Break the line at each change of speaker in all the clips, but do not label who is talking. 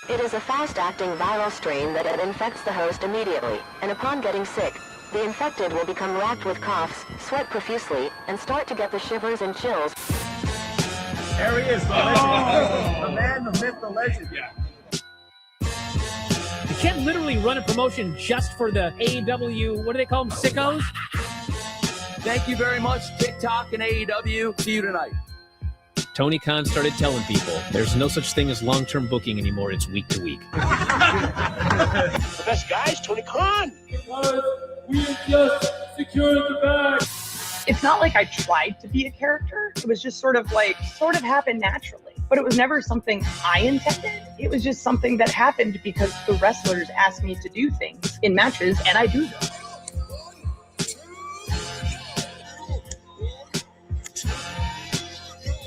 It is a fast-acting viral strain that infects the host immediately, and upon getting sick, the infected will become racked with coughs, sweat profusely, and start to get the shivers and chills.
There he is, the legend. The man, the myth, the legend.
Yeah. You can't literally run a promotion just for the AEW, what do they call them, sickos?
Thank you very much, TikTok and AEW. See you tonight.
Tony Khan started telling people there's no such thing as long-term booking anymore. It's week to week.
The best guys, Tony Khan.
We just secured the bag.
It's not like I tried to be a character. It was just sort of happened naturally. But it was never something I intended. It was just something that happened because the wrestlers asked me to do things in matches, and I do them.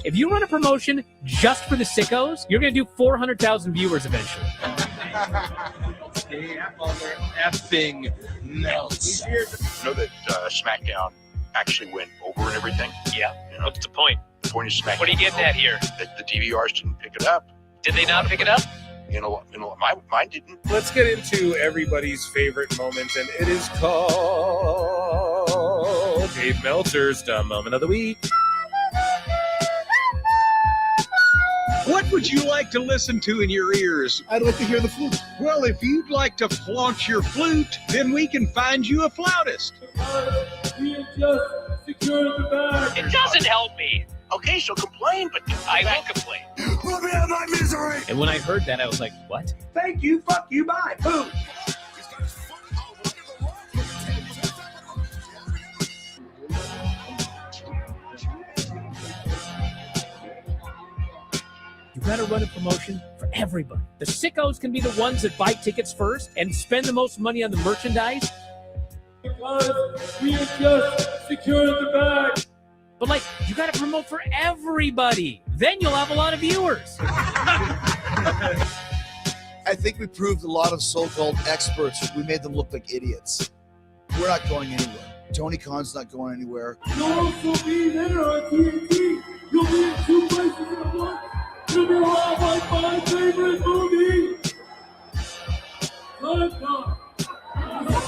If you run a promotion just for the sickos, you're going to do 400,000 viewers eventually.
Effing melts.
You know that SmackDown actually went over and everything?
Yeah.
You know,
What's the point?
the point of SmackDown.
What are you getting at here?
That the DVRs didn't pick it up.
Did they not pick it up?
Mine didn't.
Let's get into everybody's favorite moment, and it is called Dave Meltzer's Dumb Moment of the Week.
What would you like to listen to in your ears?
I'd like to hear the flute.
Well, if you'd like to flaunt your flute, then we can find you a flautist.
We just secured the bag.
It doesn't help me.
Okay, so complain, but
I will complain.
Let me have my misery.
And when I heard that, I was like, what?
Thank you, fuck you, bye. Boom.
You got to run a promotion for everybody. The sickos can be the ones that buy tickets first and spend the most money on the merchandise.
Because we just secured the bag.
But, like, you got to promote for everybody. Then you'll have a lot of viewers.
I think we proved a lot of so-called experts. We made them look like idiots. We're not going anywhere. Tony Khan's not going anywhere.
You'll also be there on TNT. You'll be in 2 places at once. You'll be around like my favorite movie. Lifetime.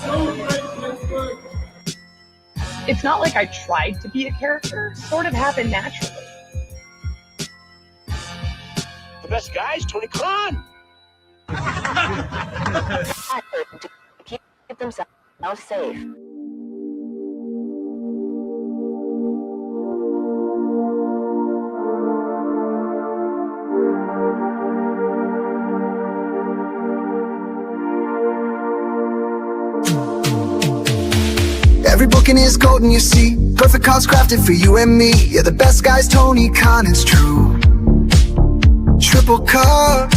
So great, Pittsburgh.
It's not like I tried to be a character. It sort of happened naturally.
the best guys, Tony Khan.
To keep themselves safe.
Every booking is golden, you see. Perfect cards crafted for you and me. Yeah, the best guys, Tony Khan, it's true. Triple cup,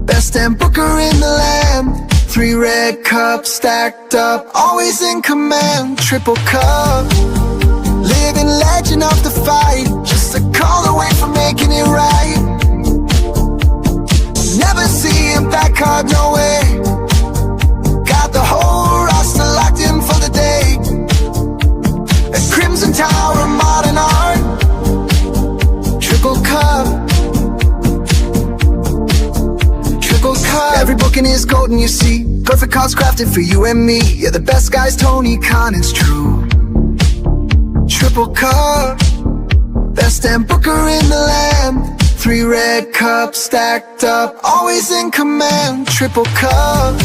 best damn booker in the land. 3 red cups stacked up, always in command. Triple cup, living legend of the fight. Just a call away from making it right. Never see him back hard, no way. Got the whole roster locked in for the day. A Crimson Tower, modern art. Triple cup, triple cup. Every booking is golden, you see. Perfect cards crafted for you and me. Yeah, the best guys, Tony Khan, it's true. Triple cup, best damn booker in the land. 3 red cups stacked up, always in command. Triple cup,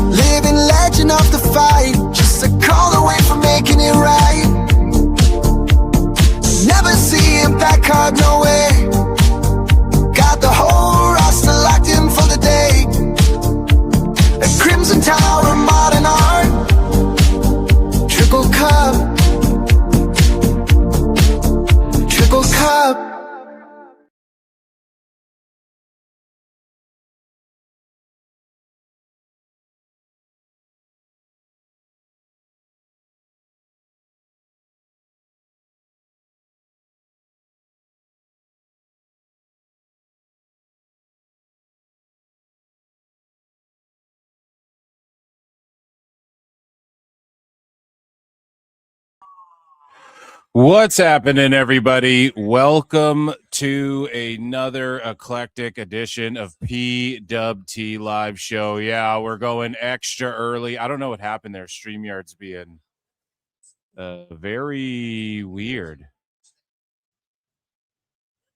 living legend of the fight. Just a call away from making it right. Never see him back hard, no way. Got the whole roster locked in for the day. A Crimson Tower, modern art. Triple cup, triple cup.
What's happening, everybody? Welcome
to another eclectic edition of PWT Live Show. Yeah, we're going extra early. I don't know what happened there. StreamYard's being very weird.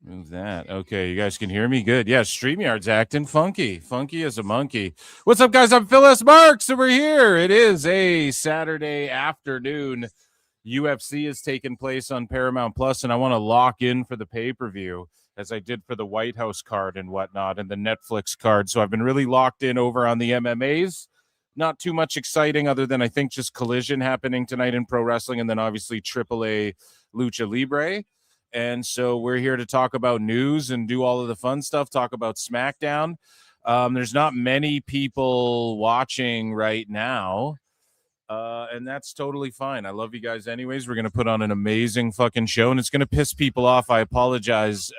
Move that. Okay, you guys can hear me? Good. Yeah, StreamYard's acting funky. Funky as a monkey. What's up, guys? I'm Phil S. Marks, and we're here. It is a Saturday afternoon. UFC is taking place on Paramount Plus, and I want to lock in for the pay-per-view as I did for the White House card and whatnot and the Netflix card. So I've been really locked in over on the MMAs. Not too much exciting other than I think just Collision happening tonight in pro wrestling, and then obviously AAA Lucha Libre. And so we're here to talk about news and do all of the fun stuff, talk about SmackDown. There's not many people watching right now. And that's totally fine. I love you guys anyways. We're going to put on an amazing fucking show, and it's going to piss people off. I apologize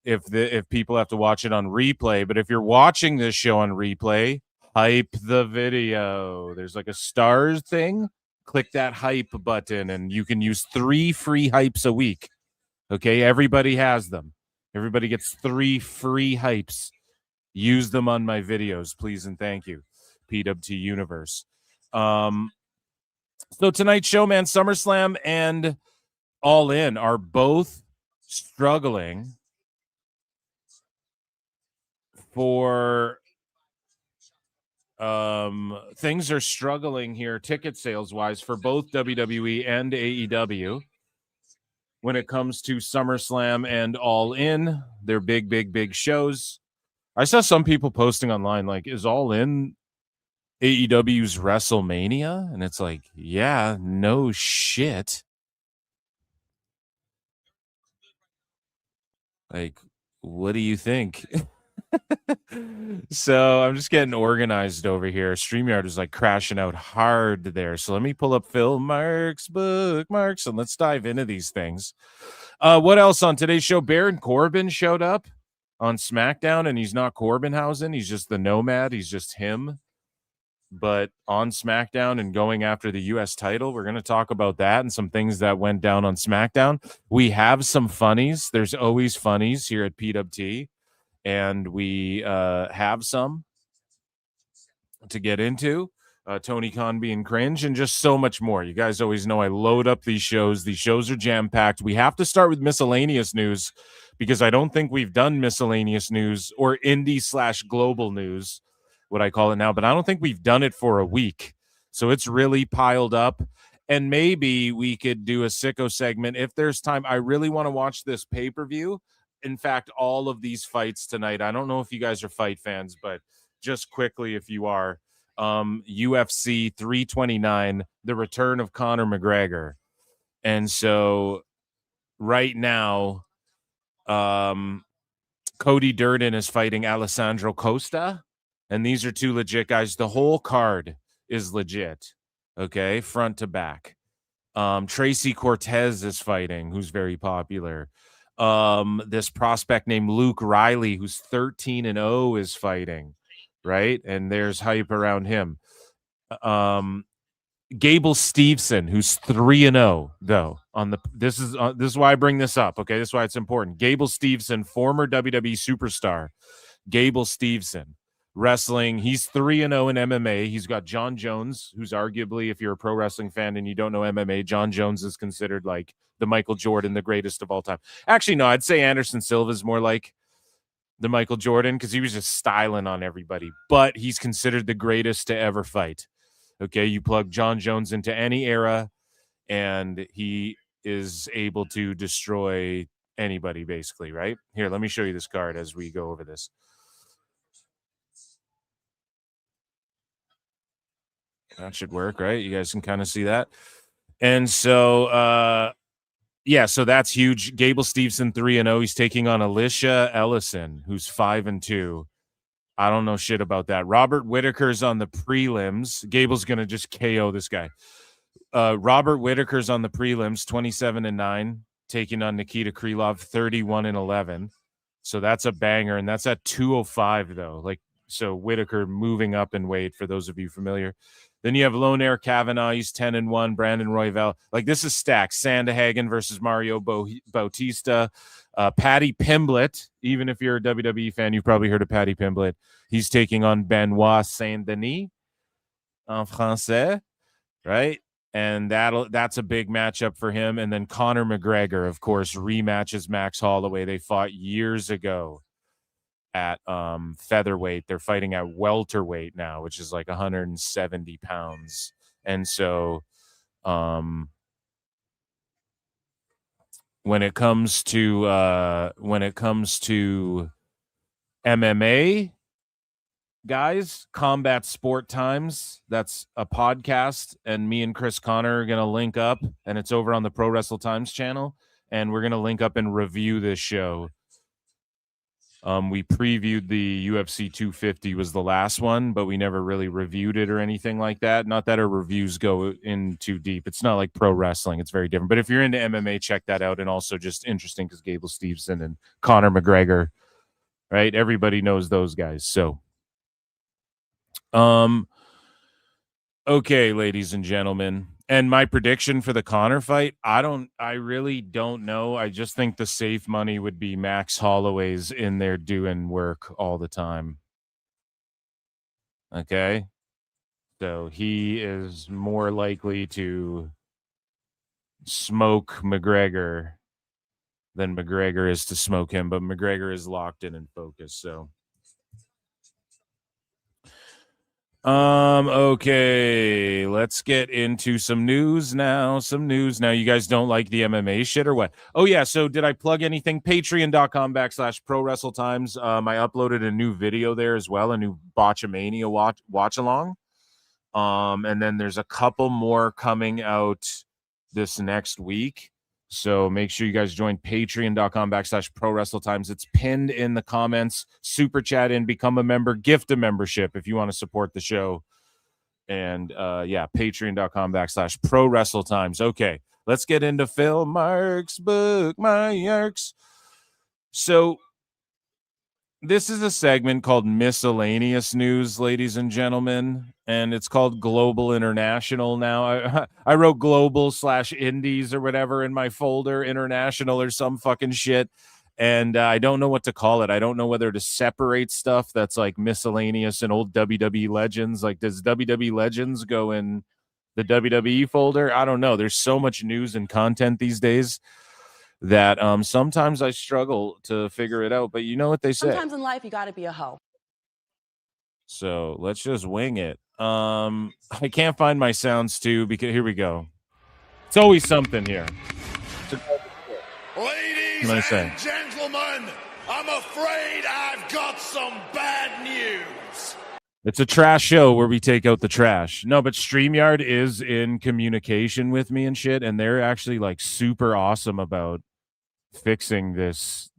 if people have to watch it on replay, but if you're watching this show on replay, hype the video. There's like a stars thing. Click that hype button, and you can use 3 free hypes a week. Okay, everybody has them. Everybody gets 3 free hypes. Use them on my videos, please and thank you. PWT Universe. So tonight's show, man, SummerSlam and All In are both struggling for things are struggling here ticket sales wise for both WWE and AEW when it comes to SummerSlam and All In. They're big shows. I saw some people posting online like, is All In AEW's WrestleMania? And it's like, yeah, no shit. Like, what do you think? So I'm just getting organized over here. StreamYard is like crashing out hard there. So let me pull up Phil Marks' bookmarks and let's dive into these things. What else on today's show? Baron Corbin showed up on SmackDown, and he's not Corbinhausen. He's just the Nomad. He's just him. But on SmackDown and going after the U.S. title, we're going to talk about that and some things that went down on SmackDown. We have some funnies. There's always funnies here at PWT, and we have some to get into. Tony Khan being cringe and just so much more. You guys always know I load up these shows. These shows are jam-packed. We have to start with miscellaneous news because I don't think we've done miscellaneous news or indie/global news, what I call it now, but I don't think we've done it for a week. So it's really piled up, and maybe we could do a sicko segment if there's time. I really want to watch this pay-per-view. In fact, all of these fights tonight. I don't know if you guys are fight fans, but just quickly, if you are, UFC 329, the return of Conor McGregor. And so right now, Cody Durden is fighting Alessandro Costa. And these are 2 legit guys. The whole card is legit, okay, front to back. Tracy Cortez is fighting, who's very popular. This prospect named Luke Riley, who's 13-0, is fighting, right? And there's hype around him. Gable Steveson, who's 3-0, though. This is why I bring this up, okay? This is why it's important. Gable Steveson, former WWE superstar. Gable Steveson. Wrestling, he's 3-0 in MMA. He's got John Jones, who's arguably, if you're a pro wrestling fan and you don't know MMA, John Jones is considered like the Michael Jordan, the greatest of all time. Actually, no, I'd say Anderson Silva is more like the Michael Jordan because he was just styling on everybody. But he's considered the greatest to ever fight. Okay, you plug John Jones into any era, and he is able to destroy anybody, basically, right? Here, let me show you this card as we go over this. That should work, right? You guys can kind of see that. And so, yeah, so that's huge. Gable Steveson, 3-0. He's taking on Alicia Ellison, who's 5-2. I don't know shit about that. Robert Whittaker's on the prelims. Gable's going to just KO this guy. Robert Whittaker's on the prelims, 27-9, taking on Nikita Krylov, 31-11. So that's a banger, and that's at 205, though. Like, so Whittaker moving up in weight, for those of you familiar. Then you have Lone Air Kavanaugh, he's 10-1. Brandon Royval, like this is stacked. Sandahagen versus Mario Bautista. Paddy Pimblett, even if you're a WWE fan, you've probably heard of Paddy Pimblett. He's taking on Benoit Saint-Denis en français, right? And that's a big matchup for him. And then Conor McGregor, of course, rematches Max Holloway. They fought years ago at featherweight. They're fighting at welterweight now, which is like 170 pounds. And so when it comes to MMA, guys, Combat Sport Times, that's a podcast, and me and Chris Connor are going to link up, and it's over on the Pro Wrestle Times channel, and we're going to link up and review this show. We previewed the UFC 250 was the last one, but we never really reviewed it or anything like that. Not that our reviews go in too deep. It's not like pro wrestling. It's very different. But if you're into MMA, check that out. And also just interesting because Gable Steveson and Conor McGregor, right? Everybody knows those guys. So, okay, ladies and gentlemen. And my prediction for the Conor fight, I really don't know. I just think the safe money would be Max Holloway's in there doing work all the time. Okay. So he is more likely to smoke McGregor than McGregor is to smoke him, but McGregor is locked in and focused. So, okay, let's get into some news now. You guys don't like the MMA shit or what? Oh yeah, so did I plug anything? Patreon.com/Pro Wrestle Times. I uploaded a new video there as well, a new Botchamania watch along. And then there's a couple more coming out this next week. So make sure you guys join patreon.com/Pro Wrestle Times. It's pinned in the comments. Super chat in, become a member, gift a membership if you want to support the show. And yeah, patreon.com/Pro Wrestle Times. Okay, let's get into Phil Marks' book, Marks. So this is a segment called Miscellaneous News, ladies and gentlemen, and it's called Global International now. I wrote Global/Indies or whatever in my folder, International or some fucking shit, and I don't know what to call it. I don't know whether to separate stuff that's like miscellaneous and old WWE Legends. Like, does WWE Legends go in the WWE folder? I don't know. There's so much news and content these days that sometimes I struggle to figure it out, but you know what they say.
Sometimes in life, you got to be a hoe.
So let's just wing it. I can't find my sounds too, because here we go. It's always something here.
Ladies and gentlemen, I'm afraid I've got some bad news.
It's a trash show where we take out the trash. No, but StreamYard is in communication with me and shit, and they're actually like super awesome about fixing this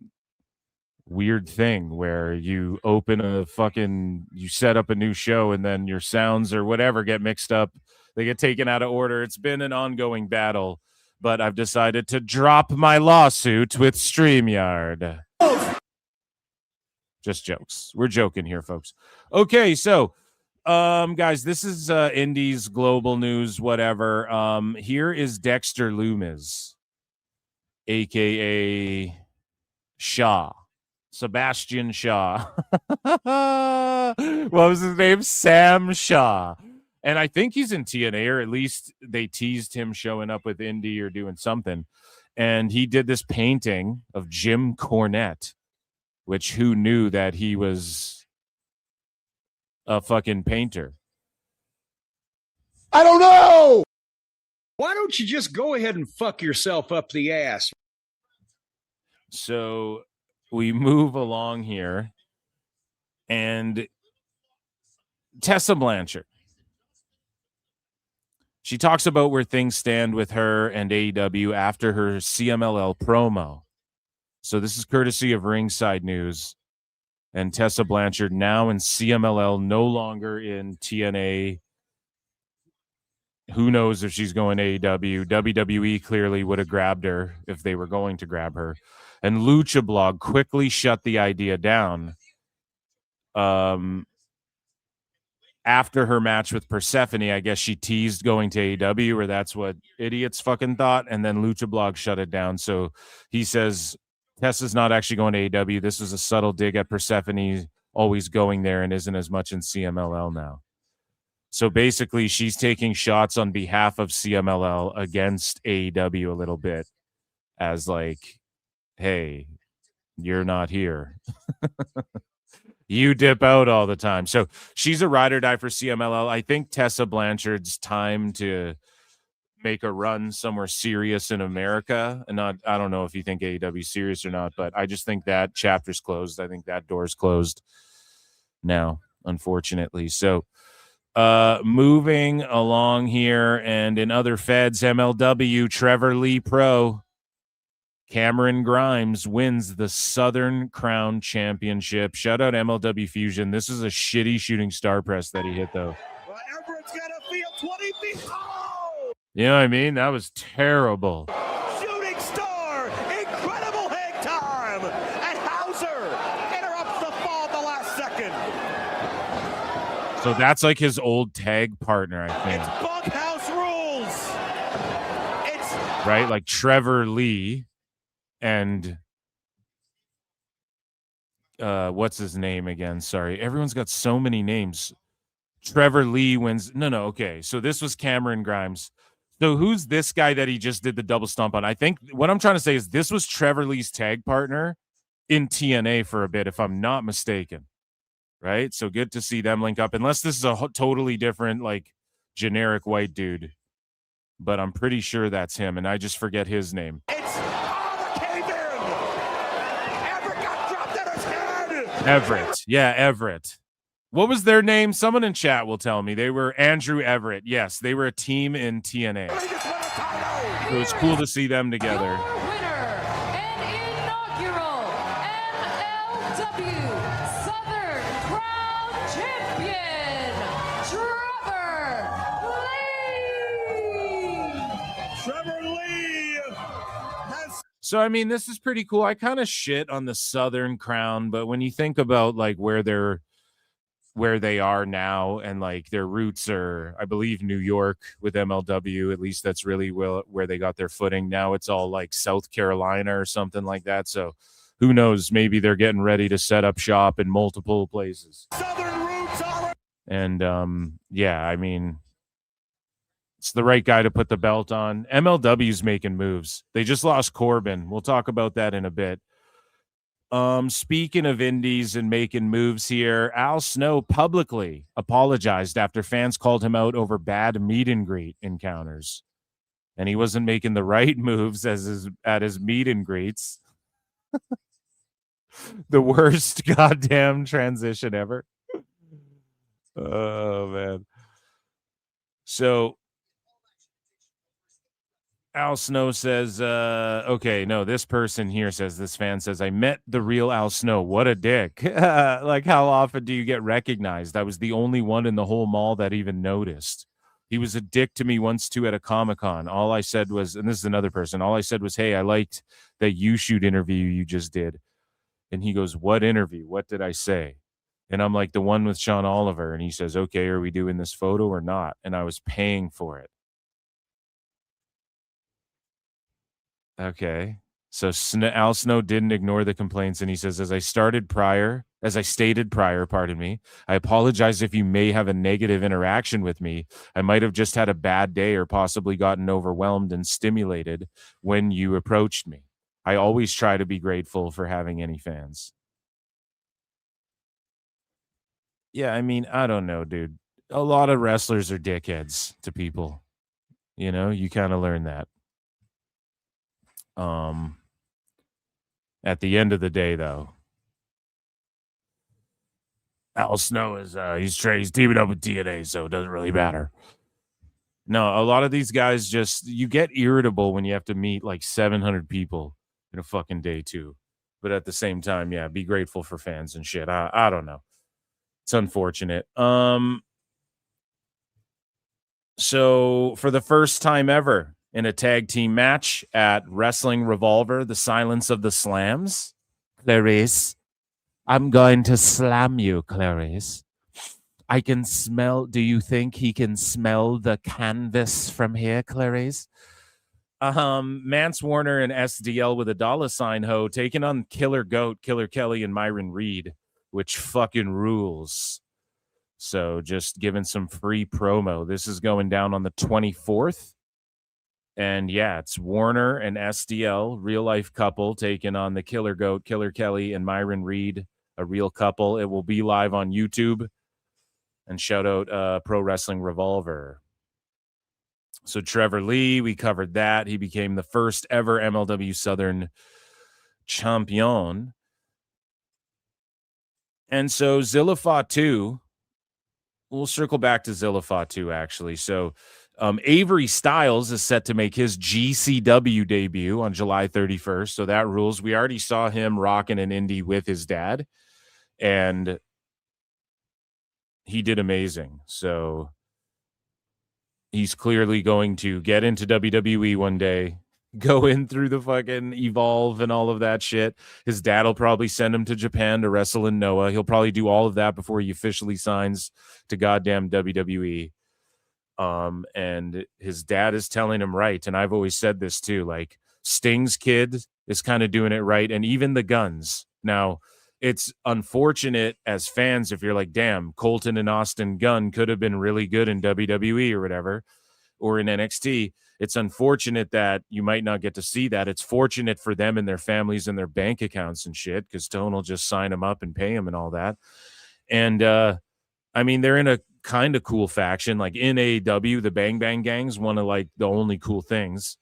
weird thing where you you set up a new show and then your sounds or whatever get mixed up. They get taken out of order. It's been an ongoing battle, but I've decided to drop my lawsuit with StreamYard. Just jokes. We're joking here, folks. Okay, so guys, this is Indies global news, whatever. Here is Dexter Lumis, aka Shaw. Sebastian Shaw. What was his name? Sam Shaw. And I think he's in TNA, or at least they teased him showing up with Indy or doing something. And he did this painting of Jim Cornette, which who knew that he was a fucking painter?
I don't know. Why don't you just go ahead and fuck yourself up the ass?
So we move along here, and Tessa Blanchard, she talks about where things stand with her and AEW after her CMLL promo. So this is courtesy of Ringside News, and Tessa Blanchard now in CMLL, no longer in TNA. Who knows if she's going to AEW? WWE clearly would have grabbed her if they were going to grab her. And Lucha Blog quickly shut the idea down. after her match with Persephone, I guess she teased going to AEW, or that's what idiots fucking thought. And then Lucha Blog shut it down. So he says Tessa's not actually going to AEW. This is a subtle dig at Persephone always going there and isn't as much in CMLL now. So basically, she's taking shots on behalf of CMLL against AEW a little bit as like, hey, you're not here. You dip out all the time. So she's a ride or die for CMLL. I think Tessa Blanchard's time to make a run somewhere serious in America. And not, I don't know if you think AEW is serious or not, but I just think that chapter's closed. I think that door's closed now, unfortunately. So moving along here, and in other feds, MLW, Trevor Lee Pro, Cameron Grimes wins the Southern Crown Championship. Shout out MLW Fusion. This is a shitty shooting star press that he hit, though.
Well, Everett's got to feel 20 feet. Oh!
You know what I mean? That was terrible.
Shooting star, incredible hang time, and Hauser interrupts the fall at the last second.
So that's like his old tag partner, I think.
It's Bunkhouse rules. It's
right, like Trevor Lee and what's his name again? Sorry, everyone's got so many names. Trevor Lee wins. No, okay. So this was Cameron Grimes. So who's this guy that he just did the double stomp on? I think what I'm trying to say is this was Trevor Lee's tag partner in TNA for a bit, if I'm not mistaken. Right? So good to see them link up, unless this is a totally different, like, generic white dude. But I'm pretty sure that's him, and I just forget his name.
It's the cave-in. Everett got dropped at his head.
Everett. Yeah, Everett. What was their name? Someone in chat will tell me. They were Andrew Everett. Yes, they were a team in TNA. It was cool to see them together. So, I mean, this is pretty cool. I kind of shit on the Southern Crown, but when you think about like where they are now, and like their roots are, I believe, New York with MLW, at least that's really where they got their footing. Now it's all like South Carolina or something like that. So who knows? Maybe they're getting ready to set up shop in multiple places.
Southern roots all.
And yeah, I mean, it's the right guy to put the belt on. MLW's making moves. They just lost Corbin. We'll talk about that in a bit. Speaking of indies and making moves here, Al Snow publicly apologized after fans called him out over bad meet and greet encounters. And he wasn't making the right moves at his meet and greets. The worst goddamn transition ever. Oh, man. So Al Snow says, okay, no, this person here says, this fan says, I met the real Al Snow. What a dick. Like, how often do you get recognized? I was the only one in the whole mall that even noticed. He was a dick to me once, too, at a Comic-Con. All I said was, and this is another person, all I said was, hey, I liked that You Shoot interview you just did. And he goes, what interview? What did I say? And I'm like, the one with Sean Oliver. And he says, okay, are we doing this photo or not? And I was paying for it. Okay. So Al Snow didn't ignore the complaints, and he says, as I stated prior, pardon me, I apologize if you may have a negative interaction with me. I might have just had a bad day or possibly gotten overwhelmed and stimulated when you approached me. I always try to be grateful for having any fans. Yeah, I mean, I don't know, dude. A lot of wrestlers are dickheads to people. You know, you kind of learn that. At the end of the day, though, Al Snow is he's teaming up with TNA, so it doesn't really matter. No, a lot of these guys just, you get irritable when you have to meet like 700 people in a fucking day too. But at the same time, yeah, be grateful for fans and shit. I don't know. It's unfortunate. So for the first time ever in a tag team match at Wrestling Revolver, the Silence of the Slams, Clarice, I'm going to slam you, Clarice. I can smell. Do you think he can smell the canvas from here, Clarice? Mance Warner and SDL with a $sign ho taking on Killer Goat, Killer Kelly, and Myron Reed, which fucking rules. So just giving some free promo. This is going down on the 24th. And yeah, it's Warner and SDL, real life couple, taking on the Killer Goat, Killer Kelly, and Myron Reed, a real couple. It will be live on YouTube. And shout out Pro Wrestling Revolver. So Trevor Lee, we covered that. He became the first ever MLW Southern champion. And so Zilla Fatu, we'll circle back to Zilla Fatu actually. So Avery Styles is set to make his GCW debut on July 31st. So that rules. We already saw him rocking an indie with his dad. And he did amazing. So he's clearly going to get into WWE one day, go in through the fucking Evolve and all of that shit. His dad will probably send him to Japan to wrestle in Noah. He'll probably do all of that before he officially signs to goddamn WWE. And his dad is telling him right. And I've always said this too, like Sting's kid is kind of doing it right. And even the Guns. Now, it's unfortunate as fans if you're like, damn, Colton and Austin Gunn could have been really good in WWE or whatever, or in NXT. It's unfortunate that you might not get to see that. It's fortunate for them and their families and their bank accounts and shit, because Tone will just sign them up and pay them and all that. And I mean, they're in a kind of cool faction. Like in AEW, the Bang Bang Gang's one of like the only cool things.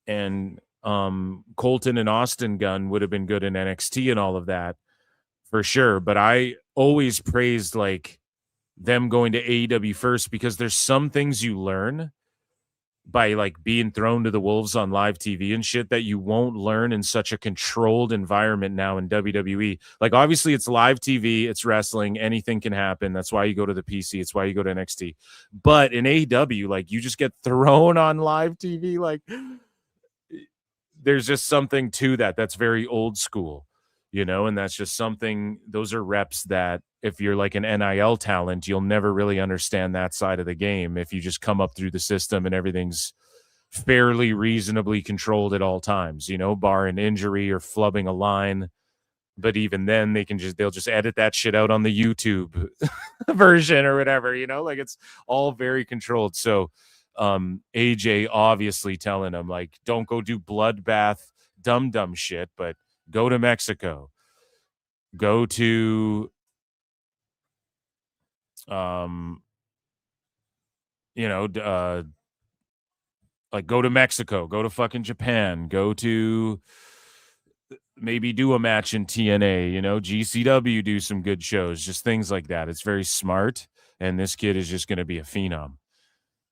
And Colton and Austin Gunn would have been good in NXT and all of that for sure. But I always praised like them going to AEW first, because there's some things you learn by like being thrown to the wolves on live TV and shit that you won't learn in such a controlled environment now in WWE. Like obviously it's live TV, it's wrestling, anything can happen. That's why you go to the PC. It's why you go to NXT. But in AEW, like you just get thrown on live TV. Like there's just something to that that's very old school, you know, and that's just something, those are reps that if you're like an NIL talent, you'll never really understand that side of the game if you just come up through the system and everything's fairly reasonably controlled at all times, you know, bar an injury or flubbing a line. But even then they'll just edit that shit out on the YouTube version or whatever, you know, like it's all very controlled. So AJ obviously telling him like, don't go do bloodbath dumb shit, but go to Mexico, go to like go to Mexico, go to fucking Japan, go to maybe do a match in TNA, you know, GCW, do some good shows, just things like that. It's very smart, and this kid is just going to be a phenom.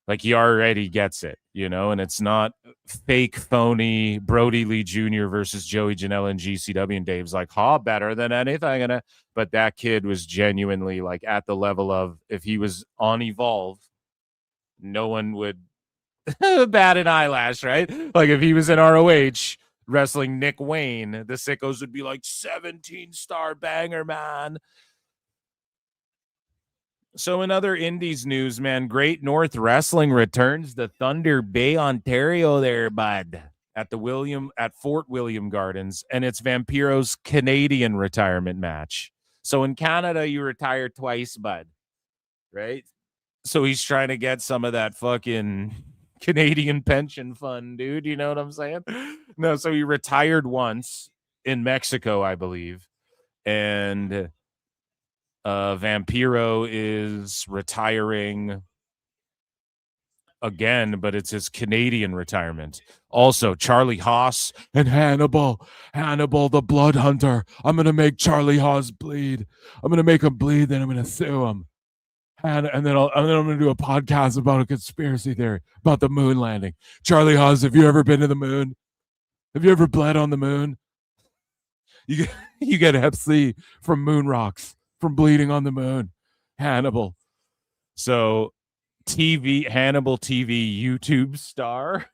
Like he already gets it, you know, and it's not fake, phony Brody Lee Jr. versus Joey Janela and GCW. And Dave's like, better than anything. But that kid was genuinely like at the level of, if he was on Evolve, no one would bat an eyelash, right? Like if he was in ROH wrestling Nick Wayne, the sickos would be like 17-star banger, man. So in other indies news, man, Great North Wrestling returns to Thunder Bay, Ontario there, bud, at Fort William Gardens, and it's Vampiro's Canadian retirement match. So in Canada, you retire twice, bud, right? So he's trying to get some of that fucking Canadian pension fund, dude. You know what I'm saying? No, so he retired once in Mexico, I believe, and Vampiro is retiring again, but it's his Canadian retirement. Also, Charlie Haas and Hannibal the Blood Hunter. I'm gonna make Charlie Haas bleed. I'm gonna make him bleed, then I'm gonna sue him, and then I'm gonna do a podcast about a conspiracy theory about the moon landing. Charlie Haas, have you ever been to the moon? Have you ever bled on the moon? You get Hep C from moon rocks, from bleeding on the moon. Hannibal. So Hannibal TV YouTube star.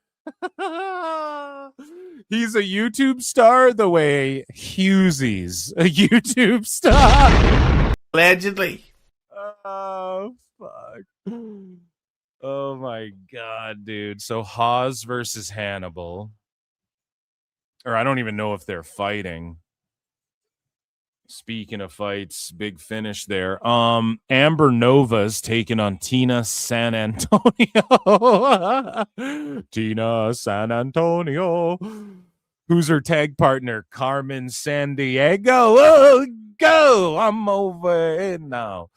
He's a YouTube star the way Hughesy's a YouTube star.
Allegedly.
Oh, fuck. Oh, my God, dude. So Hawes versus Hannibal. Or I don't even know if they're fighting. Speaking of fights, big finish there. Amber Nova's taking on Tina San Antonio. Tina San Antonio. Who's her tag partner? Carmen Sandiego. Oh, go! I'm over it now.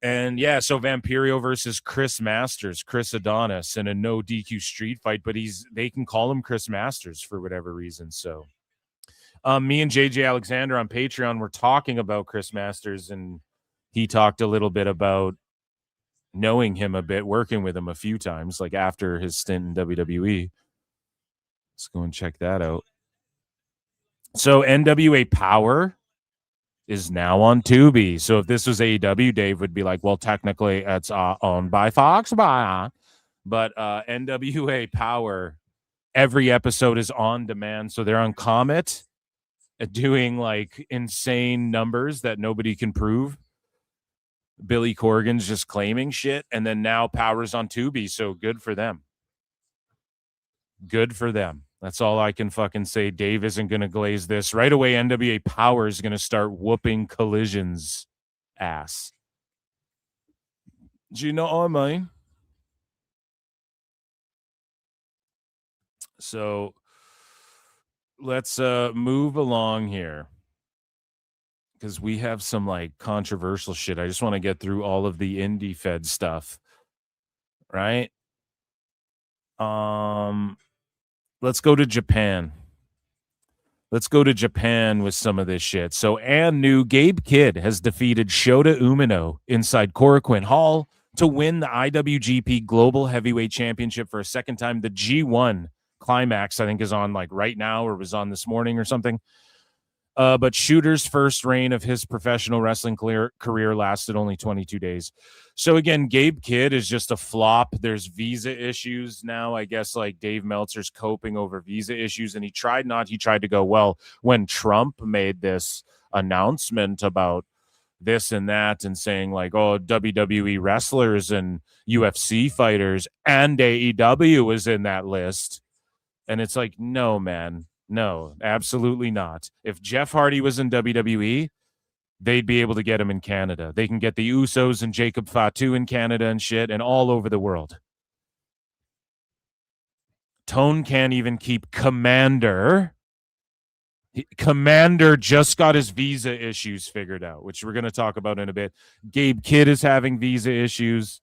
And yeah, so Vampirio versus Chris Masters, Chris Adonis in a no DQ street fight, but they can call him Chris Masters for whatever reason. So me and JJ Alexander on Patreon were talking about Chris Masters, and he talked a little bit about knowing him a bit, working with him a few times, like after his stint in WWE. Let's go and check that out. So NWA Power is now on Tubi. So if this was AEW, Dave would be like, well, technically it's owned by Fox. But NWA Power, every episode is on demand. So they're on Comet doing like insane numbers that nobody can prove. Billy Corgan's just claiming shit. And then now Power's on Tubi. So good for them. Good for them. That's all I can fucking say. Dave isn't going to glaze this. Right away, NWA Power is going to start whooping Collision's ass. Do you know what I mean? So let's move along here, because we have some like controversial shit. I just want to get through all of the indie fed stuff. Right? Let's go to Japan. Let's go to Japan with some of this shit. So, new Gabe Kidd has defeated Shota Umino inside Korakuen Hall to win the IWGP Global Heavyweight Championship for a second time. The G1 Climax, I think, is on like right now, or was on this morning or something. But Shooter's first reign of his professional wrestling career lasted only 22 days. So again, Gabe Kidd is just a flop. There's visa issues now. I guess like Dave Meltzer's coping over visa issues, and he tried to go, well, when Trump made this announcement about this and that and saying like, oh, WWE wrestlers and UFC fighters and AEW was in that list. And it's like, no, man. No, absolutely not. If Jeff Hardy was in WWE, they'd be able to get him in Canada. They can get the Usos and Jacob Fatu in Canada and shit and all over the world. Tone can't even keep Commander. Commander just got his visa issues figured out, which we're going to talk about in a bit. Gabe Kidd is having visa issues.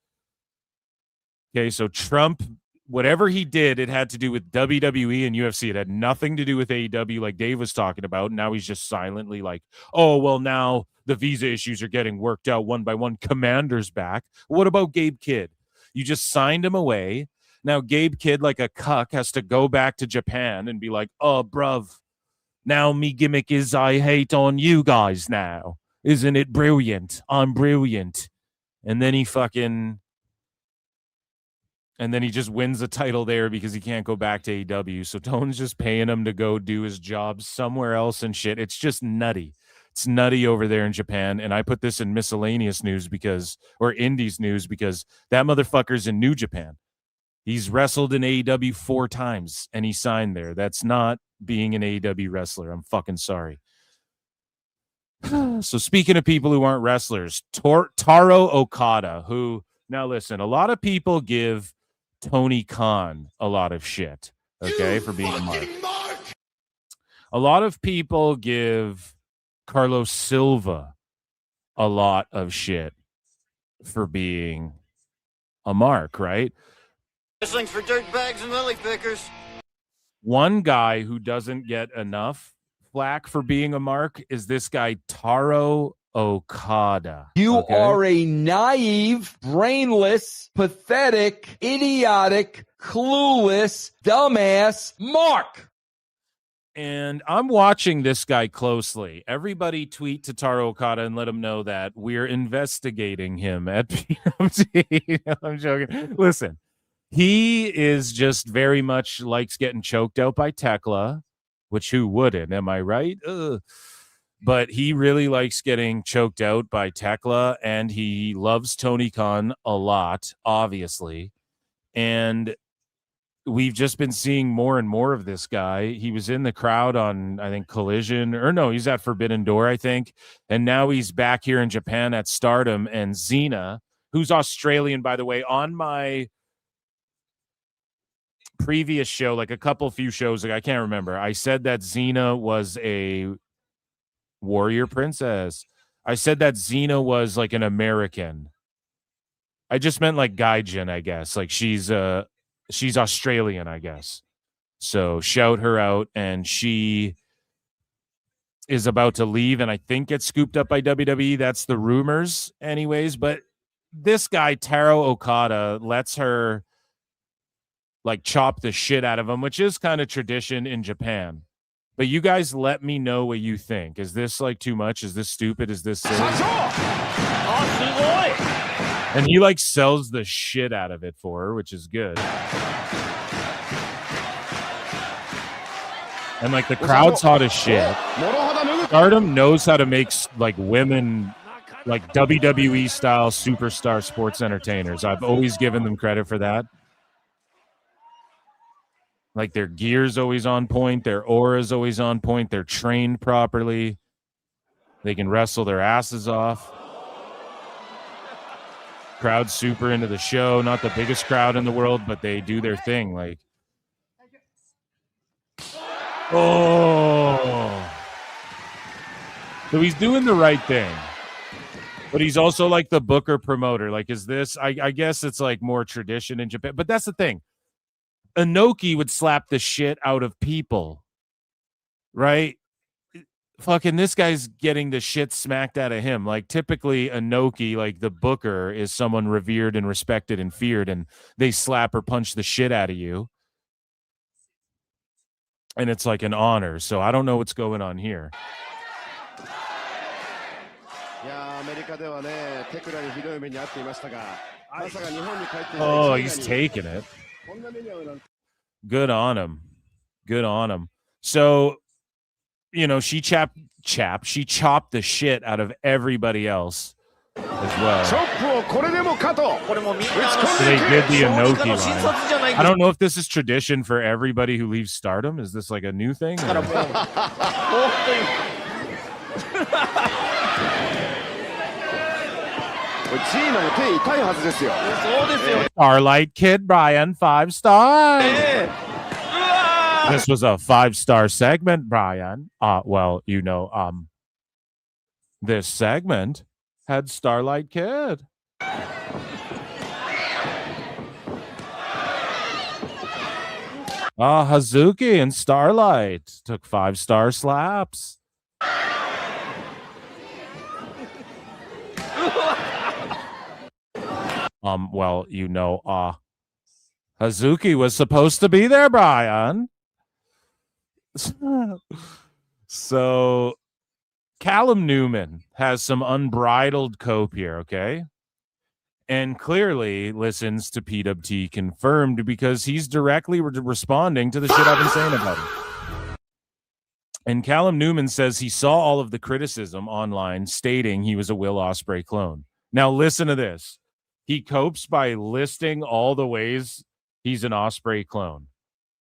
Okay, so Trump, whatever he did, it had to do with WWE and UFC. It had nothing to do with AEW like Dave was talking about. Now he's just silently like, oh, well, now the visa issues are getting worked out one by one. Commander's back. What about Gabe Kidd? You just signed him away. Now Gabe Kidd, like a cuck, has to go back to Japan and be like, oh, bruv, now me gimmick is I hate on you guys now. Isn't it brilliant? I'm brilliant. And then he just wins the title there because he can't go back to AEW. So Tone's just paying him to go do his job somewhere else and shit. It's just nutty. It's nutty over there in Japan. And I put this in miscellaneous news or indies news, because that motherfucker's in New Japan. He's wrestled in AEW 4 times and he signed there. That's not being an AEW wrestler. I'm fucking sorry. So speaking of people who aren't wrestlers, Taro Okada, who, now listen, a lot of people give Tony Khan a lot of shit, okay, for being a mark. A lot of people give Carlos Silva a lot of shit for being a mark, right?
Wrestling for dirtbags and lily pickers.
One guy who doesn't get enough flack for being a mark is this guy, Taro Okada.
You are a naive, brainless, pathetic, idiotic, clueless, dumbass mark.
And I'm watching this guy closely. Everybody tweet to Taro Okada and let him know that we're investigating him at PMT. I'm joking. Listen, he is just very much likes getting choked out by Tekla, which who wouldn't? Am I right? Ugh. but he really likes getting choked out by Tekla, and he loves Tony Khan a lot, obviously. And we've just been seeing more and more of this guy. He was in the crowd on, I think, Collision, or no, he's at Forbidden Door, I think. And now he's back here in Japan at Stardom. And Xena, who's Australian, by the way, on my previous show, like a few shows ago, I can't remember, I said that Xena was a warrior princess. I said that Xena was like an American. I just meant like Gaijin, I guess. Like she's Australian, I guess. So shout her out. And she is about to leave and I think get scooped up by WWE. That's the rumors anyways. But this guy, Taro Okada, lets her like chop the shit out of him, which is kind of tradition in Japan. But you guys let me know what you think. Is this like too much? Is this stupid? Is this silly? And he like sells the shit out of it for her, which is good. And like the crowd's hot as shit. Stardom knows how to make like women like WWE style superstar sports entertainers. I've always given them credit for that. Like their gear's always on point, their aura's always on point, they're trained properly. They can wrestle their asses off. Crowd's super into the show. Not the biggest crowd in the world, but they do their thing. Like, oh. So he's doing the right thing. But he's also like the booker promoter. Like, is this, I guess it's like more tradition in Japan. But that's the thing. Inoki would slap the shit out of people. Right? Fucking this guy's getting the shit smacked out of him. Like typically Inoki, like the booker, is someone revered and respected and feared, and they slap or punch the shit out of you. And it's like an honor. So I don't know what's going on here. Oh, he's taking it. Good on him. Good on him. So, you know, she chopped the shit out of everybody else as well. So they did the Inoki line. I don't know if this is tradition for everybody who leaves Stardom. Is this like a new thing? Starlight Kid Brian, 5 stars. This was a 5-star segment, Brian. Well, you know, this segment had Starlight Kid. Hazuki and Starlight took 5-star slaps. Well, you know, Hazuki was supposed to be there, Brian. So Callum Newman has some unbridled cope here, okay? And clearly listens to PWT Confirmed because he's directly responding to the shit I've been saying about him. And Callum Newman says he saw all of the criticism online stating he was a Will Ospreay clone. Now listen to this. He copes by listing all the ways he's an Ospreay clone.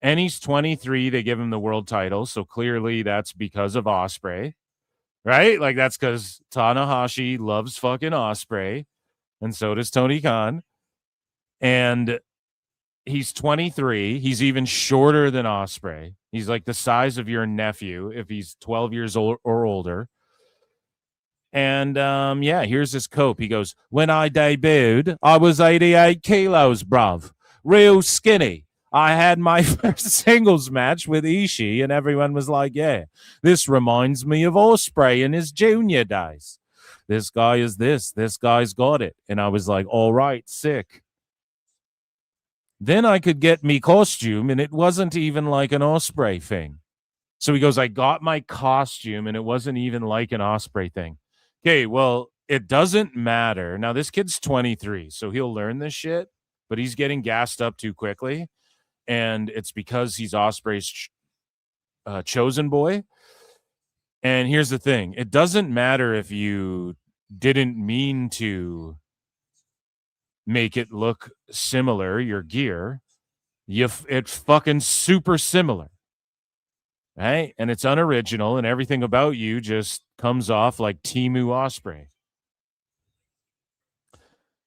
And he's 23. They give him the world title. So clearly that's because of Ospreay, right? Like that's because Tanahashi loves fucking Ospreay. And so does Tony Khan. And he's 23. He's even shorter than Ospreay. He's like the size of your nephew if he's 12 years old or older. And yeah, here's his cope. He goes, when I debuted, I was 88 kilos, bruv. Real skinny. I had my first singles match with Ishii, and everyone was like, yeah, this reminds me of Ospreay in his junior days. This guy is this. This guy's got it. And I was like, all right, sick. Then I could get me costume, and it wasn't even like an Ospreay thing. So he goes, I got my costume, and it wasn't even like an Ospreay thing. Okay, well, it doesn't matter. Now, this kid's 23, so he'll learn this shit, but he's getting gassed up too quickly, and it's because he's Ospreay's chosen boy. And here's the thing. It doesn't matter if you didn't mean to make it look similar, your gear. It's fucking super similar. Right? And it's unoriginal, and everything about you just comes off like Temu Osprey.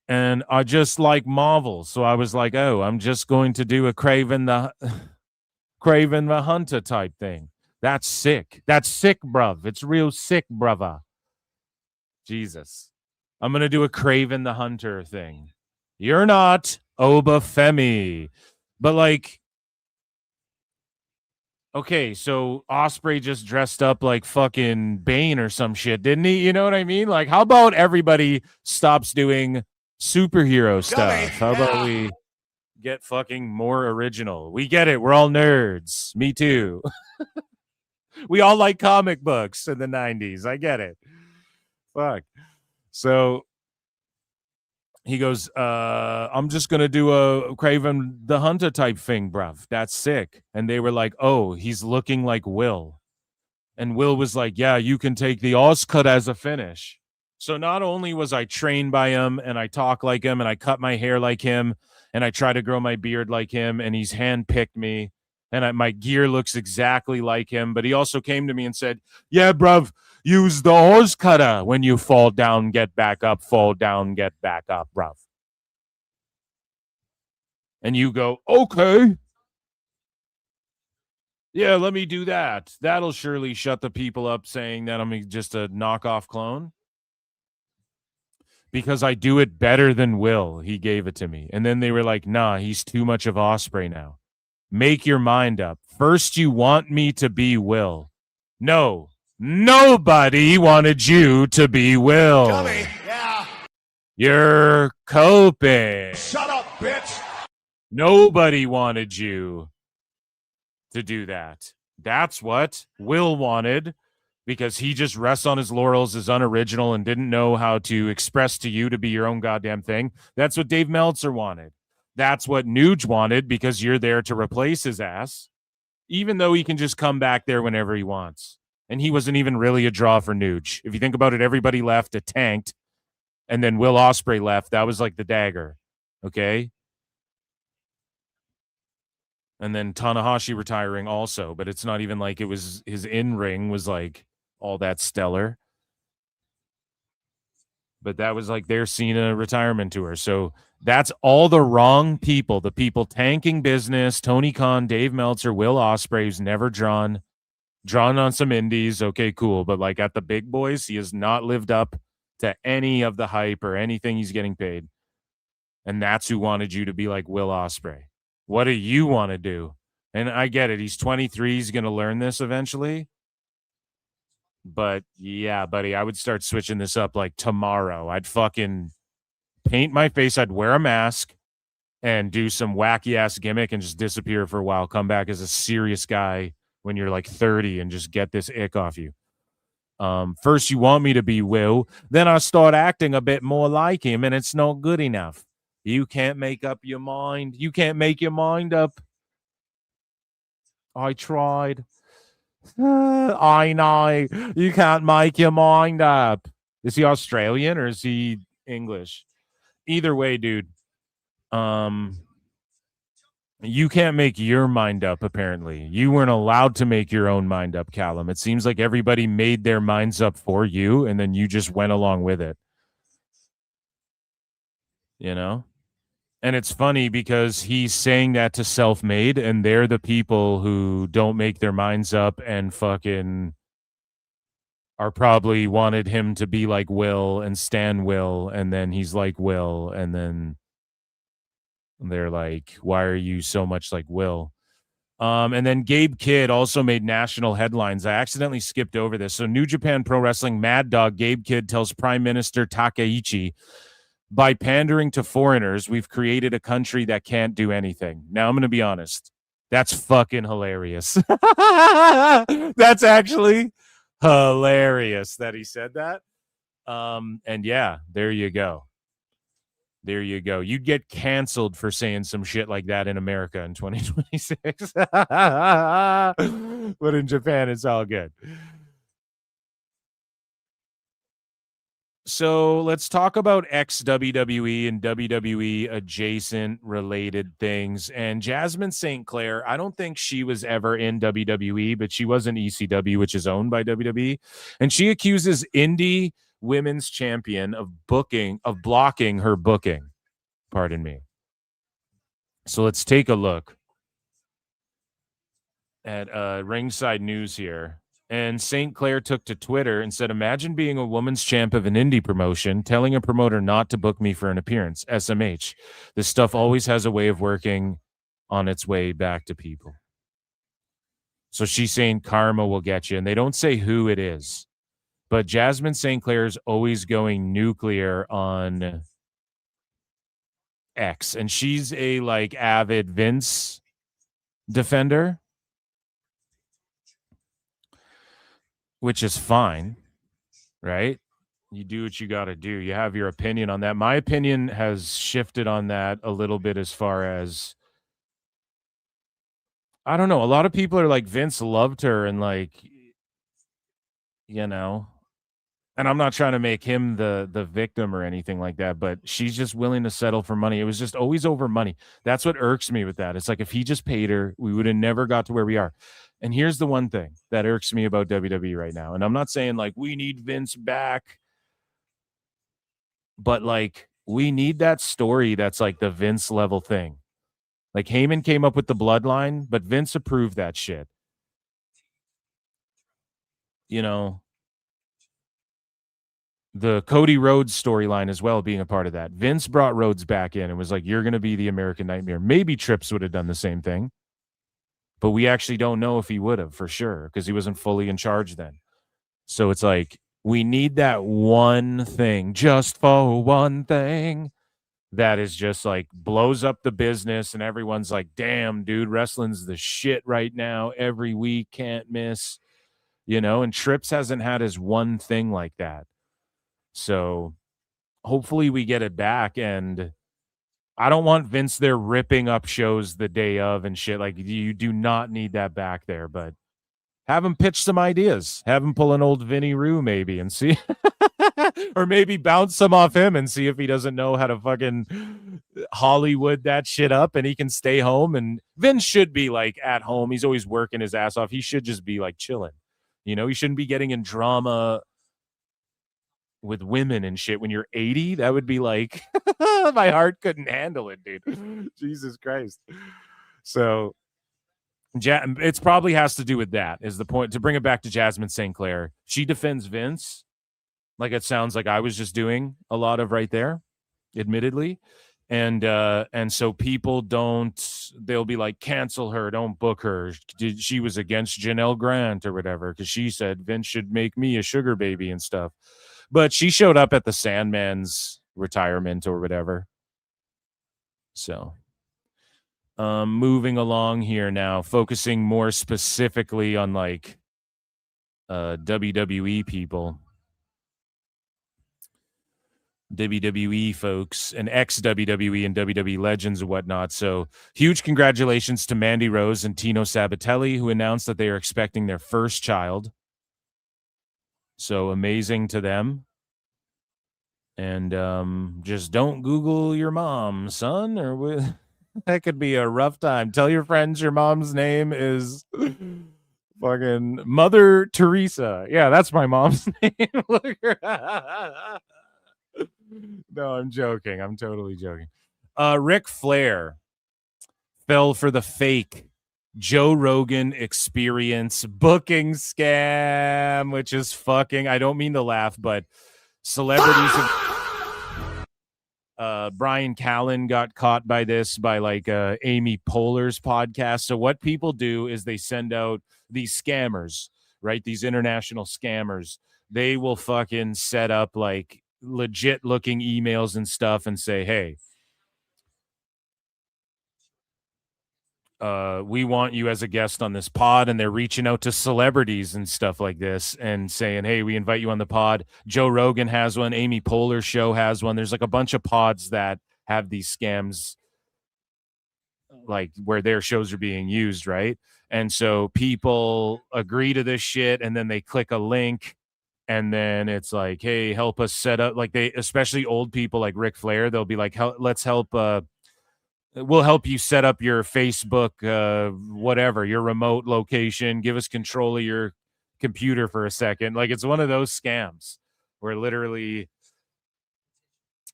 And I just like Marvel, so I was like, oh, I'm just going to do a Craven the Hunter type thing. That's sick. That's sick, bruv. It's real sick, brother. Jesus. I'm going to do a Craven the Hunter thing. You're not Obafemi. But like, okay, so Osprey just dressed up like fucking Bane or some shit, didn't he? You know what I mean? Like, how about everybody stops doing superhero stuff? How about we get fucking more original? We get it. We're all nerds. Me too. We all like comic books in the 90s. I get it. Fuck. So he goes, I'm just going to do a Craven the Hunter type thing, bruv. That's sick. And they were like, oh, he's looking like Will. And Will was like, yeah, you can take the Oscut as a finish. So not only was I trained by him and I talk like him and I cut my hair like him and I try to grow my beard like him and he's handpicked me and my gear looks exactly like him, but he also came to me and said, yeah, bruv, use the horse cutter when you fall down, get back up, fall down, get back up, bruv. And you go, okay. Yeah, let me do that. That'll surely shut the people up saying that I'm just a knockoff clone. Because I do it better than Will. He gave it to me. And then they were like, nah, he's too much of Osprey now. Make your mind up. First, you want me to be Will. No. Nobody wanted you to be Will.
Dummy. Yeah.
You're coping.
Shut up, bitch.
Nobody wanted you to do that. That's what Will wanted, because he just rests on his laurels, is unoriginal, and didn't know how to express to you to be your own goddamn thing. That's what Dave Meltzer wanted. That's what Nuge wanted, because you're there to replace his ass, even though he can just come back there whenever he wants. And he wasn't even really a draw for Nuge. If you think about it, everybody left, it tanked, and then Will Ospreay left. That was like the dagger, okay? And then Tanahashi retiring also, but it's not even like it was his in-ring was like all that stellar. But that was like their Cena retirement tour. So that's all the wrong people. The people tanking business, Tony Khan, Dave Meltzer, Will Ospreay, who's never drawn on some indies. Okay, cool. But like at the big boys, he has not lived up to any of the hype or anything he's getting paid. And that's who wanted you to be like Will Ospreay. What do you want to do? And I get it. He's 23. He's going to learn this eventually. But yeah, buddy, I would start switching this up like tomorrow. I'd fucking paint my face. I'd wear a mask and do some wacky ass gimmick and just disappear for a while. Come back as a serious guy when you're like 30 and just get this ick off you. First, you want me to be Will. Then I start acting a bit more like him, and it's not good enough. You can't make up your mind. You can't make your mind up. I tried. I know. You can't make your mind up. Is he Australian or is he English? Either way, dude. You can't make your mind up, apparently. You weren't allowed to make your own mind up, Callum. It seems like everybody made their minds up for you, and then you just went along with it. You know? And it's funny because he's saying that to Self-Made, and they're the people who don't make their minds up and fucking are probably wanted him to be like Will and Stan Will, and then he's like Will, and then they're like, why are you so much like Will? And then Gabe Kidd also made national headlines. I accidentally skipped over this. So New Japan Pro Wrestling Mad Dog Gabe Kidd tells Prime Minister Takaichi, by pandering to foreigners, we've created a country that can't do anything. Now, I'm going to be honest. That's fucking hilarious. That's actually hilarious that he said that. And yeah, there you go. There you go. You'd get canceled for saying some shit like that in America in 2026. But in Japan, it's all good. So let's talk about ex-WWE and WWE adjacent related things. And Jasmine St. Clair, I don't think she was ever in WWE, but she was in ECW, which is owned by WWE. And she accuses indie women's champion of blocking her booking. Pardon me. So let's take a look at Ringside News here. And St. Clair took to Twitter and said, imagine being a woman's champ of an indie promotion, telling a promoter not to book me for an appearance. SMH. This stuff always has a way of working on its way back to people. So she's saying karma will get you. And they don't say who it is. But Jasmine St. Clair is always going nuclear on X. And she's a like avid Vince defender, which is fine, right? You do what you got to do. You have your opinion on that. My opinion has shifted on that a little bit as far as, I don't know. A lot of people are like, Vince loved her and like, you know, and I'm not trying to make him the victim or anything like that, but she's just willing to settle for money. It was just always over money. That's what irks me with that. It's like, if he just paid her, we would have never got to where we are. And here's the one thing that irks me about WWE right now. And I'm not saying like we need Vince back, but like we need that story that's like the Vince level thing. Like Heyman came up with the bloodline, but Vince approved that shit. You know, the Cody Rhodes storyline as well being a part of that. Vince brought Rhodes back in and was like, you're going to be the American Nightmare. Maybe Trips would have done the same thing. But we actually don't know if he would have for sure because he wasn't fully in charge then. So it's like, we need that one thing, just for one thing, that is just like blows up the business and everyone's like, damn, dude, wrestling's the shit right now. Every week, can't miss, you know, and Trips hasn't had his one thing like that. So hopefully we get it back, and I don't want Vince there ripping up shows the day of and shit. Like, you do not need that back there, but have him pitch some ideas. Have him pull an old Vinny Rue maybe and see, or maybe bounce some off him and see if he doesn't know how to fucking Hollywood that shit up and he can stay home. And Vince should be like at home. He's always working his ass off. He should just be like chilling. You know, he shouldn't be getting in drama with women and shit when you're 80. That would be like, my heart couldn't handle it, dude. Jesus Christ. So it's probably has to do with that, is the point. To bring it back to Jasmine St. Clair, she defends Vince like it sounds like I was just doing a lot of right there, admittedly. And so people they'll be like, cancel her, don't book her. She was against Janelle Grant or whatever because she said Vince should make me a sugar baby and stuff. But she showed up at the Sandman's retirement or whatever. So moving along here now, focusing more specifically on like WWE people. WWE folks and ex-WWE and WWE legends and whatnot. So huge congratulations to Mandy Rose and Tino Sabatelli, who announced that they are expecting their first child. So amazing to them. And just don't Google your mom, son, or that could be a rough time. Tell your friends your mom's name is fucking Mother Teresa. Yeah, that's my mom's name. Look her. No, I'm joking. I'm totally joking. Ric Flair fell for the fake Joe Rogan Experience booking scam, which is fucking, I don't mean to laugh, but celebrities Brian Callen got caught by this by like Amy Poehler's podcast. So what people do is they send out these scammers, right? These international scammers. They will fucking set up like legit looking emails and stuff and say, hey, we want you as a guest on this pod. And they're reaching out to celebrities and stuff like this and saying, hey, we invite you on the pod. Joe Rogan has one. Amy Poehler's show has one. There's like a bunch of pods that have these scams, like where their shows are being used, right? And so people agree to this shit and then they click a link And then it's like, hey, help us set up, like they, especially old people like Ric Flair, they'll be like, let's help, we'll help you set up your Facebook, whatever, your remote location, give us control of your computer for a second. Like it's one of those scams where literally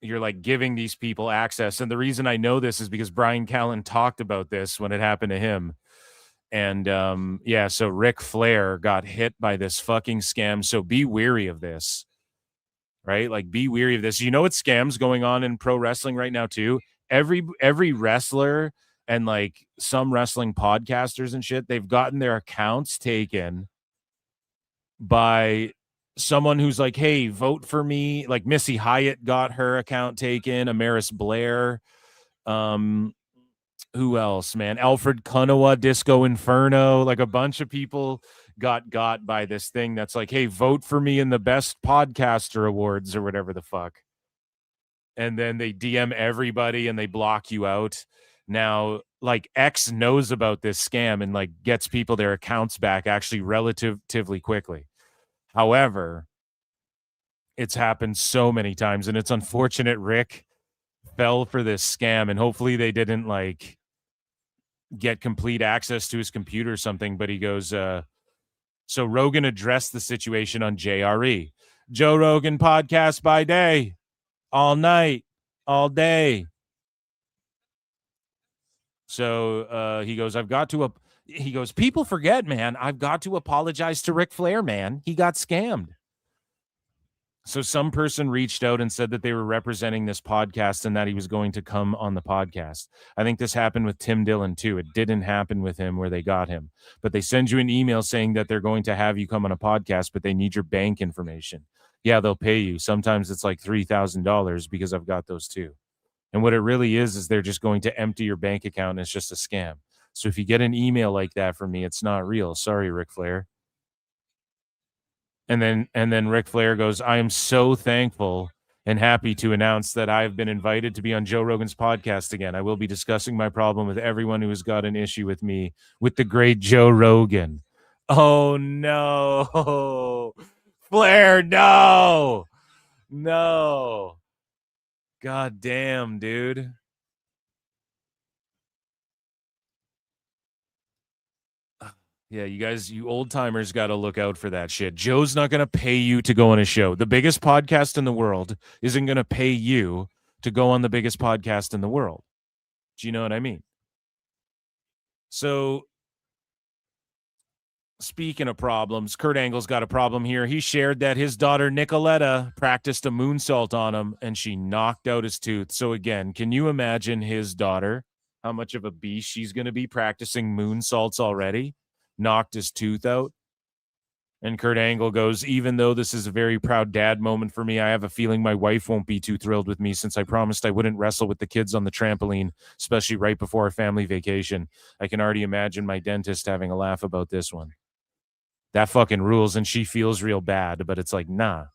you're like giving these people access. And the reason I know this is because Brian Callen talked about this when it happened to him. And yeah, so Ric Flair got hit by this fucking scam. So be wary of this, right? Like be wary of this. You know what scams going on in pro wrestling right now too? Every wrestler and like some wrestling podcasters and shit, they've gotten their accounts taken by someone who's like, hey, vote for me. Like Missy Hyatt got her account taken, Amaris Blair, who else, man? Alfred Kunawa, Disco Inferno, like a bunch of people got by this thing that's like, hey, vote for me in the best podcaster awards or whatever the fuck. And then they DM everybody and they block you out. Now, like X knows about this scam and like gets people their accounts back actually relatively quickly. However, it's happened so many times and it's unfortunate Rick fell for this scam and hopefully they didn't like get complete access to his computer or something, but he goes, so Rogan addressed the situation on JRE. Joe Rogan podcast by day, all night, all day. So he goes, he goes, people forget, man, I've got to apologize to Ric Flair, man. He got scammed. So some person reached out and said that they were representing this podcast and that he was going to come on the podcast. I think this happened with Tim Dillon too. It didn't happen with him where they got him, but they send you an email saying that they're going to have you come on a podcast, but they need your bank information. Yeah, they'll pay you. Sometimes it's like $3,000 because I've got those too. And what it really is they're just going to empty your bank account and it's just a scam. So if you get an email like that from me, it's not real. Sorry, Ric Flair. And then Ric Flair goes, I am so thankful and happy to announce that I've been invited to be on Joe Rogan's podcast again. I will be discussing my problem with everyone who has got an issue with me, with the great Joe Rogan. Oh, no. Flair, no. No. God damn, dude. Yeah, you guys, you old timers got to look out for that shit. Joe's not going to pay you to go on a show. The biggest podcast in the world isn't going to pay you to go on the biggest podcast in the world. Do you know what I mean? So, speaking of problems, Kurt Angle's got a problem here. He shared that his daughter Nicoletta practiced a moonsault on him and she knocked out his tooth. So again, can you imagine his daughter, how much of a beast she's going to be practicing moonsaults already? Knocked his tooth out. And Kurt Angle goes, even though this is a very proud dad moment for me, I have a feeling my wife won't be too thrilled with me since I promised I wouldn't wrestle with the kids on the trampoline, especially right before our family vacation. I can already imagine my dentist having a laugh about this one. That fucking rules, and she feels real bad, but it's like, nah.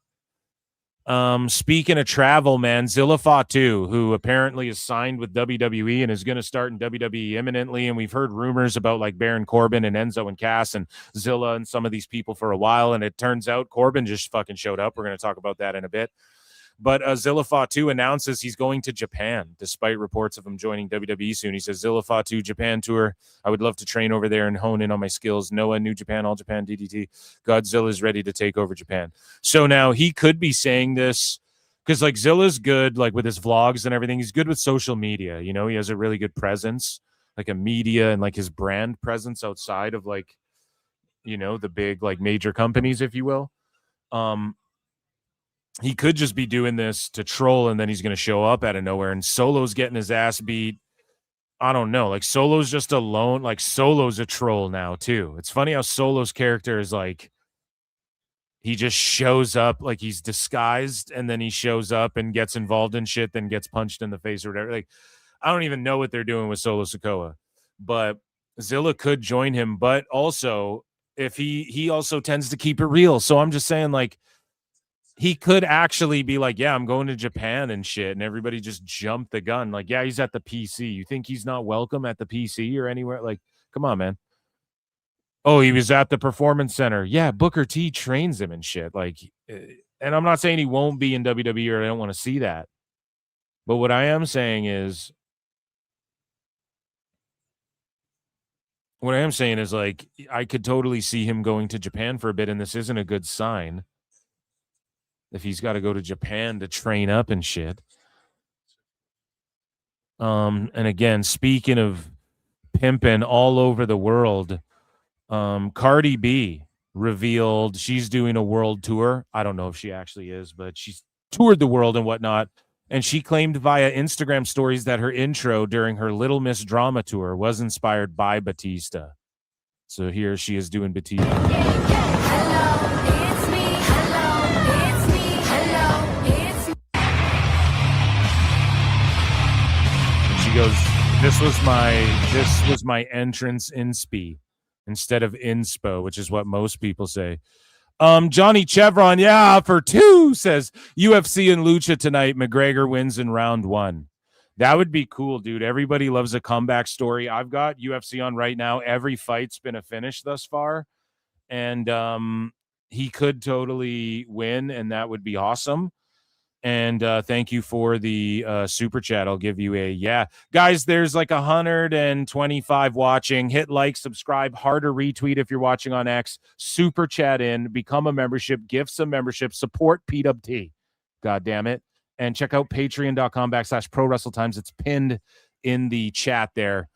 Speaking of travel, man, Zilla Fatu, who apparently is signed with WWE and is going to start in WWE imminently, and we've heard rumors about like Baron Corbin and Enzo and Cass and Zilla and some of these people for a while, and it turns out Corbin just fucking showed up. We're going to talk about that in a bit. But Zilla Fatu announces he's going to Japan, despite reports of him joining WWE soon. He says, Zilla Fatu Japan tour. I would love to train over there and hone in on my skills. Noah, New Japan, All Japan, DDT. Godzilla is ready to take over Japan. So now he could be saying this because like Zilla's good, like with his vlogs and everything. He's good with social media. You know, he has a really good presence, like a media and like his brand presence outside of like, you know, the big like major companies, if you will. He could just be doing this to troll and then he's going to show up out of nowhere and Solo's getting his ass beat. I don't know. Like Solo's just alone. Like Solo's a troll now too. It's funny how Solo's character is like, he just shows up like he's disguised and then he shows up and gets involved in shit, then gets punched in the face or whatever. Like, I don't even know what they're doing with Solo Sikoa, but Zilla could join him. But also if he also tends to keep it real. So I'm just saying like, he could actually be like, yeah, I'm going to Japan and shit. And everybody just jumped the gun. Like, yeah, he's at the PC. You think he's not welcome at the PC or anywhere? Like, come on, man. Oh, he was at the Performance Center. Yeah, Booker T trains him and shit. Like, and I'm not saying he won't be in WWE or I don't want to see that. But what I am saying is, like, I could totally see him going to Japan for a bit, and this isn't a good sign if he's got to go to Japan to train up and shit. And again, speaking of pimping all over the world, Cardi B revealed she's doing a world tour. I don't know if she actually is, but she's toured the world and whatnot. And she claimed via Instagram stories that her intro during her Little Miss Drama tour was inspired by Batista. So here she is doing Batista. And she goes, this was my entrance inspi instead of inspo, which is what most people say. Johnny Chevron, yeah, for 2 says UFC and Lucha tonight. McGregor wins in round 1. That would be cool, dude. Everybody loves a comeback story. I've got UFC on right now. Every fight's been a finish thus far, and he could totally win, and that would be awesome. And thank you for the super chat. I'll give you a yeah. Guys, there's like 125 watching. Hit like, subscribe, harder retweet if you're watching on X. Super chat in, become a membership, give some membership, support PWT. God damn it. And check out patreon.com/Pro Wrestle Times. It's pinned in the chat there.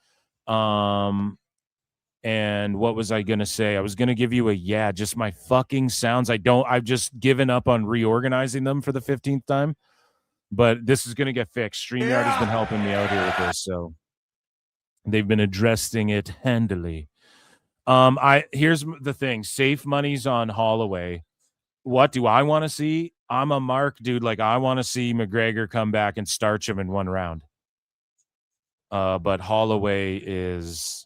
And what was I going to say? I was going to give you a yeah, just my fucking sounds. I've just given up on reorganizing them for the 15th time, but this is going to get fixed. StreamYard has been helping me out here with this, so they've been addressing it handily. Here's the thing. Safe money's on Holloway. What do I want to see? I'm a Mark dude. Like, I want to see McGregor come back and starch him in 1 round. But Holloway is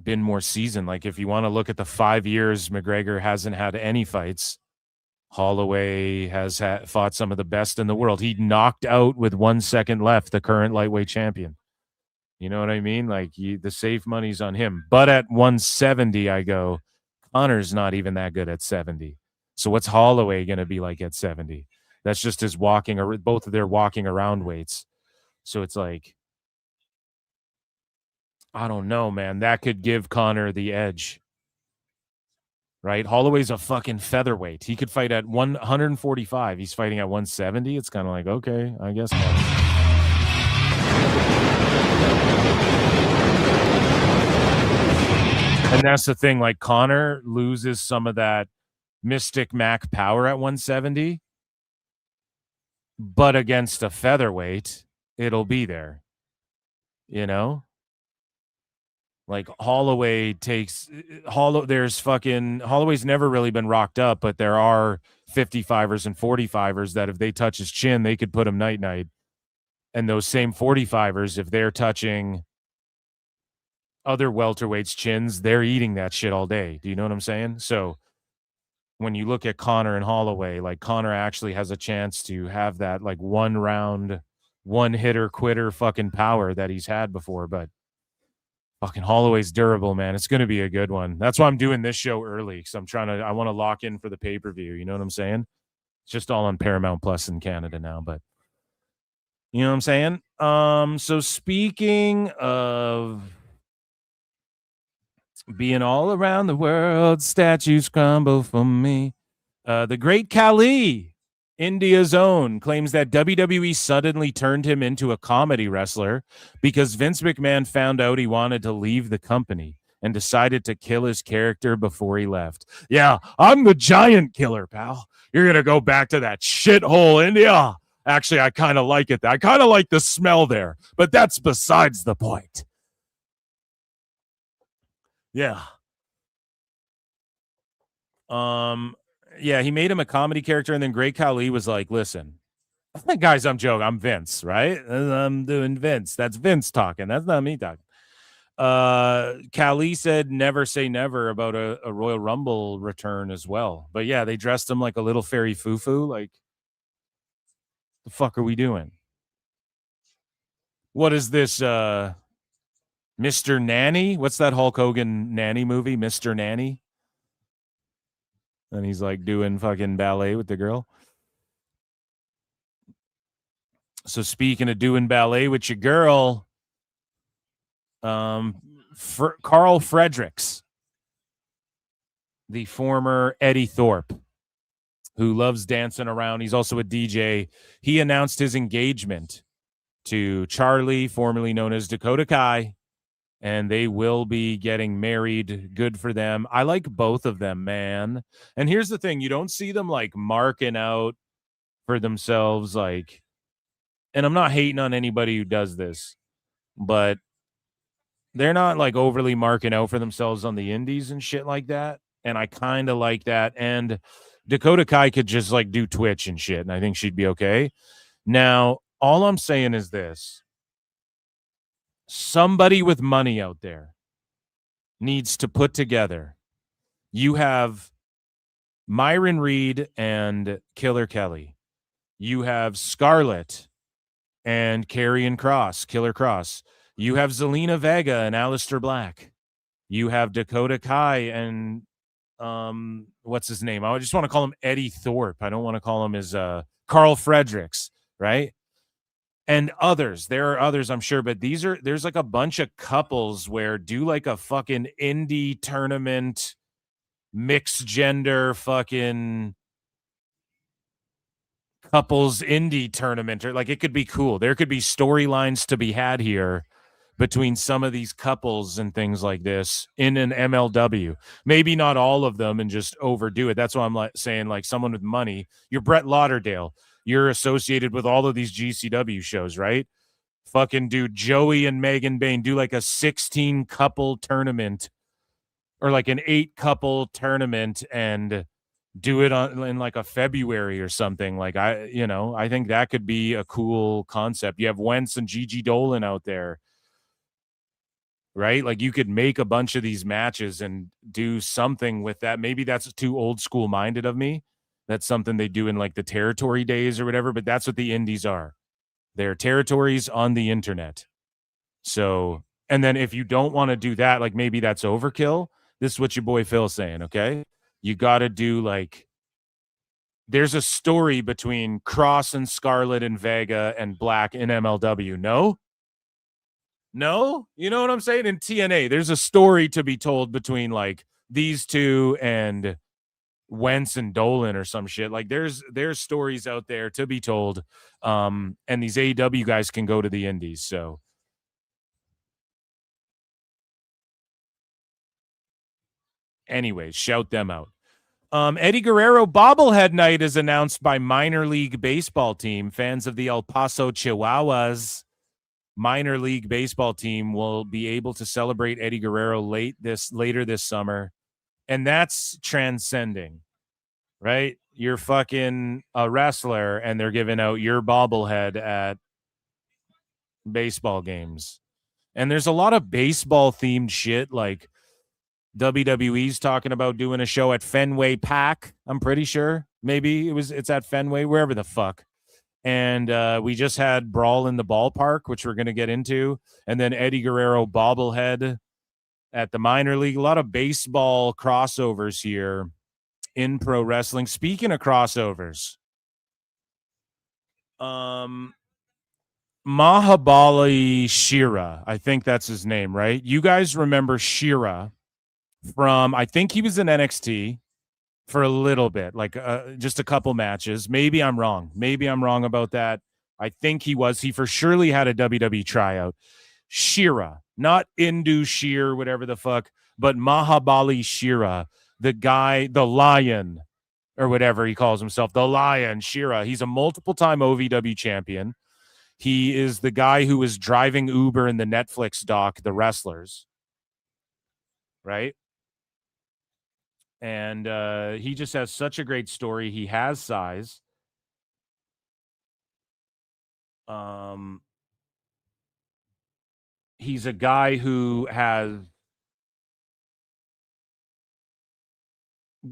been more seasoned. Like, if you want to look at the 5 years McGregor hasn't had any fights, Holloway has fought some of the best in the world. He knocked out with 1 second left the current lightweight champion. You know what I mean? Like, the safe money's on him. But at 170, I go, Connor's not even that good at 70. So what's Holloway going to be like at 70? That's just his walking, or both of their walking around weights. So it's like, I don't know, man. That could give Connor the edge, right? Holloway's a fucking featherweight. He could fight at 145. He's fighting at 170. It's kind of like, okay, I guess not. And that's the thing. Like, Connor loses some of that Mystic Mac power at 170, but against a featherweight, it'll be there, you know? Like, Holloway Holloway's never really been rocked up, but there are 55ers and 45ers that if they touch his chin, they could put him night-night. And those same 45ers, if they're touching other welterweights' chins, they're eating that shit all day. Do you know what I'm saying? So when you look at Connor and Holloway, like, Connor actually has a chance to have that, like, 1 round, 1-hitter quitter fucking power that he's had before, but fucking Holloway's durable, man. It's going to be a good one. That's why I'm doing this show early, because I want to lock in for the pay-per-view. You know what I'm saying? It's just all on Paramount Plus in Canada now, but you know what I'm saying? So speaking of being all around the world, statues crumble for me. The great Khali, India's own, claims that WWE suddenly turned him into a comedy wrestler because Vince McMahon found out he wanted to leave the company and decided to kill his character before he left. Yeah, I'm the giant killer, pal. You're going to go back to that shithole India. Actually, I kind of like it. I kind of like the smell there, but that's besides the point. Yeah. Yeah, he made him a comedy character, and then Great Khali was like, listen, guys, I'm joking. I'm Vince, right? I'm doing Vince. That's Vince talking. That's not me talking. Khali said never say never about a Royal Rumble return as well. But yeah, they dressed him like a little fairy foo-foo. Like, the fuck are we doing? What is this? Mr. Nanny. What's that Hulk Hogan nanny movie? Mr. Nanny. And he's like doing fucking ballet with the girl. So speaking of doing ballet with your girl, Carl Fredericks, the former Eddie Thorpe, who loves dancing around. He's also a DJ. He announced his engagement to Charlie, formerly known as Dakota Kai, and they will be getting married. Good for them. I like both of them, man. And here's the thing. You don't see them like marking out for themselves. Like, and I'm not hating on anybody who does this, but they're not like overly marking out for themselves on the indies and shit like that. And I kind of like that. And Dakota Kai could just like do Twitch and shit. And I think she'd be okay. Now, all I'm saying is this. Somebody with money out there needs to put together. You have Myron Reed and Killer Kelly. You have Scarlett and Karrion Kross, Killer Kross. You have Zelina Vega and Aleister Black. You have Dakota Kai and what's his name? I just want to call him Eddie Thorpe. I don't want to call him as Carl Fredericks, right? And others. There are others, I'm sure, but there's like a bunch of couples where do like a fucking indie tournament, mixed gender fucking couples indie tournament, or like it could be cool. There could be storylines to be had here between some of these couples and things like this in an MLW. Maybe not all of them and just overdo it. That's why I'm like saying like someone with money. You're Brett Lauderdale. You're associated with all of these GCW shows, right? Fucking do Joey and Megan Bain do like a 16 couple tournament or like an 8 couple tournament and do it in like a February or something. Like I think that could be a cool concept. You have Wentz and Gigi Dolan out there, right? Like you could make a bunch of these matches and do something with that. Maybe that's too old school minded of me. That's something they do in like the territory days or whatever, but that's what the indies are. They're territories on the internet. So, and then if you don't want to do that, like maybe that's overkill. This is what your boy Phil's saying, okay? You got to do like, there's a story between Cross and Scarlett and Vega and Black in MLW. No? You know what I'm saying? In TNA, there's a story to be told between like these two and Wentz and Dolan or some shit. Like there's stories out there to be told. And these AEW guys can go to the indies. So anyways, shout them out. Eddie Guerrero bobblehead night is announced by minor league baseball team. Fans of the El Paso Chihuahuas minor league baseball team will be able to celebrate Eddie Guerrero later this summer. And that's transcending, right? You're fucking a wrestler and they're giving out your bobblehead at baseball games. And there's a lot of baseball themed shit. Like WWE's talking about doing a show at Fenway Park. I'm pretty sure. Maybe it's at Fenway, wherever the fuck. And we just had Brawl in the Ballpark, which we're going to get into. And then Eddie Guerrero bobblehead at the minor league. A lot of baseball crossovers here in pro wrestling. Speaking of crossovers, Mahabali Shera, I think that's his name, right? You guys remember Shera from, I think he was in NXT for a little bit, like just a couple matches. Maybe I'm wrong. Maybe I'm wrong about that. I think he was. He for surely had a WWE tryout. Shera, not Indu Sheer, whatever the fuck, but Mahabali Shera, the guy, the Lion, or whatever he calls himself, the Lion Shera. He's a multiple-time OVW champion. He is the guy who was driving Uber in the Netflix doc, The Wrestlers, right? And he just has such a great story. He has size. He's a guy who has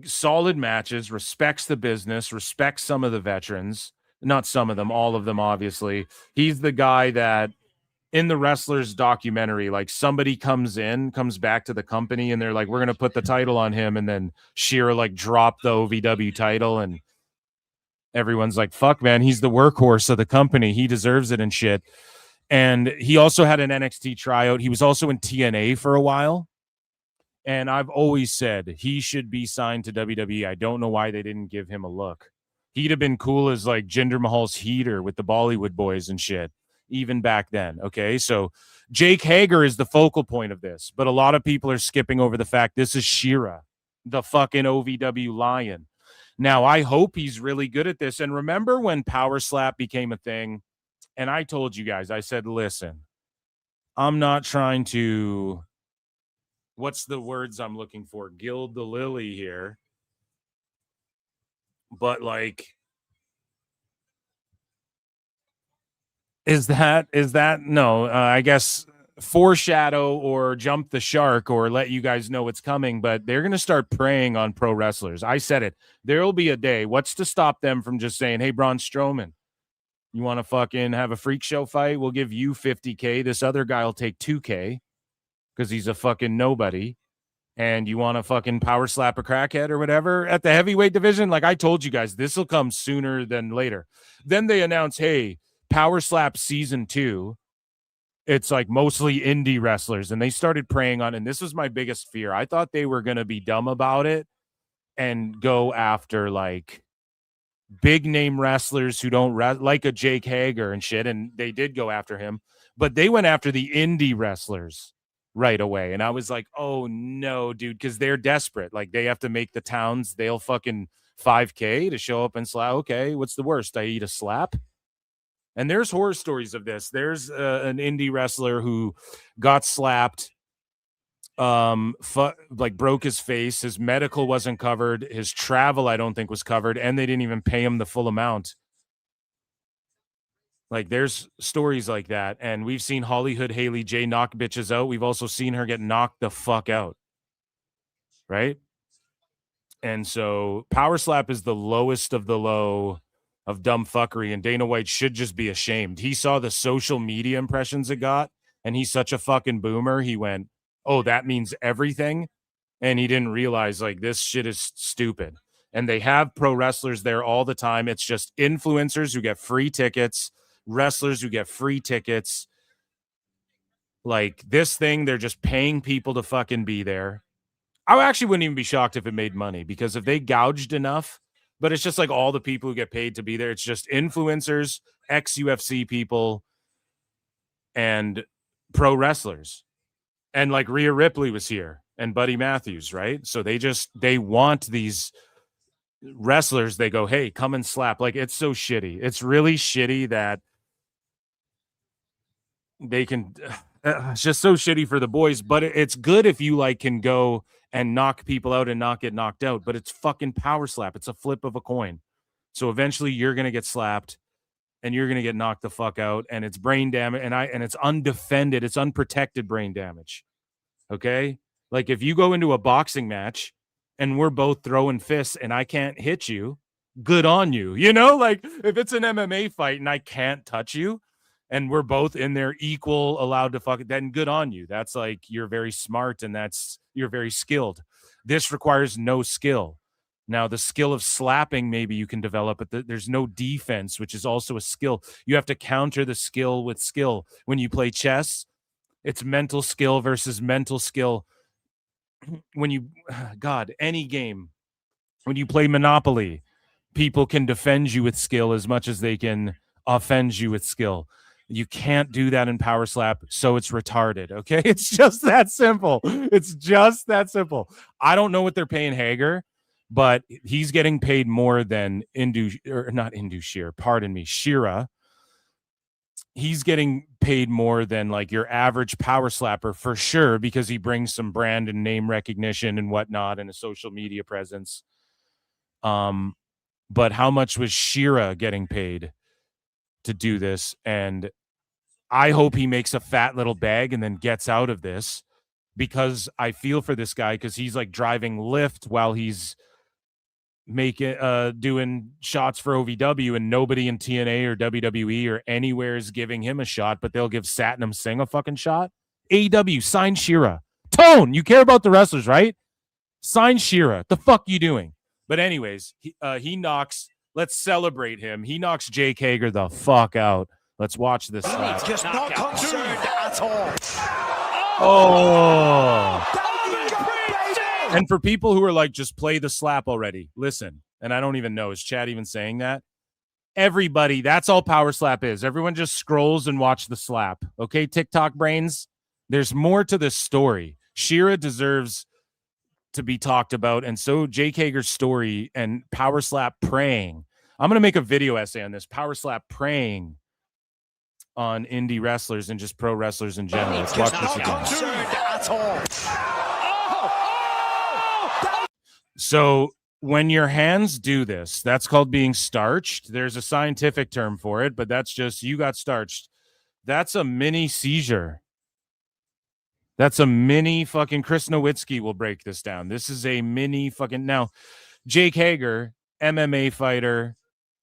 solid matches, respects the business, respects some of the veterans. Not some of them, all of them, obviously. He's the guy that in the Wrestlers documentary, like somebody comes back to the company and they're like, we're going to put the title on him. And then Shira like dropped the OVW title and everyone's like, fuck, man, he's the workhorse of the company. He deserves it and shit. And he also had an NXT tryout. He was also in TNA for a while. And I've always said he should be signed to WWE. I don't know why they didn't give him a look. He'd have been cool as like Jinder Mahal's heater with the Bollywood boys and shit, even back then. Okay, so Jake Hager is the focal point of this, but a lot of people are skipping over the fact this is Shira, the fucking OVW Lion. Now, I hope he's really good at this. And remember when Power Slap became a thing? And I told you guys, I said, listen, I'm not trying to, what's the words I'm looking for? Gild the lily here. But like, is that no, I guess foreshadow or jump the shark or let you guys know what's coming, but they're going to start preying on pro wrestlers. I said it. There'll be a day. What's to stop them from just saying, hey, Braun Strowman, you want to fucking have a freak show fight? We'll give you $50K. This other guy will take $2K because he's a fucking nobody. And you want to fucking power slap a crackhead or whatever at the heavyweight division? Like I told you guys, this will come sooner than later. Then they announce, hey, Power Slap Season 2. It's like mostly indie wrestlers. And they started preying on, and this was my biggest fear. I thought they were going to be dumb about it and go after like big name wrestlers who don't like a Jake Hager and shit. And they did go after him, but they went after the indie wrestlers right away. And I was like, oh no, dude, because they're desperate. Like they have to make the towns, they'll fucking $5K to show up and slap. Okay, what's the worst? I eat a slap. And there's horror stories of this. There's an indie wrestler who got slapped, like broke his face. His medical wasn't covered. His travel, I don't think, was covered. And they didn't even pay him the full amount. Like there's stories like that. And we've seen Hollywood Haley J knock bitches out. We've also seen her get knocked the fuck out. Right? And so Power Slap is the lowest of the low of dumb fuckery. And Dana White should just be ashamed. He saw the social media impressions it got. And he's such a fucking boomer. He went, oh, that means everything. And he didn't realize like this shit is stupid. And they have pro wrestlers there all the time. It's just influencers who get free tickets. Wrestlers who get free tickets. Like this thing, they're just paying people to fucking be there. I actually wouldn't even be shocked if it made money, because if they gouged enough, but it's just like all the people who get paid to be there. It's just influencers, ex-UFC people, and pro wrestlers. And like Rhea Ripley was here and Buddy Matthews, right? So they want these wrestlers. They go, hey, come and slap. Like it's so shitty. It's really shitty that they can, it's just so shitty for the boys, but it's good if you like can go and knock people out and not get knocked out, but it's fucking Power Slap. It's a flip of a coin. So eventually you're going to get slapped and you're going to get knocked the fuck out, and it's brain damage, and it's undefended, it's unprotected brain damage. Okay? Like if you go into a boxing match and we're both throwing fists and I can't hit you, good on you. You know, like if it's an MMA fight and I can't touch you, and we're both in there equal, allowed to fuck it, then good on you. That's like, you're very smart and you're very skilled. This requires no skill. Now, the skill of slapping, maybe you can develop, but there's no defense, which is also a skill. You have to counter the skill with skill. When you play chess, it's mental skill versus mental skill. When you, God, any game, when you play Monopoly, people can defend you with skill as much as they can offend you with skill. You can't do that in Power Slap, so it's retarded, okay? It's just that simple. It's just that simple. I don't know what they're paying Hager, but he's getting paid more than Shira. He's getting paid more than like your average Power Slapper for sure, because he brings some brand and name recognition and whatnot and a social media presence. But how much was Shira getting paid to do this? And I hope he makes a fat little bag and then gets out of this, because I feel for this guy, because he's like driving Lyft while he's doing shots for OVW, and nobody in TNA or WWE or anywhere is giving him a shot, but they'll give Satnam Singh a fucking shot. AEW, sign Shira. Tone, you care about the wrestlers, right? Sign Shira. The fuck you doing? But anyways, he knocks. Let's celebrate him. He knocks Jake Hager the fuck out. Let's watch this slap.
Just not concerned at all.
Oh. And for people who are like, just play the slap already, listen. And I don't even know, is Chad even saying that? Everybody, that's all power slap is. Everyone just scrolls and watch the slap. Okay, TikTok brains? There's more to this story. Shira deserves to be talked about, and so Jake Hager's story and power slap praying. I'm going to make a video essay on this. Power slap praying on indie wrestlers and just pro wrestlers in general. Let's watch this again. So when your hands do this, that's called being starched. There's a scientific term for it, but that's just you got starched. That's a mini seizure. That's a mini fucking Chris Nowitzki will break this down. This is a mini fucking now. Jake Hager, MMA fighter,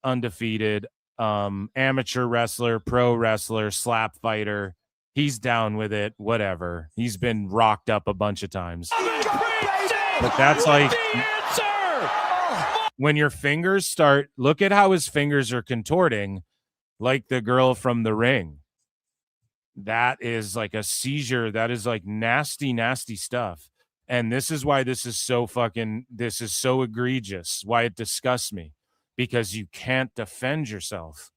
undefeated, amateur wrestler, pro wrestler, slap fighter. He's down with it, whatever. He's been rocked up a bunch of times. But that's like when your fingers start, look at how his fingers are contorting like the girl from The Ring. That is like a seizure. That is like nasty, nasty stuff. And this is why this is so egregious, why it disgusts me, because you can't defend yourself.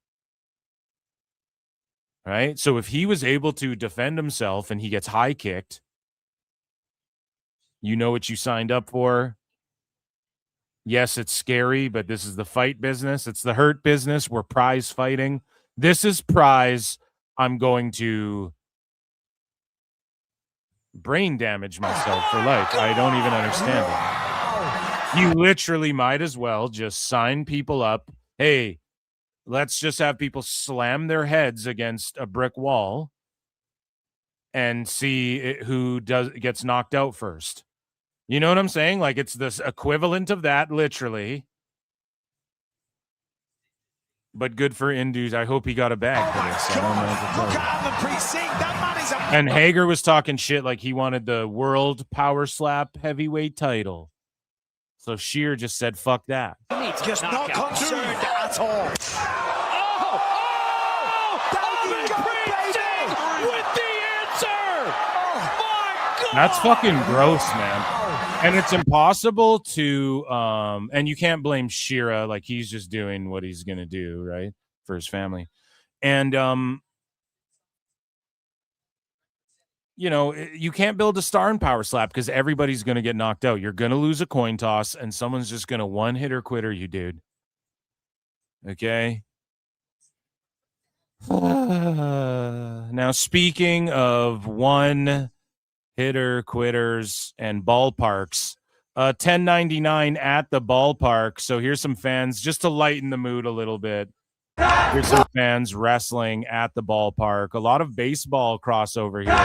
Right? So if he was able to defend himself and he gets high kicked, you know what you signed up for. Yes, it's scary, but this is the fight business. It's the hurt business. We're prize fighting. This is prize. I'm going to brain damage myself for life. I don't even understand it. You literally might as well just sign people up. Hey, let's just have people slam their heads against a brick wall and see who gets knocked out first. You know what I'm saying? Like, it's this equivalent of that, literally. But good for Indus. I hope he got a bag for this. I don't know what to tell you. And Hager was talking shit like he wanted the world power slap heavyweight title. So Sheer just said, fuck that.
Just not concerned at all.
That's fucking gross, man. And it's impossible to and you can't blame Shira, like he's just doing what he's gonna do, right, for his family. And you know, you can't build a star in power slap because everybody's gonna get knocked out. You're gonna lose a coin toss and someone's just gonna one hitter quitter you, dude. Okay. Now, speaking of one hitter quitters and ballparks, 1099 at the ballpark. So here's some fans just to lighten the mood a little bit. Here's some fans wrestling at the ballpark. A lot of baseball crossover here.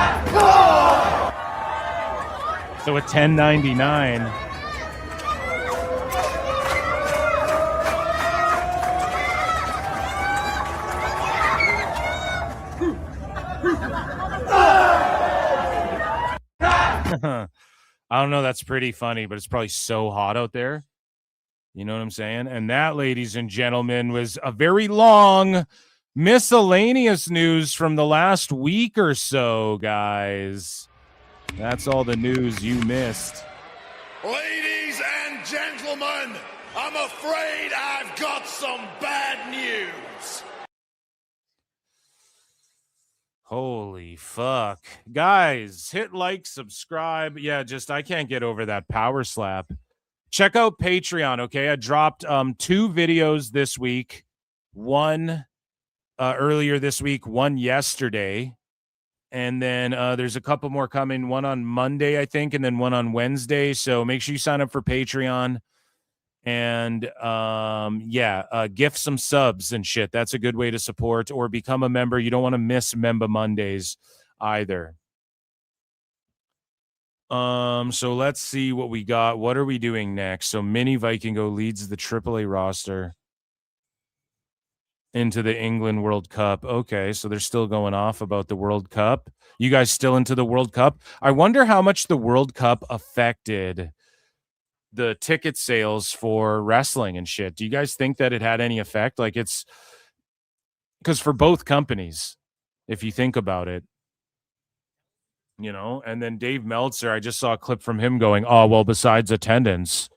So at 1099. I don't know. That's pretty funny, but it's probably so hot out there. You know what I'm saying? And that, ladies and gentlemen, was a very long miscellaneous news from the last week or so, guys. That's all the news you missed.
Ladies and gentlemen, I'm afraid I've got some bad news.
Holy fuck. Guys, hit like, subscribe. Yeah, just I can't get over that power slap. Check out Patreon, okay? I dropped 2 videos this week. One earlier this week, one yesterday. And then there's a couple more coming. One on Monday, I think, and then one on Wednesday. So make sure you sign up for Patreon. And gift some subs and shit. That's a good way to support, or become a member. You don't want to miss Member Mondays either. So let's see what we got. What are we doing next? So Mini Vikingo leads the AAA roster into the England World Cup. Okay, so they're still going off about the World Cup. You guys still into the World Cup? I wonder how much the World Cup affected the ticket sales for wrestling and shit. Do you guys think that it had any effect? Like, it's because for both companies, if you think about it, you know, and then Dave Meltzer, I just saw a clip from him going, oh, well, besides attendance,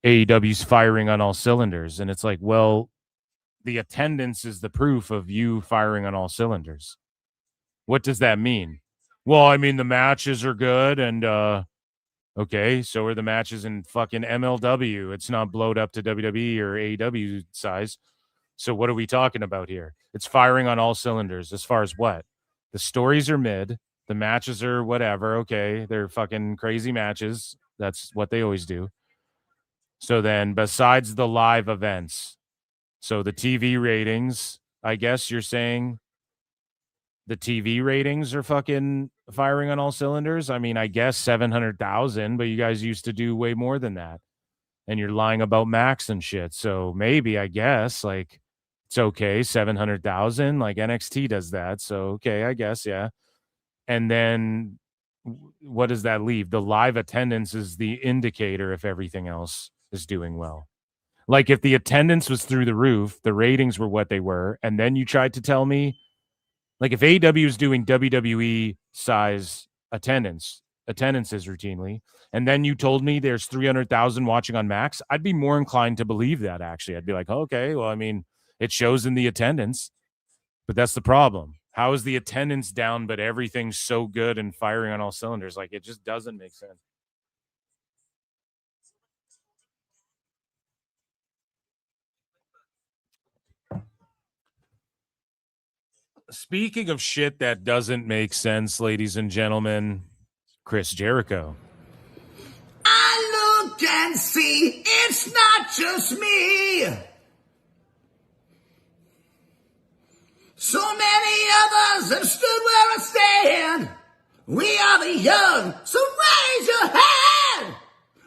AEW's firing on all cylinders. And it's like, well, the attendance is the proof of you firing on all cylinders. What does that mean? Well, I mean, the matches are good, and okay, so are the matches in fucking MLW. It's not blowed up to WWE or AEW size. So what are we talking about here? It's firing on all cylinders. As far as what? The stories are mid. The matches are whatever. Okay, they're fucking crazy matches. That's what they always do. So then, besides the live events, so the TV ratings, I guess you're saying the TV ratings are fucking firing on all cylinders. I mean, I guess 700,000, but you guys used to do way more than that. And you're lying about Max and shit. So maybe, I guess, like, it's okay. 700,000, like NXT does that. So, okay, I guess, yeah. And then what does that leave? The live attendance is the indicator if everything else is doing well. Like, if the attendance was through the roof, the ratings were what they were, and then you tried to tell me, like, if AEW is doing WWE size attendances routinely, and then you told me there's 300,000 watching on Max, I'd be more inclined to believe that, actually. I'd be like, okay, well, I mean, it shows in the attendance, but that's the problem. How is the attendance down, but everything's so good and firing on all cylinders? Like, it just doesn't make sense. Speaking of shit that doesn't make sense, ladies and gentlemen, Chris Jericho.
I look and see it's not just me. So many others have stood where I stand. We are the young, so raise your hand.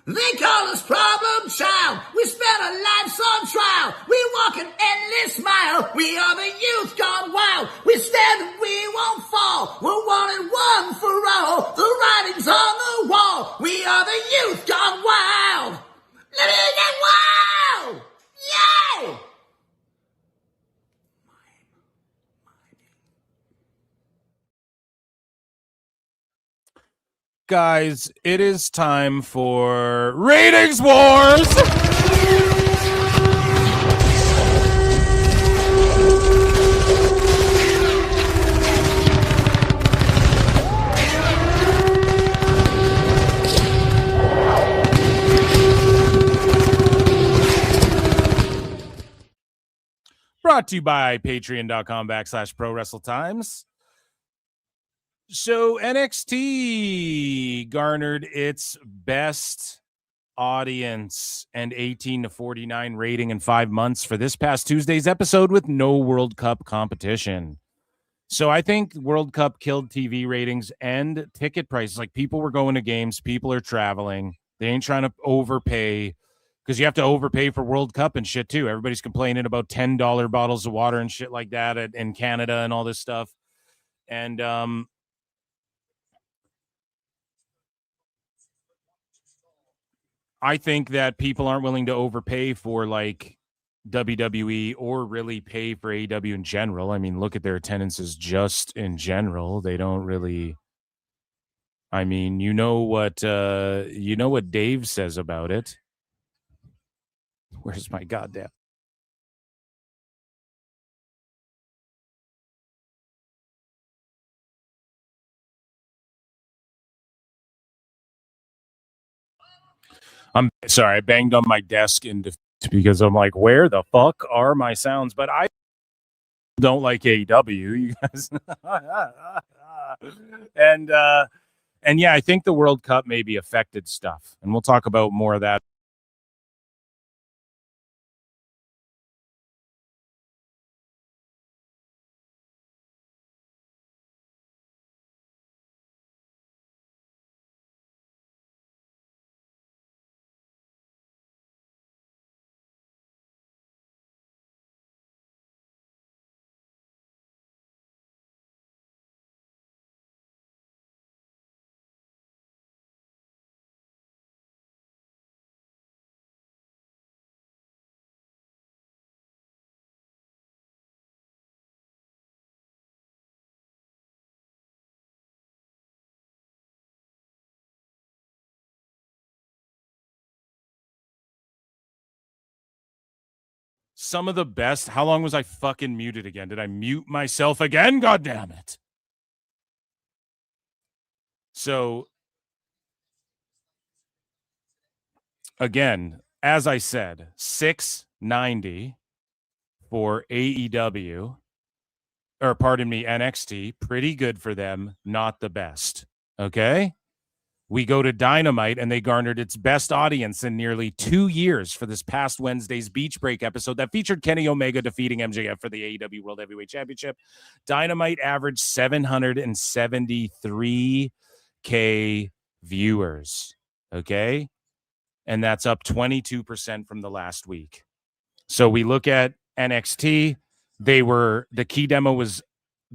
They call us problem child. We spent our lives on trial. We walk an endless mile. We are the youth gone wild. We stand and we won't fall. We're one and one for all. The writing's on the wall. We are the youth gone wild. Let me get wild. Yay!
Guys, it is time for Ratings Wars! Brought to you by patreon.com/Pro Wrestle Times. So NXT garnered its best audience and 18 to 49 rating in 5 months for this past Tuesday's episode with no World Cup competition. So I think World Cup killed TV ratings and ticket prices. Like, people were going to games, people are traveling. They ain't trying to overpay, because you have to overpay for World Cup and shit too. Everybody's complaining about $10 bottles of water and shit like that in Canada and all this stuff. And I think that people aren't willing to overpay for, like, WWE or really pay for AEW in general. I mean, look at their attendances just in general. They don't really. I mean, you know what Dave says about it. Where's my goddamn? I'm sorry, I banged on my desk because I'm like, where the fuck are my sounds? But I don't like AEW, you guys. and yeah, I think the World Cup maybe affected stuff, and we'll talk about more of that some of the best. How long was I fucking muted again? Did I mute myself again? God damn it. So, again, as I said, $690 for AEW, or pardon me, NXT. Pretty good for them, not the best. Okay? We go to Dynamite, and they garnered its best audience in nearly 2 years for this past Wednesday's Beach Break episode that featured Kenny Omega defeating MJF for the AEW World Heavyweight Championship. Dynamite averaged 773K viewers. Okay? And that's up 22% from the last week. So we look at NXT. The key demo was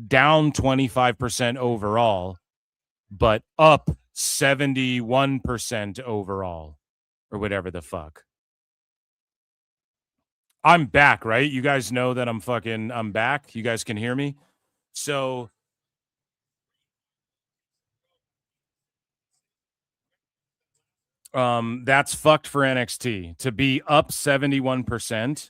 down 25% overall, but up 71% overall, or whatever the fuck. I'm back, right? You guys know that I'm back. You guys can hear me. So that's fucked for NXT to be up 71%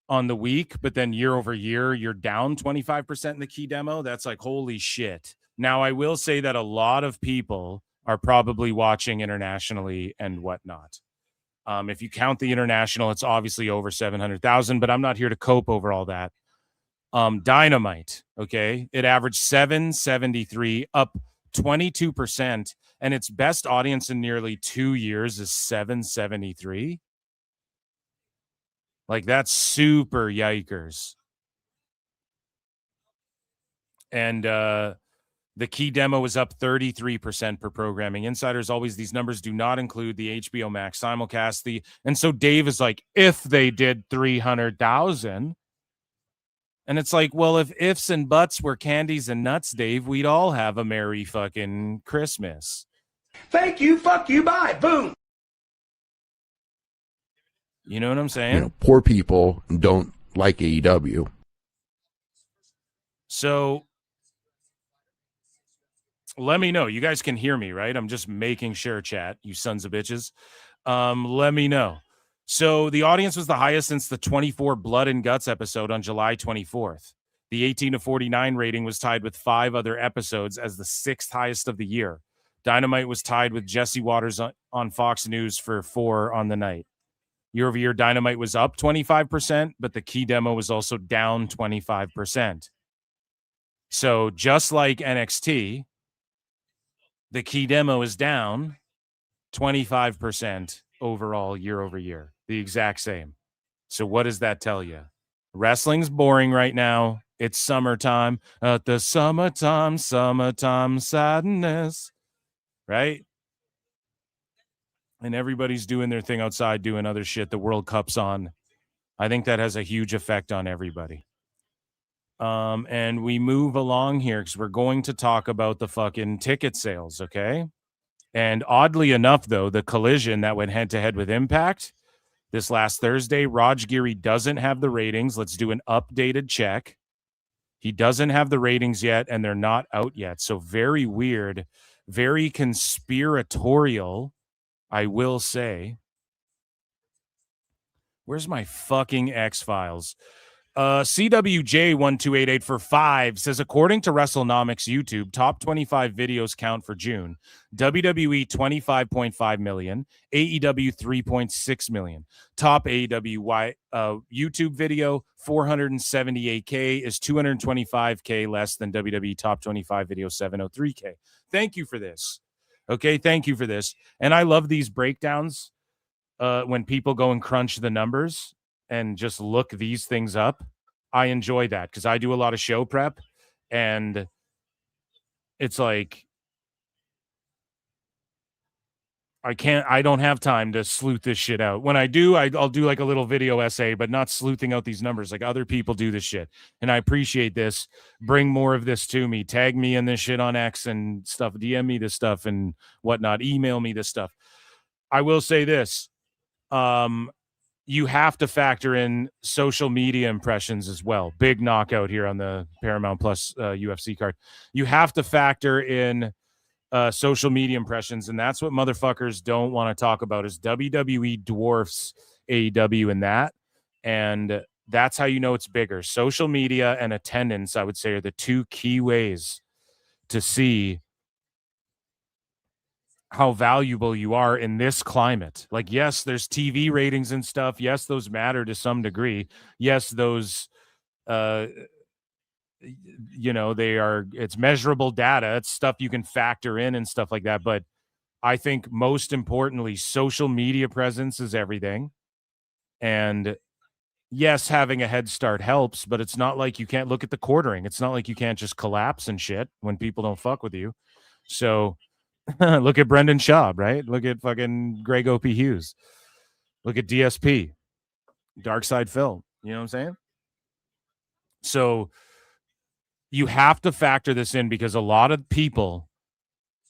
on the week, but then year over year, you're down 25% in the key demo. That's like, holy shit. Now, I will say that a lot of people are probably watching internationally and whatnot. If you count the international, it's obviously over 700,000, but I'm not here to cope over all that. Dynamite, okay? It averaged 773, up 22%, and its best audience in nearly 2 years is 773. Like, that's super yikers. And the key demo was up 33% per programming. Insiders always, these numbers do not include the HBO Max simulcast. And so Dave is like, if they did 300,000, and it's like, well, if ifs and buts were candies and nuts, Dave, we'd all have a merry fucking Christmas.
Thank you, fuck you, bye, boom.
You know what I'm saying?
Poor people don't like AEW.
So let me know. You guys can hear me, right? I'm just making sure, chat, you sons of bitches. Let me know. So the audience was the highest since the 24 Blood and Guts episode on July 24th. The 18 to 49 rating was tied with 5 other episodes as the 6th highest of the year. Dynamite was tied with Jesse Waters on Fox News for 4 on the night. Year over year, Dynamite was up 25%, but the key demo was also down 25%. So just like NXT, the key demo is down 25% overall year over year, the exact same. So what does that tell you? Wrestling's boring right now. It's summertime. At the summertime sadness, right? And everybody's doing their thing outside, doing other shit. The World Cup's on. I think that has a huge effect on everybody. And we move along here because we're going to talk about the fucking ticket sales, okay? And oddly enough, though, the collision that went head-to-head with Impact this last Thursday, Raj Giri doesn't have the ratings. Let's do an updated check. He doesn't have the ratings yet, and they're not out yet. So very weird, very conspiratorial, I will say. Where's my fucking X-Files? CWJ1288 for 5 says, according to WrestleNomics YouTube, top 25 videos count for June. WWE 25.5 million, AEW 3.6 million. Top AEW YouTube video 478K is 225K less than WWE top 25 video 703K. Thank you for this. Okay, thank you for this. And I love these breakdowns when people go and crunch the numbers and just look these things up. I enjoy that because I do a lot of show prep, and it's like I don't have time to sleuth this shit out. When I do, I'll do like a little video essay, but not sleuthing out these numbers like other people do this shit. And I appreciate this. Bring more of this to me. Tag me in this shit on X and stuff. DM me this stuff and whatnot. Email me this stuff. I will say this. You have to factor in social media impressions as well. Big knockout here on the Paramount Plus UFC card. You have to factor in social media impressions, and that's what motherfuckers don't want to talk about is WWE dwarfs AEW in that. And That's how you know it's bigger. Social media and attendance, I would say, are the two key ways to see how valuable you are in this climate. Like, yes, there's TV ratings and stuff. Yes, those matter to some degree. Yes, those, it's measurable data. It's stuff you can factor in and stuff like that. But I think most importantly, social media presence is everything. And yes, having a head start helps, but it's not like you can't look at the quartering. It's not like you can't just collapse and shit when people don't fuck with you. So look at Brendan Schaub, right? Look at fucking Greg O.P. Hughes. Look at DSP, Dark Side Phil. You know what I'm saying? So you have to factor this in because a lot of people,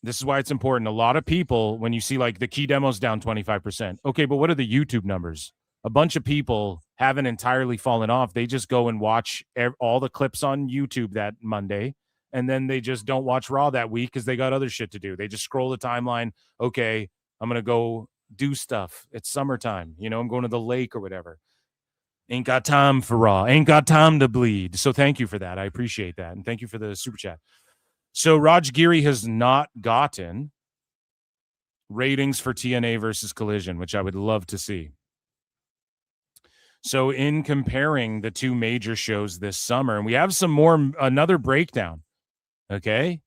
this is why it's important. A lot of people, when you see like the key demos down 25%, okay, but what are the YouTube numbers? A bunch of people haven't entirely fallen off. They just go and watch all the clips on YouTube that Monday, and then they just don't watch Raw that week because they got other shit to do. They just scroll the timeline. Okay, I'm going to go do stuff. It's summertime. You know, I'm going to the lake or whatever. Ain't got time for Raw. Ain't got time to bleed. So thank you for that. I appreciate that. And thank you for the super chat. So Raj Giri has not gotten ratings for TNA versus Collision, which I would love to see. So in comparing the two major shows this summer, and we have another breakdown. Okay.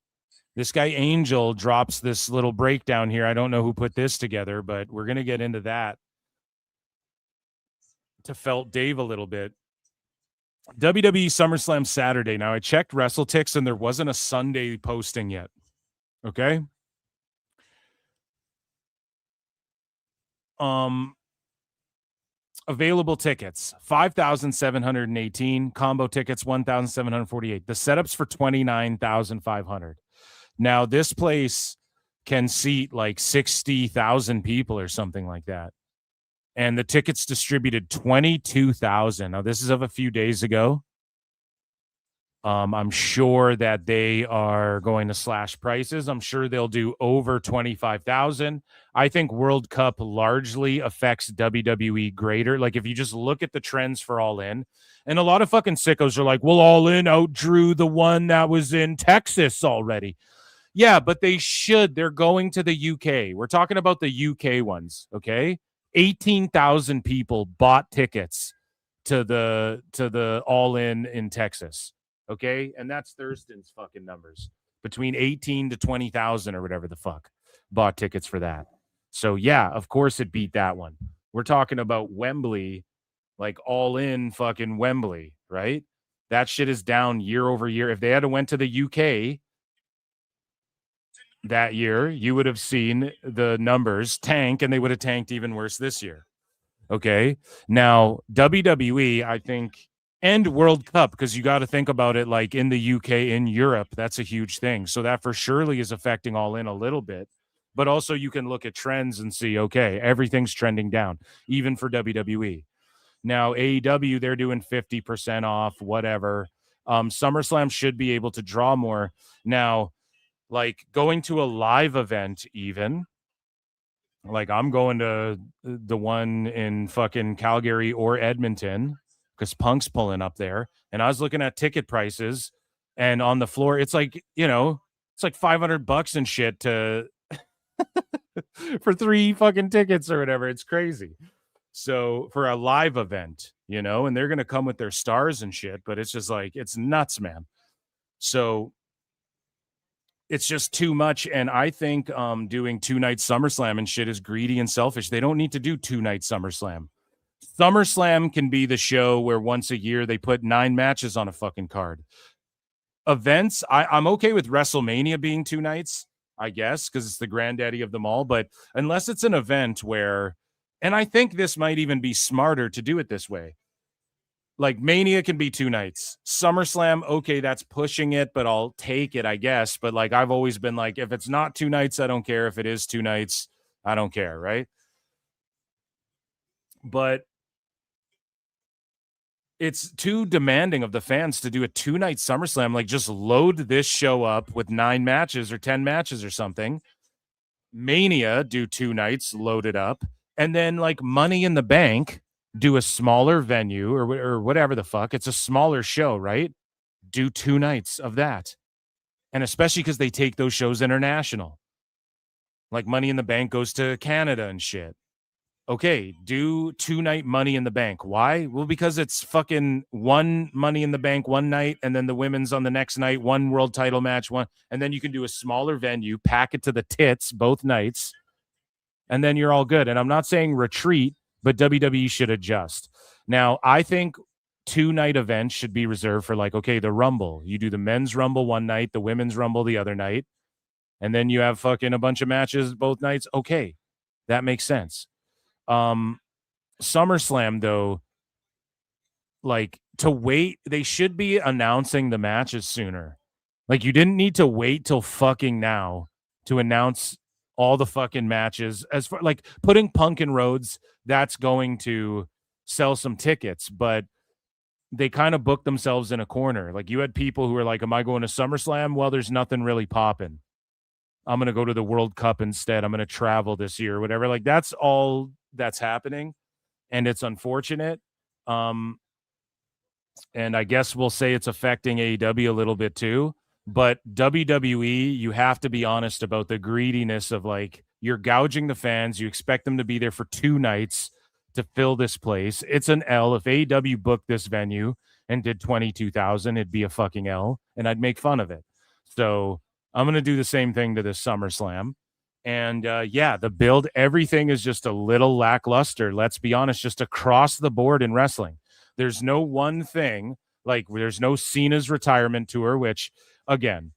This guy Angel drops this little breakdown here. I don't know who put this together, but we're going to get into that to Felt Dave a little bit. WWE SummerSlam Saturday. Now I checked WrestleTix and there wasn't a Sunday posting yet. Okay. Available tickets, 5,718. Combo tickets, 1,748. The setups for 29,500. Now, this place can seat like 60,000 people or something like that. And the tickets distributed 22,000. Now, this is of a few days ago. I'm sure that they are going to slash prices. I'm sure they'll do over 25,000. I think World Cup largely affects WWE greater. Like if you just look at the trends for All In, and a lot of fucking sickos are like, well, All In outdrew the one that was in Texas already. Yeah, but they should. They're going to the UK. We're talking about the UK ones, okay? 18,000 people bought tickets to the All In Texas. Okay, and that's Thurston's fucking numbers. Between 18 to 20,000 or whatever the fuck bought tickets for that. So yeah, of course it beat that one. We're talking about Wembley, like All In fucking Wembley, right? That shit is down year over year. If they had went to the UK that year, you would have seen the numbers tank, and they would have tanked even worse this year. Okay, now WWE, I think. And World Cup, because you got to think about it like in the UK, in Europe, that's a huge thing. So that for surely is affecting All In a little bit. But also you can look at trends and see, okay, everything's trending down, even for WWE. Now, AEW, they're doing 50% off, whatever. SummerSlam should be able to draw more. Now, like going to a live event even, like I'm going to the one in fucking Calgary or Edmonton, because Punk's pulling up there, and I was looking at ticket prices, and on the floor, it's like, you know, it's like $500 and shit to for 3 fucking tickets or whatever. It's crazy. So for a live event, you know, and they're going to come with their stars and shit, but it's just like, it's nuts, man. So it's just too much. And I think doing 2-night SummerSlam and shit is greedy and selfish. They don't need to do 2-night SummerSlam. SummerSlam can be the show where once a year they put 9 matches on a fucking card. Events, I'm okay with WrestleMania being 2 nights, I guess, because it's the granddaddy of them all. But unless it's an event where, and I think this might even be smarter to do it this way. Like Mania can be 2 nights. SummerSlam, okay, that's pushing it, but I'll take it, I guess. But like I've always been like, if it's not 2 nights, I don't care. If it is 2 nights, I don't care, right? But it's too demanding of the fans to do a 2-night SummerSlam. Like just load this show up with 9 matches or 10 matches or something. Mania, do 2 nights, load it up. And then like Money in the Bank, do a smaller venue or whatever the fuck. It's a smaller show, right? Do 2 nights of that. And especially because they take those shows international. Like Money in the Bank goes to Canada and shit. Okay, do 2-night Money in the Bank. Why? Well, because it's fucking one Money in the Bank one night, and then the women's on the next night, one world title match, one, and then you can do a smaller venue, pack it to the tits both nights, and then you're all good. And I'm not saying retreat, but WWE should adjust. Now, I think 2-night events should be reserved for, like, okay, the Rumble. You do the men's Rumble one night, the women's Rumble the other night, and then you have fucking a bunch of matches both nights. Okay, that makes sense. SummerSlam, though, like, to wait, they should be announcing the matches sooner. Like, you didn't need to wait till fucking now to announce all the fucking matches. As far like putting Punk and Rhodes, that's going to sell some tickets, but they kind of booked themselves in a corner. Like, you had people who were like, am I going to SummerSlam? Well, there's nothing really popping. I'm going to go to the World Cup instead. I'm going to travel this year or whatever. Like, that's all that's happening, and it's unfortunate. And I guess we'll say it's affecting AEW a little bit too. But WWE, you have to be honest about the greediness of, like, you're gouging the fans. You expect them to be there for 2 nights to fill this place. It's an L. If AEW booked this venue and did 22,000, it'd be a fucking L, and I'd make fun of it. So I'm going to do the same thing to this SummerSlam. And yeah, the build, everything is just a little lackluster. Let's be honest, just across the board in wrestling. There's no one thing, like there's no Cena's retirement tour, which, again,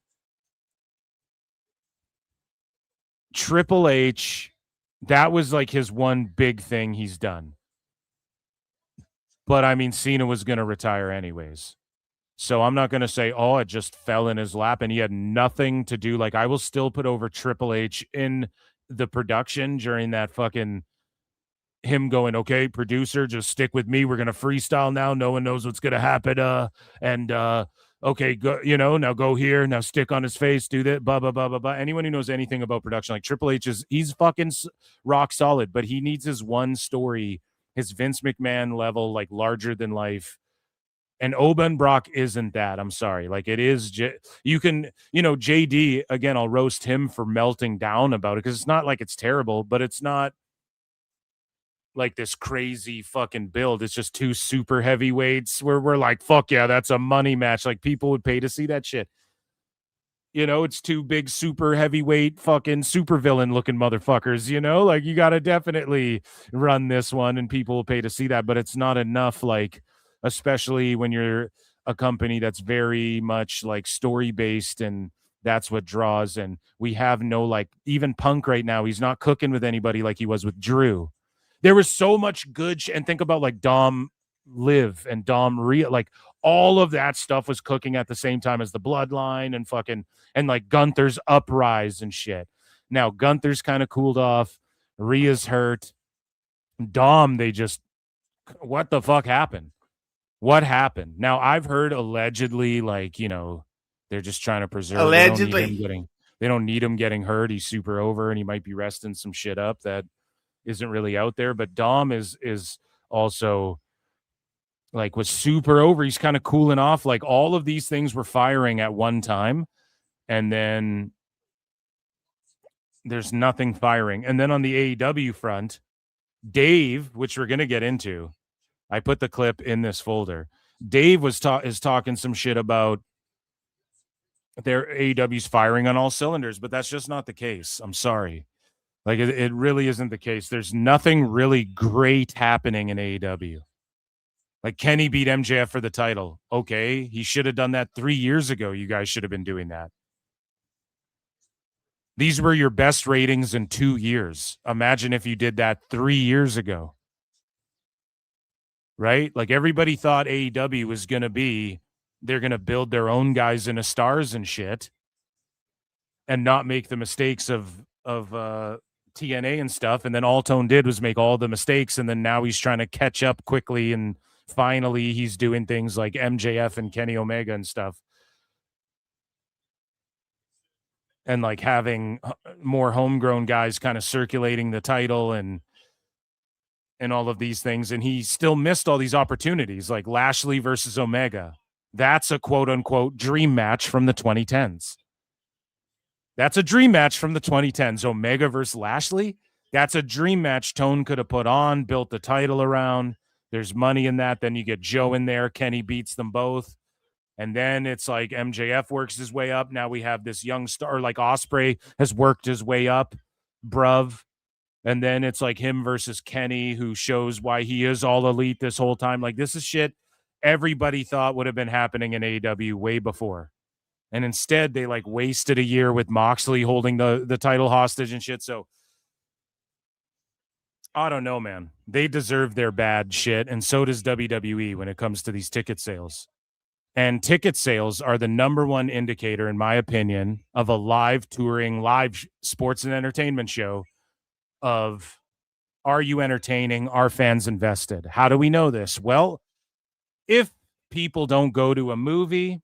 Triple H, that was like his one big thing he's done. But I mean, Cena was going to retire anyways. So I'm not going to say, oh, it just fell in his lap and he had nothing to do. Like, I will still put over Triple H in the production during that fucking him going, okay, producer, just stick with me. We're going to freestyle now. No one knows what's going to happen. Okay, go, now go here. Now stick on his face. Do that. Blah, blah, blah, blah, blah. Anyone who knows anything about production, like Triple H he's fucking rock solid, but he needs his one story, his Vince McMahon level, like larger than life. And Oben Brock isn't that. I'm sorry. Like, it is. You can, JD, again, I'll roast him for melting down about it because it's not like it's terrible, but it's not like this crazy fucking build. It's just 2 super heavyweights where we're like, fuck yeah, that's a money match. Like, people would pay to see that shit. It's 2 big super heavyweight fucking super villain looking motherfuckers, like, you got to definitely run this one and people will pay to see that, but it's not enough, like, especially when you're a company that's very much like story based, and that's what draws. And we have no, like, even Punk right now, he's not cooking with anybody like he was with Drew. There was so much good and think about like Dom Liv and Dom Rhea, like all of that stuff was cooking at the same time as the Bloodline and fucking, and like Gunther's uprise and shit. Now Gunther's kind of cooled off. Rhea's hurt. Dom, they just, what the fuck happened? What happened? Now, I've heard allegedly, like, they're just trying to preserve.
Allegedly.
They don't need him getting hurt. He's super over, and he might be resting some shit up that isn't really out there. But Dom is also, like, was super over. He's kind of cooling off. Like, all of these things were firing at one time, and then there's nothing firing. And then on the AEW front, Dave, which we're going to get into, I put the clip in this folder. Dave is talking some shit about their AEW's firing on all cylinders, but that's just not the case. I'm sorry. Like, it really isn't the case. There's nothing really great happening in AEW. Like, Kenny beat MJF for the title. Okay, he should have done that 3 years ago. You guys should have been doing that. These were your best ratings in 2 years. Imagine if you did that 3 years ago. Right? Like, everybody thought AEW was going to be, they're going to build their own guys into stars and shit and not make the mistakes of TNA and stuff. And then all Tone did was make all the mistakes. And then now he's trying to catch up quickly. And finally he's doing things like MJF and Kenny Omega and stuff. And like having more homegrown guys kind of circulating the title. And and all of these things, and he still missed all these opportunities, like Lashley versus Omega. That's a quote-unquote dream match from the 2010s. That's a dream match from the 2010s. Omega versus Lashley. That's a dream match Tone could have put on, built the title around. There's money in that. Then you get Joe in there. Kenny beats them both. And then it's like MJF works his way up. Now we have this young star, like Ospreay has worked his way up, bruv. And then it's like him versus Kenny, who shows why he is all elite this whole time. Like, this is shit everybody thought would have been happening in AEW way before. And instead, they like wasted a year with Moxley holding the title hostage and shit. So I don't know, man. They deserve their bad shit. And so does WWE when it comes to these ticket sales. And ticket sales are the number one indicator, in my opinion, of a live touring, live sports and entertainment show of, are you entertaining? Are fans invested? How do we know this? Well, if people don't go to a movie,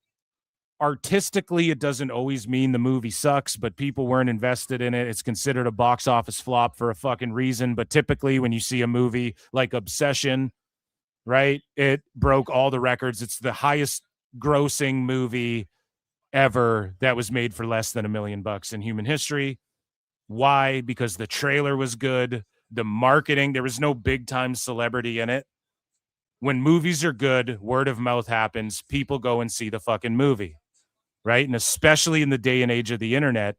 artistically, it doesn't always mean the movie sucks, but people weren't invested in it. It's considered a box office flop for a fucking reason. But typically when you see a movie like Obsession, right, it broke all the records. It's the highest grossing movie ever that was made for less than $1 million in human history. Why? Because the trailer was good. The marketing, there was no big time celebrity in it. When movies are good, word of mouth happens. People go and see the fucking movie. Right? And especially in the day and age of the internet,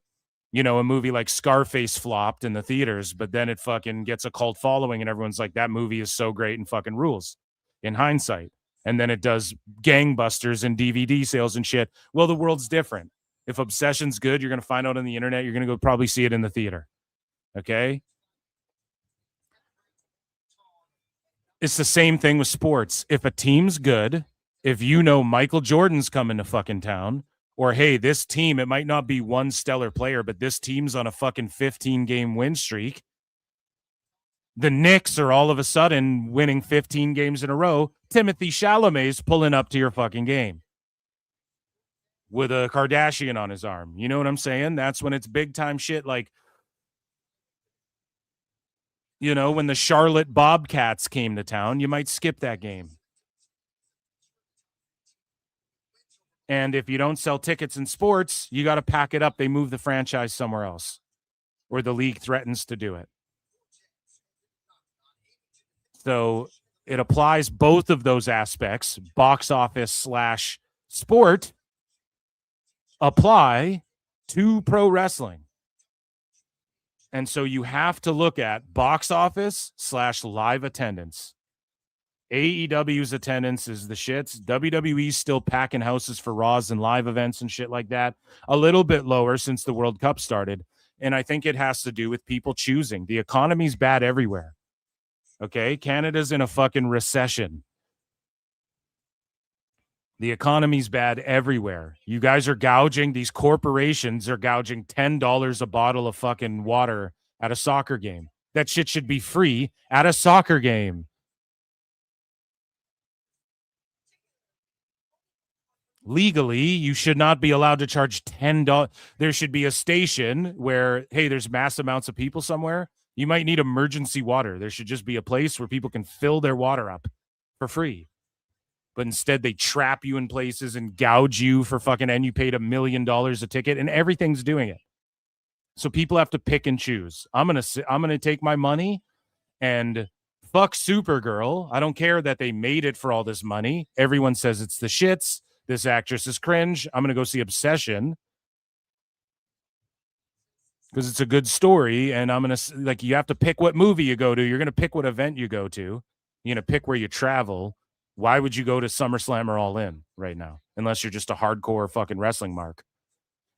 you know, a movie like Scarface flopped in the theaters, but then it fucking gets a cult following and everyone's like, that movie is so great and fucking rules in hindsight. And then it does gangbusters and DVD sales and shit. Well, the world's different. If Obsession's good, you're going to find out on the internet. You're going to go probably see it in the theater. Okay? It's the same thing with sports. If a team's good, if you know Michael Jordan's coming to fucking town, or, hey, this team, it might not be one stellar player, but this team's on a fucking 15-game win streak. The Knicks are all of a sudden winning 15 games in a row. Timothy Chalamet's pulling up to your fucking game with a Kardashian on his arm. You know what I'm saying? That's when it's big-time shit. Like, you know, when the Charlotte Bobcats came to town, you might skip that game. And if you don't sell tickets in sports, you got to pack it up. They move the franchise somewhere else, or the league threatens to do it. So it applies both of those aspects, box office / sport, apply to pro wrestling. And so you have to look at box office / live attendance. AEW's attendance is the shits. WWE's still packing houses for Raws and live events and shit like that. A little bit lower since the World Cup started. And I think it has to do with people choosing. The economy's bad everywhere. Okay? Canada's in a fucking recession. The economy's bad everywhere. You guys are gouging. These corporations are gouging $10 a bottle of fucking water at a soccer game. That shit should be free at a soccer game. Legally, you should not be allowed to charge $10. There should be a station where, hey, there's mass amounts of people somewhere. You might need emergency water. There should just be a place where people can fill their water up for free. But instead, they trap you in places and gouge you for fucking, and you paid $1 million a ticket, and everything's doing it. So people have to pick and choose. I'm gonna take my money and fuck Supergirl. I don't care that they made it for all this money. Everyone says it's the shits. This actress is cringe. I'm going to go see Obsession because it's a good story. And I'm going to, like, you have to pick what movie you go to. You're going to pick what event you go to. You're going to pick where you travel. Why would you go to SummerSlam or All In right now? Unless you're just a hardcore fucking wrestling mark.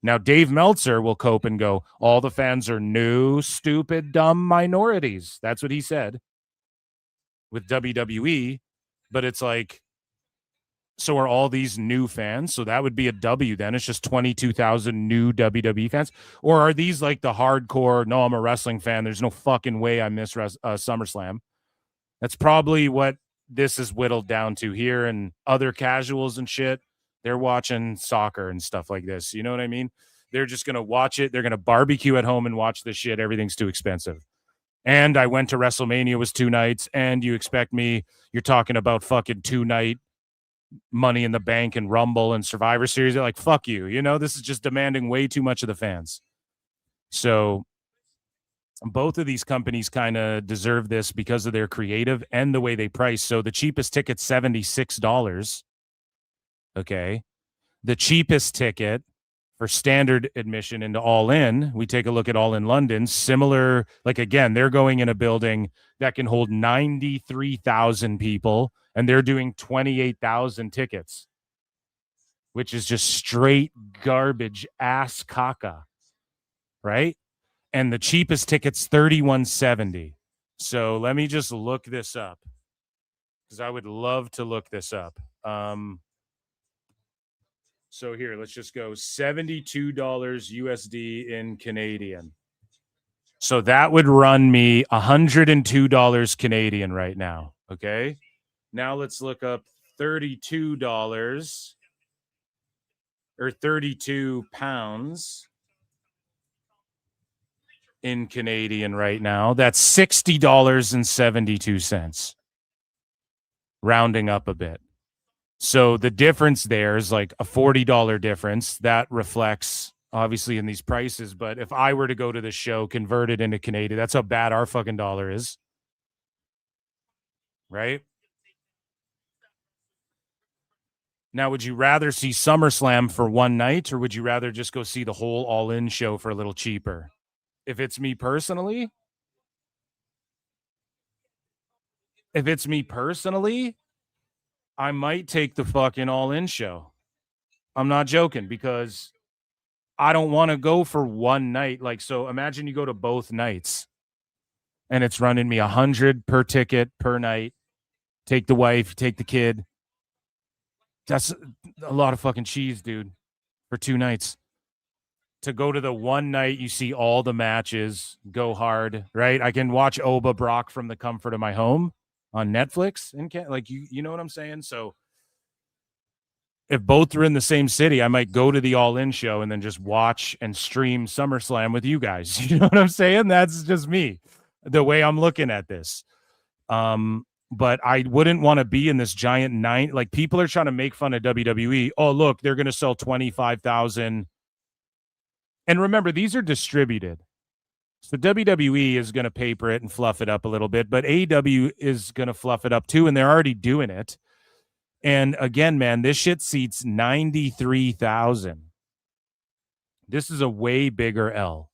Now, Dave Meltzer will cope and go, all the fans are new, stupid, dumb minorities. That's what he said with WWE. But it's like, so are all these new fans? So that would be a W then. It's just 22,000 new WWE fans. Or are these like the hardcore, no, I'm a wrestling fan. There's no fucking way I miss SummerSlam. That's probably what this is whittled down to here. And other casuals and shit, they're watching soccer and stuff like this. You know what I mean? They're just going to watch it. They're going to barbecue at home and watch this shit. Everything's too expensive. And I went to WrestleMania, was 2 nights, and you're talking about fucking 2-night Money in the Bank and Rumble and Survivor Series. They're like, fuck you. This is just demanding way too much of the fans. So both of these companies kind of deserve this because of their creative and the way they price. So the cheapest ticket, $76. Okay. The cheapest ticket for standard admission into All In, we take a look at All In London, similar, like again, they're going in a building that can hold 93,000 people, and they're doing 28,000 tickets, which is just straight garbage ass caca, right? And the cheapest ticket's $31.70. So let me just look this up, because I would love to look this up. So here, let's just go $72 USD in Canadian. So that would run me $102 Canadian right now. Okay. Now let's look up $32 or 32 pounds in Canadian right now. That's $60.72. Rounding up a bit. So the difference there is like a $40 difference. That reflects obviously in these prices. But if I were to go to the show, convert it into Canadian, that's how bad our fucking dollar is. Right? Now, would you rather see SummerSlam for one night, or would you rather just go see the whole All In show for a little cheaper? If it's me personally, I might take the fucking All In show. I'm not joking, because I don't want to go for one night. Like, so imagine you go to both nights and it's running me $100 per ticket per night. Take the wife, take the kid. That's a lot of fucking cheese, dude, for 2 nights. To go to the one night, you see all the matches, go hard, right? I can watch Oba Brock from the comfort of my home on Netflix, and like you know what I'm saying? So if both are in the same city, I might go to the All In show and then just watch and stream SummerSlam with you guys. You know what I'm saying? That's just me, the way I'm looking at this. But I wouldn't want to be in this giant like people are trying to make fun of WWE. Oh, look, they're going to sell 25,000. And remember, these are distributed. So WWE is going to paper it and fluff it up a little bit, but AEW is going to fluff it up too, and they're already doing it. And again, man, this shit seats 93,000. This is a way bigger L.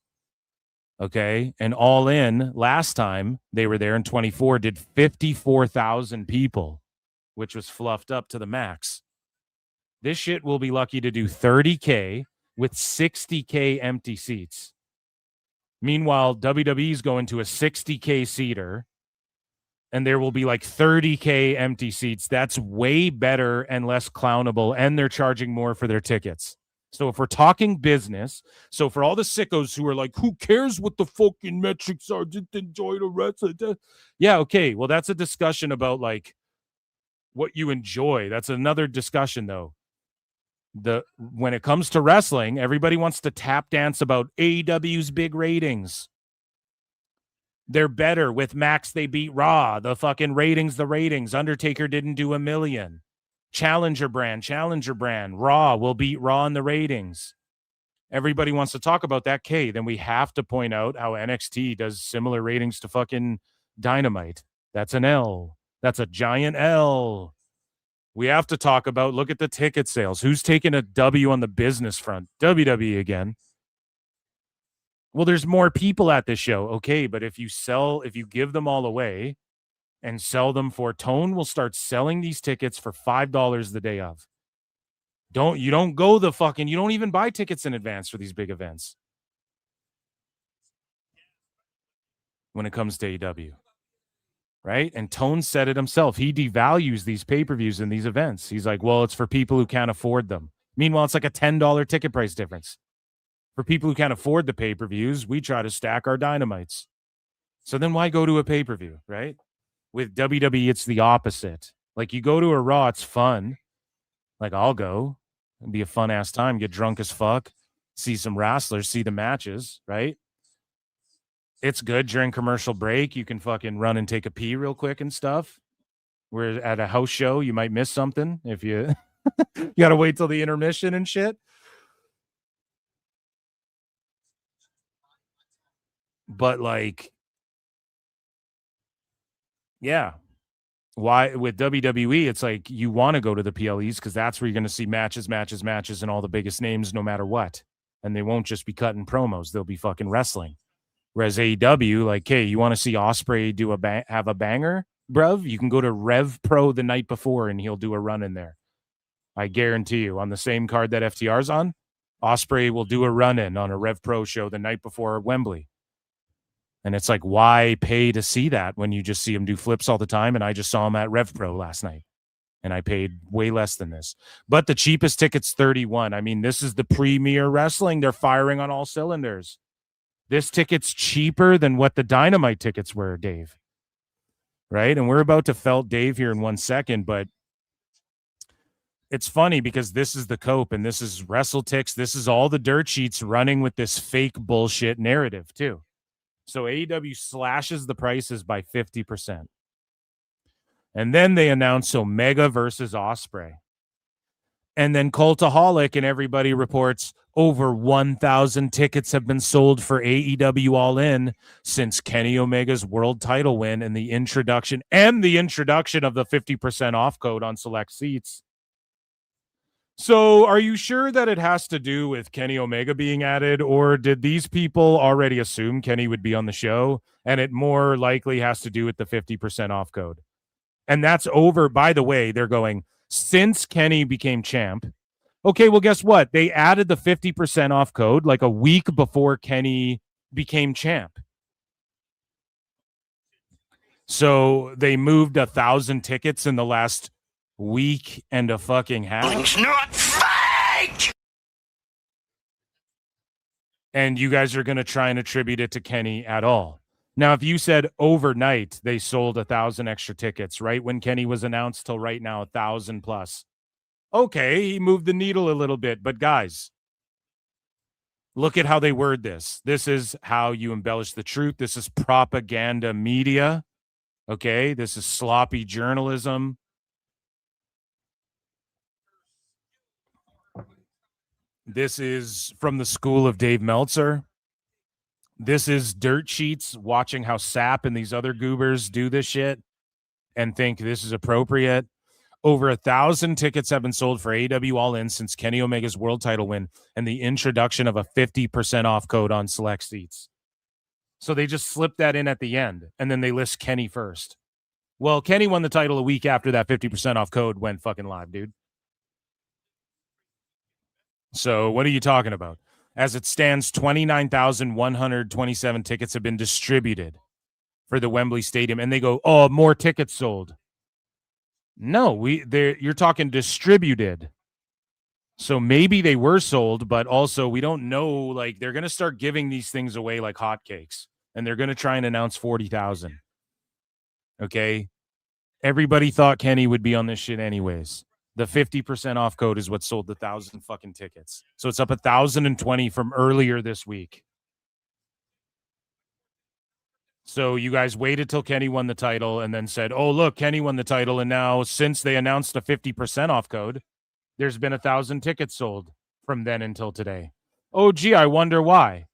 Okay? And All In, last time they were there in 24, did 54,000 people, which was fluffed up to the max. This shit will be lucky to do 30K with 60K empty seats. Meanwhile, WWE's going to a 60K seater, and there will be like 30K empty seats. That's way better and less clownable, and they're charging more for their tickets. So if we're talking business, so for all the sickos who are like, who cares what the fucking metrics are? Just enjoy the wrestling. Yeah, okay. Well, that's a discussion about like what you enjoy. That's another discussion, though. When it comes to wrestling, everybody wants to tap dance about AEW's big ratings. They're better with Max. They beat Raw. The fucking ratings, the ratings. Undertaker didn't do 1 million. Challenger brand. Raw will beat Raw in the ratings. Everybody wants to talk about that. Okay, then we have to point out how NXT does similar ratings to fucking Dynamite. That's an L. That's a giant L. We have to talk about, look at the ticket sales. Who's taking a W on the business front? WWE again. Well, there's more people at this show. Okay, but if you give them all away and sell them for, Tone will start selling these tickets for $5 the day of. You don't even buy tickets in advance for these big events when it comes to AEW. Right? And Tone said it himself. He devalues these pay-per-views and these events. He's like, well, it's for people who can't afford them. Meanwhile, it's like a $10 ticket price difference. For people who can't afford the pay-per-views, we try to stack our Dynamites. So then why go to a pay-per-view, right? With WWE, it's the opposite. Like, you go to a Raw, it's fun. Like, I'll go. It'd be a fun-ass time. Get drunk as fuck. See some wrestlers. See the matches, right? It's good during commercial break. You can fucking run and take a pee real quick and stuff. Where at a house show, you might miss something if you you got to wait till the intermission and shit. But like, yeah. Why with WWE, it's like you want to go to the PLEs because that's where you're going to see matches, and all the biggest names no matter what. And they won't just be cutting promos. They'll be fucking wrestling. Whereas AEW, like, hey, you want to see Ospreay do have a banger, bruv? You can go to Rev Pro the night before and he'll do a run in there. I guarantee you, on the same card that FTR's on, Ospreay will do a run in on a Rev Pro show the night before Wembley. And it's like, why pay to see that when you just see him do flips all the time? And I just saw him at Rev Pro last night. And I paid way less than this. But the cheapest ticket's $31. I mean, this is the premier wrestling. They're firing on all cylinders. This ticket's cheaper than what the Dynamite tickets were, Dave. Right? And we're about to felt Dave here in 1 second, but it's funny because this is the Cope and this is WrestleTix. This is all the dirt sheets running with this fake bullshit narrative too. So AEW slashes the prices by 50%. And then they announce Omega versus Ospreay. And then Cultaholic and everybody reports over 1,000 tickets have been sold for AEW All In since Kenny Omega's world title win and the introduction of the 50% off code on select seats. So are you sure that it has to do with Kenny Omega being added, or did these people already assume Kenny would be on the show and it more likely has to do with the 50% off code? And that's over. By the way, they're going, since Kenny became champ. Okay, well, guess what? They added the 50% off code like a week before Kenny became champ. So they moved 1,000 tickets in the last week and a fucking half.
It's not fake!
And you guys are going to try and attribute it to Kenny at all. Now, if you said overnight they sold 1,000 extra tickets, right when Kenny was announced till right now, 1,000 plus. Okay, he moved the needle a little bit. But guys, look at how they word this. This is how you embellish the truth. This is propaganda media. Okay, this is sloppy journalism. This is from the school of Dave Meltzer. This is dirt sheets watching how Sap and these other goobers do this shit and think this is appropriate. Over 1,000 tickets have been sold for AEW All In since Kenny Omega's world title win and the introduction of a 50% off code on select seats. So they just slip that in at the end, and then they list Kenny first. Well, Kenny won the title a week after that 50% off code went fucking live, dude. So what are you talking about? As it stands, 29,127 tickets have been distributed for the Wembley Stadium. And they go, oh, more tickets sold. No, you're talking distributed. So maybe they were sold, but also we don't know. Like, they're going to start giving these things away like hotcakes. And they're going to try and announce 40,000. Okay? Everybody thought Kenny would be on this shit anyways. The 50% off code is what sold the 1,000 fucking tickets. So it's up 1,020 from earlier this week. So you guys waited till Kenny won the title and then said, oh, look, Kenny won the title. And now since they announced a 50% off code, there's been 1,000 tickets sold from then until today. Oh, gee, I wonder why.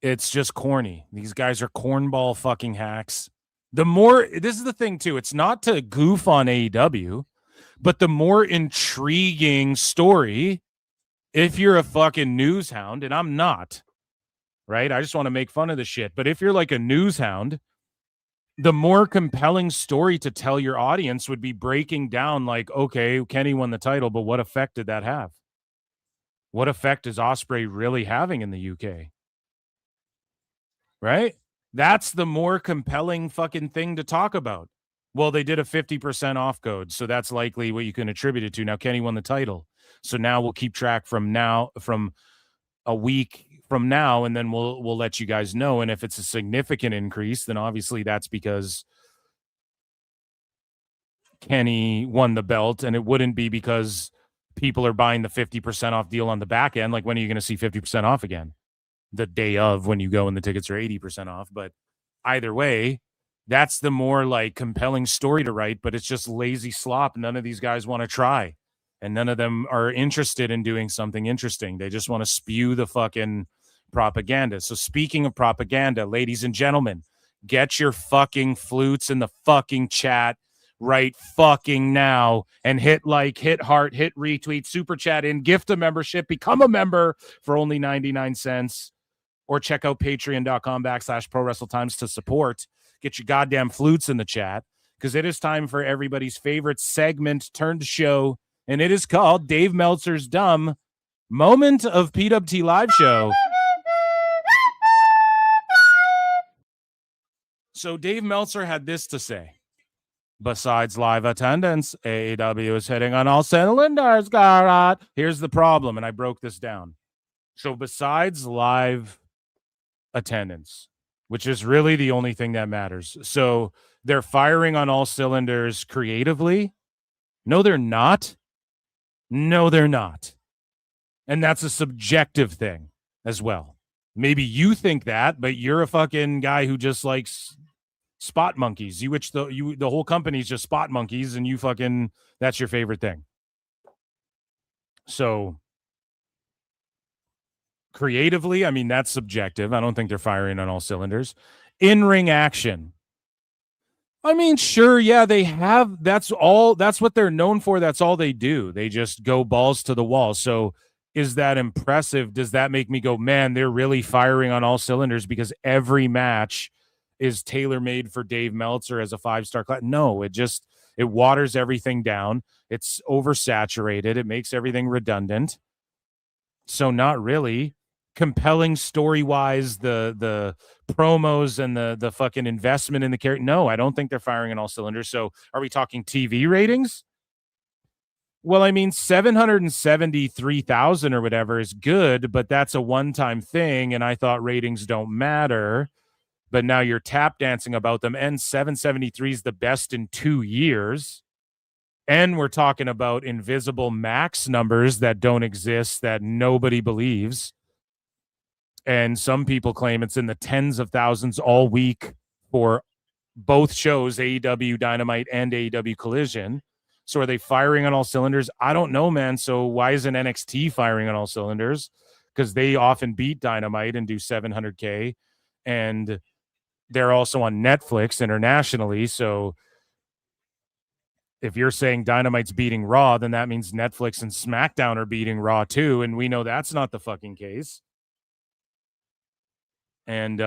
It's just corny. These guys are cornball fucking hacks. This is the thing too, it's not to goof on AEW, but the more intriguing story, if you're a fucking news hound, and I'm not, right? I just want to make fun of the shit. But if you're like a news hound, the more compelling story to tell your audience would be breaking down like, okay, Kenny won the title, but what effect did that have? What effect is Ospreay really having in the UK? Right? That's the more compelling fucking thing to talk about. Well, they did a 50% off code, so that's likely what you can attribute it to. Now, Kenny won the title. So now we'll keep track from a week from now, and then we'll let you guys know. And if it's a significant increase, then obviously that's because Kenny won the belt, and it wouldn't be because people are buying the 50% off deal on the back end. Like, when are you going to see 50% off again? the day of when you go and the tickets are 80% off. But either way, that's the more like compelling story to write, but it's just lazy slop. None of these guys want to try, and none of them are interested in doing something interesting. They just want to spew the fucking propaganda. So speaking of propaganda, ladies and gentlemen, get your fucking flutes in the fucking chat right fucking now and hit like, hit heart, hit retweet, super chat in, gift a membership, become a member for only 99 cents, or check out patreon.com/ProWrestleTimes to support. Get your goddamn flutes in the chat, because it is time for everybody's favorite segment turned show, and it is called Dave Meltzer's Dumb Moment of PWT Live Show. So Dave Meltzer had this to say. Besides live attendance, AEW is hitting on all cylinders, Garrett. Here's the problem, and I broke this down. So besides live attendance, which is really the only thing that matters. So they're firing on all cylinders creatively. No, they're not. No, they're not. And that's a subjective thing as well. Maybe you think that, but you're a fucking guy who just likes spot monkeys. The whole company's just spot monkeys, and you fucking, that's your favorite thing. So creatively, I mean, that's subjective. I don't think they're firing on all cylinders. In-ring action, I mean, sure, yeah, they have. That's what they're known for. That's all they do. They just go balls to the wall. So is that impressive? Does that make me go, man, they're really firing on all cylinders because every match is tailor-made for Dave Meltzer as a 5-star class? No, it waters everything down. It's oversaturated. It makes everything redundant. So not really. Compelling story-wise, the promos and the fucking investment in the character. No, I don't think they're firing on all cylinders. So are we talking TV ratings? Well, I mean, 773,000 or whatever is good, but that's a one-time thing, and I thought ratings don't matter. But now you're tap dancing about them, and 773 is the best in 2 years. And we're talking about invisible max numbers that don't exist, that nobody believes. And some people claim it's in the tens of thousands all week for both shows, AEW Dynamite and AEW Collision. So are they firing on all cylinders? I don't know, man. So why isn't NXT firing on all cylinders? Because they often beat Dynamite and do 700K. And they're also on Netflix internationally. So if you're saying Dynamite's beating Raw, then that means Netflix and SmackDown are beating Raw too. And we know that's not the fucking case. And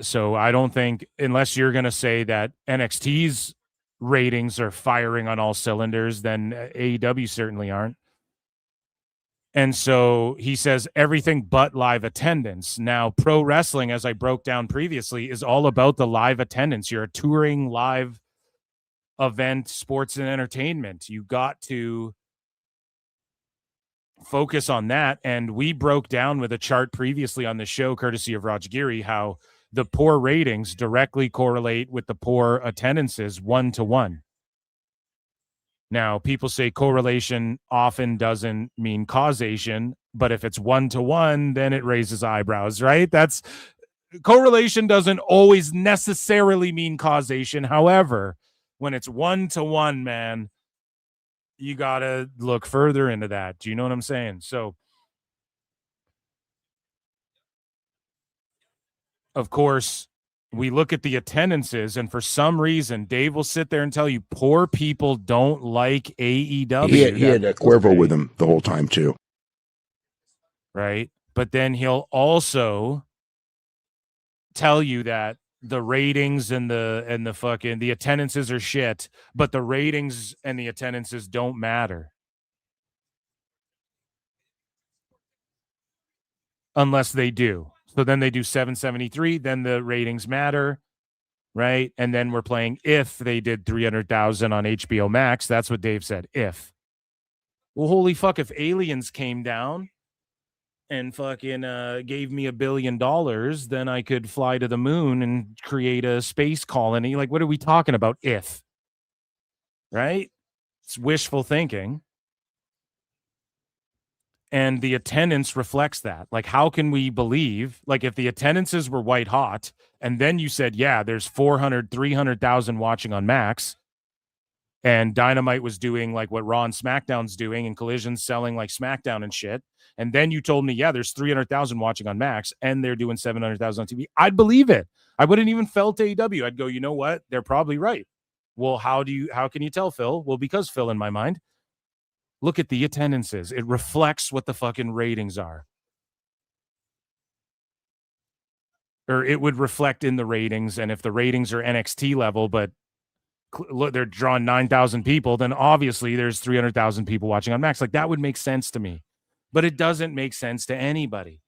so I don't think, unless you're going to say that NXT's ratings are firing on all cylinders, then AEW certainly aren't. And so he says everything but live attendance. Now, pro wrestling, as I broke down previously, is all about the live attendance. You're a touring live event, sports and entertainment. You got to focus on that. And we broke down with a chart previously on the show, courtesy of Raj Giri, how the poor ratings directly correlate with the poor attendances 1-to-1. Now, people say correlation often doesn't mean causation, but if it's 1-to-1, then it raises eyebrows, right? That's correlation doesn't always necessarily mean causation. However, when it's 1-to-1, man, you got to look further into that. Do you know what I'm saying? So, of course, we look at the attendances, and for some reason, Dave will sit there and tell you poor people don't like AEW.
He had a Cuervo with him the whole time, too.
Right? But then he'll also tell you that the ratings and the fucking the attendances are shit, but the ratings and the attendances don't matter. Unless they do. So then they do 773, then the ratings matter, right? And then we're playing if they did 300,000 on HBO Max. That's what Dave said, if. Well, holy fuck, if aliens came down and fucking gave me $1 billion, then I could fly to the moon and create a space colony. Like, what are we talking about? If, right? It's wishful thinking. And the attendance reflects that. Like, how can we believe, like, if the attendances were white hot, and then you said, yeah, there's 400, 300,000 watching on Max, and Dynamite was doing like what Raw and SmackDown's doing, and Collision's selling like SmackDown and shit, and then you told me, yeah, there's 300,000 watching on Max, and they're doing 700,000 on TV, I'd believe it. I wouldn't even felt AEW. I'd go, you know what? They're probably right. Well, how can you tell, Phil? Well, because, Phil, in my mind, look at the attendances. It reflects what the fucking ratings are. Or it would reflect in the ratings, and if the ratings are NXT level, but look, they're drawing 9,000 people, then obviously there's 300,000 people watching on Max. Like, that would make sense to me. But it doesn't make sense to anybody.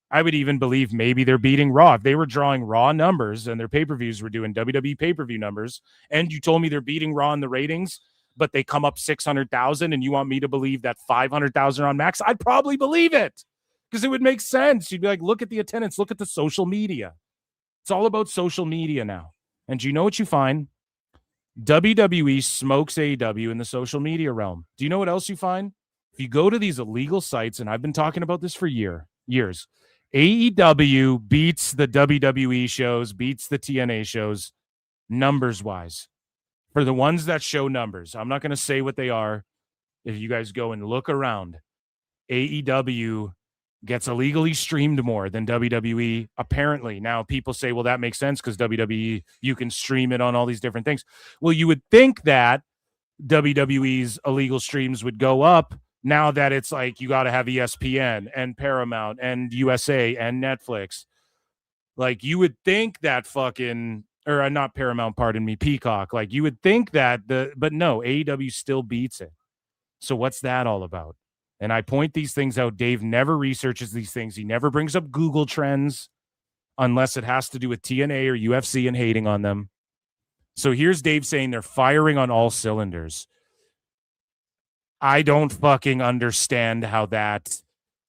I would even believe maybe they're beating Raw. If they were drawing Raw numbers and their pay-per-views were doing WWE pay-per-view numbers, and you told me they're beating Raw in the ratings, but they come up 600,000, and you want me to believe that 500,000 on Max, I'd probably believe it, because it would make sense. You'd be like, look at the attendance, look at the social media. It's all about social media now. And do you know what you find? WWE smokes AEW in the social media realm. Do you know what else you find? If you go to these illegal sites, and I've been talking about this for years, AEW beats the WWE shows, beats the TNA shows, numbers-wise. For the ones that show numbers, I'm not going to say what they are. If you guys go and look around, AEW gets illegally streamed more than WWE, apparently. Now, people say, well, that makes sense because WWE, you can stream it on all these different things. Well, you would think that WWE's illegal streams would go up now that it's like you got to have ESPN and Paramount and USA and Netflix. Like, you would think that fucking, or not Paramount, pardon me, Peacock. Like, you would think that but no, AEW still beats it. So what's that all about? And I point these things out. Dave never researches these things. He never brings up Google Trends unless it has to do with TNA or UFC and hating on them. So here's Dave saying they're firing on all cylinders. I don't fucking understand how that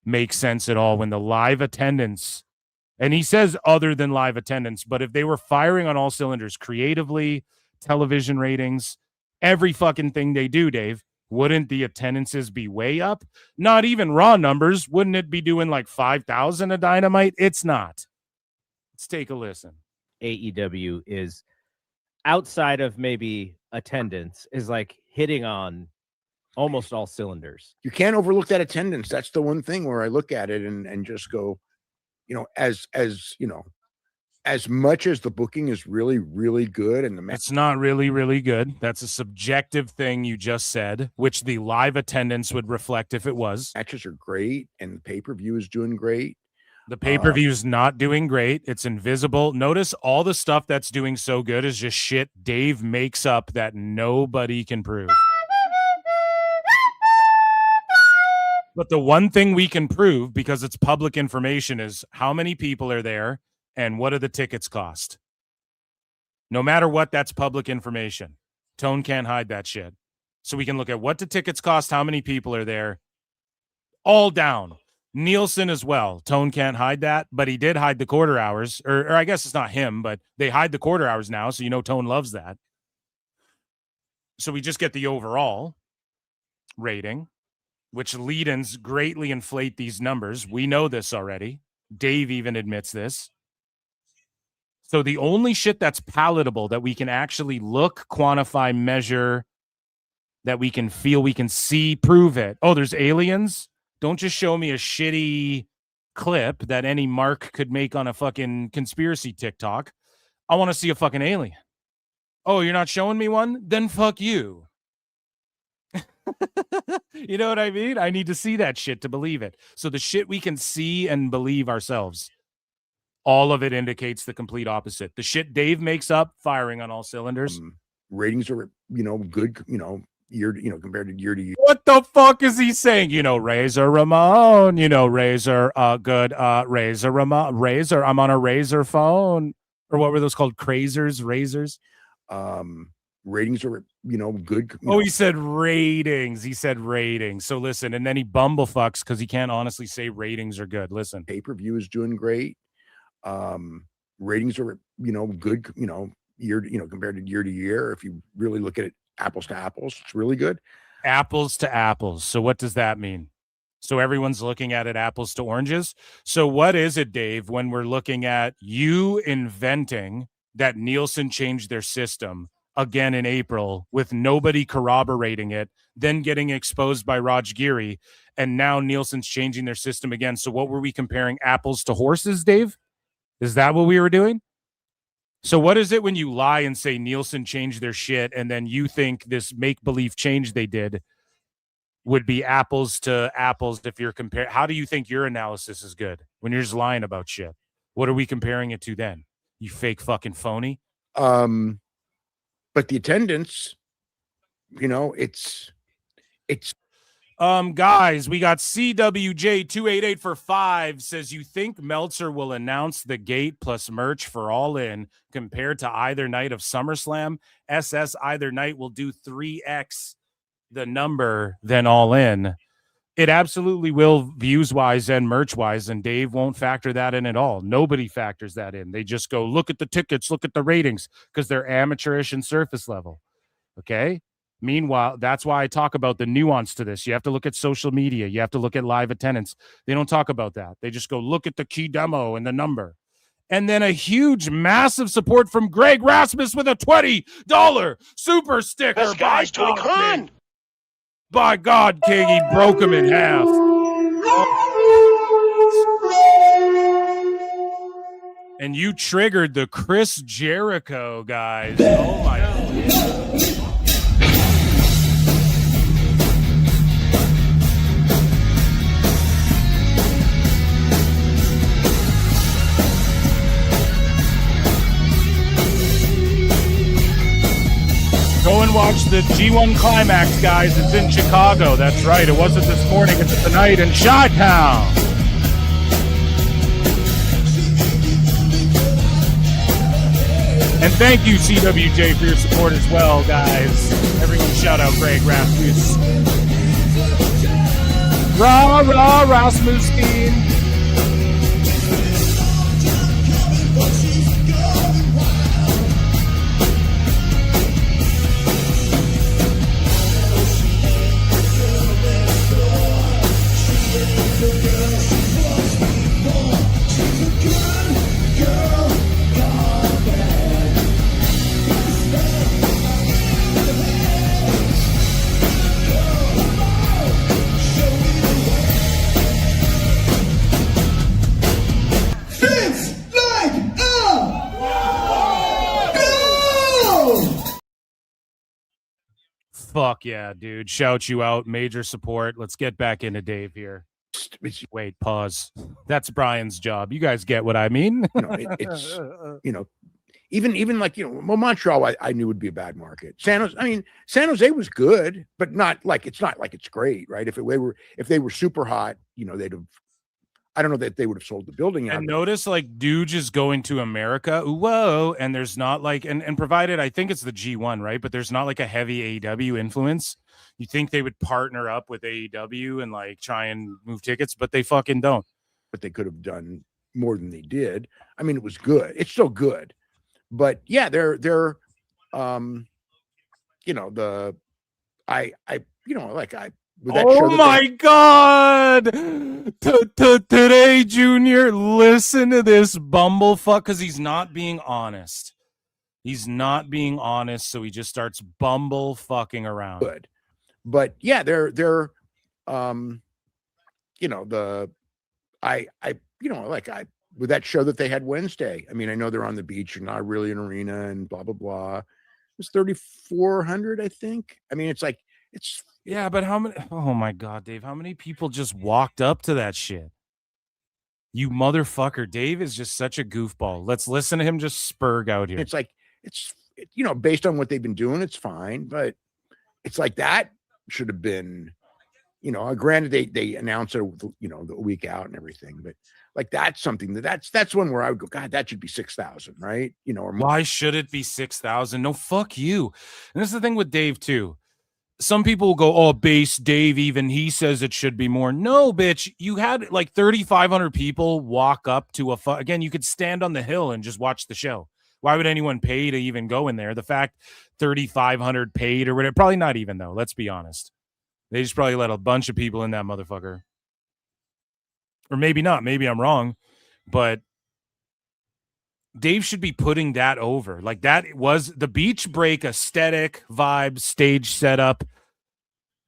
makes sense at all when the live attendance, and he says other than live attendance, but if they were firing on all cylinders creatively, television ratings, every fucking thing they do, Dave, wouldn't the attendances be way up? Not even Raw numbers. Wouldn't it be doing like 5,000 a Dynamite? It's not. Let's take a listen.
AEW is, outside of maybe attendance, is like hitting on almost all cylinders.
You can't overlook that attendance. That's the one thing where I look at it and just go, you know, as you know, as much as the booking is really, really good, and
it's not really, really good. That's a subjective thing you just said, which the live attendance would reflect if it was.
Matches are great, and the pay-per-view is doing great.
The pay-per-view is not doing great. It's invisible. Notice all the stuff that's doing so good is just shit Dave makes up that nobody can prove. But the one thing we can prove, because it's public information, is how many people are there and what do the tickets cost. No matter what, that's public information. Tone can't hide that shit. So we can look at what the tickets cost, how many people are there, all down. Nielsen as well. Tone can't hide that, but he did hide the quarter hours. Or I guess it's not him, but they hide the quarter hours now, so you know Tone loves that. So we just get the overall rating, which lead-ins greatly inflate these numbers. We know this already. Dave even admits this. So the only shit that's palatable, that we can actually look, quantify, measure, that we can feel, we can see, prove it. Oh, there's aliens? Don't just show me a shitty clip that any mark could make on a fucking conspiracy TikTok. I want to see a fucking alien. Oh, you're not showing me one? Then fuck you. You know what I mean? I need to see that shit to believe it. So the shit we can see and believe ourselves, all of it indicates the complete opposite. The shit Dave makes up, firing on all cylinders.
Ratings are, you know, good, you know, compared to year to year.
What the fuck is he saying? You know, Razor Ramon, you know, Razor, good, Razor Ramon, Razor, I'm on a Razor phone. Or what were those called? Razors?
Ratings are, you know, good.
He said ratings. He said ratings. So listen, and then he bumblefucks because he can't honestly say ratings are good. Listen.
Pay-per-view is doing great. Ratings are, you know, good, you know, compared to year. If you really look at it apples to apples, it's really good.
Apples to apples. So what does that mean? So everyone's looking at it apples to oranges. So what is it, Dave, when we're looking at you inventing that Nielsen changed their system again in April with nobody corroborating it, then getting exposed by Raj Giri, and now Nielsen's changing their system again. So what were we comparing, apples to horses, Dave? Is that what we were doing? So what is it when you lie and say Nielsen changed their shit and then you think this make-believe change they did would be apples to apples if you're comparing? How do you think your analysis is good when you're just lying about shit? What are we comparing it to then? You fake fucking phony.
But the attendance, it's
guys, we got CWJ288 for 5 says, you think Meltzer will announce the gate plus merch for All In compared to either night of SummerSlam? SS either night will do 3x the number than All In. It absolutely will, views wise and merch wise, and Dave won't factor that in at all. Nobody factors that in. They just go, look at the tickets, look at the ratings, because they're amateurish and surface level. Okay. Meanwhile, that's why I talk about the nuance to this. You have to look at social media. You have to look at live attendance. They don't talk about that. They just go, look at the key demo and the number. And then a huge, massive support from Greg Rasmus with a $20 super sticker.
This guy's Tony Khan.
By God, King, he broke him in half. And you triggered the Chris Jericho, guys. Oh, my God. Go and watch the G1 Climax, guys. It's in Chicago. That's right. It wasn't this morning. It's tonight in Chi-Town. And thank you, CWJ, for your support as well, guys. Everyone shout out Greg Rasmus. Rah, rah, Rasmussen. Fuck yeah, dude. Shout you out. Major support. Let's get back into Dave here. Wait, pause. That's Brian's job. You guys get what I mean?
It's even like, well, Montreal, I knew would be a bad market. San Jose was good, but not like it's great, right? If they were super hot, they'd have. I don't know that they would have sold the building out.
And notice, like, Dooge is going to America. Whoa. And there's not like, and provided, I think it's the G1, right? But there's not like a heavy AEW influence. You think they would partner up with AEW and like try and move tickets, but they fucking don't.
But they could have done more than they did. I mean, it was good. It's still good. But yeah,
my God. Today, Junior, listen to this bumblefuck, because he's not being honest. He's not being honest, so he just starts bumblefucking around.
Good. But yeah, with that show that they had Wednesday. I mean, I know they're on the beach and not really an arena and blah, blah, blah. It was 3,400, I think. I mean, it's
yeah, but how many? Oh my God, Dave! How many people just walked up to that shit? You motherfucker! Dave is just such a goofball. Let's listen to him just spurg out here.
It's based on what they've been doing, it's fine, but it's like that should have been, granted they announced it, the week out and everything, but like that's something that's one where I would go, God, that should be 6,000, right? Or more.
Why should it be 6,000? No, fuck you. And this is the thing with Dave too. Some people will go, oh, base Dave, even he says it should be more. No, bitch, you had like 3,500 people walk up to again, you could stand on the hill and just watch the show. Why would anyone pay to even go in there? The fact 3,500 paid or whatever, probably not even though, let's be honest. They just probably let a bunch of people in that motherfucker. Or maybe not. Maybe I'm wrong. But Dave should be putting that over. Like, that was the beach break aesthetic, vibe, stage setup.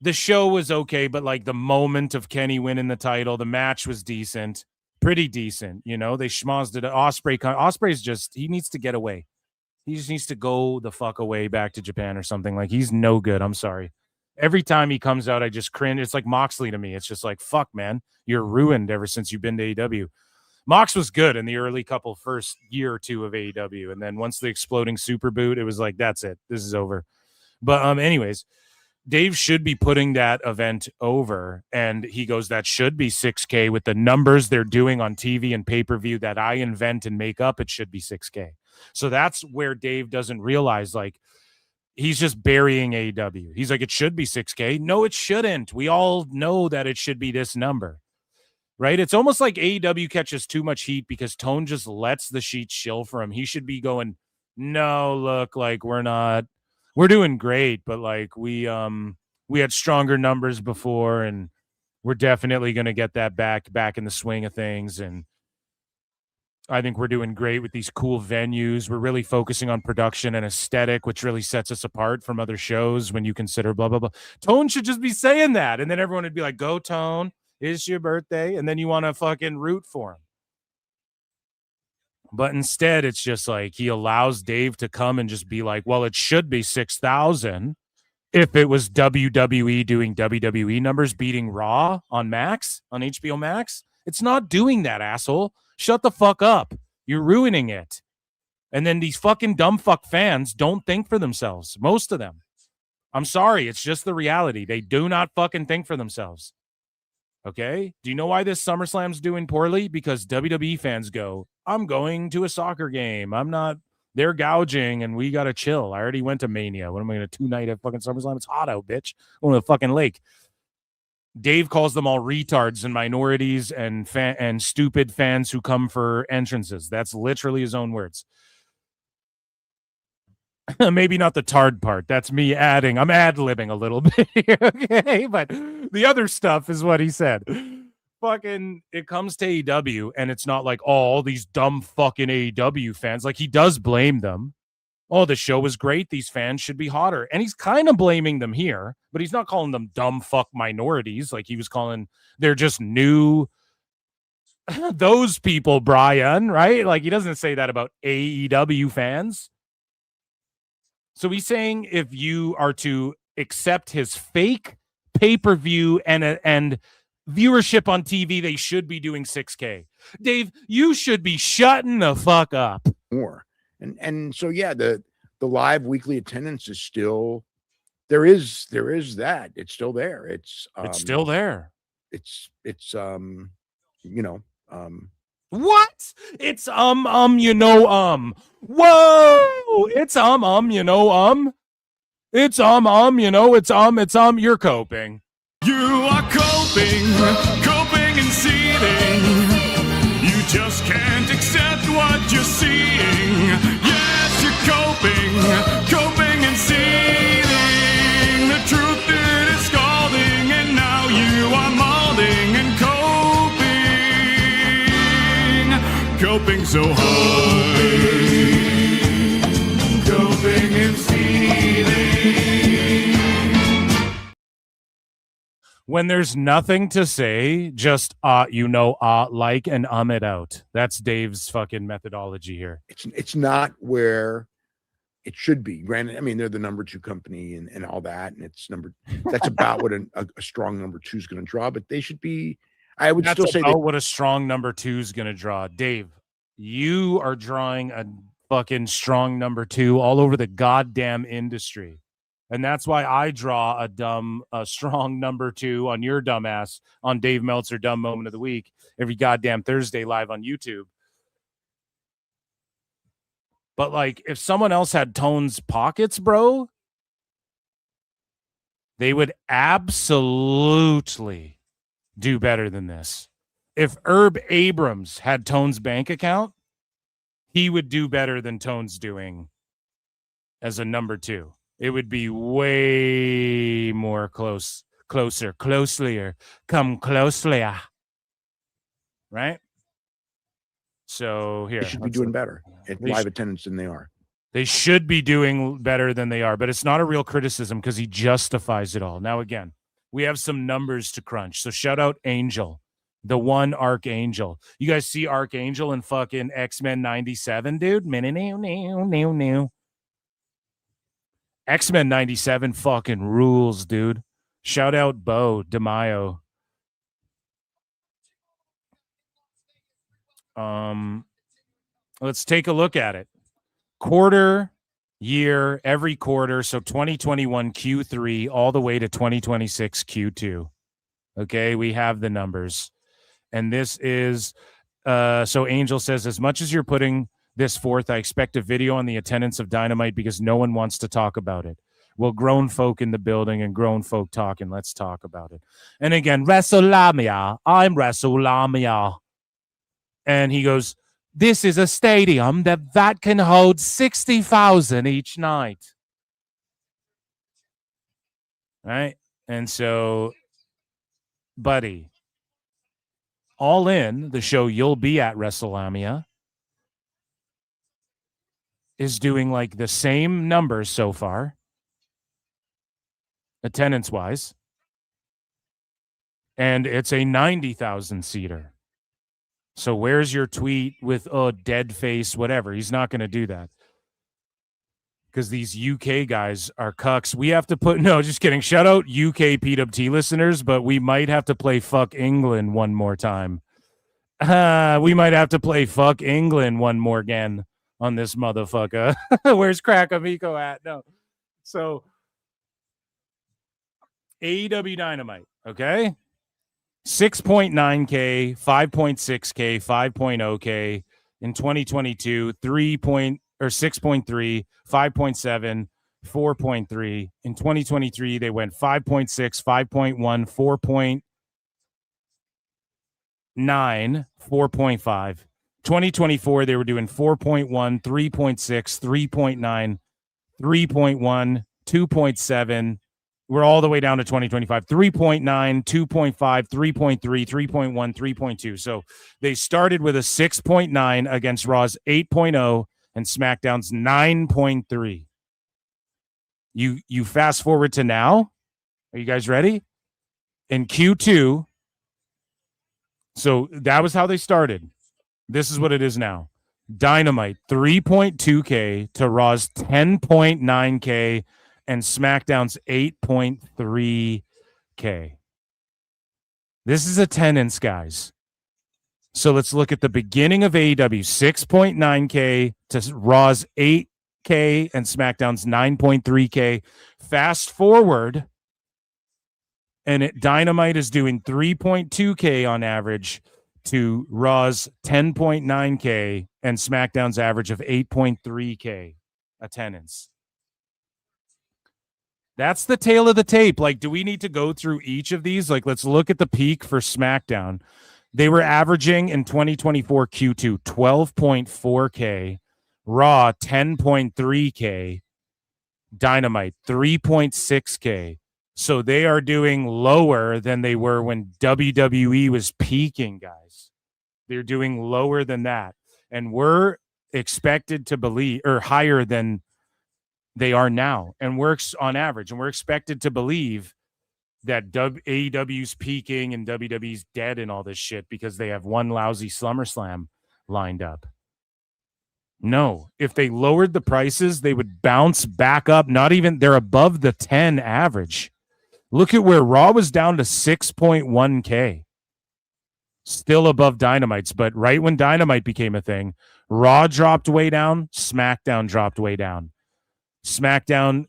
The show was okay, but like the moment of Kenny winning the title, the match was decent, pretty decent. You know, they schmozzed it. Osprey's just, he needs to get away. He just needs to go the fuck away back to Japan or something. Like, he's no good. I'm sorry. Every time he comes out, I just cringe. It's like Moxley to me. It's just like, fuck, man, you're ruined ever since you've been to AEW. Mox was good in the early first year or two of AEW. And then once the exploding super boot, it was like, that's it. This is over. But anyways, Dave should be putting that event over, and he goes, that should be 6K with the numbers they're doing on TV and pay-per-view that I invent and make up. It should be 6K. So that's where Dave doesn't realize, like, he's just burying AEW. He's like, it should be 6K. No, it shouldn't. We all know that it should be this number, right? It's almost like AEW catches too much heat because Tone just lets the sheet chill for him. He should be going, no, look, like, we're doing great, but like we had stronger numbers before, and we're definitely going to get that back in the swing of things. And I think we're doing great with these cool venues. We're really focusing on production and aesthetic, which really sets us apart from other shows when you consider blah, blah, blah. Tone should just be saying that. And then everyone would be like, go Tone, it's your birthday. And then you want to fucking root for him. But instead, it's just like he allows Dave to come and just be like, well, it should be 6,000 if it was WWE doing WWE numbers, beating Raw on Max, on HBO Max. It's not doing that, asshole. Shut the fuck up. You're ruining it. And then these fucking dumb fuck fans don't think for themselves. Most of them. I'm sorry. It's just the reality. They do not fucking think for themselves. Okay? Do you know why this SummerSlam's doing poorly? Because WWE fans go, I'm going to a soccer game. They're gouging and we got to chill. I already went to Mania. What am I going to 2 night at fucking SummerSlam? It's hot out, bitch. Going to the fucking lake. Dave calls them all retards and minorities and stupid fans who come for entrances. That's literally his own words. Maybe not the tard part. That's me adding. I'm ad-libbing a little bit here, okay? But the other stuff is what he said. Fucking, it comes to AEW, and it's not like, oh, all these dumb fucking AEW fans. Like, he does blame them. Oh, the show was great. These fans should be hotter. And he's kind of blaming them here, but he's not calling them dumb fuck minorities. Like, he was calling, they're just new. Those people, Brian, right? Like, he doesn't say that about AEW fans. So he's saying if you are to accept his fake pay-per-view and viewership on TV, they should be doing 6K. Dave, you should be shutting the fuck up.
More. And so, yeah, the live weekly attendance is still, there is that. It's still there. It's
still there.
It's
What? It's whoa! It's it's you're coping.
You are coping and seething. You just can't accept what you're seeing. Yes, you're coping and seething. The truth it is scalding, and now you are molding and coping so hard. Coping and seething.
When there's nothing to say, just like and it out. That's Dave's fucking methodology here.
It's not where it should be. Granted, I mean, they're the number 2 company and all that, and that's about what a strong number 2 is going to draw. But they should be. I would
That's
still say
about what a strong number 2 is going to draw. Dave, you are drawing a fucking strong number 2 all over the goddamn industry. And that's why I draw a strong number 2 on your dumb ass on Dave Meltzer Dumb Moment of the Week every goddamn Thursday live on YouTube. But like, if someone else had Tone's pockets, bro, they would absolutely do better than this. If Herb Abrams had Tone's bank account, he would do better than Tone's doing as a number 2. It would be way more closelier, come closelier. right? So here,
They should be doing better at live attendance than they are.
They should be doing better than they are, but it's not a real criticism because he justifies it all. Now, again, we have some numbers to crunch. So shout out Angel, the one Archangel. You guys see Archangel in fucking X-Men 97, dude? X-Men 97 fucking rules, dude. Shout out Bo DeMaio. Let's take a look at it. Quarter, year, every quarter. So 2021 Q3 all the way to 2026 Q2. Okay, we have the numbers. And this is, so Angel says, as much as you're putting this forth, I expect a video on the attendance of Dynamite because no one wants to talk about it. Well, grown folk in the building and grown folk talking. Let's talk about it. And again, WrestleLamia. I'm WrestleLamia. And he goes, this is a stadium that can hold 60,000 each night. Right? And so, buddy, All In, the show you'll be at WrestleLamia, is doing like the same numbers so far, attendance-wise. And it's a 90,000 seater. So where's your tweet with, dead face, whatever? He's not going to do that. Because these UK guys are cucks. We have to no, just kidding. Shout out UK PWT listeners, but we might have to play Fuck England one more time. We might have to play Fuck England one more again on this motherfucker. Where's Crack Amico at? No. So AEW Dynamite, okay? 6.9K, 5.6K, 5.0K in 2022, 6.3, 5.7, 4.3. In 2023, they went 5.6, 5.1, 4.9, 4.5. 2024, they were doing 4.1, 3.6, 3.9, 3.1, 2.7. We're all the way down to 2025, 3.9, 2.5, 3.3, 3.1, 3.2. So they started with a 6.9 against Raw's 8.0 and SmackDown's 9.3. You fast forward to now. Are you guys ready? In Q2, so that was how they started. This is what it is now. Dynamite, 3.2K to Raw's 10.9K and SmackDown's 8.3K. This is attendance, guys. So let's look at the beginning of AEW, 6.9K to Raw's 8K and SmackDown's 9.3K. Fast forward, and Dynamite is doing 3.2K on average to Raw's 10.9K and SmackDown's average of 8.3K attendance. That's the tail of the tape. Like, do we need to go through each of these? Like, let's look at the peak for SmackDown. They were averaging in 2024 Q2 12.4K, Raw 10.3K, Dynamite 3.6K. So they are doing lower than they were when WWE was peaking, guys. They're doing lower than that. And we're expected to believe, or higher than they are now, and works on average, and we're expected to believe that AEW's peaking and WWE's dead and all this shit because they have one lousy SummerSlam lined up. No, if they lowered the prices, they would bounce back up. Not even, they're above the 10 average. Look at where Raw was down to 6.1K. Still above Dynamite's, but right when Dynamite became a thing, Raw dropped way down, SmackDown dropped way down. SmackDown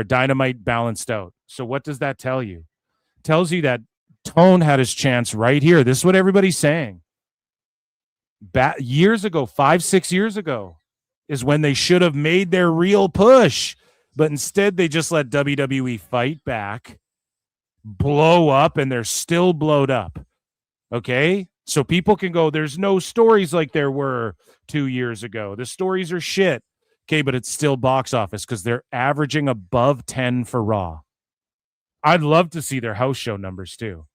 Dynamite balanced out. So what does that tell you? It tells you that Tone had his chance right here. This is what everybody's saying. Years ago, 5-6 years ago, is when they should have made their real push. But instead, they just let WWE fight back, blow up, and they're still blowed up. Okay? So people can go, there's no stories like there were 2 years ago. The stories are shit. Okay, but it's still box office because they're averaging above 10 for Raw. I'd love to see their house show numbers too.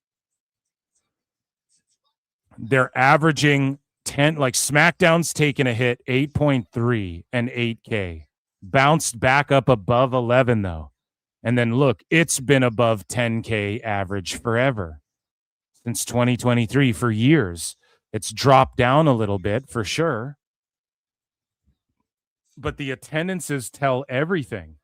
They're averaging 10, like SmackDown's taken a hit, 8.3 and 8K. Bounced back up above 11, though. And then look, it's been above 10K average forever. Since 2023, for years. It's dropped down a little bit, for sure. But the attendances tell everything.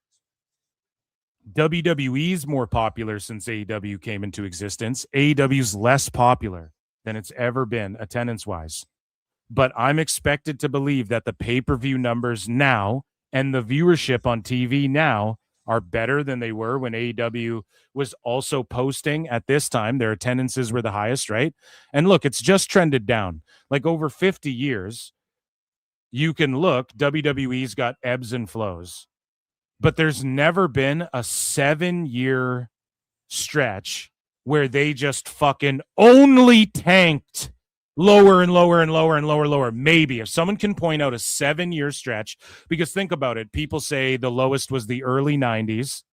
WWE's more popular since AEW came into existence. AEW's less popular than it's ever been attendance-wise. But I'm expected to believe that the pay-per-view numbers now and the viewership on TV now are better than they were when AEW was also posting at this time. Their attendances were the highest, right? And look, it's just trended down. Like over 50 years, you can look, WWE's got ebbs and flows. But there's never been a 7-year stretch where they just fucking only tanked lower and lower and lower and lower. Maybe if someone can point out a 7-year stretch, because think about it. People say the lowest was the early 90s,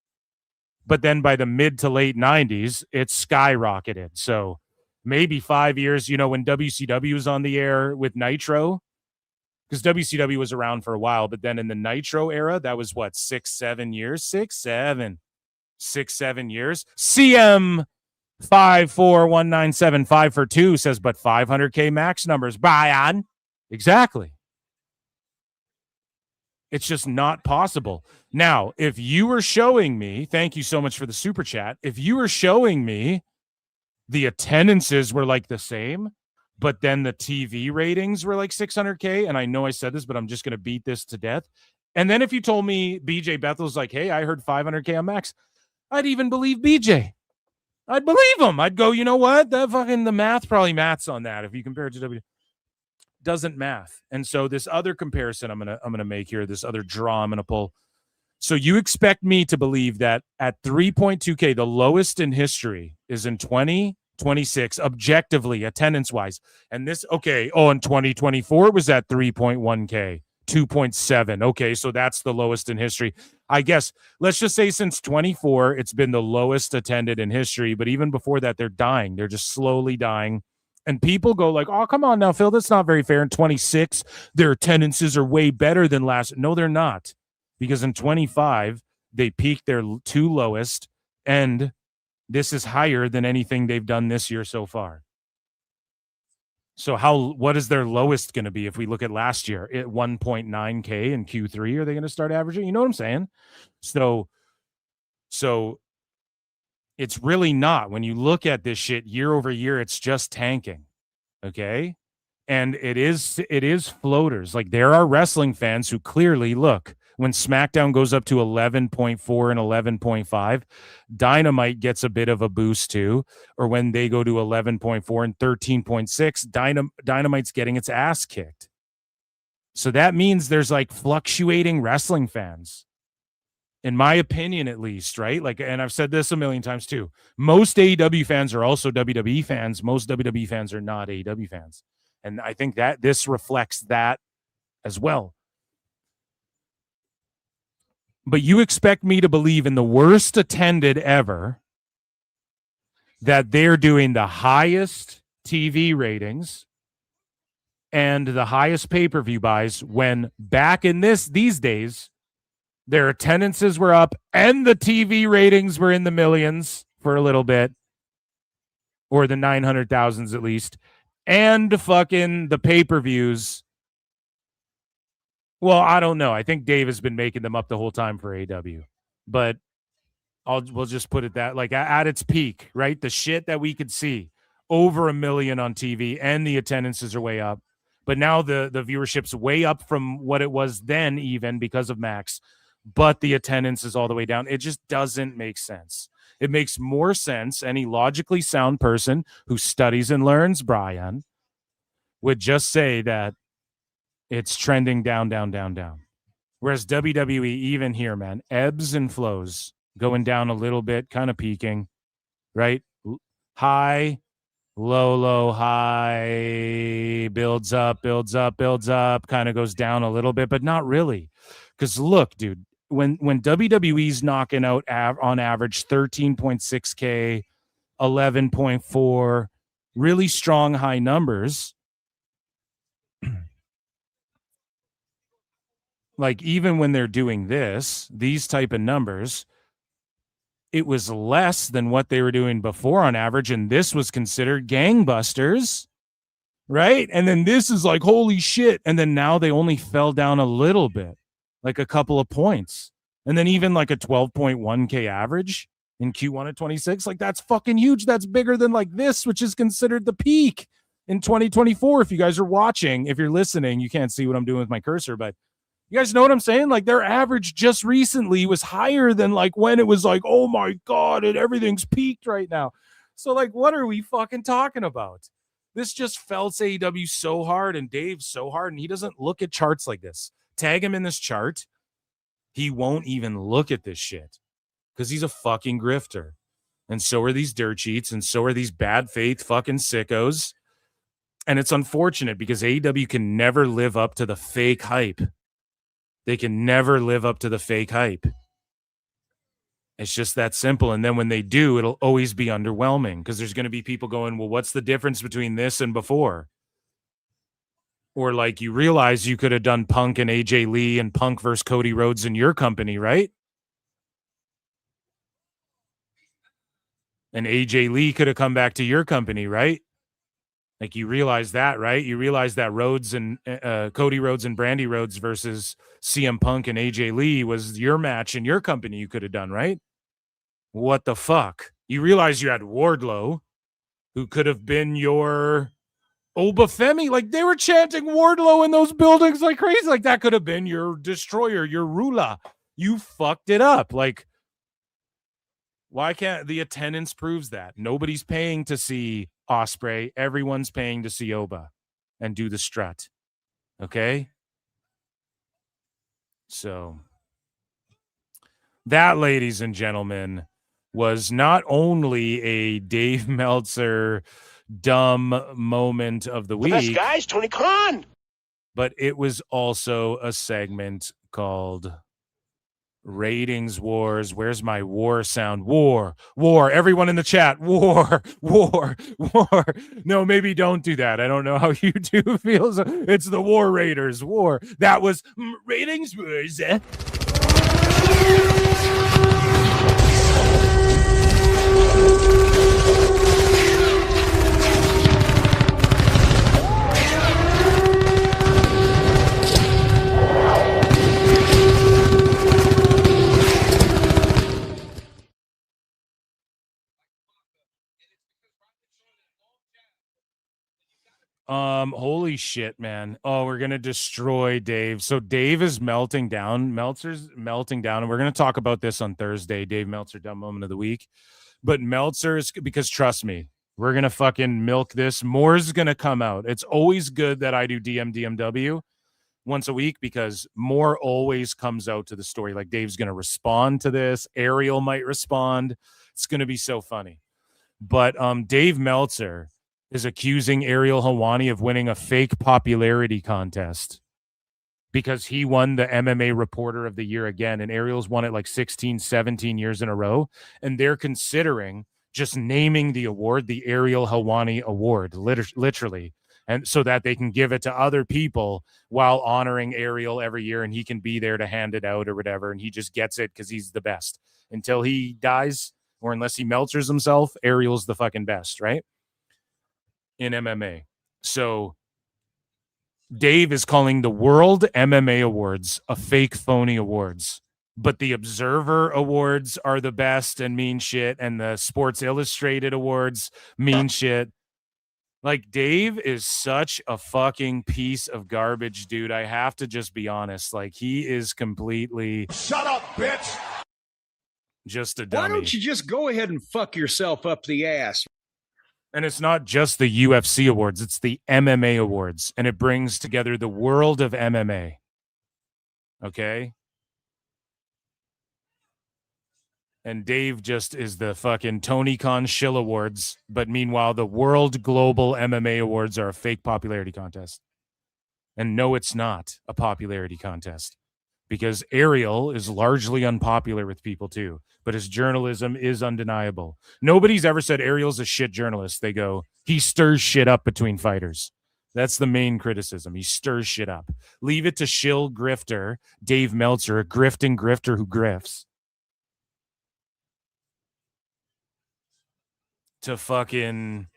but then by the mid to late 90s, it skyrocketed. So maybe 5 years, when WCW was on the air with Nitro, because WCW was around for a while, but then in the Nitro era, that was what, 6-7 years? 6-7 years. CM 54197 for 2 says, but 500K max numbers. Brian. Exactly. It's just not possible. Now, if you were showing me, thank you so much for the super chat. If you were showing me the attendances were like the same, but then the TV ratings were like 600K, and I know I said this, but I'm just going to beat this to death. And then if you told me BJ Bethel's like, hey, I heard 500K on max, I'd even believe BJ. I'd believe him. I'd go, you know what? The math probably maths on that. If you compare it to W, doesn't math. And so this other comparison I'm gonna make here, this other draw I'm gonna pull. So you expect me to believe that at 3.2K, the lowest in history is in 2026, objectively, attendance-wise. And this, okay, in 2024 it was at 3.1K, 2.7. Okay, so that's the lowest in history. I guess, let's just say since 24, it's been the lowest attended in history. But even before that, they're dying. They're just slowly dying. And people go like, oh, come on now, Phil, that's not very fair. In 26, their attendances are way better than last. No, they're not. Because in 25, they peaked their 2 lowest. And this is higher than anything they've done this year so far. So what is their lowest going to be if we look at last year? At 1.9K in Q3, are they going to start averaging? You know what I'm saying? So it's really not. When you look at this shit year over year, it's just tanking. Okay? And it is floaters. Like there are wrestling fans who clearly look, when SmackDown goes up to 11.4 and 11.5, Dynamite gets a bit of a boost too. Or when they go to 11.4 and 13.6, Dynamite's getting its ass kicked. So that means there's like fluctuating wrestling fans. In my opinion, at least, right? Like, and I've said this a million times too. Most AEW fans are also WWE fans. Most WWE fans are not AEW fans. And I think that this reflects that as well. But you expect me to believe in the worst attended ever that they're doing the highest TV ratings and the highest pay-per-view buys when back in these days, their attendances were up and the TV ratings were in the millions for a little bit, or the 900,000s at least, and fucking the pay-per-views. Well, I don't know. I think Dave has been making them up the whole time for AEW, but we'll just put it that, like, at its peak, right? The shit that we could see, over 1 million on TV, and the attendances are way up. But now the viewership's way up from what it was then, even because of Max. But the attendance is all the way down. It just doesn't make sense. It makes more sense. Any logically sound person who studies and learns, Brian, would just say that it's trending down, down, down, down. Whereas WWE, even here, man, ebbs and flows, going down a little bit, kind of peaking, right? High, low, low, high, builds up, kind of goes down a little bit, but not really. Because look, dude, when WWE's knocking out on average 13.6K, 11.4, really strong high numbers, like even when they're doing these type of numbers, it was less than what they were doing before on average, and this was considered gangbusters, right? And then this is like, holy shit. And then now they only fell down a little bit, like a couple of points. And then even like a 12.1K average in Q1 of 26, like that's fucking huge. That's bigger than like this, which is considered the peak in 2024. If you guys are watching, if you're listening, you can't see what I'm doing with my cursor, but you guys know what I'm saying? Like their average just recently was higher than like when it was like, oh my God, and everything's peaked right now. So like, what are we fucking talking about? This just felts AEW so hard and Dave so hard, and he doesn't look at charts like this. Tag him in this chart. He won't even look at this shit because he's a fucking grifter. And so are these dirt sheets, and so are these bad faith fucking sickos. And it's unfortunate because AEW can never live up to the fake hype. They can never live up to the fake hype. It's just that simple. And then when they do, it'll always be underwhelming because there's going to be people going, well, what's the difference between this and before? Or like you realize you could have done Punk and AJ Lee and Punk versus Cody Rhodes in your company, right? And AJ Lee could have come back to your company, right? Like you realize that, right? You realize that Rhodes and Cody Rhodes and Brandy Rhodes versus CM Punk and AJ Lee was your match in your company you could have done, right? What the fuck? You realize you had Wardlow, who could have been your Obafemi. Like they were chanting Wardlow in those buildings like crazy. Like that could have been your destroyer, your Rula. You fucked it up. Like, why can't the attendance proves that? Nobody's paying to see Osprey. Everyone's paying to see Oba and do the strut. Okay? So that, ladies and gentlemen, was not only a Dave Meltzer dumb moment of the week.
Best guys, Tony Khan.
But it was also a segment called Ratings Wars. Where's my war sound? War. Everyone in the chat. War. No, maybe don't do that. I don't know how YouTube feels. It's the War Raiders. War. That was Ratings Wars. Holy shit, man. Oh, we're gonna destroy Dave. So Dave is melting down. Meltzer's melting down, and we're gonna talk about this on Thursday. Dave Meltzer, dumb moment of the week. But Meltzer's, because trust me, we're gonna fucking milk this. More's gonna come out. It's always good that I do DMW once a week because more always comes out to the story. Like Dave's gonna respond to this. Ariel might respond. It's gonna be so funny. But Dave Meltzer is accusing Ariel Helwani of winning a fake popularity contest because he won the MMA Reporter of the Year again, and Ariel's won it like 16, 17 years in a row, and they're considering just naming the award the Ariel Helwani Award, literally, and so that they can give it to other people while honoring Ariel every year, and he can be there to hand it out or whatever, and he just gets it because he's the best. Until he dies, or unless he Meltzers himself, Ariel's the fucking best, right? In MMA. So Dave is calling the World MMA Awards a fake phony awards, but the Observer Awards are the best and mean shit, and the Sports Illustrated Awards mean shit. Like Dave is such a fucking piece of garbage, dude. I have to just be honest. Like he is completely
Shut up, bitch.
Just a dummy.
Why don't you just go ahead and fuck yourself up the ass?
And it's not just the UFC awards, it's the MMA awards. And it brings together the world of MMA. Okay? And Dave just is the fucking Tony Khan Shill Awards. But meanwhile, the World Global MMA Awards are a fake popularity contest. And no, it's not a popularity contest. Because Ariel is largely unpopular with people too. But his journalism is undeniable. Nobody's ever said Ariel's a shit journalist. They go, He stirs shit up between fighters. That's the main criticism. He stirs shit up. Leave it to shill grifter Dave Meltzer, a grifting grifter who grifts, to fucking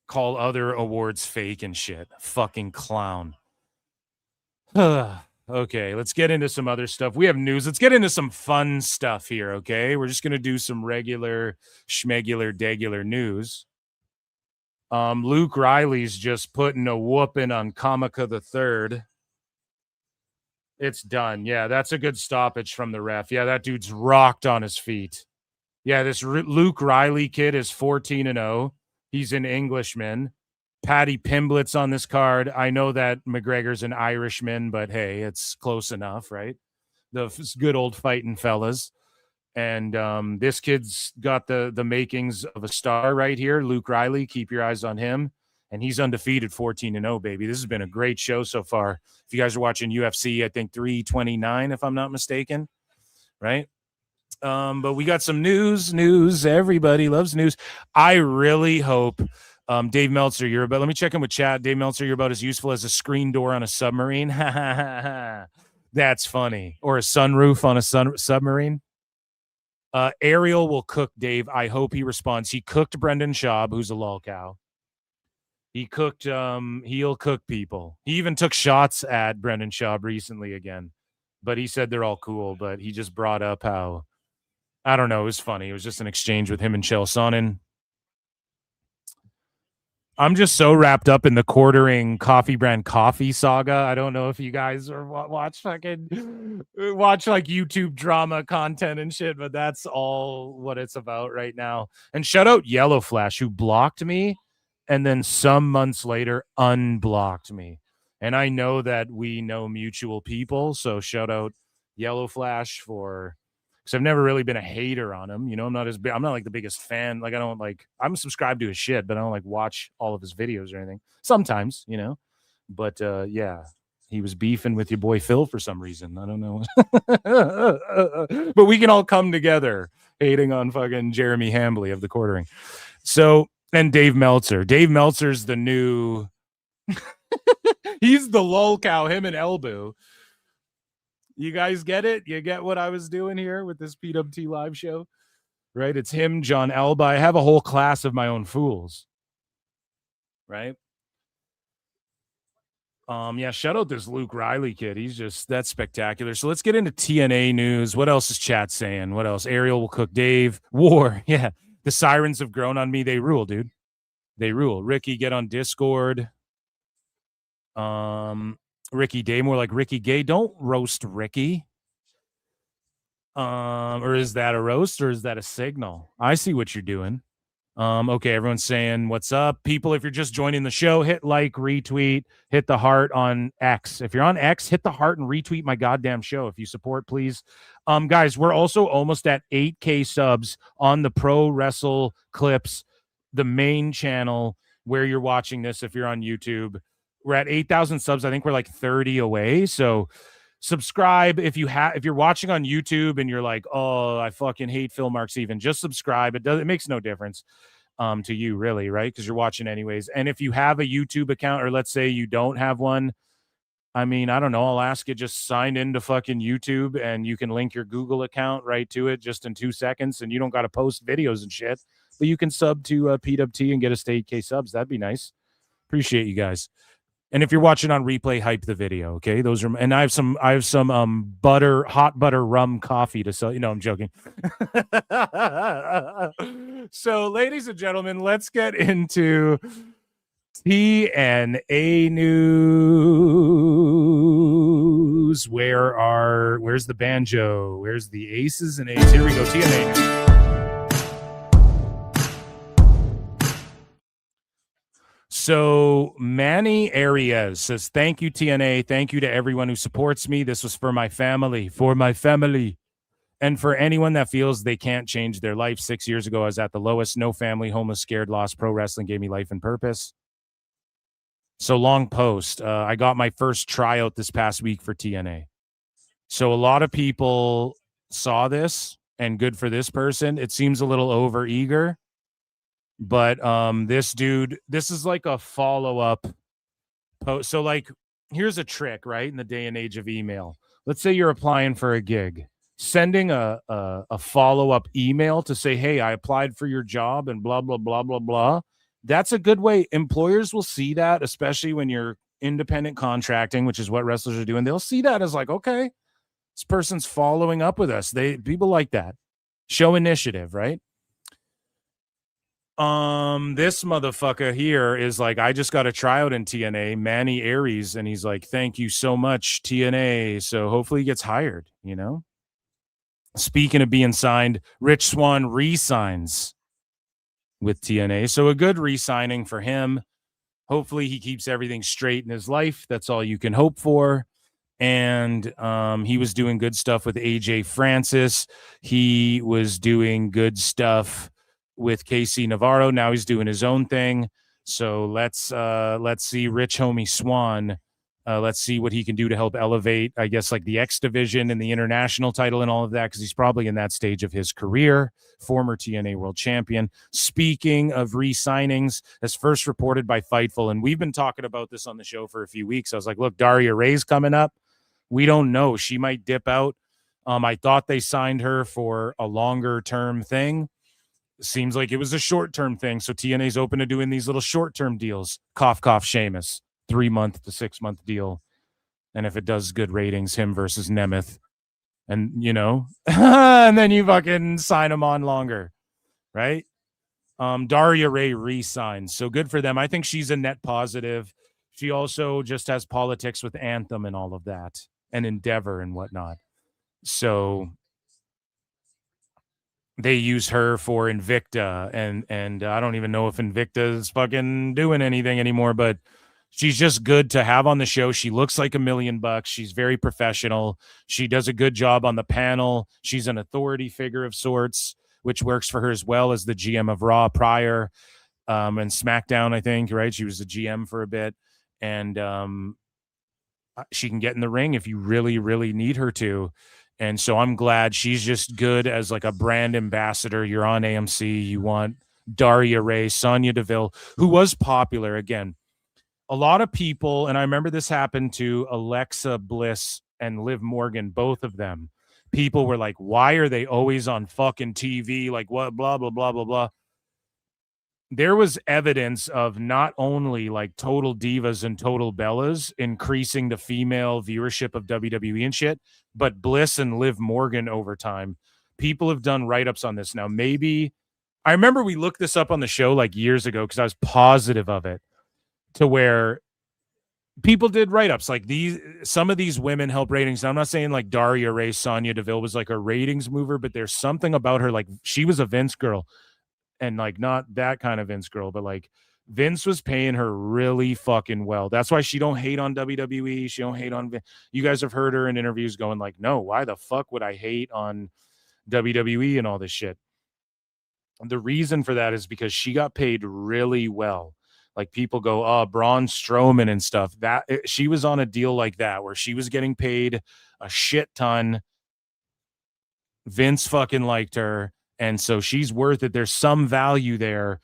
call other awards fake and shit. Fucking clown. Okay, let's get into some other stuff. We have news. Let's get into some fun stuff here, okay? We're just going to do some regular, schmegular, degular news. Luke Riley's just putting a whooping on Kamika the Third. It's done. Yeah, that's a good stoppage from the ref. Yeah, that dude's rocked on his feet. Yeah, this Luke Riley kid is 14-0. He's an Englishman. Paddy Pimblett's on this card. I know that McGregor's an Irishman, but hey, it's close enough, right? The good old fighting fellas. And this kid's got the makings of a star right here. Luke Riley, keep your eyes on him. And he's undefeated 14-0, baby. This has been a great show so far. If you guys are watching UFC, I think 329, if I'm not mistaken, right? But we got some news. Everybody loves news. I really hope Dave Meltzer, you're about, let me check in with chat. Dave Meltzer, you're about as useful as a screen door on a submarine. That's funny. Or a sunroof on a submarine. Ariel will cook Dave. I hope he responds. He cooked Brendan Schaub, who's a lol cow. He cooked, he'll cook people. He even took shots at Brendan Schaub recently again. But he said they're all cool. But he just brought up how, I don't know, it was funny. It was just an exchange with him and Chael Sonnen. I'm just so wrapped up in the quartering coffee brand coffee saga. I don't know if you guys are watch like YouTube drama content and shit, but that's all what it's about right now. And shout out Yellow Flash, who blocked me and then some months later unblocked me. And I know that we know mutual people, so shout out Yellow Flash for, because I've never really been a hater on him. You know, I'm not like the biggest fan. Like, I'm subscribed to his shit, but I don't like watch all of his videos or anything. Sometimes, you know. But yeah, he was beefing with your boy Phil for some reason. I don't know. But we can all come together hating on fucking Jeremy Hambley of the quartering. So, and Dave Meltzer. Dave Meltzer's the new he's the lol cow, him and Elbu. You guys get it? You get what I was doing here with this PWT Live Show? Right? It's him, John Alba. I have a whole class of my own fools. Right? Yeah, shout out this Luke Riley kid. He's just, that's spectacular. So let's get into TNA news. What else is chat saying? What else? Ariel will cook Dave. War. Yeah. The sirens have grown on me. They rule, dude. They rule. Ricky, get on Discord. Ricky Day, more like Ricky Gay. Don't roast Ricky. Or is that a roast or is that a signal? I see what you're doing. Okay, everyone's saying what's up. People, if you're just joining the show, hit like, retweet, hit the heart on X. If you're on X, hit the heart and retweet my goddamn show. If you support, please. Guys, we're also almost at 8K subs on the Pro Wrestle Clips, the main channel where you're watching this if you're on YouTube. We're at 8,000 subs. I think we're like 30 away. So subscribe if you're watching on YouTube and you're like, oh, I fucking hate Phil Marks even. Just subscribe. It makes no difference to you, really, right? Because you're watching anyways. And if you have a YouTube account, or let's say you don't have one, I mean, I don't know. I'll ask you, just sign into fucking YouTube and you can link your Google account right to it just in 2 seconds, and you don't got to post videos and shit. But you can sub to PWT and get us to 8K subs. That'd be nice. Appreciate you guys. And if you're watching on replay, hype the video, okay? Those are, and I have some hot butter rum coffee to sell. You know, I'm joking. So, ladies and gentlemen, let's get into TNA news. Where's the banjo? Where's the aces and eights? Here we go. TNA news. So Manny Arias says, thank you, TNA. Thank you to everyone who supports me. This was for my family, and for anyone that feels they can't change their life. 6 years ago, I was at the lowest. No family, homeless, scared, lost. Pro wrestling gave me life and purpose. So long post. I got my first tryout this past week for TNA. So a lot of people saw this, and good for this person. It seems a little over eager. But this dude, this is like a follow-up post. So like, here's a trick, right? In the day and age of email. Let's say you're applying for a gig. Sending a follow-up email to say, hey, I applied for your job and blah, blah, blah, blah, blah. That's a good way. Employers will see that, especially when you're independent contracting, which is what wrestlers are doing. They'll see that as like, okay, this person's following up with us. People like that. Show initiative, right? This motherfucker here is like, I just got a tryout in TNA, Manny Aries, and he's like, thank you so much, TNA. So hopefully he gets hired, you know? Speaking of being signed, Rich Swann re-signs with TNA. So a good re-signing for him. Hopefully he keeps everything straight in his life. That's all you can hope for. And he was doing good stuff with AJ Francis. He was doing good stuff with KC Navarro. Now he's doing his own thing. So let's see Rich Homie Swann. Let's see what he can do to help elevate, I guess, like the X division and the international title and all of that, because he's probably in that stage of his career. Former TNA world champion. Speaking of re-signings, as first reported by Fightful, and we've been talking about this on the show for a few weeks. I was like, look, Daria Ray's coming up. We don't know. She might dip out. I thought they signed her for a longer term thing. Seems like it was a short-term thing. So TNA's open to doing these little short-term deals. Cough, cough, Sheamus. 3-month to 6-month deal. And if it does good ratings, him versus Nemeth. And, you know, and then you fucking sign him on longer. Right? Daria Ray re-signs. So good for them. I think she's a net positive. She also just has politics with Anthem and all of that. And Endeavor and whatnot. So they use her for Invicta, and I don't even know if Invicta is fucking doing anything anymore, but she's just good to have on the show. She looks like $1 million. She's very professional. She does a good job on the panel. She's an authority figure of sorts, which works for her as well as the GM of Raw prior and SmackDown, I think, right? She was the GM for a bit, and she can get in the ring if you really, really need her to. And so I'm glad she's just good as like a brand ambassador. You're on AMC. You want Daria Ray, Sonya Deville, who was popular. Again, a lot of people, and I remember this happened to Alexa Bliss and Liv Morgan, both of them. People were like, why are they always on fucking TV? Like what, blah, blah, blah, blah, blah. There was evidence of not only like Total Divas and Total Bellas increasing the female viewership of WWE and shit, but Bliss and Liv Morgan over time. People have done write-ups on this now. Maybe, I remember we looked this up on the show like years ago because I was positive of it, to where people did write-ups like these. Some of these women help ratings. Now, I'm not saying like Daria Ray, Sonya Deville was like a ratings mover, but there's something about her. Like she was a Vince girl. And like not that kind of Vince girl, but like Vince was paying her really fucking well. That's why she don't hate on WWE. She don't hate on you guys have heard her in interviews going like, no, why the fuck would I hate on WWE and all this shit? And the reason for that is because she got paid really well. Like people go, oh, Braun Strowman and stuff. That she was on a deal like that where she was getting paid a shit ton. Vince fucking liked her. And so she's worth it. There's some value there.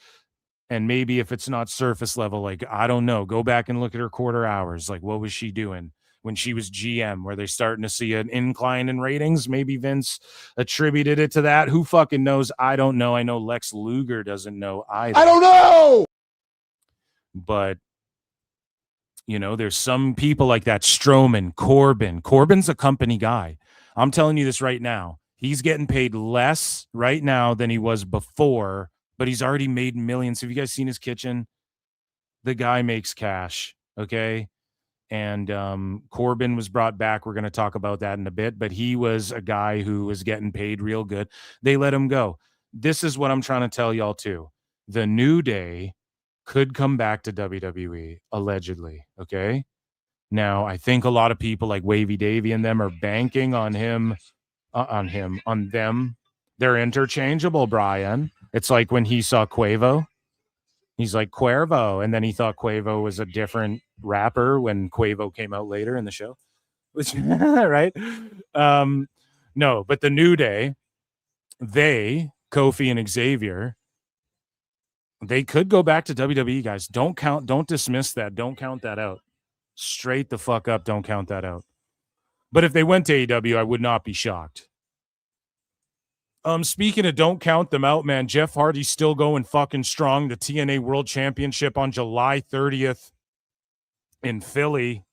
And maybe if it's not surface level, like, I don't know, go back and look at her quarter hours. Like, what was she doing when she was GM? Were they starting to see an incline in ratings? Maybe Vince attributed it to that. Who fucking knows? I don't know. I know Lex Luger doesn't know either.
I don't know.
But, you know, there's some people like that. Strowman, Corbin. Corbin's a company guy. I'm telling you this right now. He's getting paid less right now than he was before, but he's already made millions. Have you guys seen his kitchen? The guy makes cash, okay? And Corbin was brought back. We're going to talk about that in a bit, but he was a guy who was getting paid real good. They let him go. This is what I'm trying to tell y'all too. The New Day could come back to WWE, allegedly, okay? Now, I think a lot of people like Wavy Davy and them are banking on him. On them. They're interchangeable, Brian. It's like when he saw Quavo. He's like Cuervo. And then he thought Quavo was a different rapper when Quavo came out later in the show. Which, right? No, but the New Day, they, Kofi and Xavier, They could go back to WWE, guys. Don't dismiss that. Don't count that out. Straight the fuck up. Don't count that out. But if they went to AEW, I would not be shocked. Speaking of don't count them out, man, Jeff Hardy's still going fucking strong. The TNA World Championship on July 30th in Philly.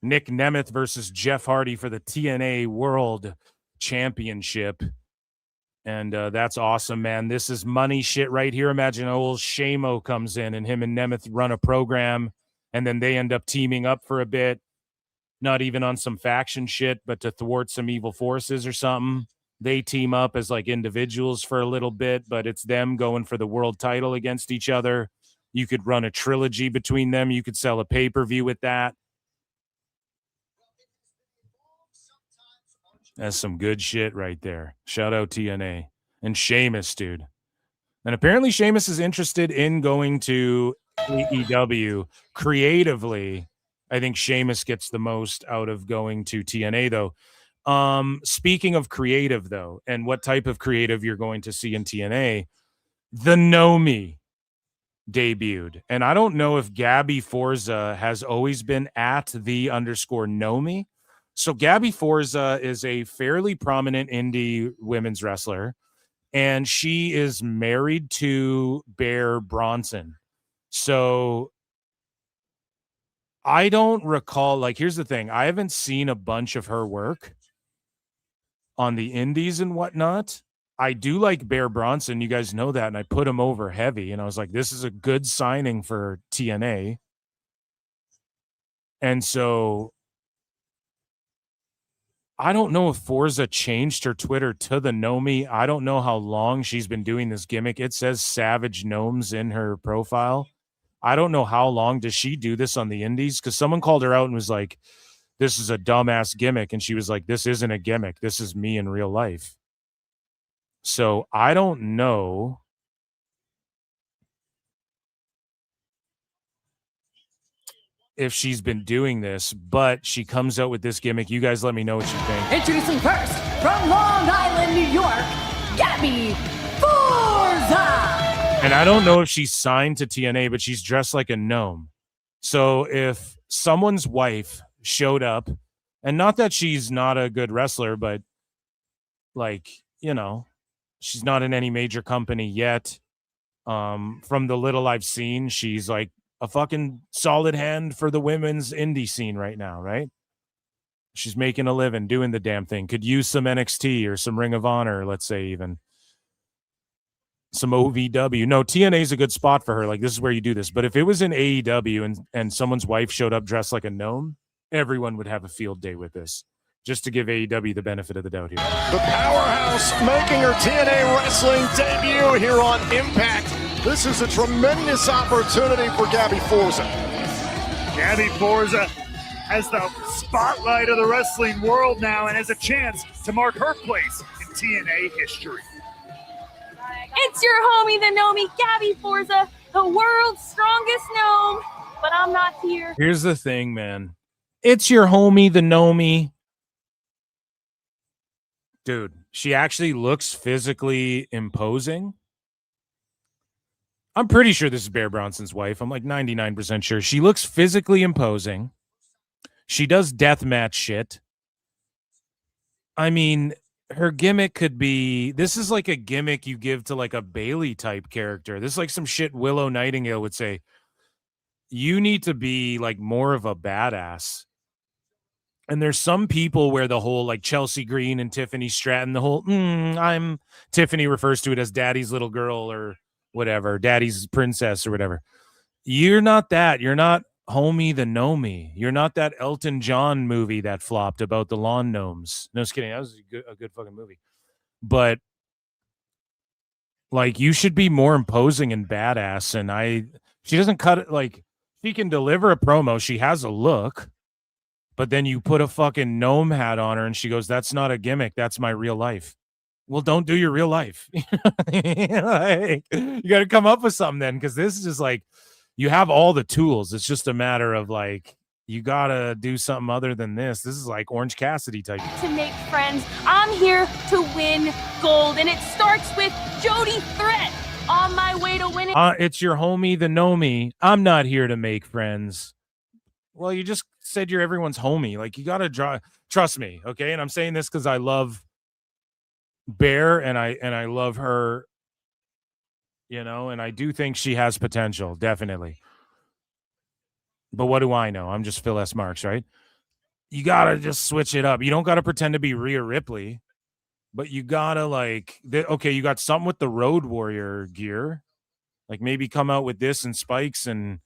Nick Nemeth versus Jeff Hardy for the TNA World Championship. And that's awesome, man. This is money shit right here. Imagine old Shamo comes in and him and Nemeth run a program, and then they end up teaming up for a bit. Not even on some faction shit, but to thwart some evil forces or something. They team up as like individuals for a little bit, but it's them going for the world title against each other. You could run a trilogy between them. You could sell a pay-per-view with that. That's some good shit right there. Shout out TNA. And Sheamus, dude. And apparently Sheamus is interested in going to AEW creatively. I think Sheamus gets the most out of going to TNA, though. Speaking of creative, though, and what type of creative you're going to see in TNA, the Nomi debuted. And I don't know if Gabby Forza has always been at _Nomi. So Gabby Forza is a fairly prominent indie women's wrestler, and she is married to Bear Bronson. So I don't recall, like, here's the thing. I haven't seen a bunch of her work on the indies and whatnot. I do like Bear Bronson. You guys know that. And I put him over heavy. And I was like, this is a good signing for TNA. And so I don't know if Forza changed her Twitter to the Nomi. I don't know how long she's been doing this gimmick. It says Savage Gnomes in her profile. I don't know how long does she do this on the indies, because someone called her out and was like, this is a dumbass gimmick. And she was like, this isn't a gimmick. This is me in real life. So I don't know if she's been doing this, but she comes out with this gimmick. You guys let me know what you think.
Introducing first, from Long Island, New York, Gabby Forza!
And I don't know if she's signed to TNA, but she's dressed like a gnome. So if someone's wife showed up, and not that she's not a good wrestler, but like, you know, she's not in any major company yet. From the little I've seen, she's like a fucking solid hand for the women's indie scene right now, right? She's making a living doing the damn thing. Could use some NXT or some Ring of Honor, let's say, even some OVW. No, TNA is a good spot for her. Like, this is where you do this. But if it was in AEW and someone's wife showed up dressed like a gnome, everyone would have a field day with this. Just to give AEW the benefit of the doubt here.
The powerhouse making her TNA wrestling debut here on Impact. This is a tremendous opportunity for Gabby Forza.
Gabby Forza has the spotlight of the wrestling world now and has a chance to mark her place in TNA history.
It's your homie, the Nomi, Gabby Forza, the world's strongest gnome, but I'm not here.
Here's the thing, man. It's your homie, the Nomi. Dude, she actually looks physically imposing. I'm pretty sure this is Bear Bronson's wife. I'm like 99% sure. She looks physically imposing. She does deathmatch shit. I mean, her gimmick could be, this is like a gimmick you give to like a Bailey type character. This is like some shit Willow Nightingale would say. You need to be like more of a badass. And there's some people where the whole like Chelsea Green and Tiffany Stratton, the whole Tiffany refers to it as daddy's little girl or whatever, daddy's princess or whatever. You're not that. You're not homie the Nomi. You're not that Elton John movie that flopped about the lawn gnomes. No, just kidding. That was a good fucking movie. But like, you should be more imposing and badass. And she doesn't cut it. Like, she can deliver a promo. She has a look. But then you put a fucking gnome hat on her and she goes, that's not a gimmick. That's my real life. Well, don't do your real life. Like, you got to come up with something then, because this is just like, you have all the tools. It's just a matter of like, you got to do something other than this. This is like Orange Cassidy type.
To make friends, I'm here to win gold. And it starts with Jody Threat on my way title winning.
It's your homie, the Nomi. I'm not here to make friends. Well, you just said you're everyone's homie. Like, you gotta trust me, okay? And I'm saying this because I love Bear and I love her, you know, and I do think she has potential, definitely. But what do I know? I'm just Phil S. Marks, right? You gotta just switch it up. You don't gotta pretend to be Rhea Ripley, but you gotta okay, you got something with the Road Warrior gear. Like, maybe come out with this and spikes, and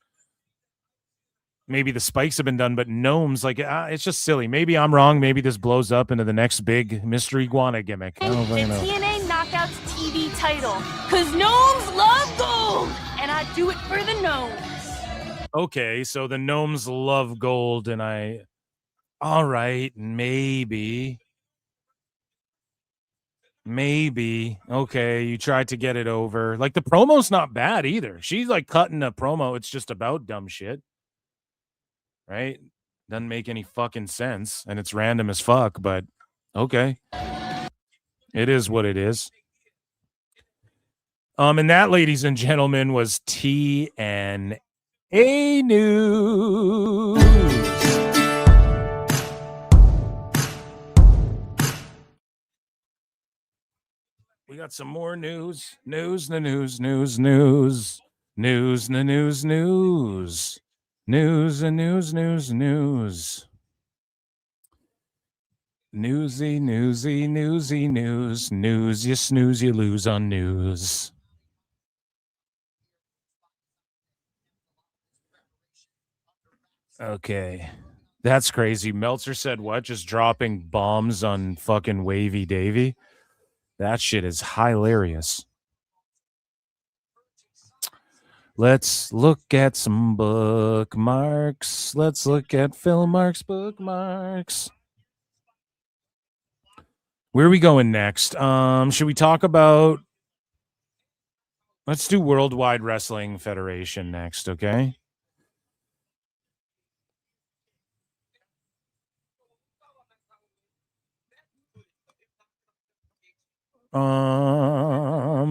maybe the spikes have been done, but gnomes, like, it's just silly. Maybe I'm wrong. Maybe this blows up into the next big mystery iguana gimmick. I don't
The
really know.
TNA Knockouts TV title. Because gnomes love gold. And I do it for the gnomes.
Okay, so the gnomes love gold, and all right, maybe. Okay, you tried to get it over. Like, the promo's not bad either. She's like cutting a promo. It's just about dumb shit, right? Doesn't make any fucking sense, and it's random as fuck, but okay. It is what it is. And that, ladies and gentlemen, was TNA News. We got some more news. News. Newsy news. You snooze, you lose on news. Okay. That's crazy. Meltzer said what? Just dropping bombs on fucking Wavy Davy? That shit is hilarious. Let's look at some bookmarks. Let's look at Phil Marks bookmarks. Where are we going next? Should we talk about... Let's do Worldwide Wrestling Federation next, okay?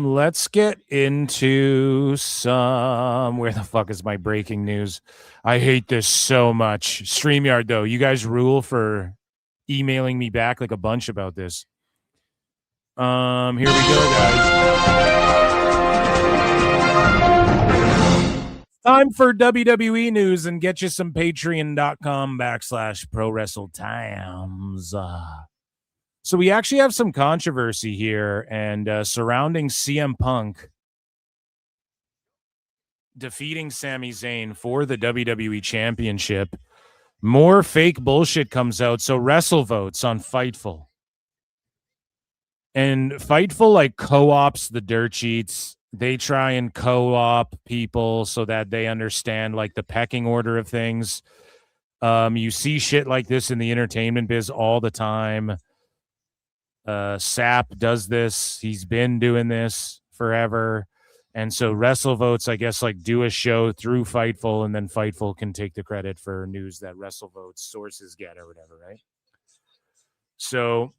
Let's get into some... Where the fuck is my breaking news? I hate this so much. StreamYard, though, you guys rule for emailing me back like a bunch about this. Here we go, guys. Time for WWE news, and get you some patreon.com/ProWrestleTimes. So we actually have some controversy here, and surrounding CM Punk defeating Sami Zayn for the WWE Championship. More fake bullshit comes out. So Wrestle votes on Fightful. And Fightful like co-ops the dirt sheets. They try and co-op people so that they understand like the pecking order of things. You see shit like this in the entertainment biz all the time. Sap does this. He's been doing this forever. And so Wrestle Votes, I guess, like do a show through Fightful, and then Fightful can take the credit for news that Wrestle Votes sources get or whatever, right? So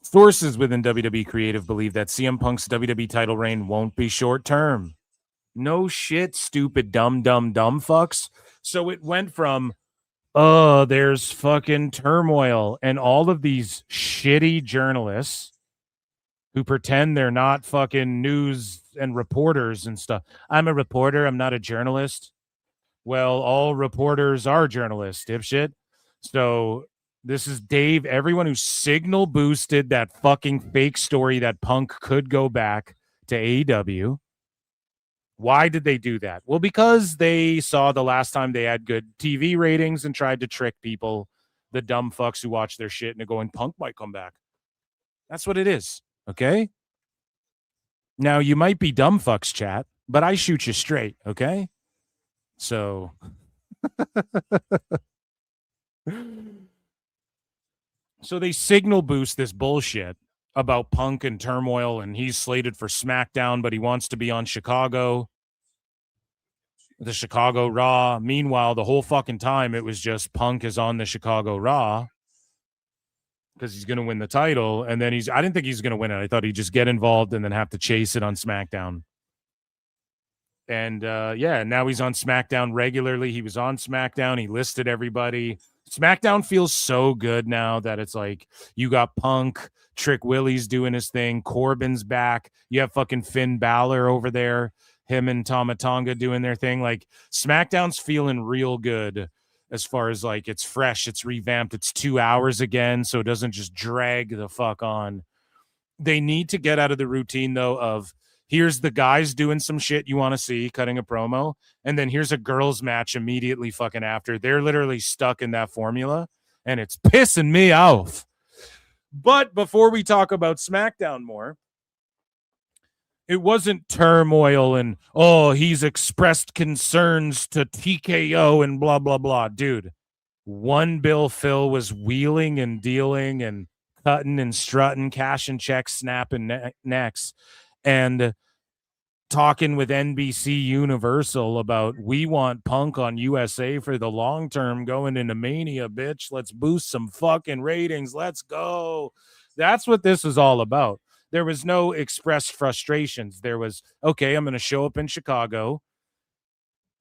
sources within WWE Creative believe that CM Punk's WWE title reign won't be short term. No shit, stupid, dumb fucks. So it went from, there's fucking turmoil, and all of these shitty journalists who pretend they're not fucking news and reporters and stuff. I'm a reporter. I'm not a journalist. Well, all reporters are journalists, dipshit. So this is Dave. Everyone who signal boosted that fucking fake story that Punk could go back to AEW. Why did they do that? Well, because they saw the last time they had good TV ratings and tried to trick people, the dumb fucks who watch their shit and are going, Punk might come back. That's what it is. Okay? Now, you might be dumb fucks, chat, but I shoot you straight, okay? So... So they signal boost this bullshit about Punk and turmoil, and he's slated for SmackDown, but he wants to be on the Chicago Raw. Meanwhile, the whole fucking time, it was just Punk is on the Chicago Raw. because he's going to win the title. And then I didn't think he's going to win it. I thought he'd just get involved and then have to chase it on SmackDown. And now he's on SmackDown regularly. He was on SmackDown. He listed everybody. SmackDown feels so good now that it's like you got Punk, Trick Willie's doing his thing, Corbin's back. You have fucking Finn Balor over there, him and Tama Tonga doing their thing. Like SmackDown's feeling real good as far as like it's fresh, it's revamped, it's 2 hours again, so it doesn't just drag the fuck on. They need to get out of the routine though of here's the guys doing some shit you want to see, cutting a promo, and then here's a girls match immediately fucking after. They're literally stuck in that formula, and it's pissing me off. But before we talk about SmackDown more, it wasn't turmoil and, oh, he's expressed concerns to TKO and blah, blah, blah. Dude, one Bill Phil was wheeling and dealing and cutting and strutting, cashing checks, snapping necks, and talking with NBC Universal about we want Punk on USA for the long term going into Mania, bitch. Let's boost some fucking ratings. Let's go. That's what this is all about. There was no expressed frustrations. There was, okay, I'm going to show up in Chicago,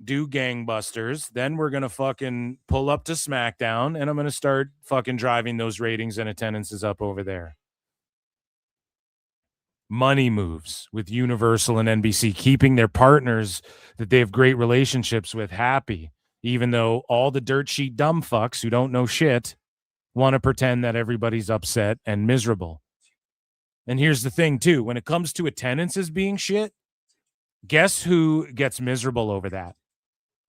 do gangbusters, then we're going to fucking pull up to SmackDown, and I'm going to start fucking driving those ratings and attendances up over there. Money moves with Universal and NBC, keeping their partners that they have great relationships with happy, even though all the dirt sheet dumb fucks who don't know shit want to pretend that everybody's upset and miserable. And here's the thing, too. When it comes to attendances being shit, guess who gets miserable over that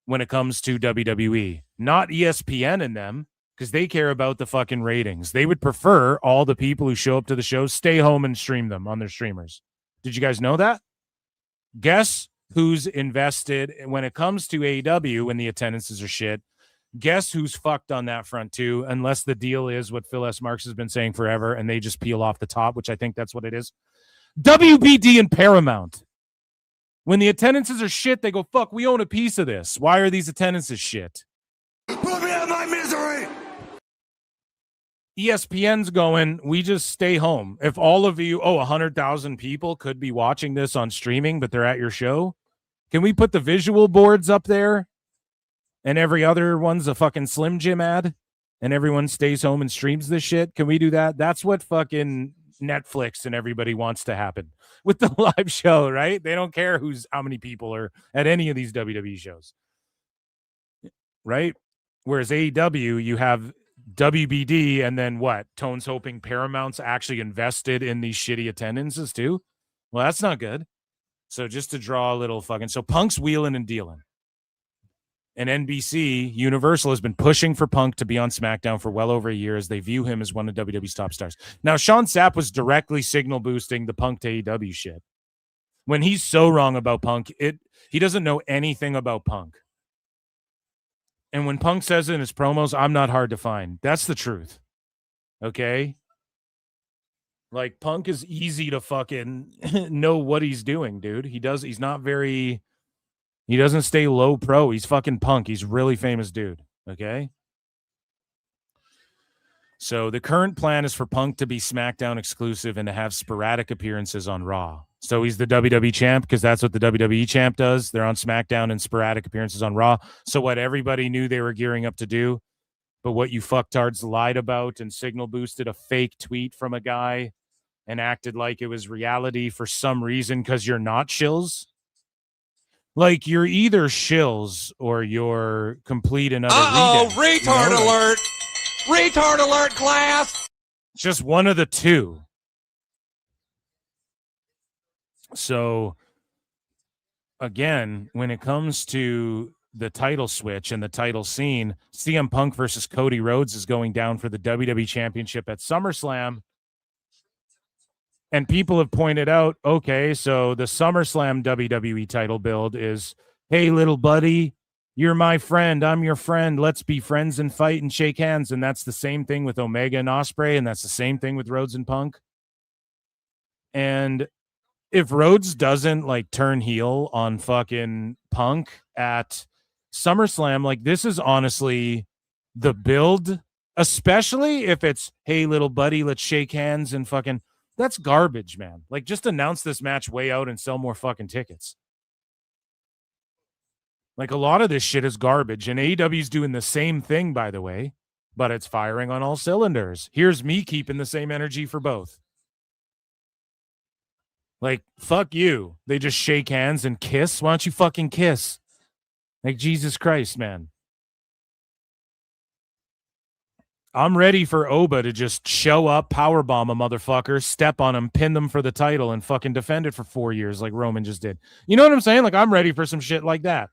when it comes to WWE? Not ESPN and them, because they care about the fucking ratings. They would prefer all the people who show up to the shows stay home and stream them on their streamers. Did you guys know that? Guess who's invested when it comes to AEW when the attendances are shit? Guess who's fucked on that front too, unless the deal is what Phil S. Marks has been saying forever and they just peel off the top, which I think that's what it is. WBD and Paramount. When the attendances are shit, they go, fuck, we own a piece of this. Why are these attendances shit?
Put me out of my misery.
ESPN's going, we just stay home. If all of you, 100,000 people could be watching this on streaming, but they're at your show, can we put the visual boards up there? And every other one's a fucking Slim Jim ad, and everyone stays home and streams this shit. Can we do that? That's what fucking Netflix and everybody wants to happen with the live show, right? They don't care how many people are at any of these WWE shows, right? Whereas AEW, you have WBD, and then what? Tone's hoping Paramount's actually invested in these shitty attendances too. Well, that's not good. So just to draw a little fucking, so Punk's wheeling and dealing. And NBC, Universal, has been pushing for Punk to be on SmackDown for well over a year as they view him as one of WWE's top stars. Now, Sean Sapp was directly signal boosting the Punk to AEW shit. When he's so wrong about Punk, he doesn't know anything about Punk. And when Punk says in his promos, I'm not hard to find, that's the truth. Okay? Like, Punk is easy to fucking know what he's doing, dude. He doesn't stay low pro. He's fucking Punk. He's a really famous dude. Okay? So the current plan is for Punk to be SmackDown exclusive and to have sporadic appearances on Raw. So he's the WWE champ because that's what the WWE champ does. They're on SmackDown and sporadic appearances on Raw. So what everybody knew they were gearing up to do, but what you fucktards lied about and signal boosted a fake tweet from a guy and acted like it was reality for some reason because you're not shills. Like, you're either shills or you're complete and utter
Retard alert! Retard alert, class!
Just one of the two. So, again, when it comes to the title switch and the title scene, CM Punk versus Cody Rhodes is going down for the WWE Championship at SummerSlam. And people have pointed out, okay, so the SummerSlam WWE title build is, hey, little buddy, you're my friend. I'm your friend. Let's be friends and fight and shake hands. And that's the same thing with Omega and Ospreay, and that's the same thing with Rhodes and Punk. And if Rhodes doesn't, like, turn heel on fucking Punk at SummerSlam, like, this is honestly the build Especially if it's, hey, little buddy, let's shake hands and fucking, that's garbage, man. Like, just announce this match way out and sell more fucking tickets. Like, a lot of this shit is garbage, and AEW's doing the same thing, by the way, but it's firing on all cylinders. Here's me keeping the same energy for both. Like, fuck you. They just shake hands and kiss. Why don't you fucking kiss? Like, Jesus Christ, man. I'm ready for Oba to just show up, powerbomb a motherfucker, step on him, pin them for the title, and fucking defend it for 4 years like Roman just did. You know what I'm saying? Like, I'm ready for some shit like that.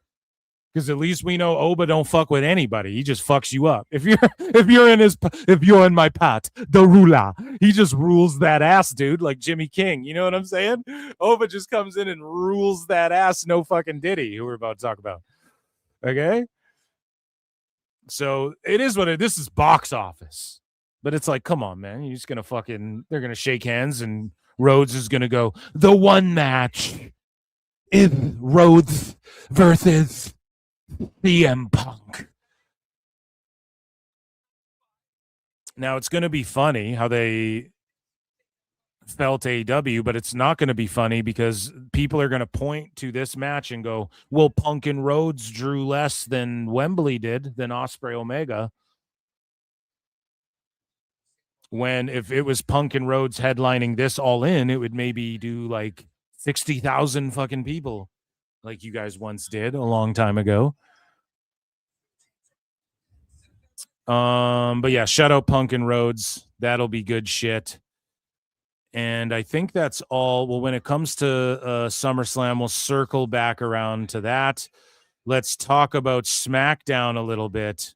Because at least we know Oba don't fuck with anybody. He just fucks you up. If you're in my pat, the ruler, he just rules that ass, dude, like Jimmy King. You know what I'm saying? Oba just comes in and rules that ass. No fucking Diddy, who we're about to talk about. Okay. So it is this is box office, but it's like, come on, man. You're just going to they're going to shake hands and Rhodes is going to go, the one match is Rhodes versus CM Punk. Now it's going to be funny how they felt AEW, but it's not going to be funny because people are going to point to this match and go, well, Punk and Rhodes drew less than Wembley did, than Ospreay Omega. When if it was Punk and Rhodes headlining this All In, it would maybe do like 60,000 fucking people like you guys once did a long time ago. But yeah, shout out Punk and Rhodes. That'll be good shit. And I think that's all. Well, when it comes to SummerSlam, we'll circle back around to that. Let's talk about SmackDown a little bit.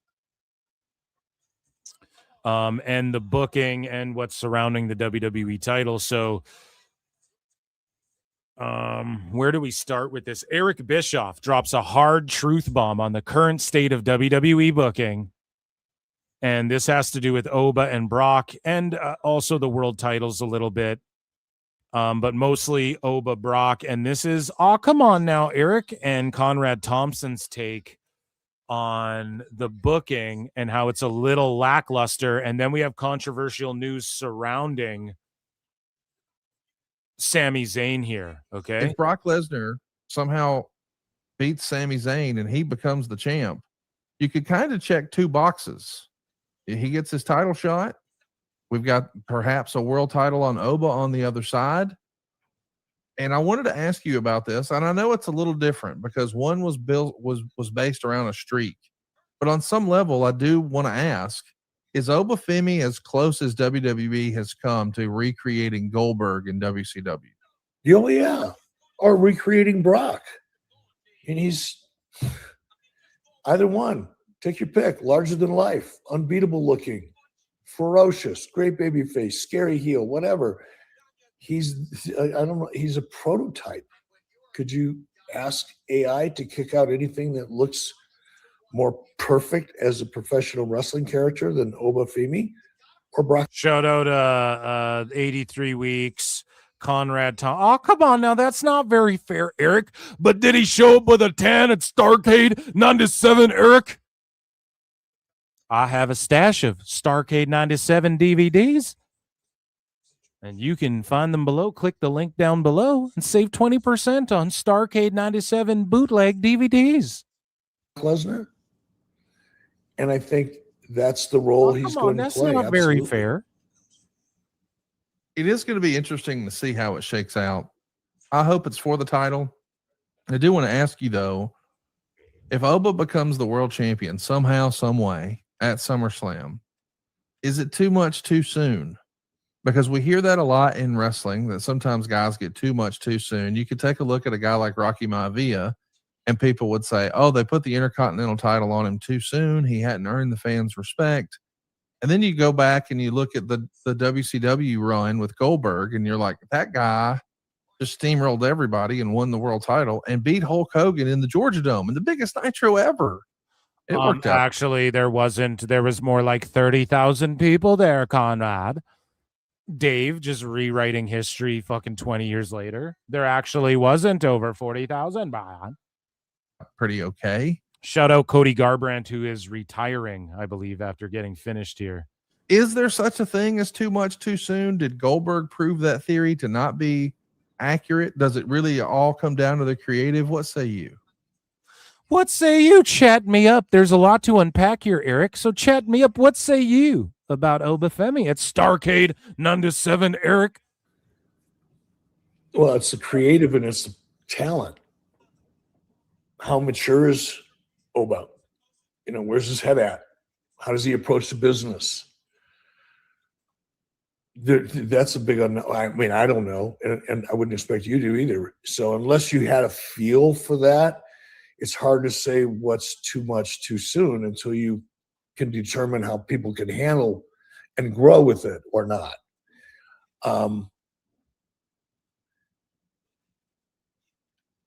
And the booking and what's surrounding the WWE title. So where do we start with this? Eric Bischoff drops a hard truth bomb on the current state of WWE booking. And this has to do with Oba and Brock and also the world titles a little bit. But mostly Oba, Brock. And this is, oh, come on now, Eric and Conrad Thompson's take on the booking and how it's a little lackluster. And then we have controversial news surrounding Sami Zayn here. Okay.
If Brock Lesnar somehow beats Sami Zayn and he becomes the champ, you could kind of check two boxes. He gets his title shot. We've got perhaps a world title on Oba on the other side. And I wanted to ask you about this. And I know it's a little different because one was based around a streak. But on some level, I do want to ask, is Oba Femi as close as WWE has come to recreating Goldberg in WCW?
Oh, yeah. Or recreating Brock. And he's either one. Take your pick. Larger than life, unbeatable looking, ferocious, great baby face, scary heel, whatever. He's a prototype. Could you ask AI to kick out anything that looks more perfect as a professional wrestling character than Oba Femi or Brock?
Shout out 83 weeks. Conrad Tom. Oh, come on now. That's not very fair, Eric. But did he show up with a tan at Starrcade 97, Eric? I have a stash of Starrcade 97 DVDs, and you can find them below. Click the link down below and save 20% on Starrcade 97 bootleg DVDs.
Lesnar, and I think that's the role he's going to play.
That's not very fair.
It is going to be interesting to see how it shakes out. I hope it's for the title. I do want to ask you, though, if Oba becomes the world champion somehow, some way, at SummerSlam, is it too much too soon? Because we hear that a lot in wrestling, that sometimes guys get too much too soon. You could take a look at a guy like Rocky Maivia, and people would say, oh, they put the Intercontinental title on him too soon. He hadn't earned the fans' respect. And then you go back and you look at the WCW run with Goldberg, and you're like, that guy just steamrolled everybody and won the world title and beat Hulk Hogan in the Georgia Dome in the biggest Nitro ever. It worked out.
Actually, there was more like 30,000 people there, Conrad. Dave just rewriting history fucking 20 years later. There actually wasn't over 40,000, Brian.
Pretty okay.
Shout out Cody Garbrandt, who is retiring, I believe, after getting finished here.
Is there such a thing as too much too soon? Did Goldberg prove that theory to not be accurate? Does it really all come down to the creative? What say you?
What say you? Chat me up. There's a lot to unpack here, Eric. So chat me up. What say you about Obafemi? It's Starcade 97, Eric.
Well, it's the creative and it's the talent. How mature is Oba? You know, where's his head at? How does he approach the business? That's a big unknown. I mean, I don't know, and I wouldn't expect you to either. So unless you had a feel for that, it's hard to say what's too much too soon until you can determine how people can handle and grow with it or not.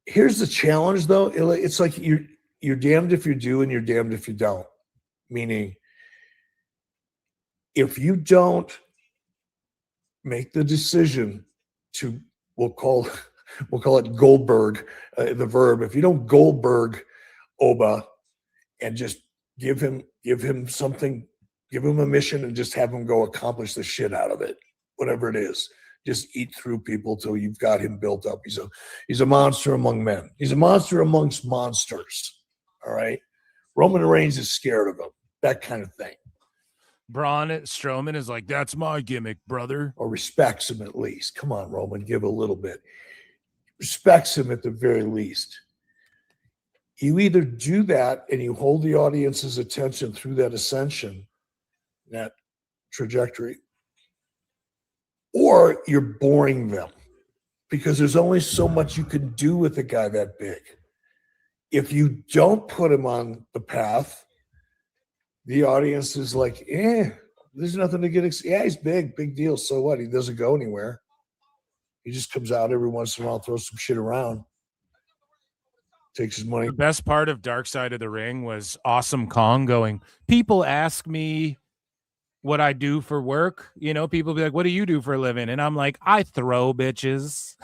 Here's the challenge, though. It's like you're damned if you do and you're damned if you don't. Meaning, if you don't make the decision to, we'll call it Goldberg, the verb. If you don't Goldberg Oba and just give him something, give him a mission and just have him go accomplish the shit out of it, whatever it is. Just eat through people till you've got him built up. He's a monster among men. He's a monster amongst monsters. All right. Roman Reigns is scared of him. That kind of thing.
Braun Strowman is like, that's my gimmick, brother.
Or respects him at least. Come on, Roman, give a little bit. Respects him at the very least. You either do that and you hold the audience's attention through that ascension, that trajectory, or you're boring them because there's only so much you can do with a guy that big. If you don't put him on the path, the audience is like, there's nothing to get. Yeah, he's big deal. So what? He doesn't go anywhere. He just comes out every once in a while, throws some shit around, takes his money.
The best part of Dark Side of the Ring was Awesome Kong going, people ask me what I do for work. You know, people be like, what do you do for a living? And I'm like, I throw bitches.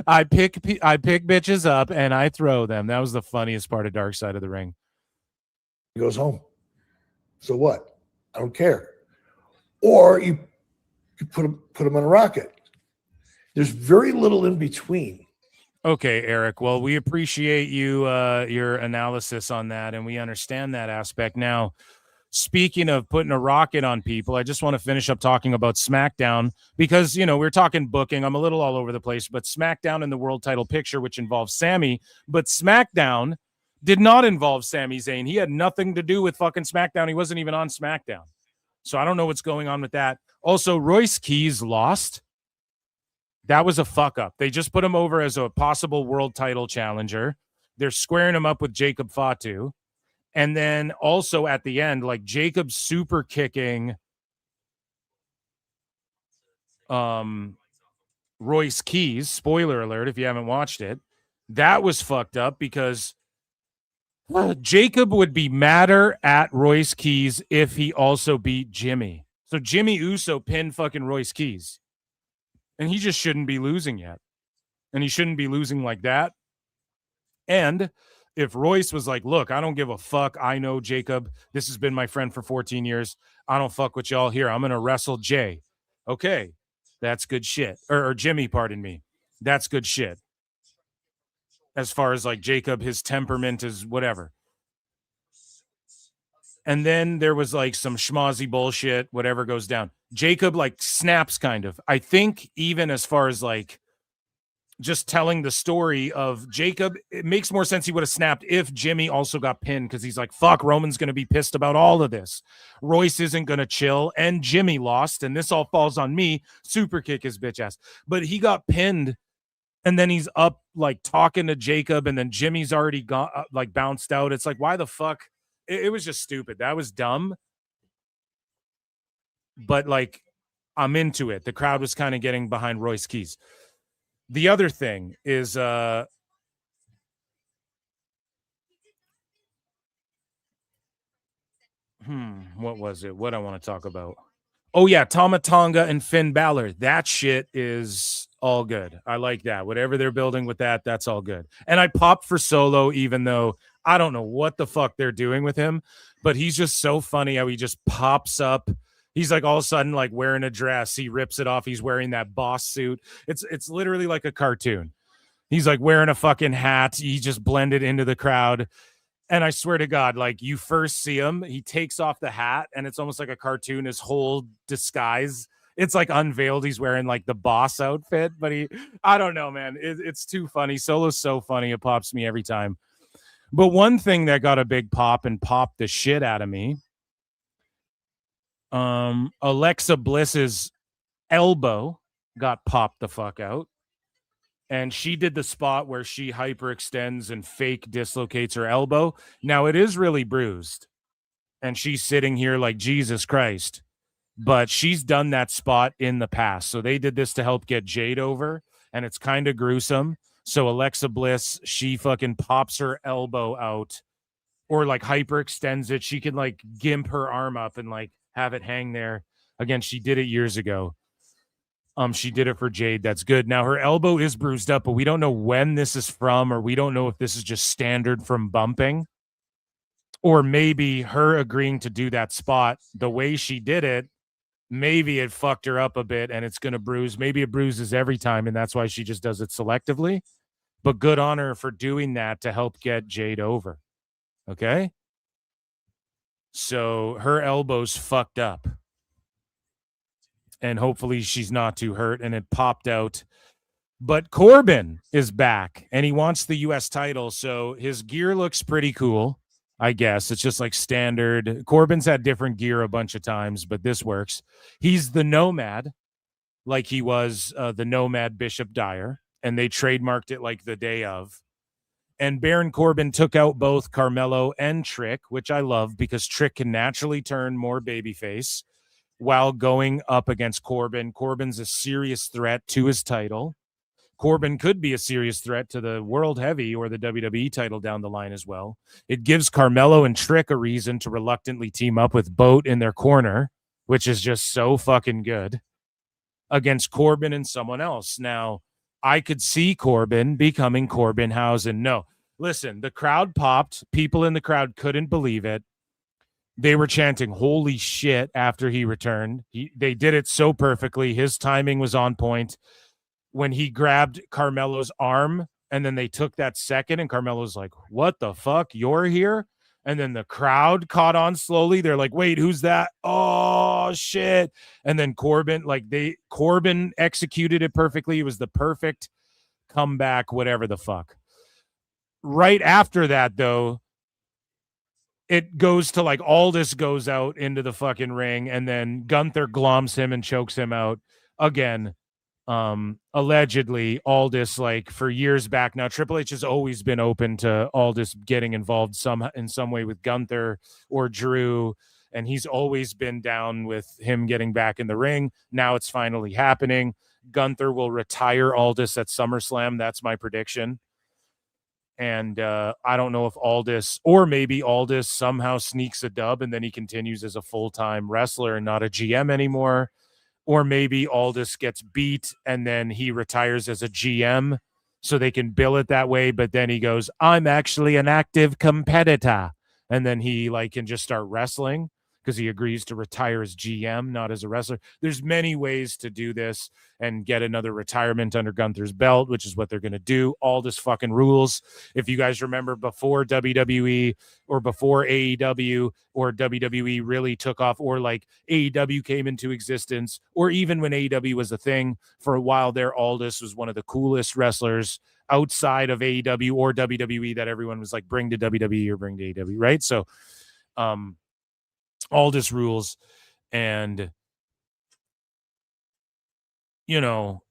I pick bitches up and I throw them. That was the funniest part of Dark Side of the Ring.
He goes home. So what? I don't care. Or you put him on a rocket. There's very little in between.
Okay, Eric. Well, we appreciate you, your analysis on that, and we understand that aspect. Now, speaking of putting a rocket on people, I just want to finish up talking about SmackDown because, you know, we're talking booking. I'm a little all over the place, but SmackDown in the world title picture, which involves Sami, but SmackDown did not involve Sami Zayn. He had nothing to do with fucking SmackDown. He wasn't even on SmackDown. So I don't know what's going on with that. Also, Royce Keys lost. That was a fuck up. They just put him over as a possible world title challenger. They're squaring him up with Jacob Fatu. And then also at the end, like Jacob super kicking Royce Keys. Spoiler alert if you haven't watched it. That was fucked up because Jacob would be madder at Royce Keys if he also beat Jimmy. So Jimmy Uso pinned fucking Royce Keys. And he just shouldn't be losing yet. And he shouldn't be losing like that. And if Royce was like, look, I don't give a fuck. I know Jacob. This has been my friend for 14 years. I don't fuck with y'all here. I'm going to wrestle Jay. Okay. That's good shit. Or Jimmy, pardon me. That's good shit. As far as like Jacob, his temperament is whatever. And then there was like some schmozzy bullshit, whatever goes down. Jacob like snaps kind of. I think even as far as like just telling the story of Jacob, it makes more sense he would have snapped if Jimmy also got pinned because he's like, fuck, Roman's going to be pissed about all of this. Royce isn't going to chill and Jimmy lost and this all falls on me. Super kick his bitch ass. But he got pinned and then he's up like talking to Jacob and then Jimmy's already got like bounced out. It's like, why the fuck? It was just stupid. That was dumb. But like, I'm into it. The crowd was kind of getting behind Royce Keys. The other thing is, what was it? What I want to talk about? Oh yeah, Tama Tonga and Finn Balor. That shit is all good. I like that. Whatever they're building with that, that's all good. And I popped for Solo, even though I don't know what the fuck they're doing with him, but he's just so funny how he just pops up. He's like all of a sudden like wearing a dress. He rips it off. He's wearing that boss suit. It's literally like a cartoon. He's like wearing a fucking hat. He just blended into the crowd. And I swear to God, like you first see him, he takes off the hat and it's almost like a cartoon, his whole disguise. It's like unveiled. He's wearing like the boss outfit, but I don't know, man. It's too funny. Solo's so funny. It pops me every time. But one thing that got a big pop and popped the shit out of me, Alexa Bliss's elbow got popped the fuck out. And she did the spot where she hyperextends and fake dislocates her elbow. Now, it is really bruised. And she's sitting here like, Jesus Christ. But she's done that spot in the past. So they did this to help get Jade over. And it's kind of gruesome. So Alexa Bliss, she fucking pops her elbow out or like hyperextends it. She can like gimp her arm up and like have it hang there. Again, she did it years ago. She did it for Jade. That's good. Now her elbow is bruised up, but we don't know when this is from, or we don't know if this is just standard from bumping, or maybe her agreeing to do that spot the way she did it. Maybe it fucked her up a bit and it's going to bruise. Maybe it bruises every time and that's why she just does it selectively. But good on her for doing that to help get Jade over. Okay? So her elbow's fucked up. And hopefully she's not too hurt and it popped out. But Corbin is back and he wants the U.S. title. So his gear looks pretty cool. I guess it's just like standard. Corbin's had different gear a bunch of times, but this works. He's the Nomad, like he was the Nomad Bishop Dyer, and they trademarked it like the day of. And Baron Corbin took out both Carmelo and Trick, which I love because Trick can naturally turn more babyface while going up against Corbin. Corbin's a serious threat to his title. Corbin could be a serious threat to the World Heavy or the WWE title down the line as well. It gives Carmelo and Trick a reason to reluctantly team up with Boat in their corner, which is just so fucking good, against Corbin and someone else. Now, I could see Corbin becoming Corbinhausen. No, listen, the crowd popped. People in the crowd couldn't believe it. They were chanting, holy shit, after he returned. They did it so perfectly. His timing was on point. When he grabbed Carmelo's arm and then they took that second and Carmelo's like, what the fuck? You're here? And then the crowd caught on slowly. They're like, wait, who's that? Oh, shit. And then Corbin executed it perfectly. It was the perfect comeback, whatever the fuck. Right after that, though, it goes to like Aldis goes out into the fucking ring and then Gunther gloms him and chokes him out again. Allegedly Aldis, like for years back now, Triple H has always been open to Aldis getting involved in some way with Gunther or Drew, and he's always been down with him getting back in the ring. Now it's finally happening. Gunther will retire Aldis at SummerSlam. That's my prediction. And I don't know if Aldis, or maybe Aldis somehow sneaks a dub and then he continues as a full-time wrestler and not a GM anymore. Or maybe Aldis gets beat and then he retires as a GM so they can bill it that way. But then he goes, I'm actually an active competitor. And then he like can just start wrestling because he agrees to retire as GM, not as a wrestler. There's many ways to do this and get another retirement under Gunther's belt, which is what they're going to do. Aldis fucking rules. If you guys remember before WWE or before AEW or WWE really took off, or like AEW came into existence, or even when AEW was a thing for a while there, Aldis was one of the coolest wrestlers outside of AEW or WWE that everyone was like, bring to WWE or bring to AEW, right? So, Aldis rules. And you know,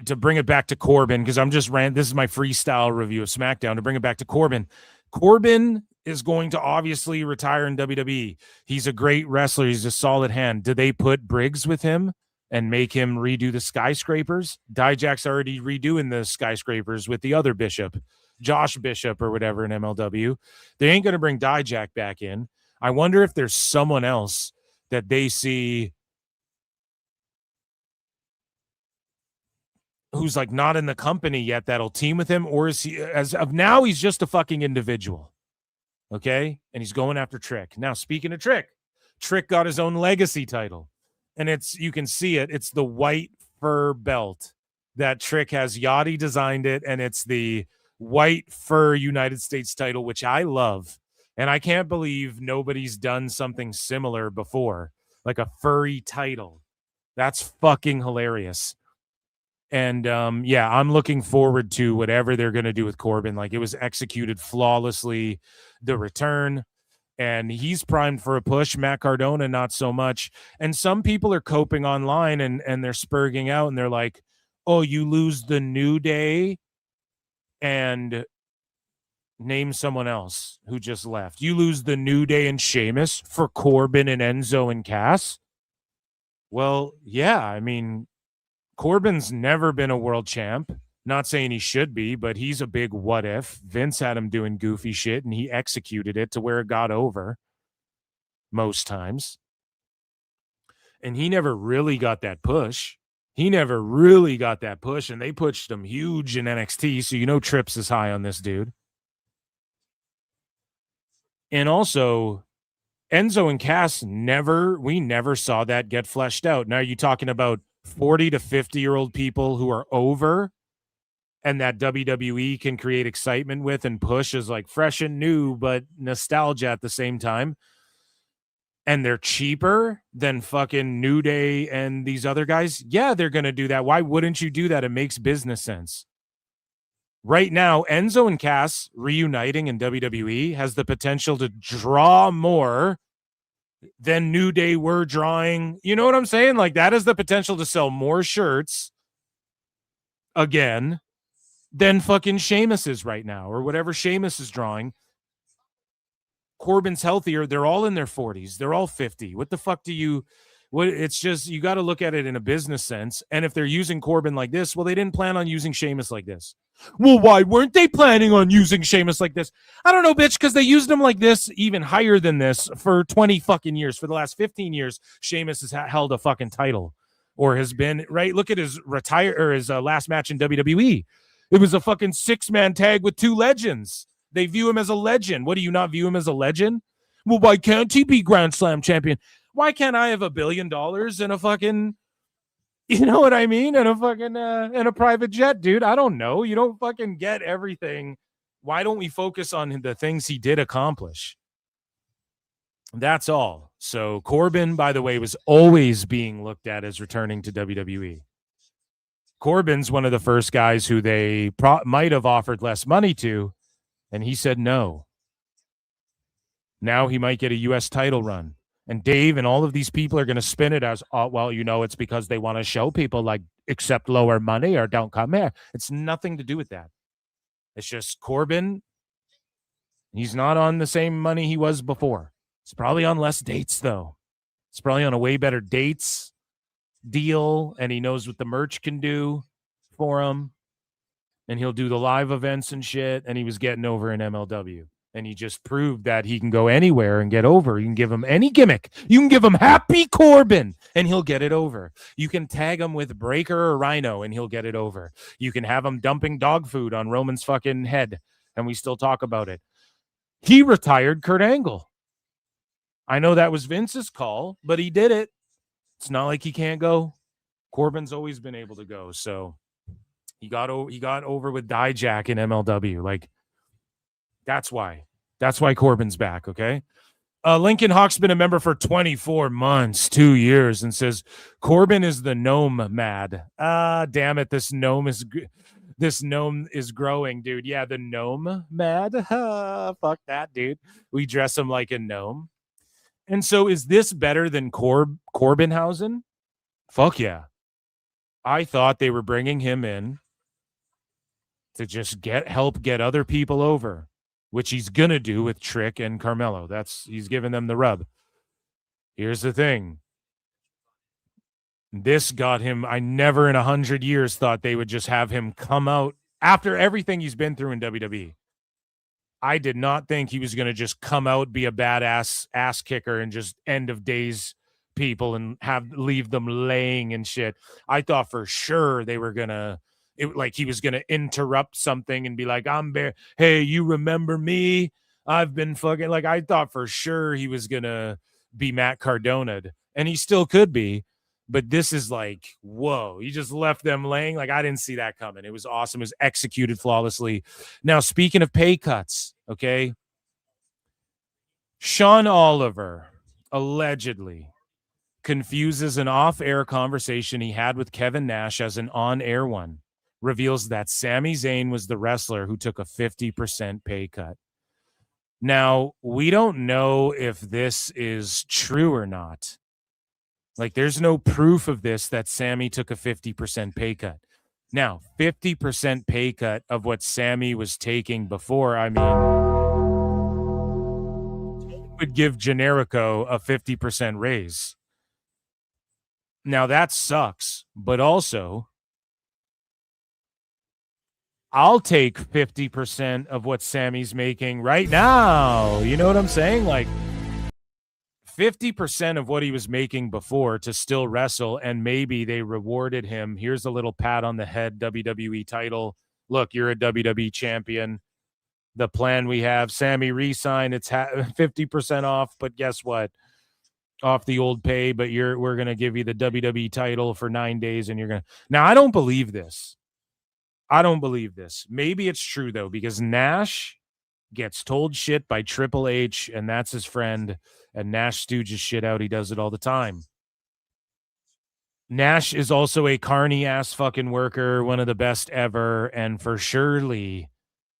to bring it back to Corbin, because this is my freestyle review of SmackDown. To bring it back to Corbin is going to obviously retire in WWE. He's a great wrestler. He's a solid hand. Do they put Briggs with him and make him redo the skyscrapers? Dijak's already redoing the skyscrapers with the other Bishop, Josh Bishop or whatever in MLW. They ain't going to bring Dijak back in. I wonder if there's someone else that they see who's like not in the company yet that'll team with him, or is he, as of now, he's just a fucking individual. Okay? And he's going after Trick. Now, speaking of Trick got his own legacy title. And you can see it. It's the white fur belt that Trick has. Yachty designed it, and it's the white fur United States title, which I love. And I can't believe nobody's done something similar before, like a furry title. That's fucking hilarious. And yeah, I'm looking forward to whatever they're going to do with Corbin. Like, it was executed flawlessly, the return, and he's primed for a push. Matt Cardona, not so much. And some people are coping online and they're spurging out, and they're like, oh, you lose the New Day and name someone else who just left. You lose the New Day and Sheamus for Corbin and Enzo and Cass? Well, yeah, I mean, Corbin's never been a world champ. Not saying he should be, but he's a big what if. Vince had him doing goofy shit, and he executed it to where it got over most times. And he never really got that push. And they pushed him huge in NXT, so you know Trips is high on this dude. And also, Enzo and Cass we never saw that get fleshed out. Now, are you talking about 40 to 50-year-old people who are over and that WWE can create excitement with and push as like fresh and new, but nostalgia at the same time? And they're cheaper than fucking New Day and these other guys? Yeah, they're going to do that. Why wouldn't you do that? It makes business sense. Right now, Enzo and Cass reuniting in WWE has the potential to draw more than New Day were drawing. You know what I'm saying? Like, that has the potential to sell more shirts again than fucking Sheamus is right now, or whatever Sheamus is drawing. Corbin's healthier. They're all in their 40s. They're all 50. What the fuck it's just, you got to look at it in a business sense. And if they're using Corbin like this, well, they didn't plan on using Sheamus like this. Well, why weren't they planning on using Sheamus like this? I don't know, bitch, because they used him like this, even higher than this, for 20 fucking years. For the last 15 years, Sheamus has held a fucking title, or has been, right? Look at his last match in WWE. It was a fucking 6-man tag with 2 legends. They view him as a legend. What, do you not view him as a legend? Well, why can't he be Grand Slam champion? Why can't I have $1 billion in a fucking, you know what I mean? In a fucking, in a private jet, dude. I don't know. You don't fucking get everything. Why don't we focus on the things he did accomplish? That's all. So Corbin, by the way, was always being looked at as returning to WWE. Corbin's one of the first guys who they might have offered less money to, and he said no. Now he might get a U.S. title run. And Dave and all of these people are going to spin it as, oh, well, you know, it's because they want to show people, like, accept lower money or don't come here. It's nothing to do with that. It's just Corbin, he's not on the same money he was before. He's probably on less dates, though. He's probably on a way better dates deal, and he knows what the merch can do for him. And he'll do the live events and shit, and he was getting over in MLW. And he just proved that he can go anywhere and get over. You can give him any gimmick. You can give him Happy Corbin, and he'll get it over. You can tag him with Breaker or Rhino, and he'll get it over. You can have him dumping dog food on Roman's fucking head, and we still talk about it. He retired Kurt Angle. I know that was Vince's call, but he did it. It's not like he can't go. Corbin's always been able to go, so he got over with Dijak in MLW. Like, that's why Corbin's back. Okay. Lincoln Hawk's been a member for 24 months, 2 years, and says Corbin is the gnome mad. Damn it. This gnome is growing, dude. Yeah. The gnome mad. Fuck that, dude. We dress him like a gnome. And so is this better than Corbinhausen? Fuck yeah. I thought they were bringing him in to just help get other people over, which he's going to do with Trick and Carmelo. He's giving them the rub. Here's the thing. This got him, I never in 100 years thought they would just have him come out after everything he's been through in WWE. I did not think he was going to just come out, be a badass ass kicker, and just end of days people and leave them laying and shit. I thought for sure they were going to, like he was going to interrupt something and be like, hey, you remember me? I've been fucking like, I thought for sure he was gonna be Matt Cardona'd, and he still could be, but this is like, whoa, he just left them laying. Like, I didn't see that coming. It was awesome. It was executed flawlessly. Now, speaking of pay cuts, okay, Sean Oliver allegedly confuses an off-air conversation he had with Kevin Nash as an on-air one, reveals that Sami Zayn was the wrestler who took a 50% pay cut. Now, we don't know if this is true or not. Like, there's no proof of this, that Sami took a 50% pay cut. Now, 50% pay cut of what Sami was taking before, I mean, would give Generico a 50% raise. Now, that sucks, but also, I'll take 50% of what Sami's making right now. You know what I'm saying? Like 50% of what he was making before to still wrestle, and maybe they rewarded him. Here's a little pat on the head, WWE title. Look, you're a WWE champion. The plan we have, Sami re-sign, it's 50% off, but guess what? Off the old pay, but we're going to give you the WWE title for 9 days, and you're going to. Now, I don't believe this. Maybe it's true, though, because Nash gets told shit by Triple H, and that's his friend, and Nash stooges shit out. He does it all the time. Nash is also a carny-ass fucking worker, one of the best ever, and for surely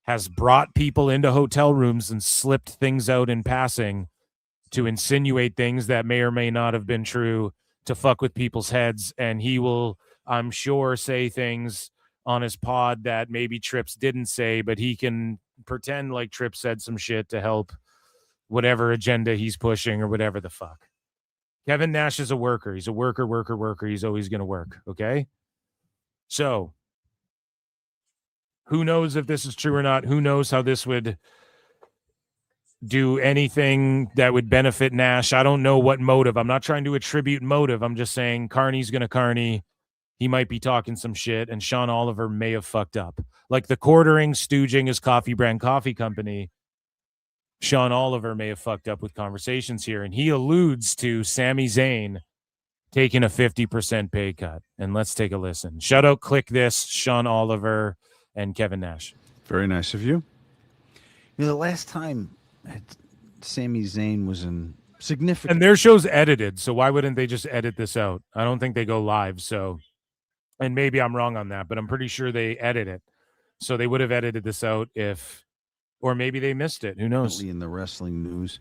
has brought people into hotel rooms and slipped things out in passing to insinuate things that may or may not have been true to fuck with people's heads, and he will, I'm sure, say things on his pod that maybe Trips didn't say, but he can pretend like Trips said some shit to help whatever agenda he's pushing or whatever the fuck. Kevin Nash is a worker. He's a worker. He's always going to work, okay? So, who knows if this is true or not? Who knows how this would do anything that would benefit Nash? I don't know what motive. I'm not trying to attribute motive. I'm just saying Carney's going to Carney. He might be talking some shit, and Sean Oliver may have fucked up. Like the quartering, stooging his coffee brand coffee company, Sean Oliver may have fucked up with conversations here, and he alludes to Sami Zayn taking a 50% pay cut. And let's take a listen. Shout out, click this, Sean Oliver and Kevin Nash.
Very nice of you. You know, the last time Sami Zayn was in significant...
And their show's edited, so why wouldn't they just edit this out? I don't think they go live, so... And maybe I'm wrong on that, but I'm pretty sure they edit it. So they would have edited this out if... Or maybe they missed it. Who knows?
In the wrestling news.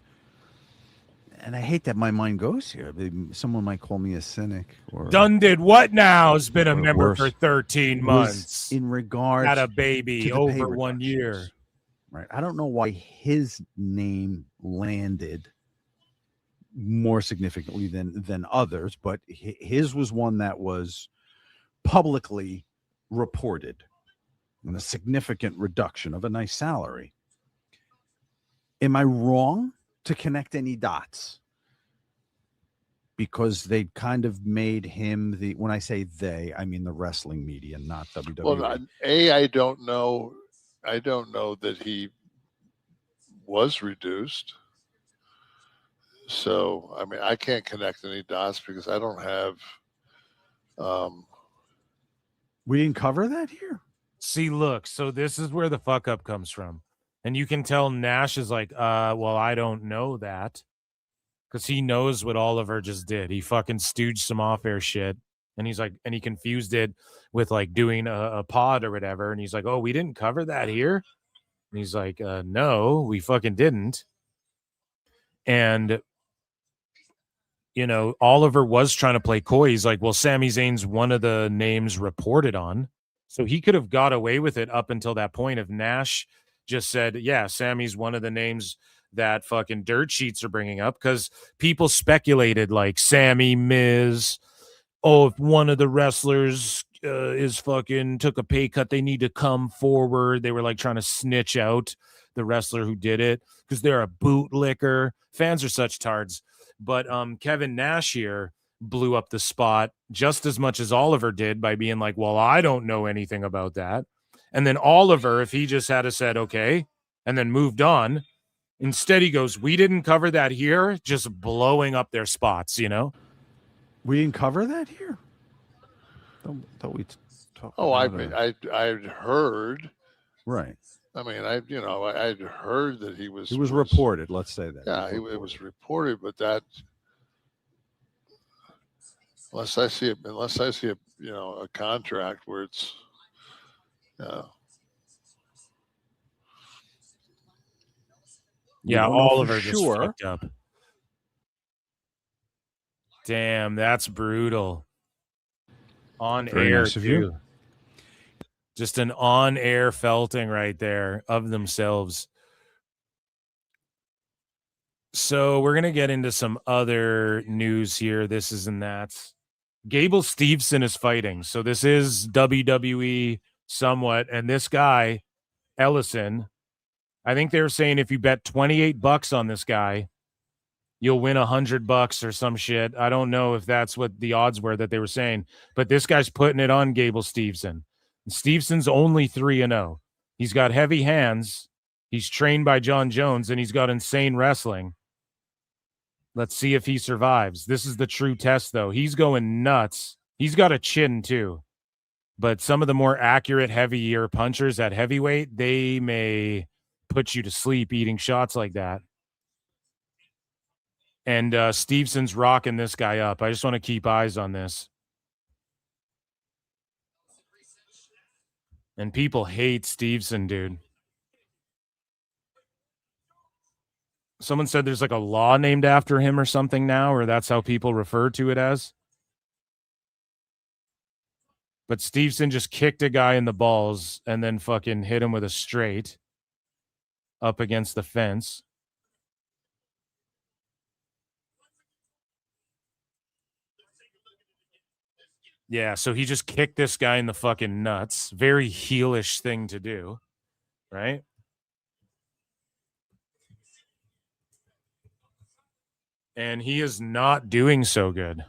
And I hate that my mind goes here. Someone might call me a cynic. Or
Dunn did what now? Has been a member
worse.
for 13 months.
In regards...
Had a baby over 1 year.
Right. I don't know why his name landed more significantly than others, but his was one that was publicly reported, and a significant reduction of a nice salary. Am I wrong to connect any dots? Because they kind of made him the, when I say they, I mean the wrestling media, not WWE.
Well, I don't know. I don't know that he was reduced. So, I mean, I can't connect any dots because I don't have.
We didn't cover that here.
See, look, so this is where the fuck up comes from. And you can tell Nash is like, well, I don't know that. Because he knows what Oliver just did. He fucking stooged some off-air shit. And he's like, and he confused it with like doing a pod or whatever. And he's like, oh, we didn't cover that here? And he's like, no, we fucking didn't. And, you know, Oliver was trying to play coy. He's like, well, Sami Zayn's one of the names reported on. So he could have got away with it up until that point if Nash just said, yeah, Sami's one of the names that fucking dirt sheets are bringing up, because people speculated like Sami, Miz, oh, if one of the wrestlers is fucking took a pay cut, they need to come forward. They were like trying to snitch out the wrestler who did it because they're a bootlicker. Fans are such tards. But Kevin Nash here blew up the spot just as much as Oliver did by being like, well, I don't know anything about that. And then Oliver, if he just had said, okay, and then moved on, Instead, he goes, we didn't cover that here, just blowing up their spots, you know?
We didn't cover that here? Thought we talked
I'd heard.
Right.
I mean, I'd heard that he was.
It was reported. Let's say that.
Yeah, it was reported, but that unless I see a contract where it's.
Yeah,
don't know
Oliver
for
just
sure.
fucked up. Damn, that's brutal. On
Very
air,
nice of you.
too. Just an on-air felting right there of themselves. So we're going to get into some other news here. This is and that. Gable Steveson is fighting. So this is WWE somewhat. And this guy, Ellison, I think they were saying if you bet $28 on this guy, you'll win $100 or some shit. I don't know if that's what the odds were that they were saying, but this guy's putting it on Gable Steveson. And Stevenson's only 3-0. He's got heavy hands. He's trained by John Jones, and he's got insane wrestling. Let's see if he survives. This is the true test, though. He's going nuts. He's got a chin, too. But some of the more accurate, heavier punchers at heavyweight, they may put you to sleep eating shots like that. And Stevenson's rocking this guy up. I just want to keep eyes on this. And people hate Steveson, dude. Someone said there's like a law named after him or something now, or that's how people refer to it as. But Steveson just kicked a guy in the balls and then fucking hit him with a straight up against the fence. Yeah, so he just kicked this guy in the fucking nuts. Very heelish thing to do, right? And he is not doing so good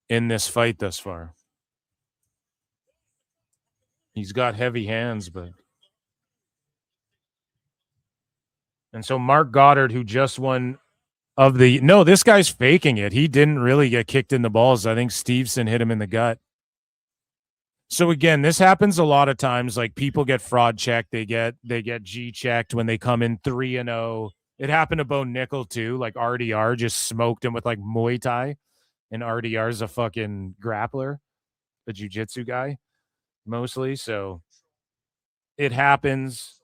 in this fight thus far. He's got heavy hands, but... And so Mark Goddard, who just won of the... No, this guy's faking it. He didn't really get kicked in the balls. I think Steveson hit him in the gut. So again, this happens a lot of times. Like people get fraud checked. They get G checked when they come in 3-0. It happened to Bo Nickel too. Like RDR just smoked him with like Muay Thai. And RDR's a fucking grappler, a jiu-jitsu guy mostly. So it happens.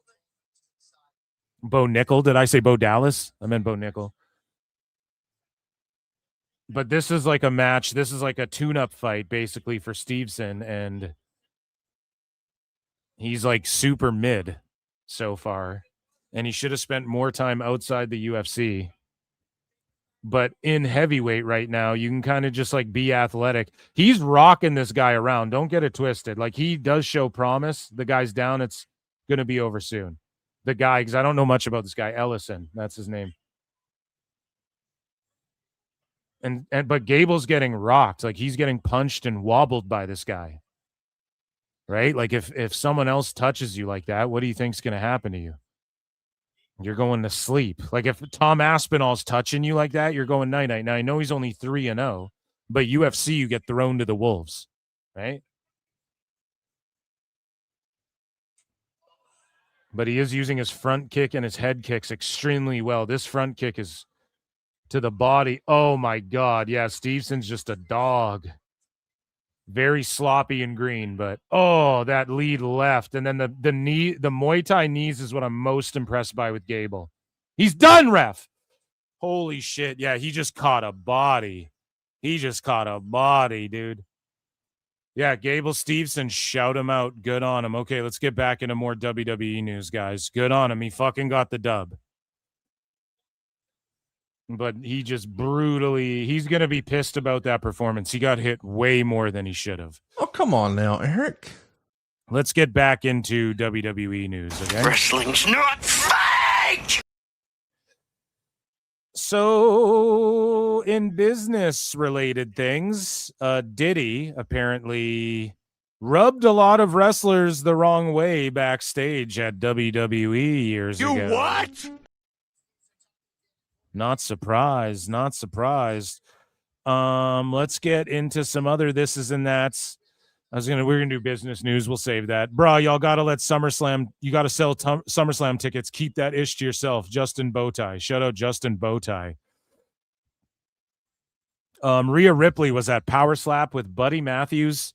Bo Nickel. Did I say Bo Dallas? I meant Bo Nickel. But this is like a match. This is like a tune-up fight, basically, for Steveson. And he's like super mid so far. And he should have spent more time outside the UFC. But in heavyweight right now, you can kind of just like be athletic. He's rocking this guy around. Don't get it twisted. Like he does show promise. The guy's down. It's going to be over soon. The guy, because I don't know much about this guy, Ellison. That's his name. But Gable's getting rocked. Like he's getting punched and wobbled by this guy. Right? Like if someone else touches you like that, what do you think's going to happen to you? You're going to sleep. Like if Tom Aspinall's touching you like that, you're going night-night. Now I know he's only 3-0, but UFC, you get thrown to the wolves. Right? But he is using his front kick and his head kicks extremely well. This front kick is to the body. Oh, my God. Yeah, Stevenson's just a dog. Very sloppy and green, but, oh, that lead left. And then the knee, the Muay Thai knees is what I'm most impressed by with Gable. He's done, ref. Holy shit. Yeah, he just caught a body. He just caught a body, dude. Yeah, Gable Steveson, shout him out. Good on him. Okay, let's get back into more WWE news, guys. Good on him. He fucking got the dub. But he just brutally, he's going to be pissed about that performance. He got hit way more than he should have.
Oh, come on now, Eric.
Let's get back into WWE news, okay?
Wrestling's not fake!
So, in business-related things, Diddy apparently rubbed a lot of wrestlers the wrong way backstage at WWE years ago.
You what?
Not surprised. Not surprised. Let's get into some other thises and that's. We're gonna do business news. We'll save that, bro. Y'all gotta let SummerSlam. You gotta sell SummerSlam tickets. Keep that ish to yourself. Justin Bowtie. Shout out Justin Bowtie. Rhea Ripley was at Power Slap with Buddy Matthews,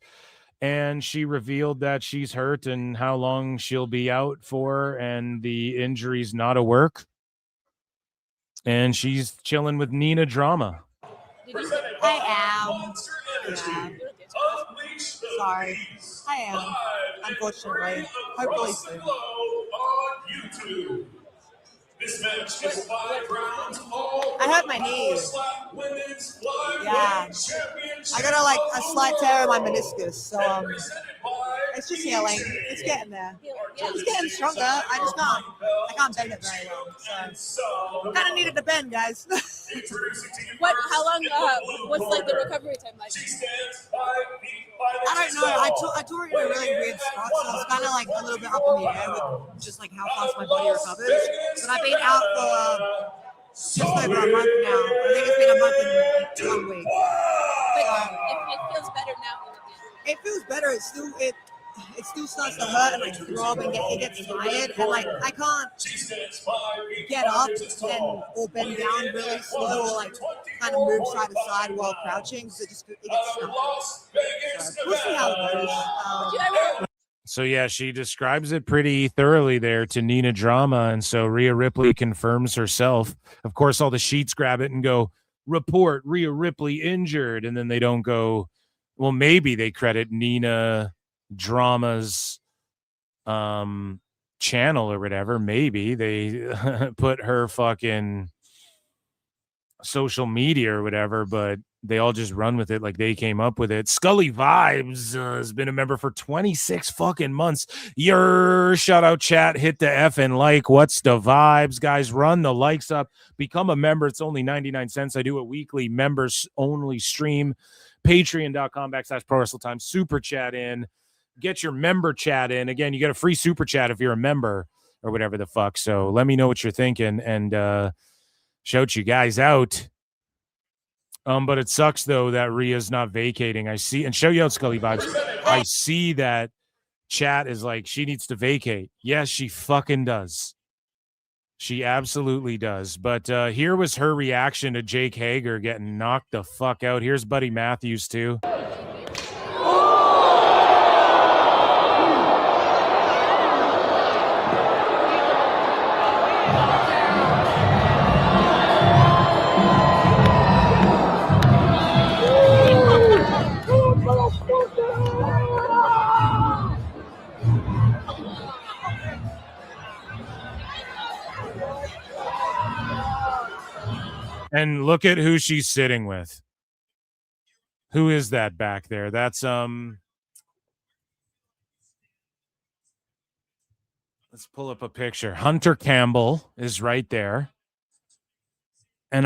and she revealed that she's hurt and how long she'll be out for, and the injury's not a work. And she's chilling with Nina Drama.
I am. Yeah. Sorry. I am. Unfortunately. Hopefully soon.
This match is 5 rounds.
I hurt my knee. Yeah. I got a slight tear in my meniscus, so it's just healing. It's getting there. It's getting stronger. I can't bend it very well. So kind of needed to bend, guys.
How long was the recovery time like?
I don't know. I tore it in a really weird spot, so it's kind of a little bit up in the air with just how fast my body recovers. But I've been out for just over a month now. I think it's been a month and 1 week.
It feels better now.
It feels better. It still starts to hurt and throb and it gets tired and I can't get up or bend down really slow or kind of move side to side while crouching because it gets stuck. So we'll see how it goes.
So yeah, she describes it pretty thoroughly there to Nina Drama, and so Rhea Ripley confirms herself. Of course, all the sheets grab it and go, report Rhea Ripley injured, and then they don't go, well, maybe they credit Nina Drama's channel or whatever. Maybe they put her fucking social media or whatever, but they all just run with it like they came up with it. Scully Vibes has been a member for 26 fucking months. Your shout out chat, hit the F and like. What's the vibes, guys? Run the likes up. Become a member. It's only 99 cents. I do a weekly members only stream. Patreon.com/Pro Wrestle Time. Super chat in. Get your member chat in. Again, you get a free super chat if you're a member or whatever the fuck. So let me know what you're thinking and shout you guys out. But it sucks though that Rhea's not vacating. I see, and show you out Scully Vibes. I see that chat is she needs to vacate. Yes, she fucking does. She absolutely does. But here was her reaction to Jake Hager getting knocked the fuck out. Here's Buddy Matthews too. And look at who she's sitting with. Who is that back there? That's let's pull up a picture. Hunter Campbell is right there. And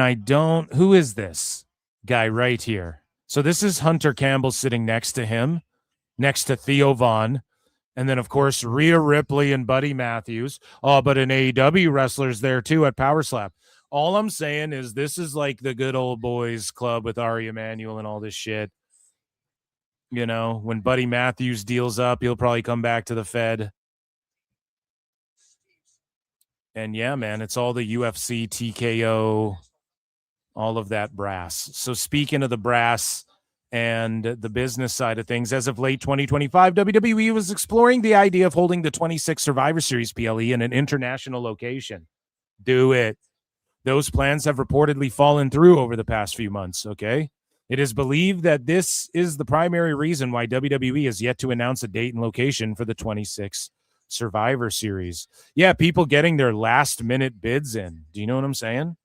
who is this guy right here? So this is Hunter Campbell sitting next to him, next to Theo Vaughn. And then, of course, Rhea Ripley and Buddy Matthews. Oh, but an AEW wrestler's there, too, at Power Slap. All I'm saying is this is like the good old boys club with Ari Emanuel and all this shit. You know, when Buddy Matthews deals up, he'll probably come back to the Fed. And, yeah, man, it's all the UFC, TKO, all of that brass. So speaking of the brass and the business side of things, as of late 2025, WWE was exploring the idea of holding the 26 Survivor Series PLE in an international location. Do it. Those plans have reportedly fallen through over the past few months, okay? It is believed that this is the primary reason why WWE has yet to announce a date and location for the 26 Survivor Series. Yeah, people getting their last-minute bids in. Do you know what I'm saying?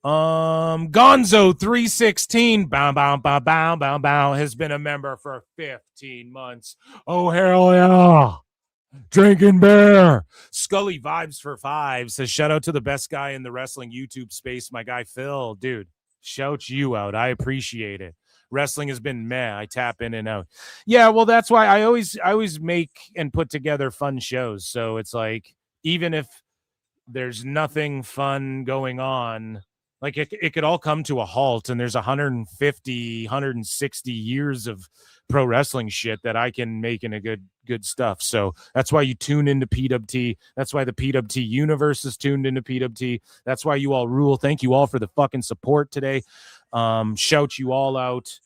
Gonzo 316 has been a member for 15 months. Oh, hell yeah. Drinking beer. Scully Vibes for 5 says, shout out to the best guy in the wrestling YouTube space, my guy Phil. Dude, shout you out. I appreciate it. Wrestling has been meh. I tap in and out. Yeah, well, that's why I always make and put together fun shows. So it's like, even if there's nothing fun going on, like it could all come to a halt, and there's 150, 160 years of pro wrestling shit that I can make into good stuff. So that's why you tune into PWT. That's why the PWT universe is tuned into PWT. That's why you all rule. Thank you all for the fucking support today. Shout you all out,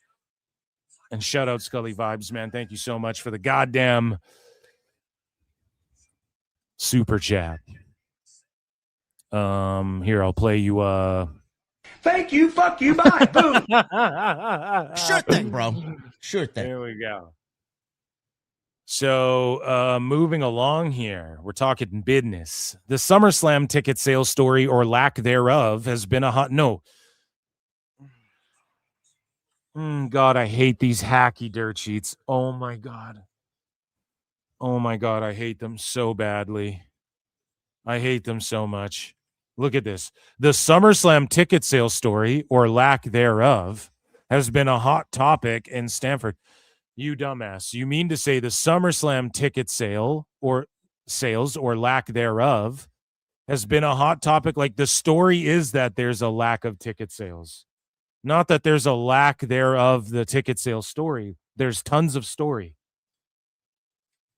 and shout out Scully Vibes, man. Thank you so much for the goddamn super chat. Here, I'll play you
Thank you, fuck you, bye, boom.
Sure thing, bro. Sure thing.
There we go. So, moving along here, we're talking business. The SummerSlam ticket sales story, or lack thereof, has been a hot no. God, I hate these hacky dirt sheets. Oh my God. Oh my God, I hate them so badly. I hate them so much. Look at this. The SummerSlam ticket sales story, or lack thereof, has been a hot topic in Stamford. You dumbass. You mean to say the SummerSlam ticket sale, or sales, or lack thereof, has been a hot topic? Like, the story is that there's a lack of ticket sales. Not that there's a lack thereof the ticket sales story. There's tons of story.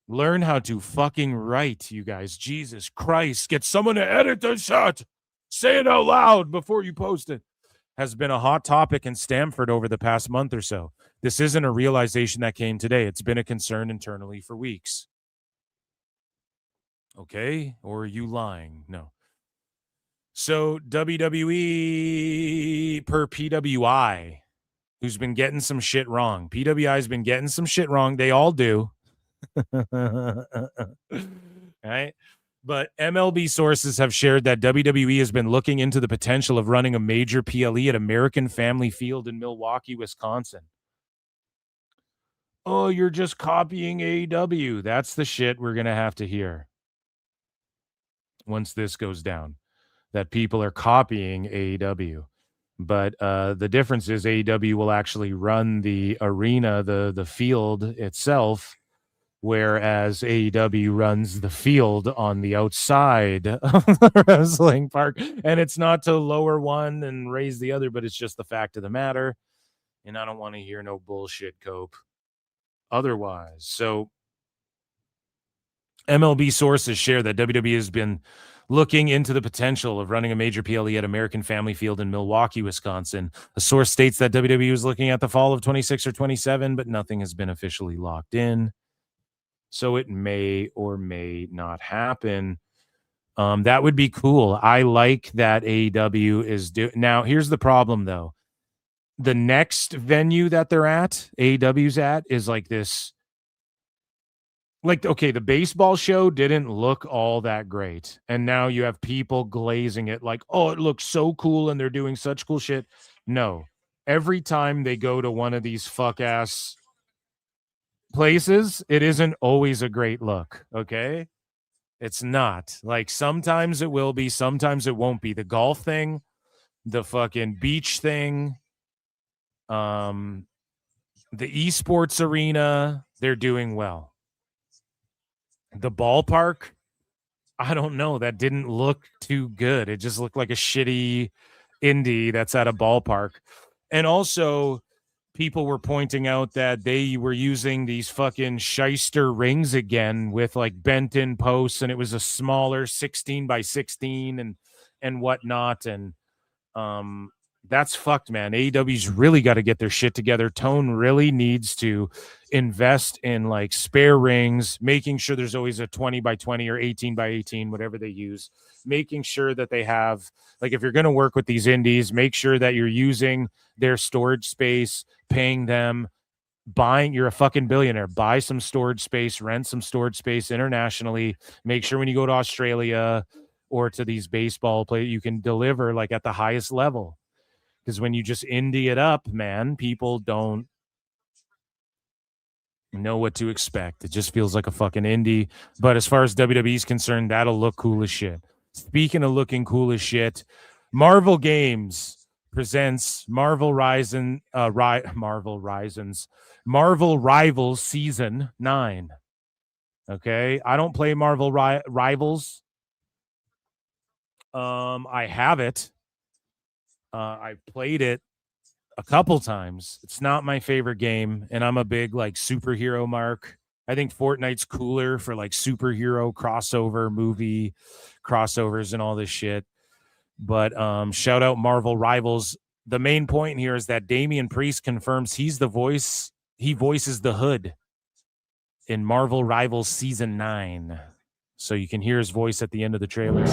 Learn how to fucking write, you guys. Jesus Christ. Get someone to edit the shot. Say it out loud before you post it. Has been a hot topic in Stamford over the past month or so. This isn't a realization that came today. It's been a concern internally for weeks. Okay? Or are you lying? No. So WWE per PWI, who's been getting some shit wrong. PWI's been getting some shit wrong. They all do. Right? But MLB sources have shared that WWE has been looking into the potential of running a major PLE at American Family Field in Milwaukee, Wisconsin. Oh, you're just copying AEW. That's the shit we're going to have to hear once this goes down, that people are copying AEW. But the difference is AEW will actually run the arena, the field itself, whereas AEW runs the field on the outside of the wrestling park. And it's not to lower one and raise the other, but it's just the fact of the matter. And I don't want to hear no bullshit, Cope. Otherwise, so MLB sources share that WWE has been looking into the potential of running a major PLE at American Family Field in Milwaukee, Wisconsin. A source states that WWE was looking at the fall of 26 or 27, but nothing has been officially locked in. So it may or may not happen. That would be cool. I like that AEW is doing. Now, here's the problem, though. The next venue that they're at, AEW's at, is like this. Like, okay, the baseball show didn't look all that great. And now you have people glazing it like, oh, it looks so cool and they're doing such cool shit. No. Every time they go to one of these fuck-ass places, it isn't always a great look, okay? It's not. Like, sometimes it will be, sometimes it won't be. The golf thing, the fucking beach thing, the esports arena, they're doing well. The ballpark, I don't know. That didn't look too good. It just looked like a shitty indie that's at a ballpark. And also, people were pointing out that they were using these fucking shyster rings again with like bent-in posts, and it was a smaller 16 by 16 and whatnot. And that's fucked, man. AEW's really got to get their shit together. Tone really needs to invest in like spare rings, making sure there's always a 20 by 20 or 18 by 18, whatever they use, making sure that they have, like, if you're going to work with these indies, make sure that you're using their storage space, paying them, buying, you're a fucking billionaire, buy some storage space, rent some storage space internationally, make sure when you go to Australia or to these baseball play, you can deliver like at the highest level. Because when you just indie it up, man, people don't know what to expect. It just feels like a fucking indie. But as far as WWE is concerned, that'll look cool as shit. Speaking of looking cool as shit, Marvel Games presents Marvel Rivals Season 9. Okay, I don't play Marvel Rivals. I have it. I played it a couple times. It's not my favorite game, and I'm a big like superhero mark. I think Fortnite's cooler for like superhero crossover movie crossovers and all this shit. But shout out Marvel Rivals. The main point here is that Damian Priest confirms he's the voice. He voices the Hood in Marvel Rivals Season 9. So you can hear his voice at the end of the trailer.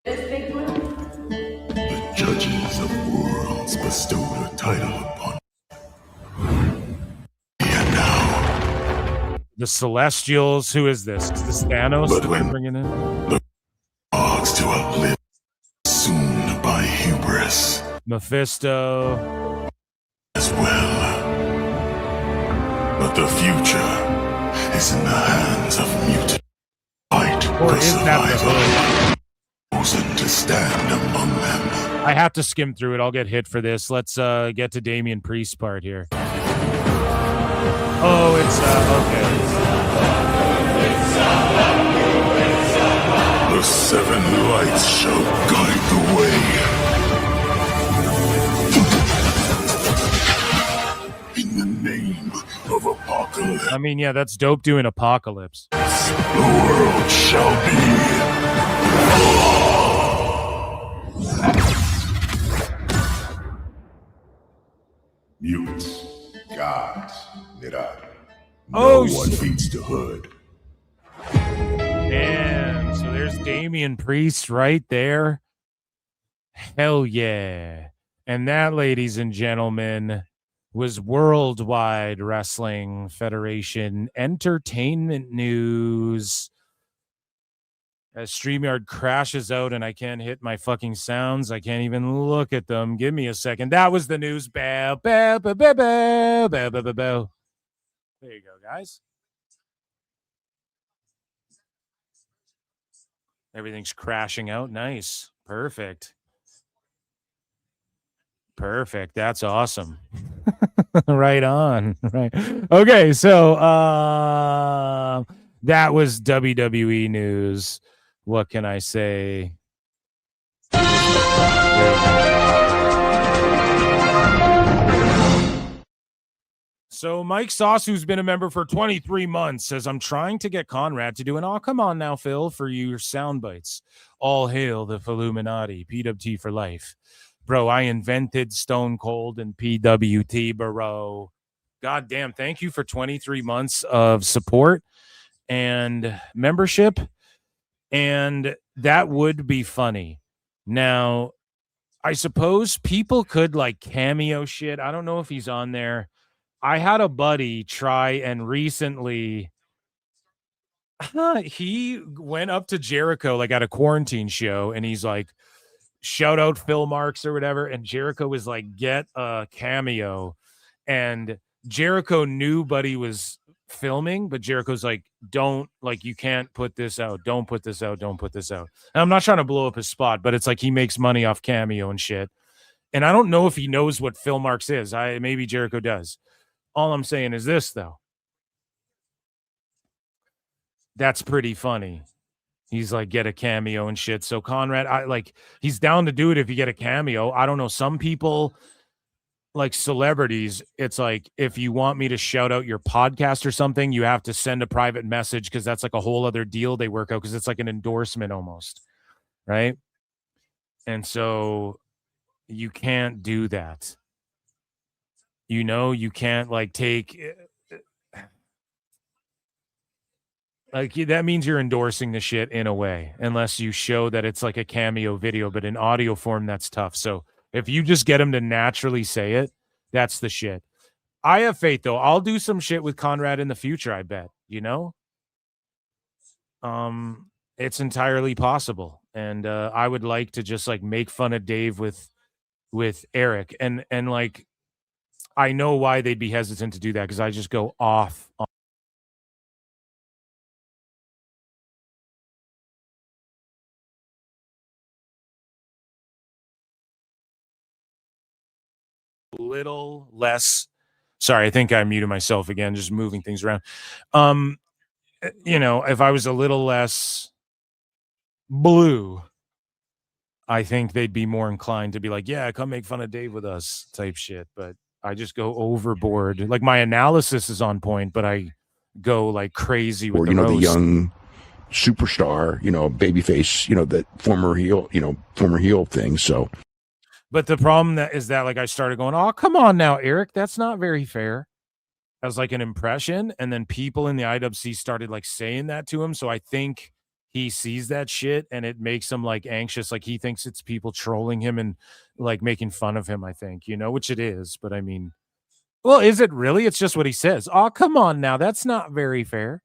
The judges of worlds bestow the title upon.
The Celestials. Who is this? Is this Thanos
But
that
when
they're bringing in?
the dogs to outlive soon by hubris
Mephisto.
as well. But the future is in the hands of mutant fight
Or
for
is that the
survival. Chosen to stand among them.
I have to skim through it. I'll get hit for this. Let's get to Damian Priest's part here. Oh, it's okay.
The seven lights shall guide the way. In the name of Apocalypse,
I mean, yeah, that's dope doing Apocalypse.
the world shall be. Mutants, gods, Nira.
Oh,
No one beats the Hood.
Man, so there's Damian Priest right there. Hell yeah. And that, ladies and gentlemen, was Worldwide Wrestling Federation entertainment news. As StreamYard crashes out and I can't hit my fucking sounds, I can't even look at them. Give me a second. That was the news. Bow, bow, bow, bow, bow, bow, bow, bow, bow. There you go, guys. Everything's crashing out. Nice. Perfect. Perfect. That's awesome. Right on. Right. Okay, so that was WWE news. What can I say? So Mike Sauce, who's been a member for 23 months, says, I'm trying to get Conrad to do an, oh, come on now, Phil, for your sound bites. All hail the Illuminati, PWT for life. Bro, I invented Stone Cold and PWT, bro. God damn, thank you for 23 months of support and membership. And that would be funny. Now, I suppose people could like cameo shit. I don't know if he's on there. I had a buddy try and recently he went up to Jericho like at a quarantine show and he's like, shout out Phil Marks or whatever. And Jericho was like, get a cameo. And Jericho knew Buddy was filming, but Jericho's like, don't, like, you can't put this out. Don't put this out. Don't put this out. And I'm not trying to blow up his spot, but it's like he makes money off cameo and shit. And I don't know if he knows what Phil Marks is. Maybe Jericho does. All I'm saying is this, though. That's pretty funny. He's like, get a cameo and shit. So Conrad, he's down to do it if you get a cameo. I don't know. Some people, like celebrities, it's like, if you want me to shout out your podcast or something, you have to send a private message because that's like a whole other deal they work out because it's like an endorsement almost, right? And so you can't do that. You know, you can't like take... Like that means you're endorsing the shit in a way, unless you show that it's like a cameo video, but in audio form, that's tough. So if you just get him to naturally say it, that's the shit. I have faith though. I'll do some shit with Conrad in the future. I bet, you know, it's entirely possible. And I would like to just like make fun of Dave with Eric and like, I know why they'd be hesitant to do that. Cause I just go off on little less, sorry, I think I muted myself again, just moving things around. If I was a little less blue, I think they'd be more inclined to be like, yeah, come make fun of Dave with us type shit. But I just go overboard. Like, my analysis is on point, but I go like crazy with
Or,
the roast.
the young superstar, babyface, the former heel thing. So,
But the problem is that like I started going, oh, come on now, Eric, that's not very fair. As like an impression. And then people in the IWC started like saying that to him. So I think he sees that shit and it makes him like anxious. Like he thinks it's people trolling him and like making fun of him, I think, which it is. But I mean, well, is it really? It's just what he says. Oh, come on now. That's not very fair.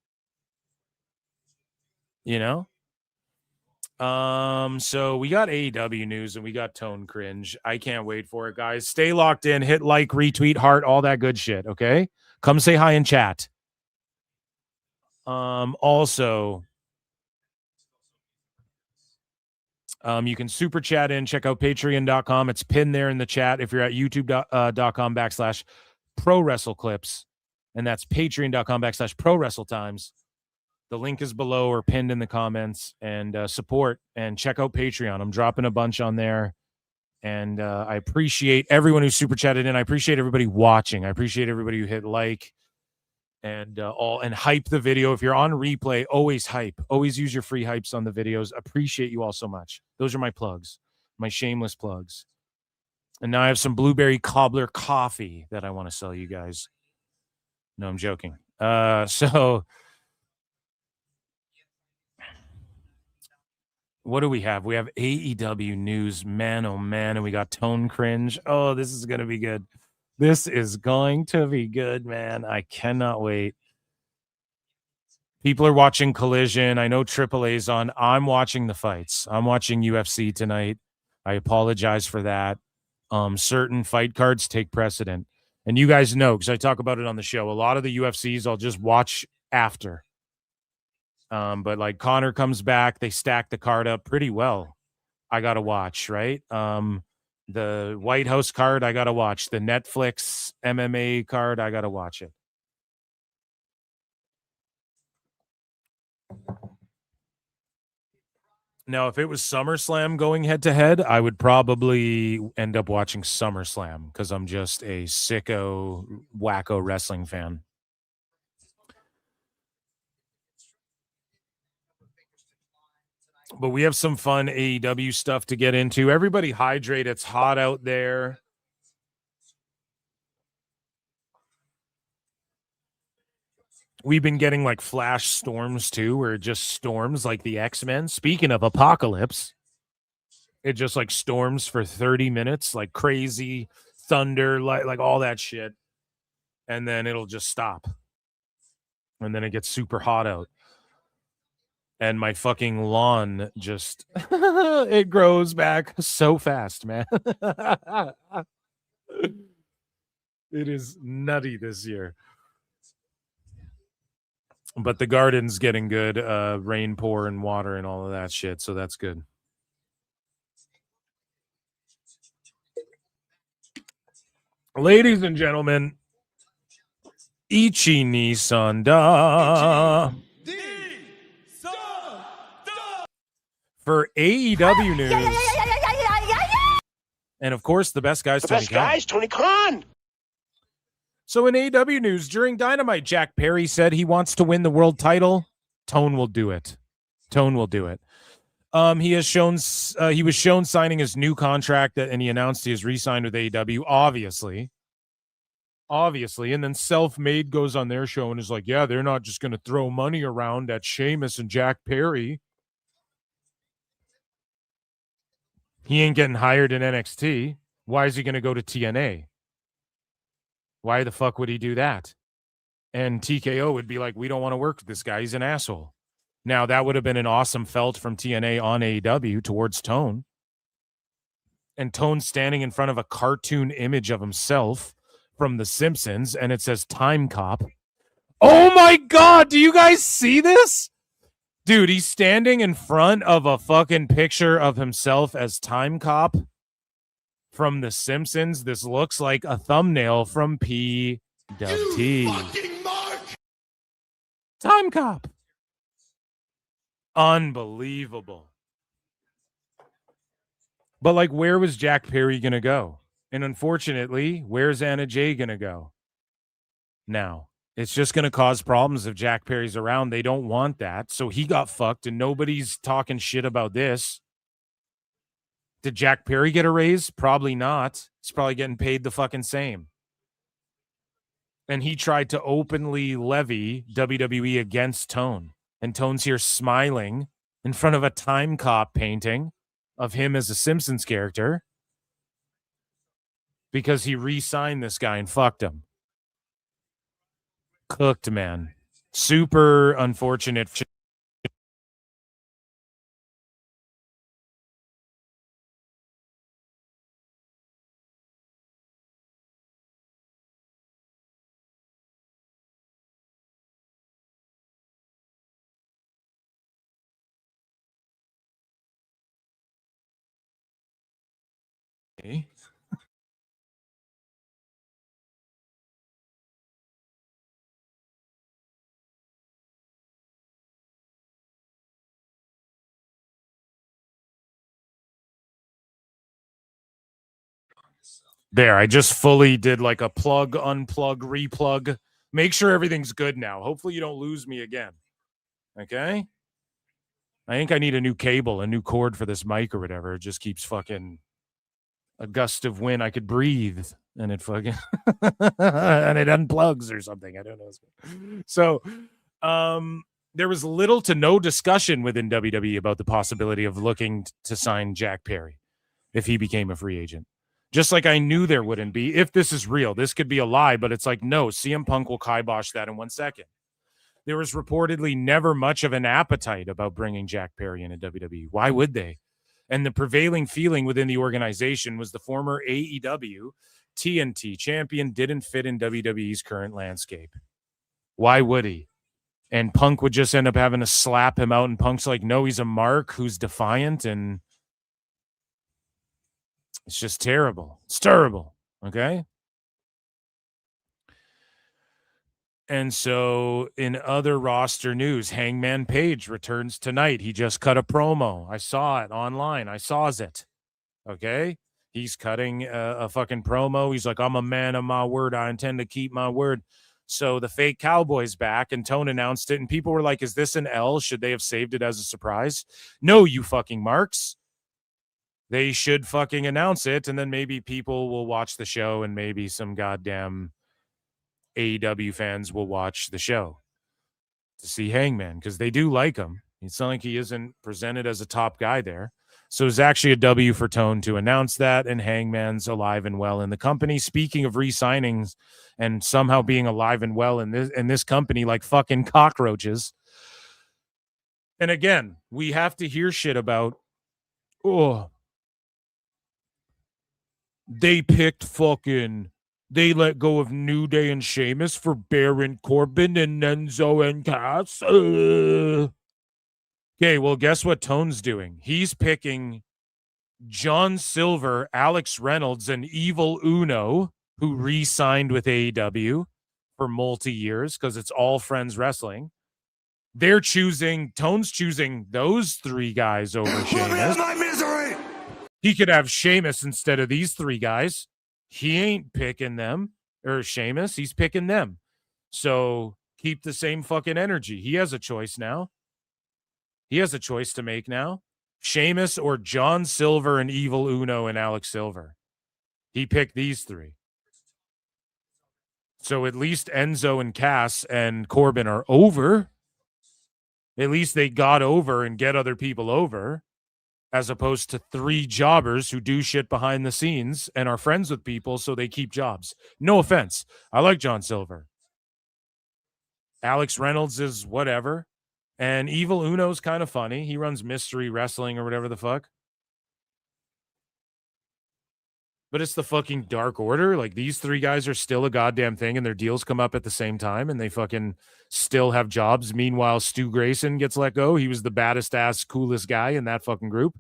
So we got AEW news and we got Tone Cringe. I can't wait for it, guys. Stay locked in, hit like, retweet, heart, all that good shit. Okay. Come say hi in chat. Also, you can super chat in, check out patreon.com. It's pinned there in the chat. If you're at youtube.com/pro wrestle clips, and that's patreon.com/pro wrestle times. The link is below or pinned in the comments, and support and check out Patreon. I'm dropping a bunch on there, and I appreciate everyone who super chatted in. I appreciate everybody watching. I appreciate everybody who hit like and hype the video. If you're on replay, always hype. Always use your free hypes on the videos. Appreciate you all so much. Those are my plugs, my shameless plugs. And now I have some blueberry cobbler coffee that I want to sell you guys. No, I'm joking. So what do we have? We have AEW news, man, oh man, and we got Tone Cringe. Oh, this is going to be good. This is going to be good, man. I cannot wait. People are watching Collision. I know AAA's on. I'm watching the fights. I'm watching UFC tonight. I apologize for that. Certain fight cards take precedent. And you guys know, because I talk about it on the show, a lot of the UFCs I'll just watch after. But like Connor comes back, they stack the card up pretty well. I got to watch, right? The White House card, I got to watch. The Netflix MMA card, I got to watch it. Now, if it was SummerSlam going head to head, I would probably end up watching SummerSlam because I'm just a sicko, wacko wrestling fan. But we have some fun AEW stuff to get into. Everybody hydrate. It's hot out there. We've been getting like flash storms too, where it just storms like the X-Men. Speaking of apocalypse, it just like storms for 30 minutes, like crazy thunder, like all that shit. And then it'll just stop. And then it gets super hot out. And my fucking lawn just, it grows back so fast, man. It is nutty this year. But the garden's getting good, rain pour and water and all of that shit, so that's good. Ladies and gentlemen, Ichi Nissan Da. For AEW news. And of course, the best guys, Tony Khan. So in AEW news, during Dynamite, Jack Perry said he wants to win the world title. Tone will do it. Tone will do it. He was shown signing his new contract, and he announced he has re-signed with AEW, obviously. And then Self-Made goes on their show and is like, yeah, they're not just going to throw money around at Sheamus and Jack Perry. He ain't getting hired in NXT. Why is he going to go to TNA? Why the fuck would he do that? And TKO would be like, we don't want to work with this guy. He's an asshole. Now, that would have been an awesome felt from TNA on AEW towards Tone. And Tone standing in front of a cartoon image of himself from The Simpsons, and it says Time Cop. Oh my God, do you guys see this? Dude, he's standing in front of a fucking picture of himself as Time Cop from The Simpsons. This looks like a thumbnail from PWT. Time Cop. Unbelievable. But like, where was Jack Perry going to go? And unfortunately, where's Anna Jay going to go? Now, it's just going to cause problems if Jack Perry's around. They don't want that. So he got fucked and nobody's talking shit about this. Did Jack Perry get a raise? Probably not. He's probably getting paid the fucking same. And he tried to openly levy WWE against Tone. And Tone's here smiling in front of a Time Cop painting of him as a Simpsons character because he re-signed this guy and fucked him. Cooked, man. Super unfortunate. Okay. There, I just fully did like a plug, unplug, replug. Make sure everything's good now. Hopefully you don't lose me again. Okay? I think I need a new cable, a new cord for this mic or whatever. It just keeps fucking a gust of wind. I could breathe and it fucking and it unplugs or something. I don't know. So there was little to no discussion within WWE about the possibility of looking to sign Jack Perry if he became a free agent. Just like I knew there wouldn't be. If this is real, this could be a lie, but it's like, no, CM Punk will kibosh that in 1 second. There was reportedly never much of an appetite about bringing Jack Perry into WWE. Why would they? And the prevailing feeling within the organization was the former AEW TNT champion didn't fit in WWE's current landscape. Why would he? And Punk would just end up having to slap him out, and Punk's like, no, he's a mark who's defiant, and it's just terrible. It's terrible. Okay. And so in other roster news, Hangman Page returns tonight. He just cut a promo. I saw it online. I saw it. Okay. He's cutting a fucking promo. He's like, I'm a man of my word. I intend to keep my word. So the fake Cowboy's back, and Tone announced it. And people were like, is this an L? Should they have saved it as a surprise? No, you fucking marks. They should fucking announce it, and then maybe people will watch the show, and maybe some goddamn AEW fans will watch the show to see Hangman, because they do like him. It's not like he isn't presented as a top guy there. So it's actually a W for Tone to announce that, and Hangman's alive and well in the company. Speaking of re-signings and somehow being alive and well in this company like fucking cockroaches. And again, we have to hear shit about, they let go of New Day and Sheamus for Baron Corbin and Enzo and Cass. Okay, well, guess what Tone's doing? He's picking John Silver, Alex Reynolds, and Evil Uno, who re-signed with AEW for multi-years because it's All Friends Wrestling. Tone's choosing those three guys over Sheamus. He could have Sheamus instead of these three guys. He ain't picking them, or Sheamus. He's picking them. So keep the same fucking energy. He has a choice now. He has a choice to make now. Sheamus or John Silver and Evil Uno and Alex Silver. He picked these three. So at least Enzo and Cass and Corbin are over. At least they got over and get other people over, as opposed to three jobbers who do shit behind the scenes and are friends with people so they keep jobs. No offense. I like John Silver. Alex Reynolds is whatever. And Evil Uno's kind of funny. He runs Mystery Wrestling or whatever the fuck. But it's the fucking Dark Order. Like, these three guys are still a goddamn thing, and their deals come up at the same time, and they fucking still have jobs. Meanwhile, Stu Grayson gets let go. He was the baddest ass, coolest guy in that fucking group.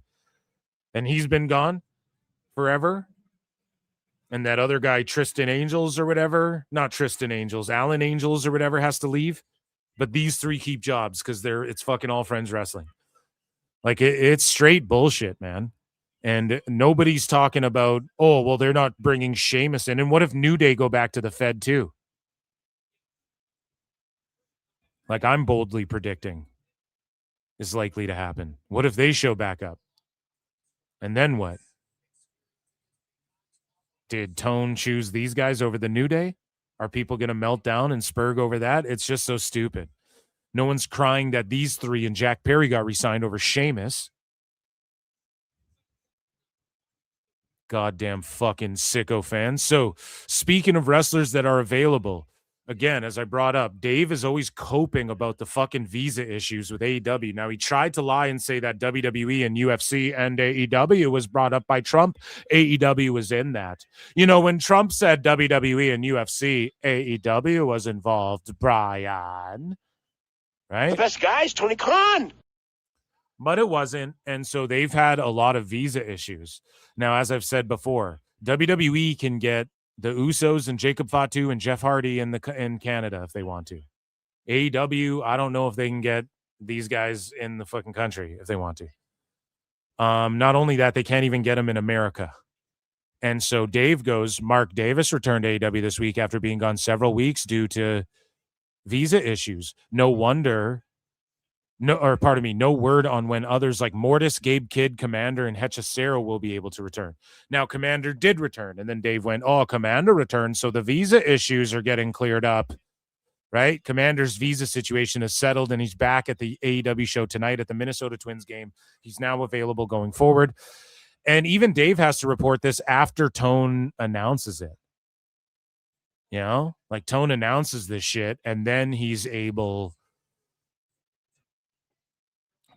And he's been gone forever. And that other guy, Tristan Angels or whatever, not Tristan Angels, Alan Angels or whatever, has to leave. But these three keep jobs because it's fucking All Friends Wrestling. Like it's straight bullshit, man. And nobody's talking about, oh, well, they're not bringing Sheamus in. And what if New Day go back to the Fed too? Like I'm boldly predicting is likely to happen. What if they show back up? And then what? Did Tone choose these guys over the New Day? Are people going to melt down and spurg over that? It's just so stupid. No one's crying that these three and Jack Perry got re-signed over Sheamus. Goddamn fucking sicko fans. So speaking of wrestlers that are available, again, as I brought up, Dave is always coping about the fucking visa issues with AEW. Now, he tried to lie and say that WWE and UFC and AEW was brought up by Trump. AEW was in that. You know, when Trump said WWE and UFC, AEW was involved, Brian. Right?
The best guy is Tony Khan.
But it wasn't. And so they've had a lot of visa issues. Now, as I've said before, WWE can get the Usos and Jacob Fatu and Jeff Hardy in Canada if they want to. AEW, I don't know if they can get these guys in the fucking country if they want to. Not only that, they can't even get them in America. And so Dave goes, Mark Davis returned to AEW this week after being gone several weeks due to visa issues. No word on when others like Mortis, Gabe Kidd, Commander, and Hechicero will be able to return. Now, Commander did return, and then Dave went, oh, Commander returned, so the visa issues are getting cleared up, right? Commander's visa situation is settled, and he's back at the AEW show tonight at the Minnesota Twins game. He's now available going forward. And even Dave has to report this after Tone announces it. You know, like Tone announces this shit, and then he's able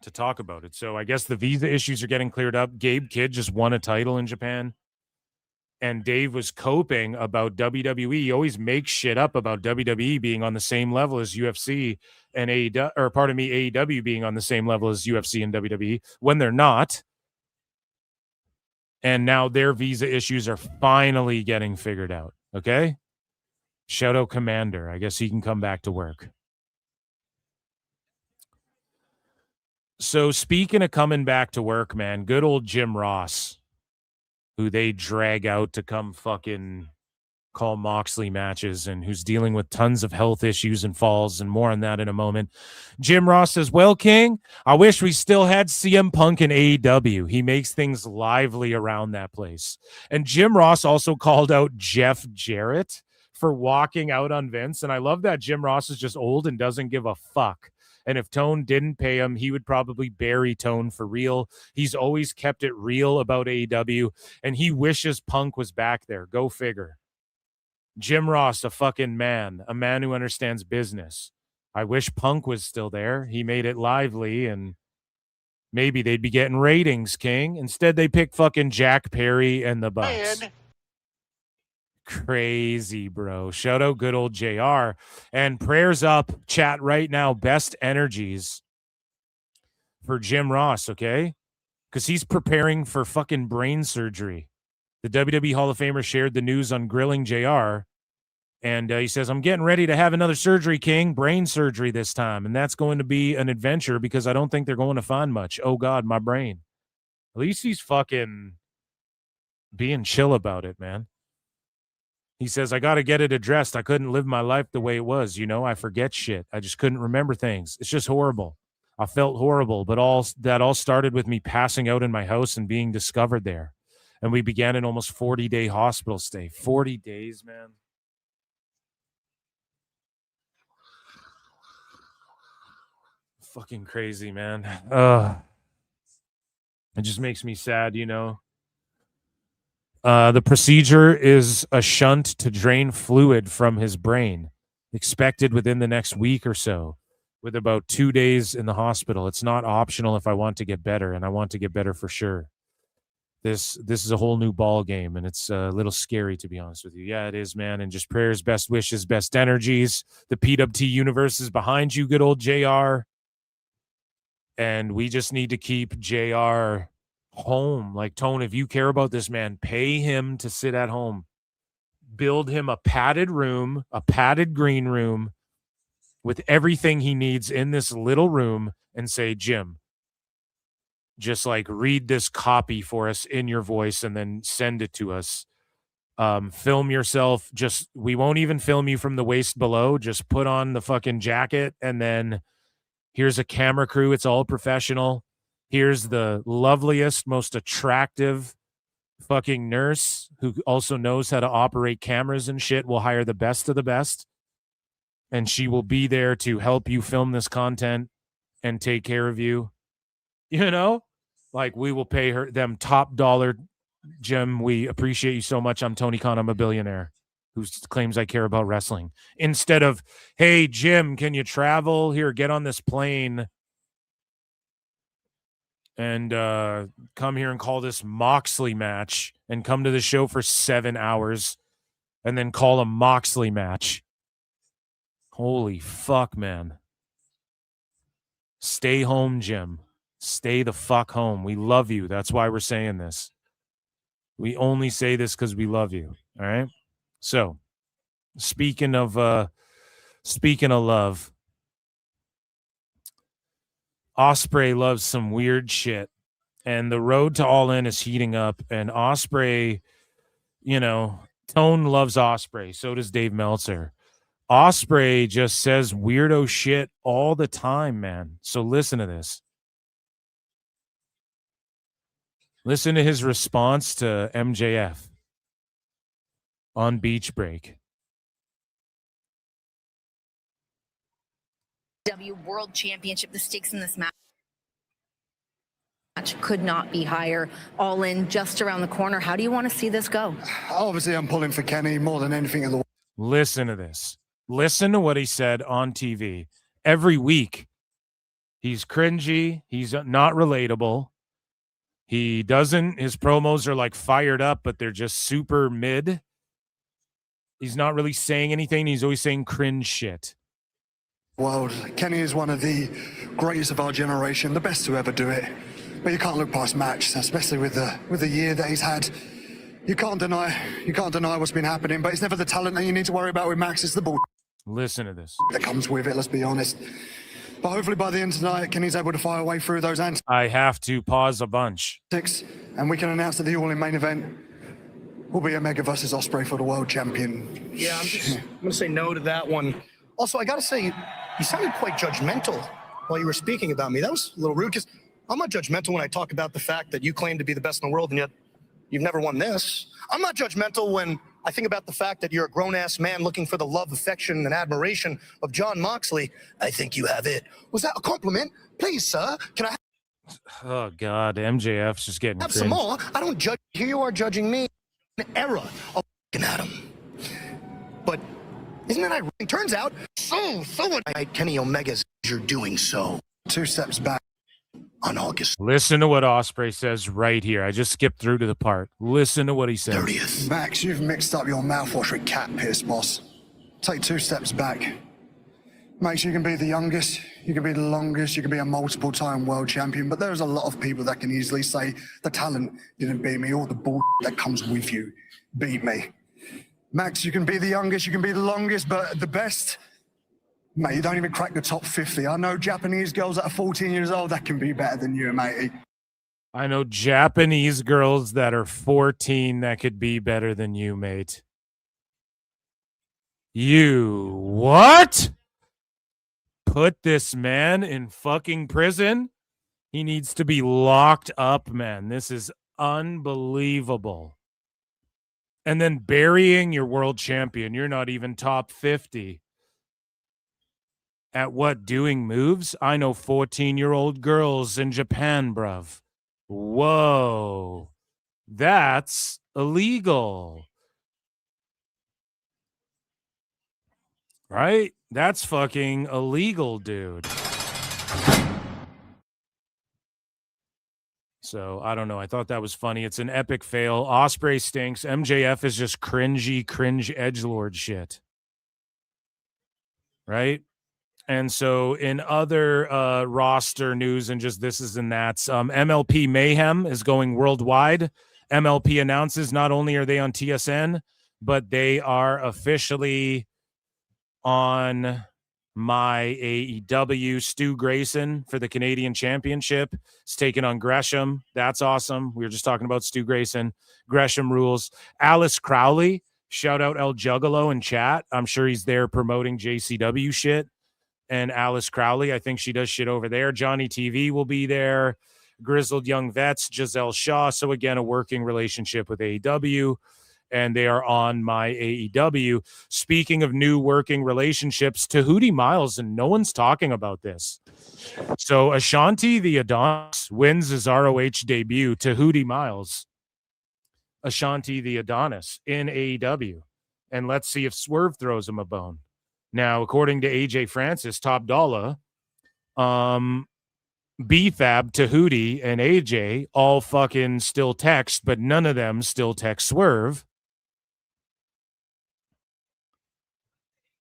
to talk about it. So I guess the visa issues are getting cleared up. Gabe Kidd just won a title in Japan. And Dave was coping about WWE. He always makes shit up about WWE being on the same level as UFC and AEW being on the same level as UFC and WWE when they're not. And now their visa issues are finally getting figured out. Okay? Shout out Commander. I guess he can come back to work. So speaking of coming back to work, man, good old Jim Ross, who they drag out to come fucking call Moxley matches and who's dealing with tons of health issues and falls, and more on that in a moment. Jim Ross says, well, King, I wish we still had CM Punk in AEW. He makes things lively around that place. And Jim Ross also called out Jeff Jarrett for walking out on Vince. And I love that Jim Ross is just old and doesn't give a fuck. And if Tone didn't pay him, he would probably bury Tone for real. He's always kept it real about AEW, and he wishes Punk was back there. Go figure. Jim Ross, a fucking man, a man who understands business. I wish Punk was still there. He made it lively, and maybe they'd be getting ratings, King. Instead, they pick fucking Jack Perry and the Bucks. Crazy, bro. Shout out good old JR. And prayers up, chat right now. Best energies for Jim Ross, okay? Because he's preparing for fucking brain surgery. The WWE Hall of Famer shared the news on Grilling JR. And he says, I'm getting ready to have another surgery, King. Brain surgery this time. And that's going to be an adventure because I don't think they're going to find much. Oh, God, my brain. At least he's fucking being chill about it, man. He says, I got to get it addressed. I couldn't live my life the way it was. You know, I forget shit. I just couldn't remember things. It's just horrible. I felt horrible, but all started with me passing out in my house and being discovered there. And we began an almost 40-day hospital stay. 40 days, man. Fucking crazy, man. It just makes me sad, you know. The procedure is a shunt to drain fluid from his brain, expected within the next week or so, with about 2 days in the hospital. It's not optional if I want to get better, and I want to get better for sure. This is a whole new ball game, and it's a little scary, to be honest with you. Yeah, it is, man. And just prayers, best wishes, best energies. The PWT universe is behind you, good old JR. And we just need to keep JR home. Like, Tone, if you care about this man, pay him to sit at home. build him a padded room, a padded green room with everything he needs in this little room and say, Jim, just like read this copy for us in your voice and then send it to us. Film yourself. We won't even film you from the waist below. Just put on the fucking jacket and then here's a camera crew. It's all professional. Here's the loveliest, most attractive fucking nurse who also knows how to operate cameras and shit. We'll hire the best of the best. And she will be there to help you film this content and take care of you. You know, like we will pay them top dollar. Jim, we appreciate you so much. I'm Tony Khan. I'm a billionaire who claims I care about wrestling. Instead of, hey, Jim, can you travel? Here, get on this plane and come here and call this Moxley match and come to the show for 7 hours and then call a Moxley match. Holy fuck, man. Stay home, Jim. Stay the fuck home. We love you. That's why we're saying this. We only say this because we love you. All right. So, speaking of love, Ospreay loves some weird shit, and the road to All In is heating up. And Ospreay, Tone loves Ospreay. So does Dave Meltzer. Ospreay just says weirdo shit all the time, man. So listen to this. Listen to his response to MJF on Beach Break.
World Championship, the stakes in this match could not be higher. All In just around the corner. How do you want to see this go?
Obviously, I'm pulling for Kenny more than anything in the world.
Listen to this. Listen to what he said on TV. Every week, he's cringy. He's not relatable. His promos are like fired up, but they're just super mid. He's not really saying anything. He's always saying cringe shit.
World. Kenny is one of the greatest of our generation, the best to ever do it. But you can't look past Max, especially with the year that he's had. You can't deny what's been happening, but it's never the talent that you need to worry about with Max. It's the ball.
Listen to this.
That comes with it, let's be honest. But hopefully by the end of tonight, Kenny's able to fire away through those antics.
I have to pause a bunch.
And we can announce that the All In main event will be Omega versus Ospreay for the world champion.
Yeah, I'm going to say no to that one. Also, I got to say, you sounded quite judgmental while you were speaking about me. That was a little rude because I'm not judgmental when I talk about the fact that you claim to be the best in the world and yet you've never won this. I'm not judgmental when I think about the fact that you're a grown-ass man looking for the love, affection, and admiration of Jon Moxley. I think you have it. Was that a compliment? Please, sir, can I
Oh, God. MJF's just getting
have
cringe.
some more? I don't judge. Here you are judging me. An era of looking at him. But isn't it ironic? Turns out, so what Kenny Omega's you're doing so.
2 steps back
on August.
Listen to what Ospreay says right here. I just skipped through to the part. Listen to what he says.
30th. Max, you've mixed up your mouthwash with cat piss, boss. Take 2 steps back. Max, you can be the youngest, you can be the longest, you can be a multiple-time world champion, but there's a lot of people that can easily say the talent didn't beat me, or the bull that comes with you beat me. Max, you can be the youngest, you can be the longest, but the best, mate, you don't even crack the top 50. I know Japanese girls that are 14 years old that can be better than you, mate.
I know Japanese girls that are 14 that could be better than you, mate. You what? Put this man in fucking prison? He needs to be locked up, man. This is unbelievable. And then burying your world champion. You're not even top 50. At what, doing moves? I know 14-year-old girls in Japan, bruv. Whoa. That's illegal. Right? That's fucking illegal, dude. So, I don't know. I thought that was funny. It's an epic fail. Ospreay stinks. MJF is just cringe edgelord shit. Right? And so, in other roster news and just this is and that's, MLP Mayhem is going worldwide. MLP announces not only are they on TSN, but they are officially on my AEW. Stu Grayson for the Canadian Championship is taking on Gresham. That's awesome. We were just talking about Stu Grayson. Gresham rules. Alice Crowley, shout out El Juggalo in chat. I'm sure he's there promoting JCW shit. And Alice Crowley, I think she does shit over there. Johnny TV will be there. Grizzled Young Vets, Giselle Shaw. So again, a working relationship with AEW. And they are on my AEW. Speaking of new working relationships, Tahuti Miles, and no one's talking about this. So Ashanti the Adonis wins his ROH debut. Tahuti Miles, Ashanti the Adonis in AEW. And let's see if Swerve throws him a bone. Now, according to AJ Francis, Top Dollar, B-Fab, Tahuti, and AJ all fucking still text, but none of them still text Swerve.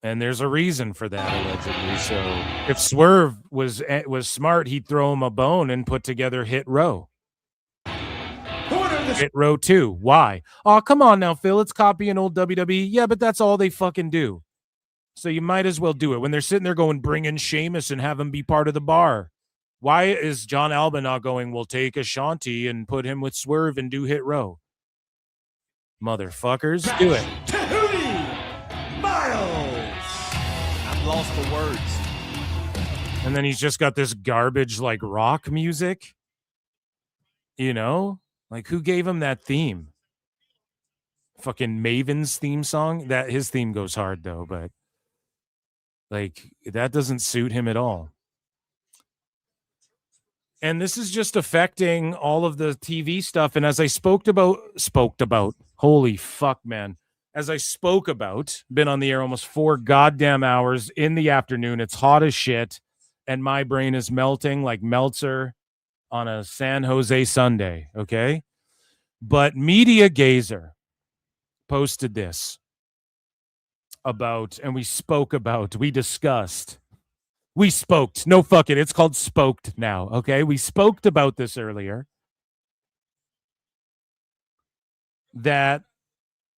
And there's a reason for that, allegedly. So if Swerve was smart, he'd throw him a bone and put together Hit Row. Hit Row 2. Why? Oh, come on now, Phil. It's copying old WWE. Yeah, but that's all they fucking do. So you might as well do it. When they're sitting there going, bring in Sheamus and have him be part of the bar. Why is John Alba not going, we'll take Ashanti and put him with Swerve and do Hit Row? Motherfuckers, do it.
Miles. I'm lost for words.
And then he's just got this garbage like rock music. You know? Like, who gave him that theme? Fucking Maven's theme song? That his theme goes hard though, but like that doesn't suit him at all. And this is just affecting all of the TV stuff. And as I spoke about, holy fuck, man. As I spoke about, been on the air almost 4 goddamn hours in the afternoon. It's hot as shit. And my brain is melting like Meltzer on a San Jose Sunday. Okay. But Media Gazer posted this about, and we discussed. We spoked. No, fuck it. It's called spoked now. Okay. We spoked about this earlier. That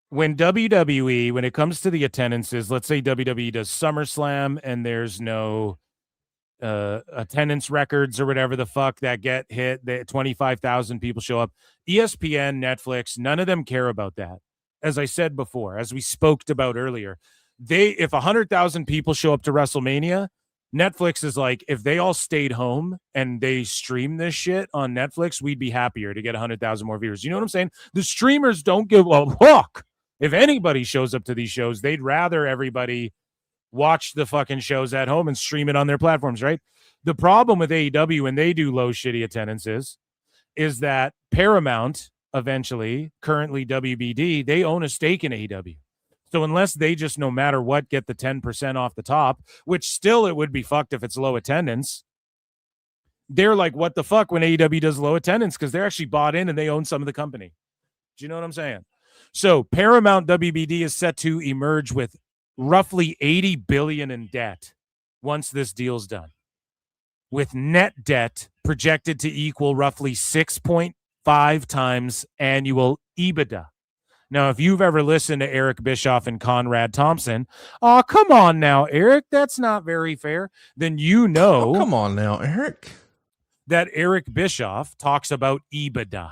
when WWE, when it comes to the attendances, let's say WWE does SummerSlam and there's no attendance records or whatever the fuck that get hit, that 25,000 people show up. ESPN, Netflix, none of them care about that. As I said before, as we spoked about earlier, if 100,000 people show up to WrestleMania, Netflix is like, if they all stayed home and they stream this shit on Netflix, we'd be happier to get 100,000 more viewers. You know what I'm saying? The streamers don't give a fuck. If anybody shows up to these shows, they'd rather everybody watch the fucking shows at home and stream it on their platforms, right? The problem with AEW when they do low shitty attendances is that Paramount, eventually, currently WBD, they own a stake in AEW. So unless they just, no matter what, get the 10% off the top, which still it would be fucked if it's low attendance, they're like, what the fuck when AEW does low attendance? Because they're actually bought in and they own some of the company. Do you know what I'm saying? So Paramount WBD is set to emerge with roughly $80 billion in debt once this deal's done, with net debt projected to equal roughly 6.5 times annual EBITDA. Now, if you've ever listened to Eric Bischoff and Conrad Thompson, oh, come on now, Eric, that's not very fair. Then you know.
Oh, come on now, Eric.
That Eric Bischoff talks about EBITDA.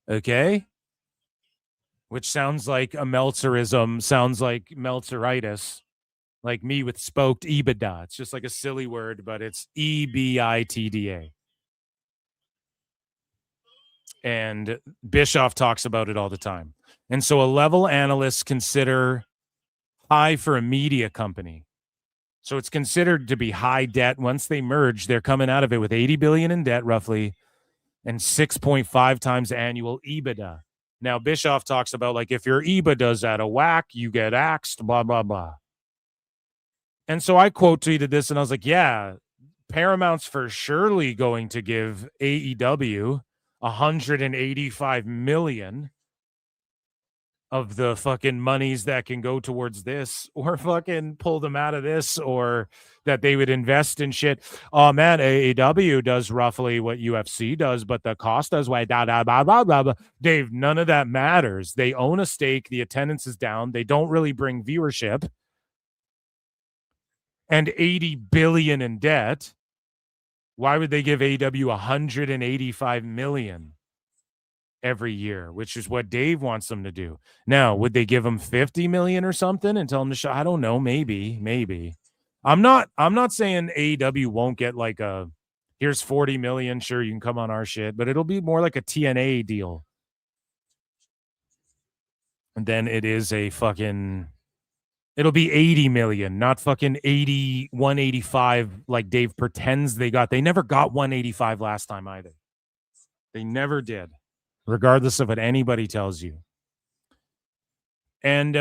Okay? Which sounds like a Meltzerism, sounds like Meltzeritis, like me with spoked EBITDA. It's just like a silly word, but it's EBITDA. And Bischoff talks about it all the time. And so a level analysts consider high for a media company. So it's considered to be high debt. Once they merge, they're coming out of it with $80 billion in debt roughly and 6.5 times annual EBITDA. Now, Bischoff talks about like if your EBITDA's out of whack, you get axed, blah, blah, blah. And so I quote tweeted this and I was like, yeah, Paramount's for surely going to give AEW $185 million of the fucking monies that can go towards this, or fucking pull them out of this, or that they would invest in shit. Oh man, AEW does roughly what UFC does, but the cost does way down. Dave, none of that matters. They own a stake. The attendance is down. They don't really bring viewership, and 80 billion in debt. Why would they give AEW 185 million every year, which is what Dave wants them to do? Now, would they give them 50 million or something and tell them to show? I don't know. Maybe. I'm not saying AEW won't get like a, here's 40 million. Sure, you can come on our shit, but it'll be more like a TNA deal. And then it is a fucking, it'll be 80 million, not fucking 185 like Dave pretends they got. They never got 185 last time either. They never did, regardless of what anybody tells you. And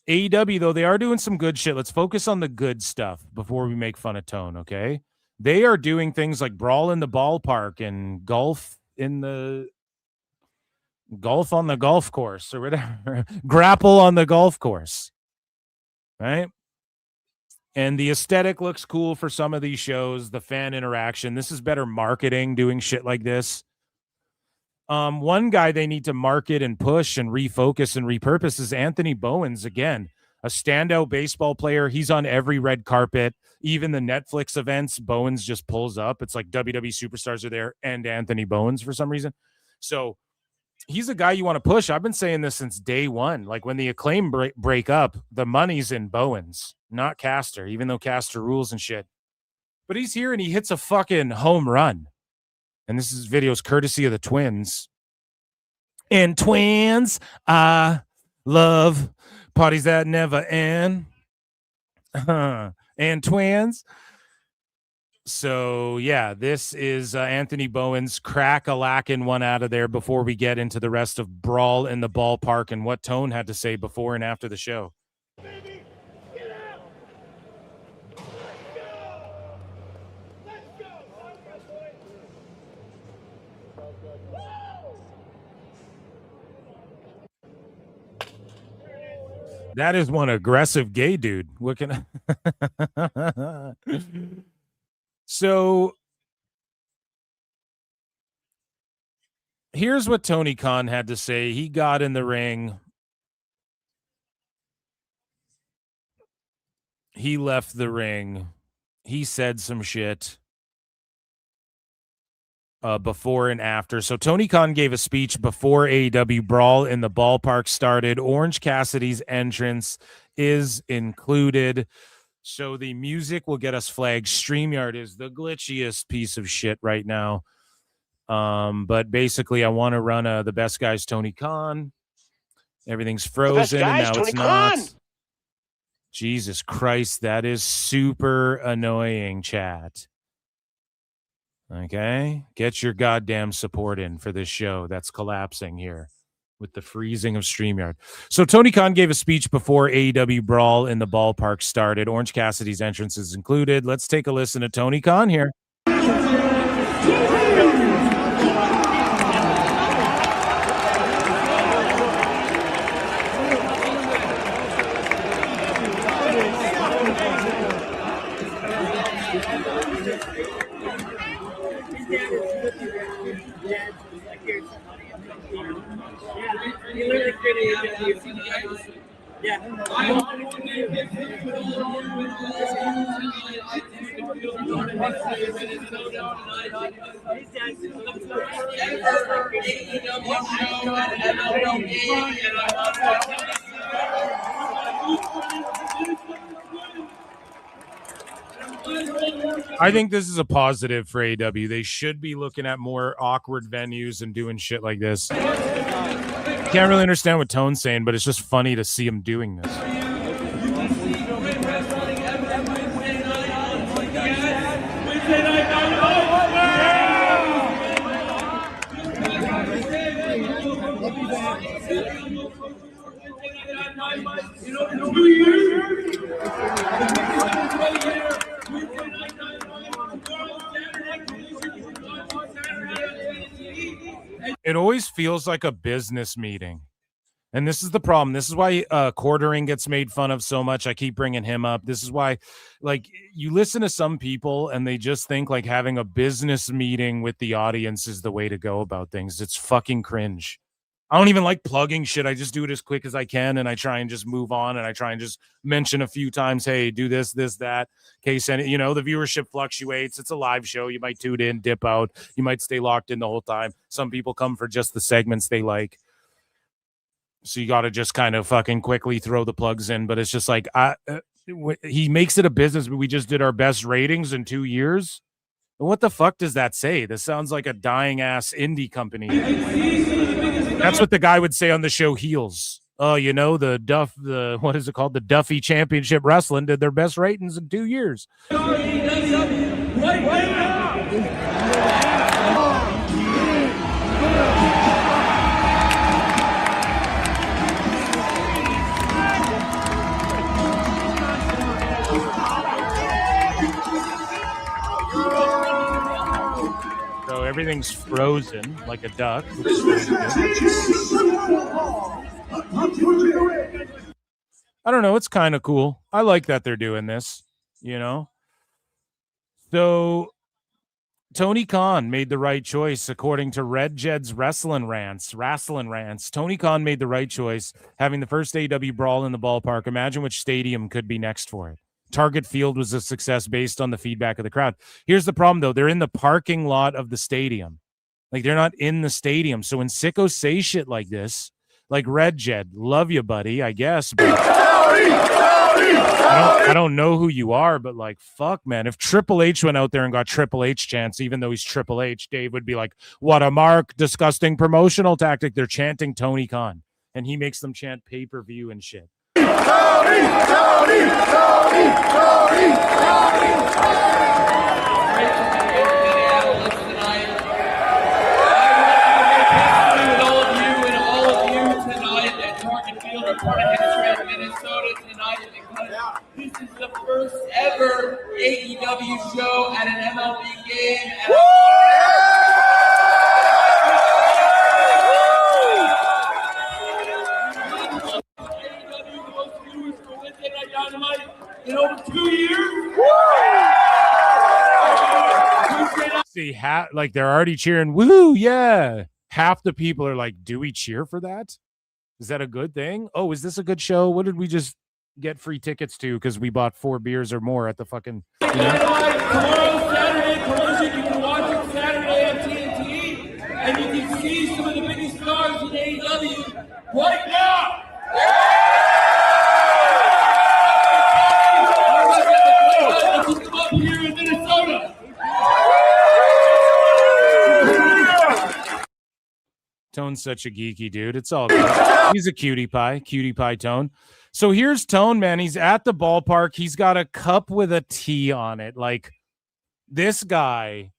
AEW, though, they are doing some good shit. Let's focus on the good stuff before we make fun of Tone, okay? They are doing things like Brawl in the Ballpark and golf on the golf course or whatever. Grapple on the golf course. Right? And the aesthetic looks cool for some of these shows, the fan interaction. This is better marketing, doing shit like this. One guy they need to market and push and refocus and repurpose is Anthony Bowens. Again, a standout baseball player. He's on every red carpet. Even the Netflix events, Bowens just pulls up. It's like WWE superstars are there and Anthony Bowens for some reason. So he's a guy you want to push. I've been saying this since day one. Like when the Acclaim break up, the money's in Bowens, not Caster, even though Caster rules and shit. But he's here and he hits a fucking home run. And this is videos courtesy of the Twins. And Twins, I love parties that never end. And Twins. So, yeah, this is Anthony Bowens crack-a-lacking one out of there before we get into the rest of Brawl in the Ballpark and what Tone had to say before and after the show. That is one aggressive gay dude. What can I... So here's what Tony Khan had to say. He got in the ring. He left the ring. He said some shit before and after. So Tony Khan gave a speech before AEW Brawl in the Ballpark started. Orange Cassidy's entrance is included. So the music will get us flagged. StreamYard is the glitchiest piece of shit right now. But basically, I want to run the best guys Tony Khan. Everything's frozen, and now it's not. Jesus Christ, that is super annoying, chat. Okay? Get your goddamn support in for this show that's collapsing here with the freezing of StreamYard. So Tony Khan gave a speech before AEW Brawl in the Ballpark started. Orange Cassidy's entrance is included. Let's take a listen to Tony Khan here. I think this is a positive for AEW. They should be looking at more awkward venues and doing shit like this. Can't really understand what Tone's saying, but it's just funny to see him doing this. It always feels like a business meeting. And this is the problem. This is why quartering gets made fun of so much. I keep bringing him up. This is why, like, you listen to some people and they just think like having a business meeting with the audience is the way to go about things. It's fucking cringe. I don't even like plugging shit. I just do it as quick as I can, and I try and just move on, and I try and just mention a few times, hey, do this, that. Case any, you know, the viewership fluctuates. It's a live show. You might tune in, dip out. You might stay locked in the whole time. Some people come for just the segments they like. So you got to just kind of fucking quickly throw the plugs in. But it's just like, he makes it a business. But we just did our best ratings in 2 years. What the fuck does that say? This sounds like a dying ass indie company. That's what the guy would say on the show Heels. Oh, you know, what is it called? The Duffy Championship Wrestling did their best ratings in 2 years. So everything's frozen like a duck. I don't know. It's kind of cool. I like that they're doing this, you know? So Tony Khan made the right choice, according to Red Jed's Wrestling Rants. Tony Khan made the right choice, having the first AEW Brawl in the Ballpark. Imagine which stadium could be next for it. Target Field was a success based on the feedback of the crowd. Here's the problem, though. They're in the parking lot of the stadium. Like, they're not in the stadium. So when sickos say shit like this, like Red Jed, love you, buddy, I guess. But I don't know who you are, but like, fuck, man. If Triple H went out there and got Triple H chants, even though he's Triple H, Dave would be like, what a mark, disgusting promotional tactic. They're chanting Tony Khan, and he makes them chant pay-per-view and shit.
Minnesota tonight because this is the first ever AEW show at an MLB game. AEW most viewers for Wednesday Night Dynamite in over 2 years.
See, like they're already cheering, woo, yeah. Half the people are like, do we cheer for that? Is that a good thing? Oh, is this a good show? What did we just get free tickets to because we bought 4 beers or more at the fucking... You know?
Tomorrow, Saturday, Collision. You can watch it Saturday on TNT, and you can see some of the biggest stars in AEW right now. Let's come up here in Minnesota.
Tone's such a geeky dude. It's all good. He's a cutie pie Tone. So here's Tone, man. He's at the ballpark. He's got a cup with a T on it. Like, this guy,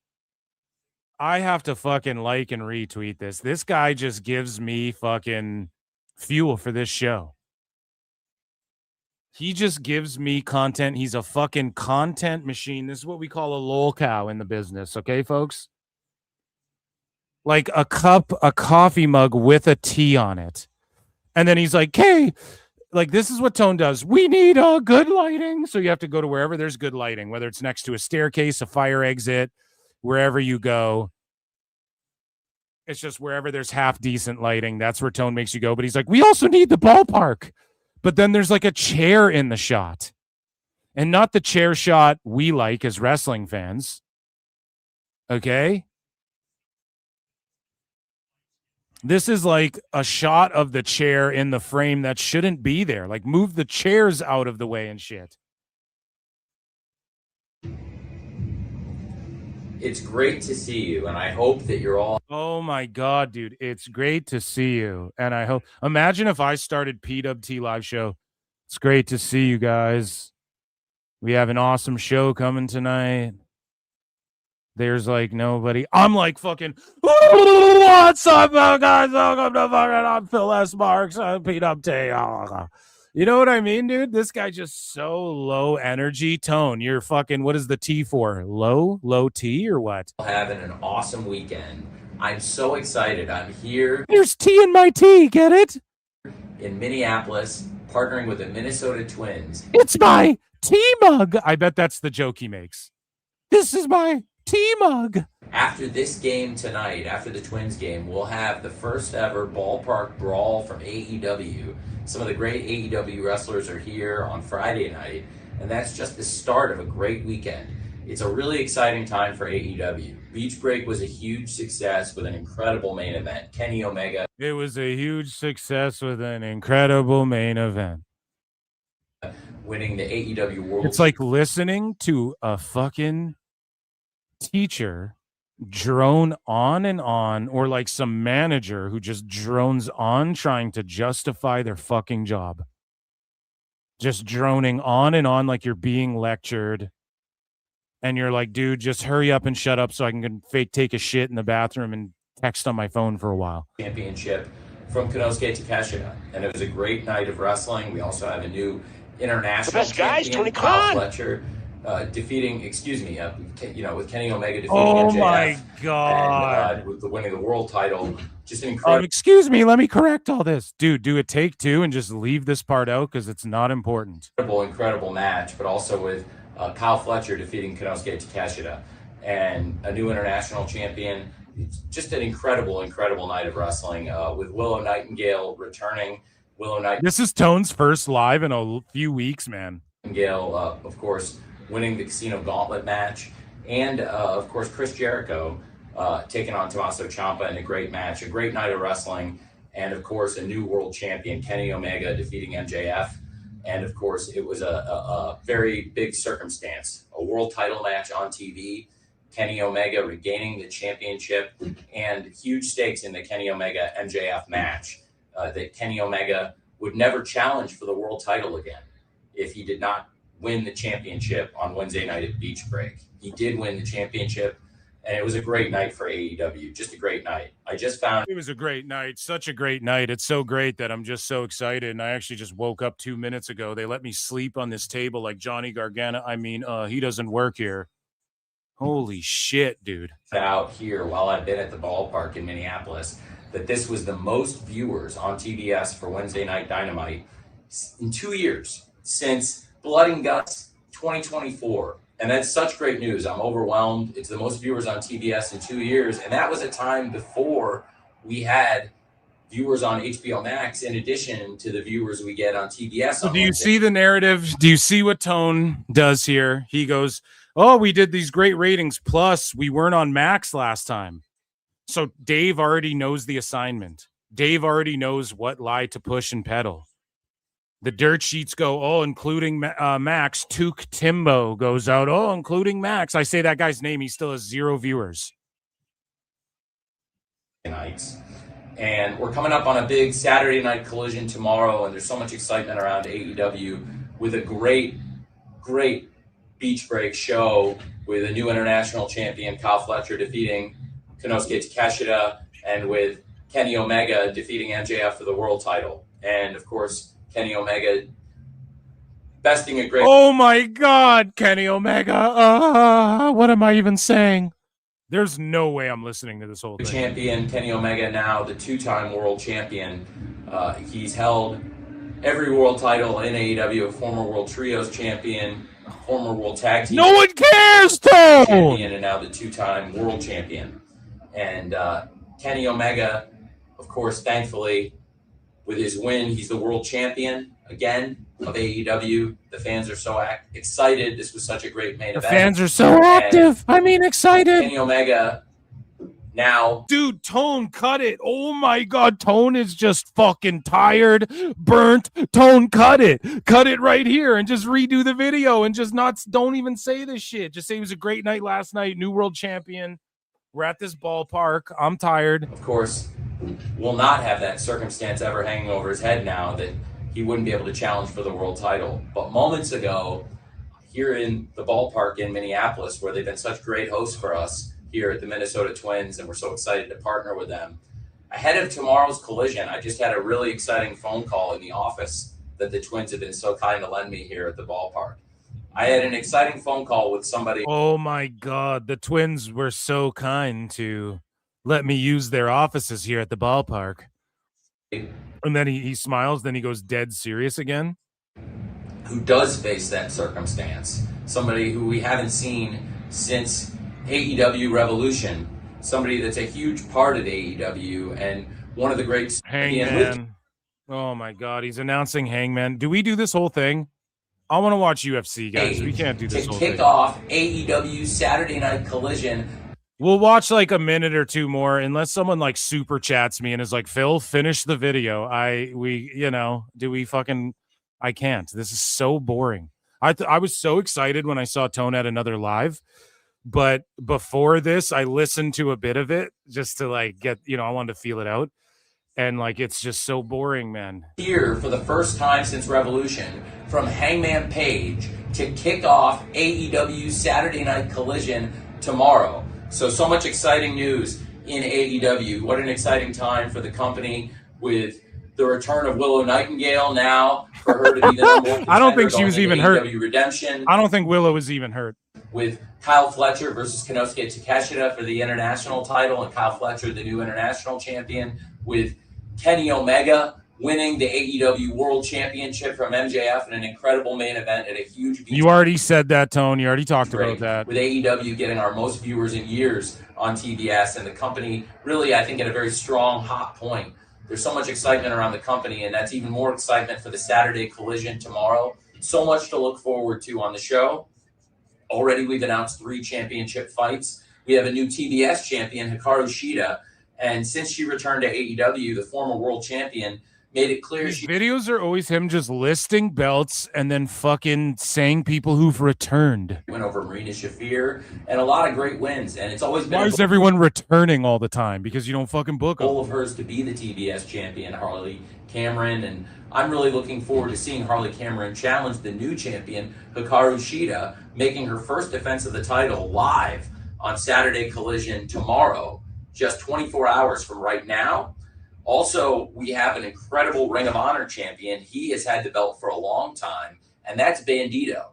I have to fucking like and retweet this. This guy just gives me fucking fuel for this show. He just gives me content. He's a fucking content machine. This is what we call a lol cow in the business. Okay, folks? Like a coffee mug with a T on it. And then he's like, hey, like, this is what Tone does. We need good lighting. So you have to go to wherever there's good lighting, whether it's next to a staircase, a fire exit, wherever you go. It's just wherever there's half decent lighting. That's where Tone makes you go. But he's like, we also need the ballpark. But then there's like a chair in the shot. And not the chair shot we like as wrestling fans. Okay? This is like a shot of the chair in the frame that shouldn't be there. Like, move the chairs out of the way and shit.
It's great to see you, and I hope that you're all...
Oh my God, dude. It's great to see you. And I hope... Imagine if I started PWT Live Show. It's great to see you guys. We have an awesome show coming tonight. There's like nobody. I'm like fucking, what's up, guys? Welcome to fucking, I'm Phil S. Marks. I'm PWT. You know what I mean, dude? This guy just so low energy. Tone, you're fucking, what is the T for? Low T or what?
Having an awesome weekend. I'm so excited. I'm here.
There's T in my tea. Get it?
in Minneapolis, partnering with the Minnesota Twins.
It's my T-Mug. I bet that's the joke he makes. This is my T-Mug.
After this game tonight, after the Twins game, we'll have the first ever ballpark brawl from AEW. Some of the great AEW wrestlers are here on Friday night, and that's just the start of a great weekend. It's a really exciting time for AEW. Beach Break was a huge success with an incredible main event. Kenny Omega.
It was a huge success with an incredible main event.
Winning the AEW World.
It's like listening to a fucking teacher drone on and on, or like some manager who just drones on trying to justify their fucking job. Just droning on and on like you're being lectured. And you're like, dude, just hurry up and shut up so I can fake take a shit in the bathroom and text on my phone for a while.
Championship from Konosuke Takeshita. And it was a great night of wrestling. We also have a new international champion, Kyle Fletcher, defeating, with Kenny Omega defeating MJF.
Oh my God.
And with winning the world title. Just an incredible.
Excuse me, let me correct all this. Dude, do a take two and just leave this part out because it's not important.
Incredible match, but also with Kyle Fletcher defeating Konosuke Takeshita and a new international champion. Just an incredible night of wrestling with Willow Nightingale returning.
This is Tone's first live in a few weeks, man.
Nightingale, of course, winning the Casino Gauntlet match. And, of course, Chris Jericho taking on Tommaso Ciampa in a great match. A great night of wrestling. And, of course, a new world champion, Kenny Omega, defeating MJF. And, of course, it was a very big circumstance. A world title match on TV, Kenny Omega regaining the championship, and huge stakes in the Kenny Omega MJF match. That Kenny Omega would never challenge for the world title again if he did not win the championship on Wednesday night at Beach Break. He did win the championship, and it was a great night for AEW. Just a great night. I just found
it was a great night. Such a great night. It's so great that I'm just so excited. And I actually just woke up 2 minutes ago. They let me sleep on this table like Johnny Gargano. I mean, he doesn't work here. Holy shit, dude.
Out here while I've been at the ballpark in Minneapolis, that this was the most viewers on TBS for Wednesday Night Dynamite in 2 years since Blood and Guts 2024. And that's such great news. I'm overwhelmed. It's the most viewers on TBS in 2 years. And that was a time before we had viewers on HBO Max in addition to the viewers we get on TBS.
So do you see the narrative? Do you see what Tone does here? He goes, oh, we did these great ratings. Plus, we weren't on Max last time. So Dave already knows the assignment. Dave already knows what lie to push and peddle. The dirt sheets go, oh, including Max. Took Timbo goes out, oh, including Max. I say that guy's name. He still has 0 viewers.
Nights. And we're coming up on a big Saturday night collision tomorrow, and there's so much excitement around AEW with a great Beach Break show with a new international champion, Kyle Fletcher, defeating Konosuke Takeshita, and with Kenny Omega defeating MJF for the world title. And, of course, Kenny Omega besting a great...
Oh, my God, Kenny Omega. What am I even saying? There's no way I'm listening to this whole thing.
Champion Kenny Omega, now the 2-time world champion. He's held every world title in AEW, a former World Trios champion, former World Tag Team.
No one cares, Tom!
Champion, and now the 2-time world champion. And Kenny Omega, of course, thankfully, with his win, he's the world champion again of AEW. The fans are so excited. This was such a great main event.
The fans are so active. I mean, excited.
Kenny Omega now.
Dude, Tone, cut it. Oh, my God. Tone is just fucking tired, burnt. Tone, cut it. Cut it right here and just redo the video and just don't even say this shit. Just say it was a great night last night. New world champion. We're at this ballpark. I'm tired.
Of course, will not have that circumstance ever hanging over his head now that he wouldn't be able to challenge for the world title. But moments ago, here in the ballpark in Minneapolis, where they've been such great hosts for us here at the Minnesota Twins, and we're so excited to partner with them. Ahead of tomorrow's collision, I just had a really exciting phone call in the office that the Twins have been so kind to lend me here at the ballpark. I had an exciting phone call with somebody.
Oh, my God. The Twins were so kind to let me use their offices here at the ballpark. And then he smiles, then he goes dead serious again.
Who does face that circumstance. Somebody who we haven't seen since AEW Revolution. Somebody that's a huge part of AEW and one of the great
Hangman. Oh my God, he's announcing Hangman. Do we do this whole thing? I want to watch UFC, guys. We can't do this
to
whole
kick
thing.
off AEW Saturday Night Collision.
We'll watch like a minute or two more, unless someone like super chats me and is like, Phil, finish the video. I can't. This is so boring. I was so excited when I saw Tone at another live, but before this, I listened to a bit of it just to like get, I wanted to feel it out. And like, it's just so boring, man.
Here for the first time since Revolution from Hangman Page to kick off AEW Saturday Night Collision tomorrow. So much exciting news in AEW. What an exciting time for the company with the return of Willow Nightingale now for her to be the number one.
I don't think she was even hurt.
Redemption.
I don't think Willow was even hurt.
With Kyle Fletcher versus Konosuke Takeshita for the international title, and Kyle Fletcher, the new international champion, with Kenny Omega winning the AEW World Championship from MJF in an incredible main event at a huge beach.
You already said that, Tone. You already talked about that.
With AEW getting our most viewers in years on TBS, and the company really, I think, at a very strong, hot point. There's so much excitement around the company, and that's even more excitement for the Saturday Collision tomorrow. So much to look forward to on the show. Already, we've announced 3 championship fights. We have a new TBS champion, Hikaru Shida, and since she returned to AEW, the former world champion made it clear
These videos are always him just listing belts and then fucking saying people who've returned.
Went over Marina Shafir and a lot of great wins, and it's always been.
Why is everyone returning all the time? Because you don't fucking book them.
Goal of hers to be the TBS champion, Harley Cameron, and I'm really looking forward to seeing Harley Cameron challenge the new champion, Hikaru Shida, making her first defense of the title live on Saturday Collision tomorrow, just 24 hours from right now. Also, we have an incredible Ring of Honor champion. He has had the belt for a long time, and that's Bandito.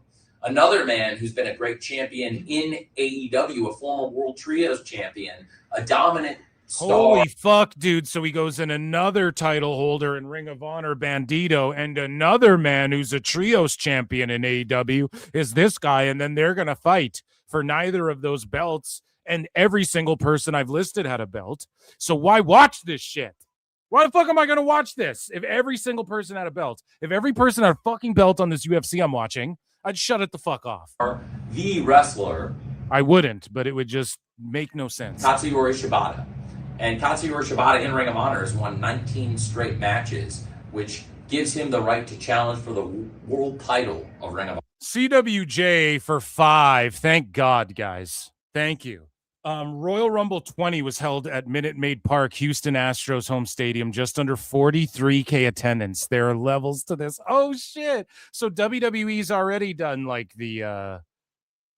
Another man who's been a great champion in AEW, a former World Trios champion, a dominant star.
Holy fuck, dude. So he goes in another title holder in Ring of Honor, Bandito, and another man who's a Trios champion in AEW is this guy, and then they're going to fight for neither of those belts, and every single person I've listed had a belt. So why watch this shit? Why the fuck am I going to watch this? If every single person had a belt, if every person had a fucking belt on this UFC I'm watching, I'd shut it the fuck off.
The wrestler.
I wouldn't, but it would just make no sense.
Katsuyori Shibata. And Katsuyori Shibata in Ring of Honor has won 19 straight matches, which gives him the right to challenge for the world title of Ring of Honor.
CWJ for 5. Thank God, guys. Thank you. Royal Rumble 20 was held at Minute Maid Park, Houston Astros home stadium, just under 43K attendance. There are levels to this. Oh shit. So WWE's already done like the baseball.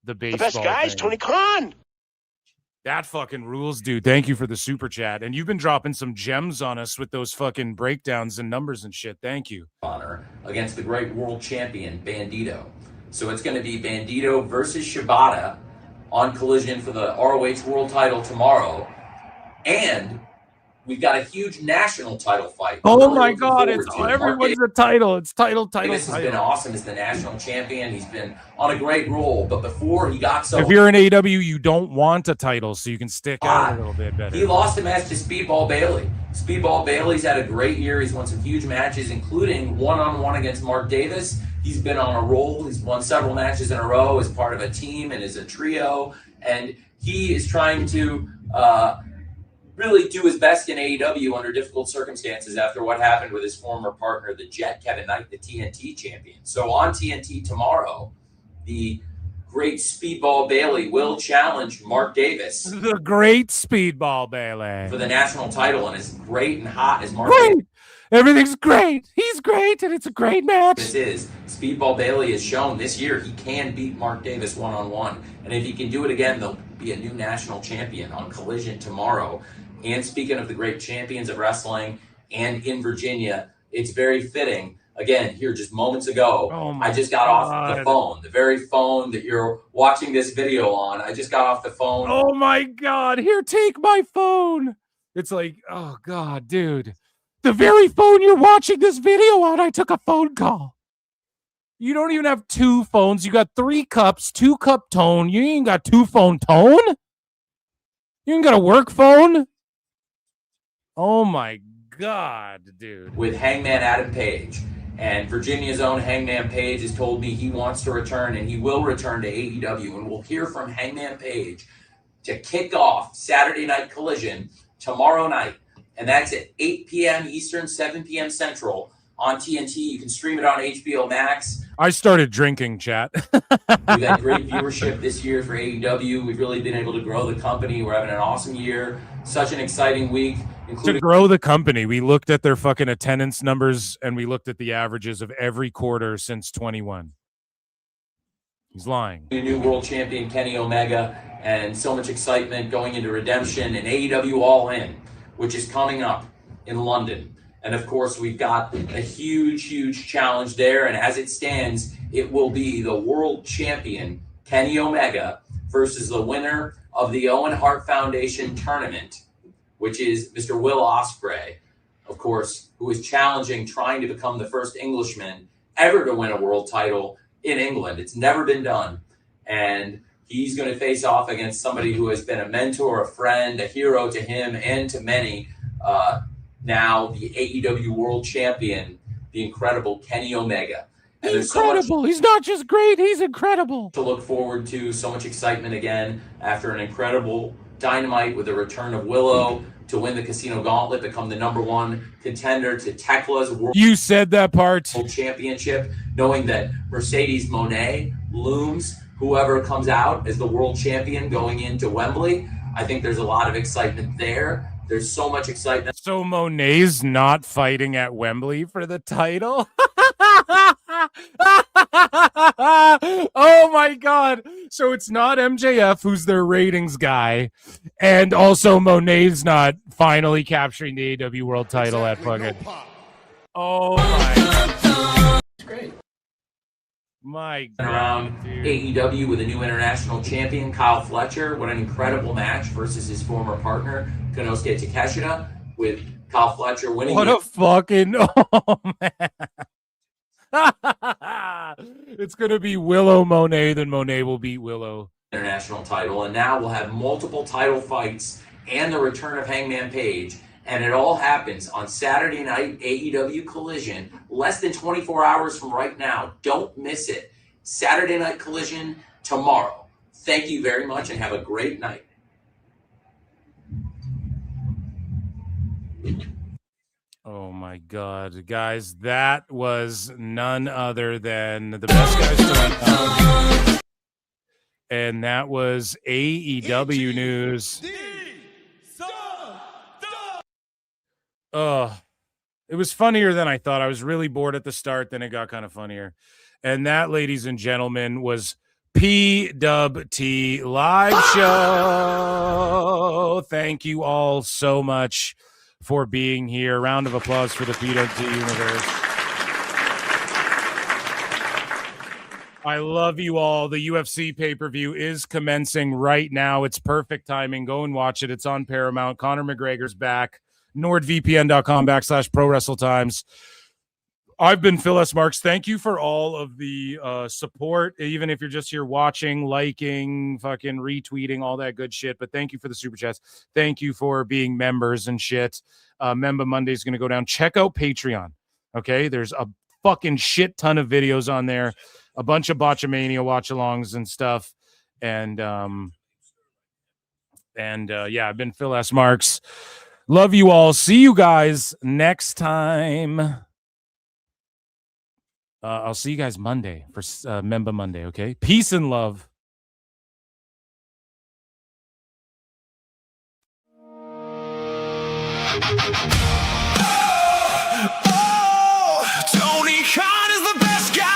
The best guys, thing. Tony Khan. That fucking rules, dude. Thank you for the super chat. And you've been dropping some gems on us with those fucking breakdowns and numbers and shit. Thank you.
Honor against the great world champion, Bandito. So it's going to be Bandito versus Shibata on Collision for the ROH World title tomorrow. And we've got a huge national title fight.
Oh my God, it's everyone's a title. It's title.
This has been awesome as the national champion. He's been on a great roll, but before he got so...
If you're in AEW, you don't want a title, so you can stick out a little bit better.
He lost a match to Speedball Bailey. Speedball Bailey's had a great year. He's won some huge matches, including one-on-one against Mark Davis. He's been on a roll. He's won several matches in a row as part of a team and as a trio. And he is trying to really do his best in AEW under difficult circumstances after what happened with his former partner, the Jet, Kevin Knight, the TNT champion. So on TNT tomorrow, the great Speedball Bailey will challenge Mark Davis.
The great Speedball Bailey.
For the national title, and as great and hot as Mark
Davis.
Everything's
great. He's great, and it's a great match.
This is Speedball Bailey has shown this year he can beat Mark Davis one-on-one. And if he can do it again, there'll be a new national champion on Collision tomorrow. And speaking of the great champions of wrestling and in Virginia, it's very fitting. Again, here just moments ago, I just got off the phone, the very phone that you're watching this video on. I just got off the phone.
Oh my God, here, take my phone. It's like, oh God, dude. The very phone you're watching this video on, I took a phone call. You don't even have 2 phones. You got 3 cups, 2-cup tone. You ain't got 2-phone tone? You ain't got a work phone? Oh my God, dude.
With Hangman Adam Page. And Virginia's own Hangman Page has told me he wants to return, and he will return to AEW. And we'll hear from Hangman Page to kick off Saturday Night Collision tomorrow night. And that's at 8 p.m. Eastern, 7 p.m. Central on TNT. You can stream it on HBO Max.
I started drinking, chat.
We've had great viewership this year for AEW. We've really been able to grow the company. We're having an awesome year. Such an exciting week.
To grow the company, we looked at their fucking attendance numbers and we looked at the averages of every quarter since 21. He's lying.
New world champion Kenny Omega, and so much excitement going into Redemption and AEW All In, which is coming up in London. And of course, we've got a huge challenge there. And as it stands, it will be the world champion Kenny Omega versus the winner of the Owen Hart Foundation tournament, which is Mr. Will Ospreay, of course, who is challenging, trying to become the first Englishman ever to win a world title in England. It's never been done. And he's going to face off against somebody who has been a mentor, a friend, a hero to him and to many. Now the AEW world champion, the incredible Kenny Omega. And
he's incredible. He's not just great, he's incredible.
To look forward to, so much excitement again after an incredible Dynamite with the return of Willow to win the Casino Gauntlet, become the #1 contender to Tekla's World
You said that part.
Championship, knowing that Mercedes Moné looms whoever comes out as the world champion going into Wembley. I think there's a lot of excitement there. There's so much excitement.
So Monet's not fighting at Wembley for the title? Oh my God. So it's not MJF who's their ratings guy, and also Monet's not finally capturing the AEW world title at fucking. Oh my.
It's great.
My
God, AEW with a new international champion, Kyle Fletcher. What an incredible match versus his former partner, Konosuke Takeshita, with Kyle Fletcher winning.
What a fucking, oh man. It's going to be Willow Monet, then Monet will beat Willow.
International title, and now we'll have multiple title fights and the return of Hangman Page. And it all happens on Saturday night, AEW Collision, less than 24 hours from right now. Don't miss it. Saturday Night Collision tomorrow. Thank you very much and have a great night.
Oh my God, guys, that was none other than the best guys to win. And that was AEW news. It was funnier than I thought. I was really bored at the start, then it got kind of funnier. And that, ladies and gentlemen, was PWT Live Show. Thank you all so much for being here. Round of applause for the PWT universe. I love you all. The UFC pay-per-view is commencing right now. It's perfect timing. Go and watch it. It's on Paramount. Conor McGregor's back. NordVPN.com/ProWrestleTimes. I've been Phil S. Marks. Thank you for all of the support, even if you're just here watching, liking, fucking retweeting, all that good shit. But thank you for the super chats. Thank you for being members and shit. Member Monday is going to go down. Check out Patreon. Okay, there's a fucking shit ton of videos on there, a bunch of Botchamania watch-alongs and stuff. And yeah, I've been Phil S. Marks. Love you all. See you guys next time. I'll see you guys Monday for Member Monday, okay? Peace and love.
Oh, Tony Khan is the best guy.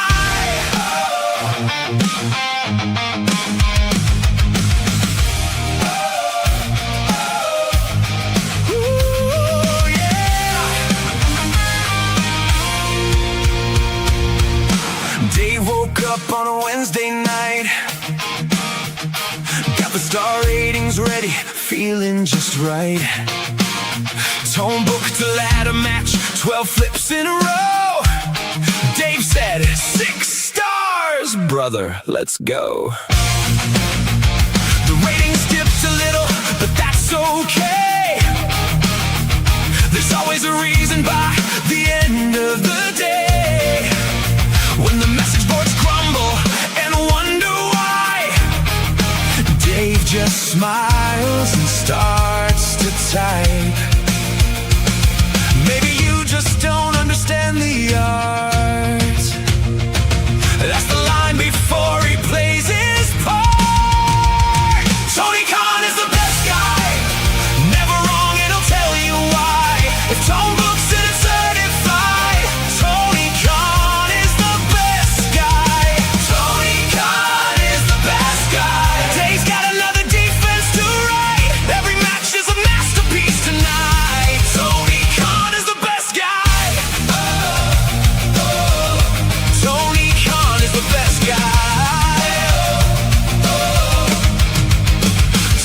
Ooh, yeah. Dave woke up on a Wednesday night, got the star ratings ready, feeling just right. Tone booked a ladder match 12 flips in a row. Dave said 6 stars. Brother, let's go. The ratings dipped a little, but that's okay. There's always a reason by the end of the day. When the message boards crumble and wonder why, Dave just smiles and starts to type. Maybe you just don't understand the art. That's the line before he plays his part. Tony Khan is the best guy, never wrong and he'll tell you why. If Tone books it, it's certified. Tony Khan is the best guy. Tony Khan is the best guy. Dave's got another defense to write. Every match is a masterpiece tonight. Tony Khan is the best guy. Tony Khan is the best guy.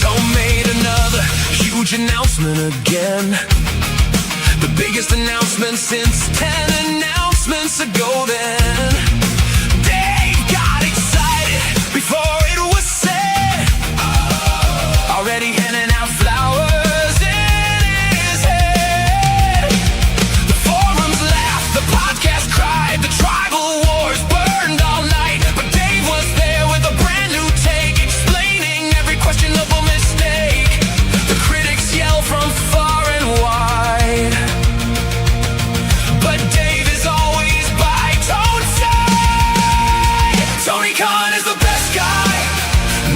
Tone made another huge announcement again. The biggest announcement since 10 announcements ago then. Dave got excited before it was said. Already handing out flowers in his head. The forums laughed, the podcast cried, the tribal wars burned all night. But Dave was there with a brand new take, explaining every questionable mistake. The critics yell from far and wide, but Dave is always by Tone's side. Tony Khan is the best guy,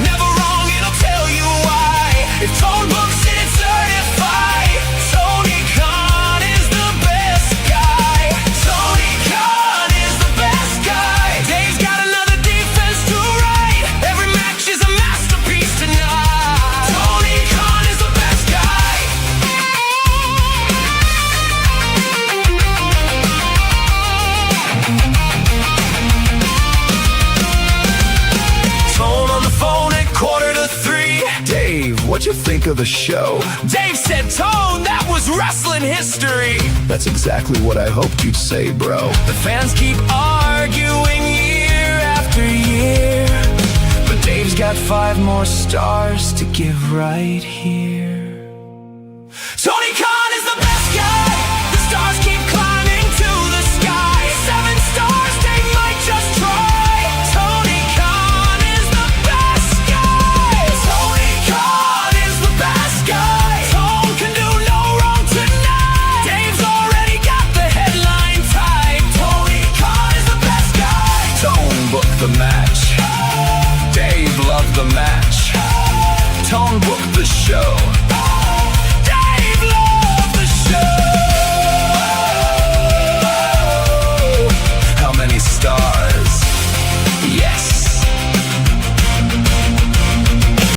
never wrong and I'll tell you why. If Tone books it, it's certified. Tony Khan is the best guy. Tony Khan is the best guy. Dave's got another defense to write. Every match is a masterpiece tonight. Tony Khan is the best guy. Tone on the phone at 2:45. Dave, what'd you think of the show? Dave said, Tone, that was wrestling history. That's exactly what I hoped you'd say, bro. The fans keep arguing year after year, but Dave's got 5 more stars to give right here.